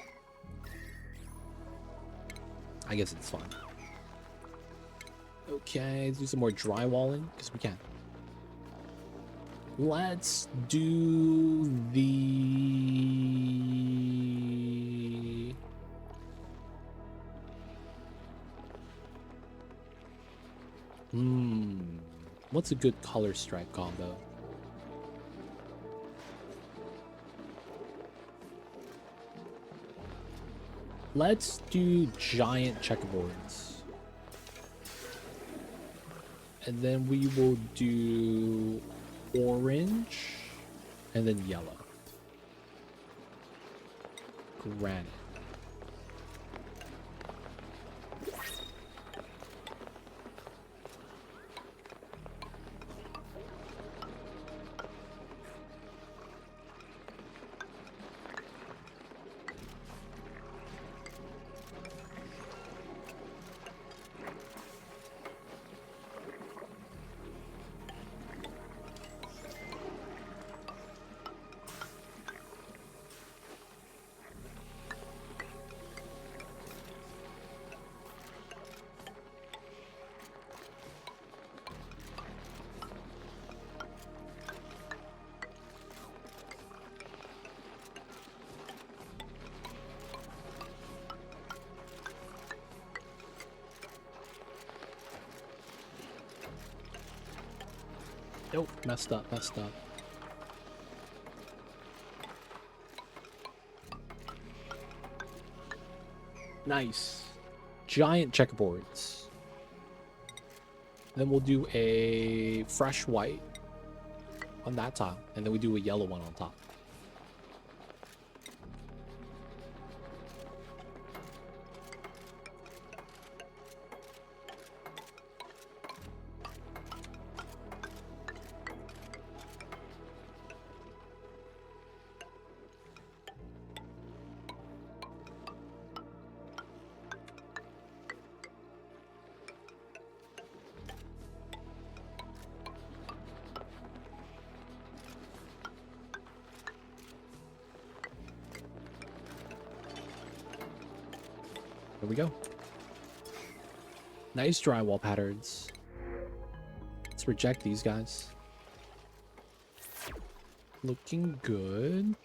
I guess it's fine. Okay, let's do some more drywalling, because we can. Let's do the... What's a good color stripe combo? Let's do giant checkerboards. And then we will do orange and then yellow. granite. Nope, messed up, messed up. Nice. Giant checkerboards. Then we'll do a fresh white on that tile, and then we do a yellow one on top. There we go. Nice drywall patterns. Let's reject these guys. Looking good.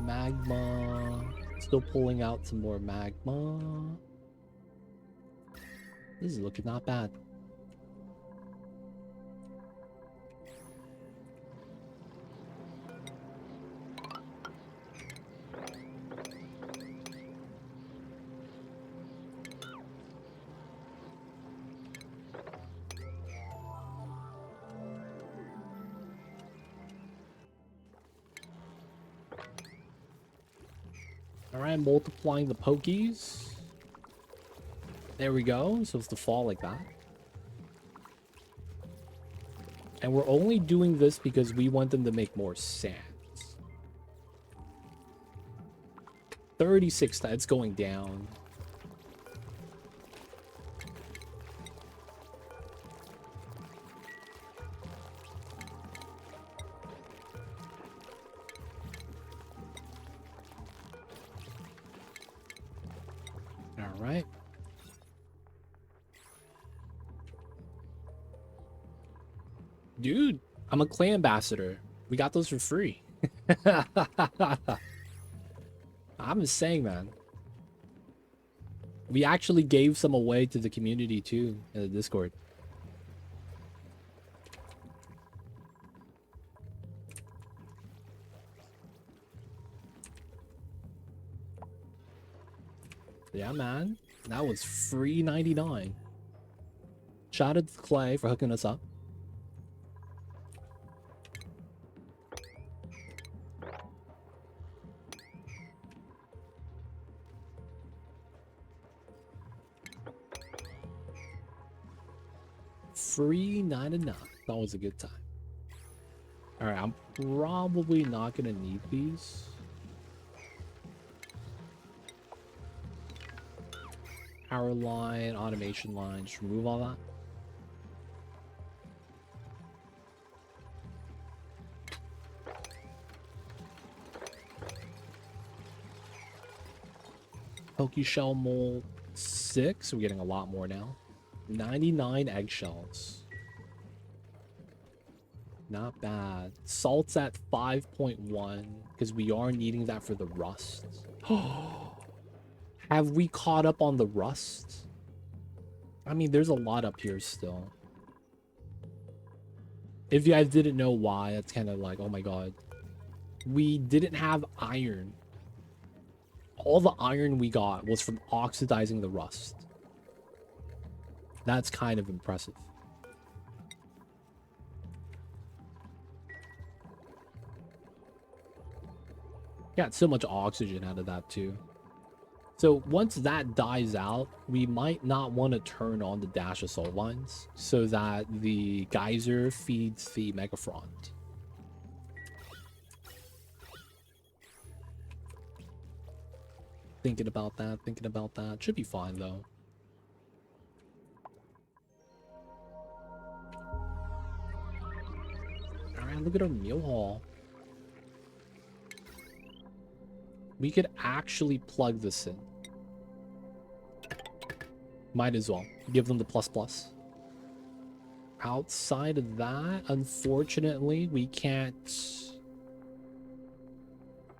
Magma. Still pulling out some more magma. This is looking not bad. Alright, multiplying the pokies. There we go. So it's to fall like that. And we're only doing this because we want them to make more sands. 36, that's going down. Alright. Dude, I'm a clan ambassador. We got those for free. I'm just saying, man. We actually gave some away to the community too in the Discord. Yeah, man. That was free 99. Shout out to Clay for hooking us up. Free 99. That was a good time. Alright, I'm probably not gonna need these. Power line, automation line, just remove all that. Pokeshell mold 6. We're getting a lot more now. 99 eggshells. Not bad. Salt's at 5.1 because we are needing that for the rust. Have we caught up on the rust? I mean, there's a lot up here still. If you guys didn't know why, that's kind of like, oh my god. We didn't have iron. All the iron we got was from oxidizing the rust. That's kind of impressive. Got so much oxygen out of that too. So once that dies out, we might not want to turn on the dash assault lines so that the geyser feeds the megafront. Thinking about that, thinking about that. Should be fine though. Alright, look at our meal hall. We could actually plug this in. Might as well. Give them the plus plus. Outside of that, unfortunately, we can't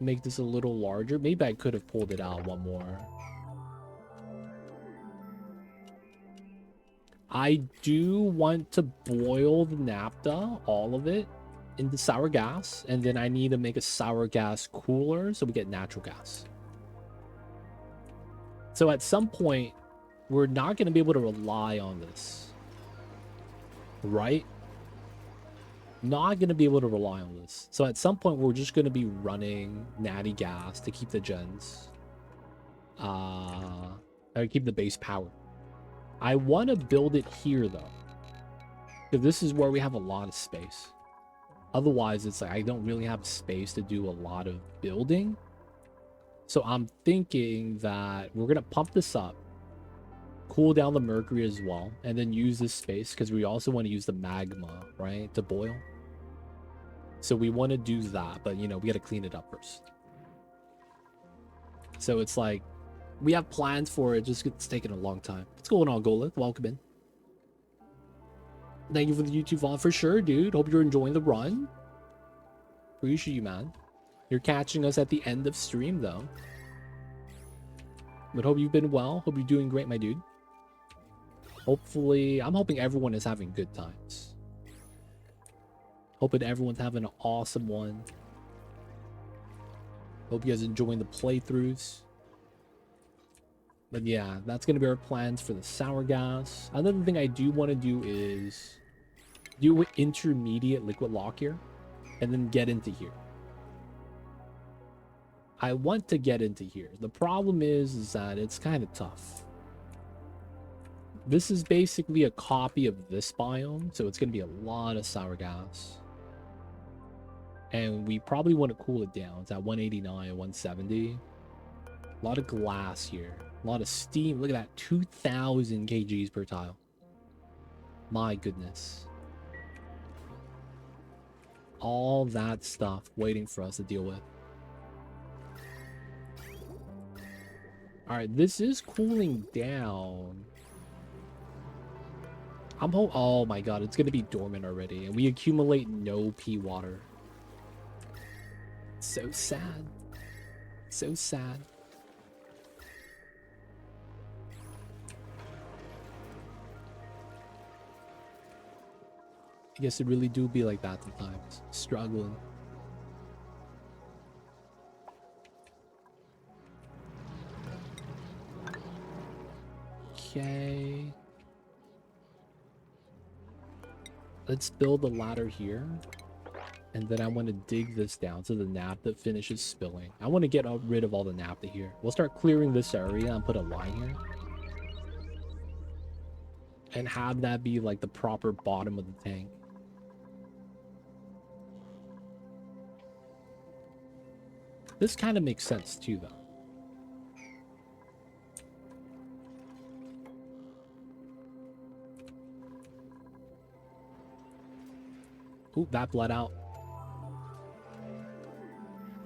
make this a little larger. Maybe I could have pulled it out one more. I do want to boil the naphtha, all of it, into sour gas, and then I need to make a sour gas cooler so we get natural gas. So at some point, we're not going to be able to rely on this, right? Not going to be able to rely on this. So at some point, we're just going to be running natty gas to keep the gens, keep the base power. I want to build it here though, because this is where we have a lot of space. Otherwise, it's like I don't really have space to do a lot of building. So I'm thinking that we're going to pump this up, cool down the mercury as well, and then use this space because we also want to use the magma, right, to boil. So we want to do that, but you know, we got to clean it up first. So it's like we have plans for it, just it's taking a long time. What's going on, Golith? Welcome in. Thank you for the YouTube follow for sure, dude. Hope you're enjoying the run. Appreciate you, man. You're catching us at the end of stream, though. But hope you've been well. Hope you're doing great, my dude. Hopefully, I'm hoping everyone is having good times. Hoping everyone's having an awesome one. Hope you guys enjoying the playthroughs. But yeah, that's going to be our plans for the sour gas. Another thing I do want to do is do an intermediate liquid lock here and then get into here. I want to get into here. The problem is that it's kind of tough. This is basically a copy of this biome, so it's going to be a lot of sour gas. And we probably want to cool it down. It's at 189, 170. A lot of glass here. A lot of steam. Look at that. 2,000 kgs per tile. My goodness. All that stuff waiting for us to deal with. Alright, this is cooling down. Oh my god, it's going to be dormant already. And we accumulate no pea water. So sad. So sad. I guess it really do be like that sometimes. Struggling. Okay. Let's build a ladder here. And then I want to dig this down so the naphtha finishes spilling. I want to get rid of all the naphtha here. We'll start clearing this area and put a line here. And have that be like the proper bottom of the tank. This kind of makes sense too, though. Ooh, that bled out.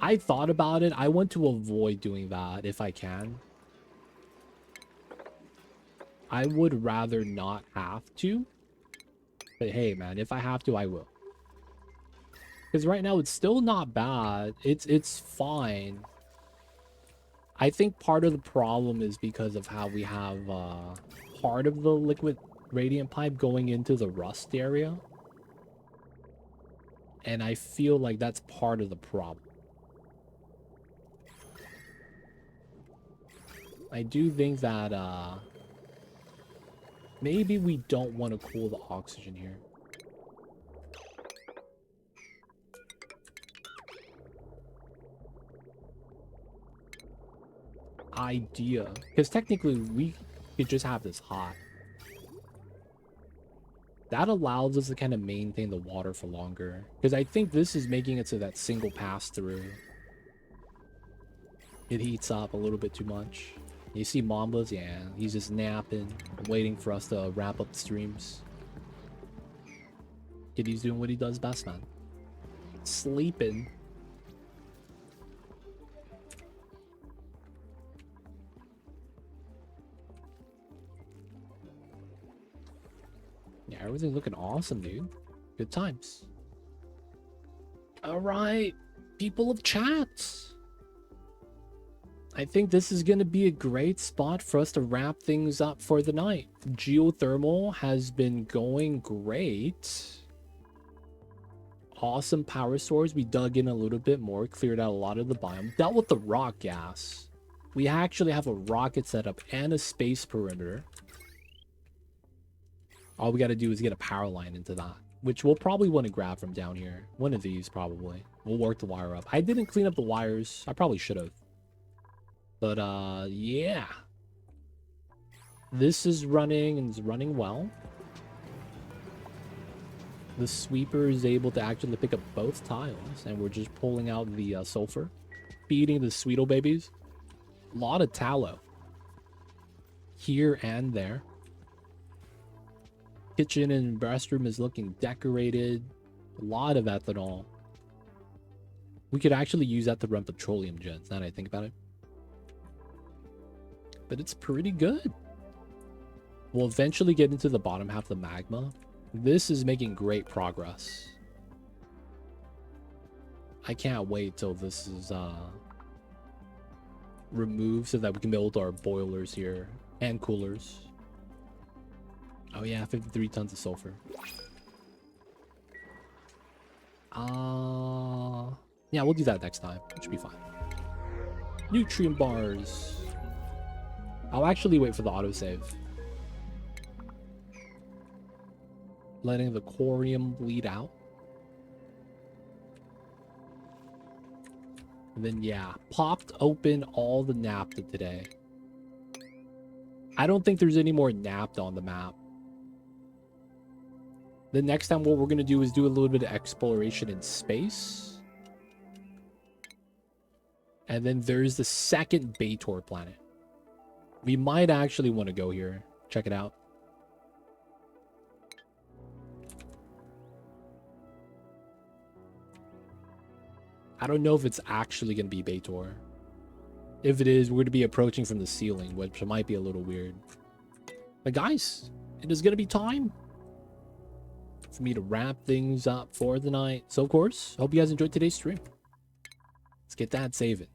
I thought about it. I want to avoid doing that if I can. I would rather not have to. But hey, man, if I have to, I will. Because right now, it's still not bad. It's fine. I think part of the problem is because of how we have part of the liquid radiant pipe going into the rust area. And I feel like that's part of the problem. I do think that maybe we don't want to cool the oxygen here. idea. Because technically, we could just have this hot. That allows us to kind of maintain the water for longer. Because I think this is making it so that single pass through, it heats up a little bit too much. You see Mamba's? Yeah, he's just napping, waiting for us to wrap up the streams. Kitty's doing what he does best, man. Sleeping. Yeah, everything's looking awesome, dude. Good times. All right, people of chat. I think this is going to be a great spot for us to wrap things up for the night. Geothermal has been going great. Awesome power source. We dug in a little bit more, cleared out a lot of the biome. Dealt with the rock gas. We actually have a rocket setup and a space perimeter. All we got to do is get a power line into that, which we'll probably want to grab from down here. One of these, probably. We'll work the wire up. I didn't clean up the wires. I probably should have. But, yeah. This is running, and it's running well. The sweeper is able to actually pick up both tiles, and we're just pulling out the sulfur. Feeding the Sweeto babies. A lot of tallow. Here and there. Kitchen and restroom is looking decorated. A lot of ethanol. We could actually use that to run petroleum gens, now that I think about it. But it's pretty good. We'll eventually get into the bottom half of the magma. This is making great progress. I can't wait till this is removed so that we can build our boilers here and coolers. Oh yeah, 53 tons of sulfur. Yeah, we'll do that next time. It should be fine. Nutrient bars. I'll actually wait for the autosave. Letting the corium bleed out. And then, yeah, popped open all the naphtha today. I don't think there's any more naphtha on the map. The next time what we're going to do is do a little bit of exploration in space. And then there's the second Baator planet. We might actually want to go here. Check it out. I don't know if it's actually going to be Baator. If it is, we're going to be approaching from the ceiling, which might be a little weird. But guys, it is going to be time for me to wrap things up for the night. So, of course, hope you guys enjoyed today's stream. Let's get that saving.